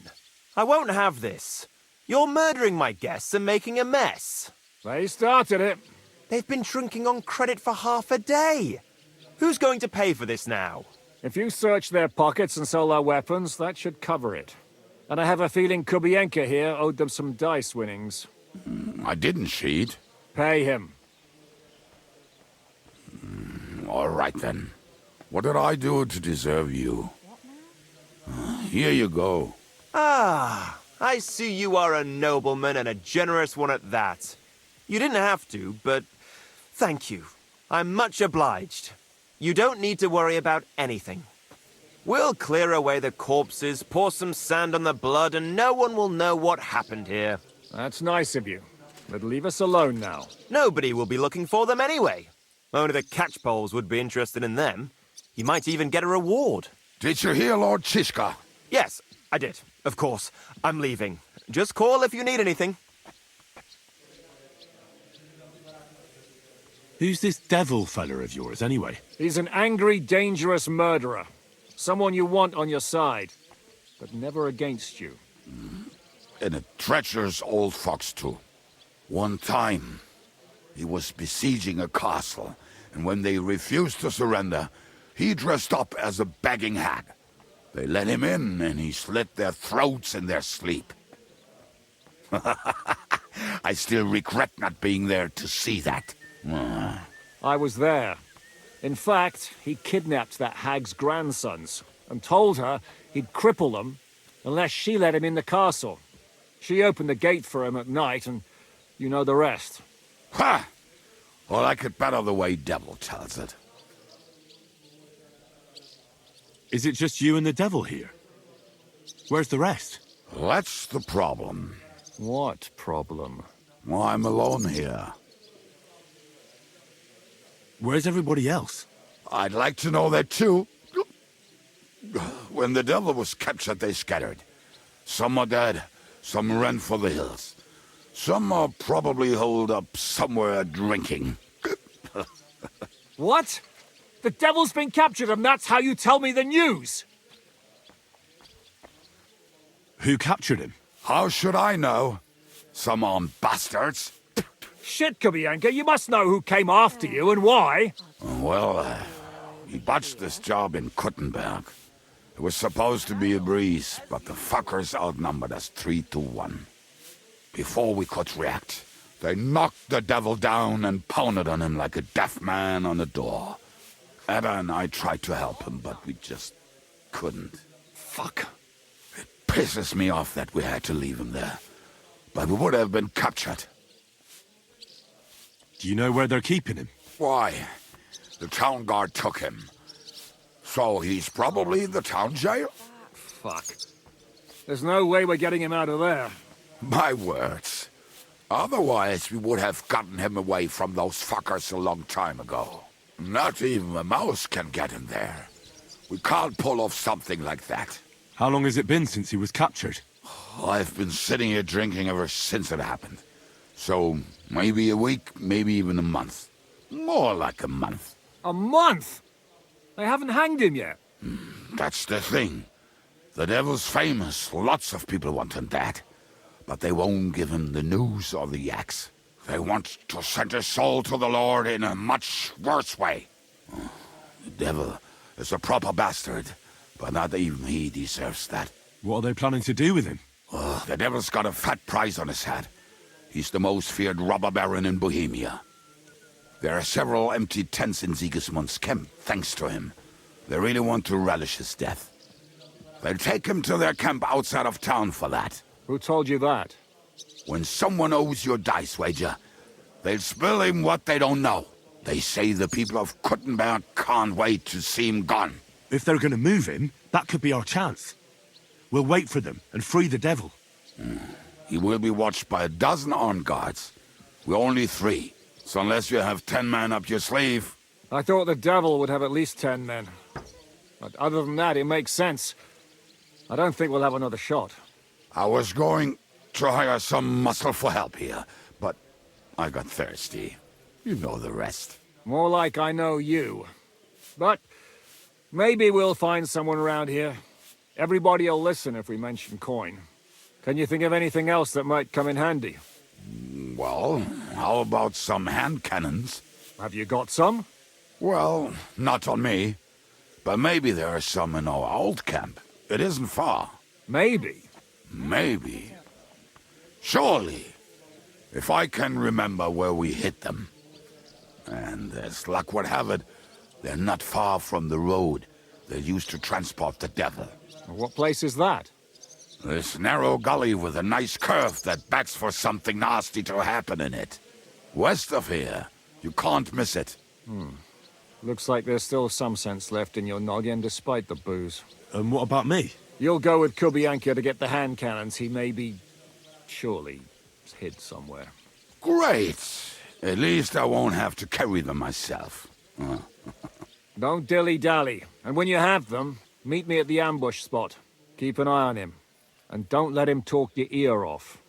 Speaker 18: I won't have this. You're murdering my guests and making a mess.
Speaker 2: They started it.
Speaker 18: They've been drinking on credit for half a day. Who's going to pay for this now?
Speaker 2: If you search their pockets and sell their weapons, that should cover it. And I have a feeling Kubienka here owed them some dice winnings.
Speaker 9: I didn't cheat.
Speaker 2: Pay him.
Speaker 9: All right, then. What did I do to deserve you? Here you go.
Speaker 18: Ah, I see you are a nobleman and a generous one at that. You didn't have to, but thank you. I'm much obliged. You don't need to worry about anything. We'll clear away the corpses, pour some sand on the blood, and no one will know what happened here.
Speaker 2: That's nice of you. But leave us alone now.
Speaker 18: Nobody will be looking for them anyway. Only the catchpoles would be interested in them. You might even get a reward.
Speaker 9: Did you hear Lord Chishka?
Speaker 18: Yes, I did. Of course. I'm leaving. Just call if you need anything.
Speaker 11: Who's this devil fella of yours, anyway?
Speaker 2: He's an angry, dangerous murderer. Someone you want on your side, but never against you.
Speaker 9: And a treacherous old fox, too. One time, he was besieging a castle, and when they refused to surrender, he dressed up as a begging hag. They let him in, and he slit their throats in their sleep. I still regret not being there to see that.
Speaker 2: I was there. In fact, he kidnapped that hag's grandsons and told her he'd cripple them unless she let him in the castle. She opened the gate for him at night, and you know the rest.
Speaker 9: Ha! Well, I could better the way Devil tells it.
Speaker 11: Is it just you and the devil here? Where's the rest?
Speaker 9: That's the problem.
Speaker 2: What problem?
Speaker 9: Well, I'm alone here.
Speaker 11: Where's everybody else?
Speaker 9: I'd like to know that too. When the devil was captured, they scattered. Some are dead, some ran for the hills. Some are probably holed up somewhere drinking.
Speaker 2: What? The devil's been captured and that's how you tell me the news?
Speaker 11: Who captured him?
Speaker 9: How should I know? Some armed bastards.
Speaker 2: Shit, Kubianka, you must know who came after you and why.
Speaker 9: Well, he botched this job in Kuttenberg. It was supposed to be a breeze, but the fuckers outnumbered us 3-1. Before we could react, they knocked the devil down and pounded on him like a deaf man on a door. Ada and I tried to help him, but we just couldn't.
Speaker 2: Fuck.
Speaker 9: It pisses me off that we had to leave him there. But we would have been captured.
Speaker 11: Do you know where they're keeping him?
Speaker 9: Why? The town guard took him. So he's probably in the town jail?
Speaker 2: Fuck. There's no way we're getting him out of there.
Speaker 9: My words. Otherwise, we would have gotten him away from those fuckers a long time ago. Not even a mouse can get him there. We can't pull off something like that.
Speaker 11: How long has it been since he was captured?
Speaker 9: I've been sitting here drinking ever since it happened. So, maybe a week, maybe even a month. More like a month.
Speaker 2: A month? They haven't hanged him yet.
Speaker 9: That's the thing. The devil's famous. Lots of people want him dead. But they won't give him the news or the axe. They want to send his soul to the Lord in a much worse way. The devil is a proper bastard, but not even he deserves that.
Speaker 11: What are they planning to do with him?
Speaker 9: The devil's got a fat price on his head. He's the most feared robber baron in Bohemia. There are several empty tents in Sigismund's camp, thanks to him. They really want to relish his death. They'll take him to their camp outside of town for that.
Speaker 2: Who told you that?
Speaker 9: When someone owes you a dice wager, they'll spill him what they don't know. They say the people of Kuttenberg can't wait to see him gone.
Speaker 11: If they're going to move him, that could be our chance. We'll wait for them and free the devil.
Speaker 9: He will be watched by 12 armed guards. We're only 3. So unless you have 10 men up your sleeve...
Speaker 2: I thought the devil would have at least 10 men. But other than that, it makes sense. I don't think we'll have another shot.
Speaker 9: I was going to hire some muscle for help here, but I got thirsty. You know the rest.
Speaker 2: More like I know you. But maybe we'll find someone around here. Everybody'll listen if we mention coin. Can you think of anything else that might come in handy?
Speaker 9: Well, how about some hand cannons?
Speaker 2: Have you got some?
Speaker 9: Well, not on me. But maybe there are some in our old camp. It isn't far.
Speaker 2: Maybe?
Speaker 9: Maybe. Surely. If I can remember where we hid them. And as luck would have it, they're not far from the road they used to transport the devil.
Speaker 2: What place is that?
Speaker 9: This narrow gully with a nice curve that begs for something nasty to happen in it. West of here. You can't miss it.
Speaker 2: Looks like there's still some sense left in your noggin despite the booze.
Speaker 11: And what about me?
Speaker 2: You'll go with Kubianka to get the hand cannons. He may be... surely hid somewhere.
Speaker 9: Great! At least I won't have to carry them myself.
Speaker 2: Don't dilly-dally. And when you have them, meet me at the ambush spot. Keep an eye on him. And don't let him talk your ear off.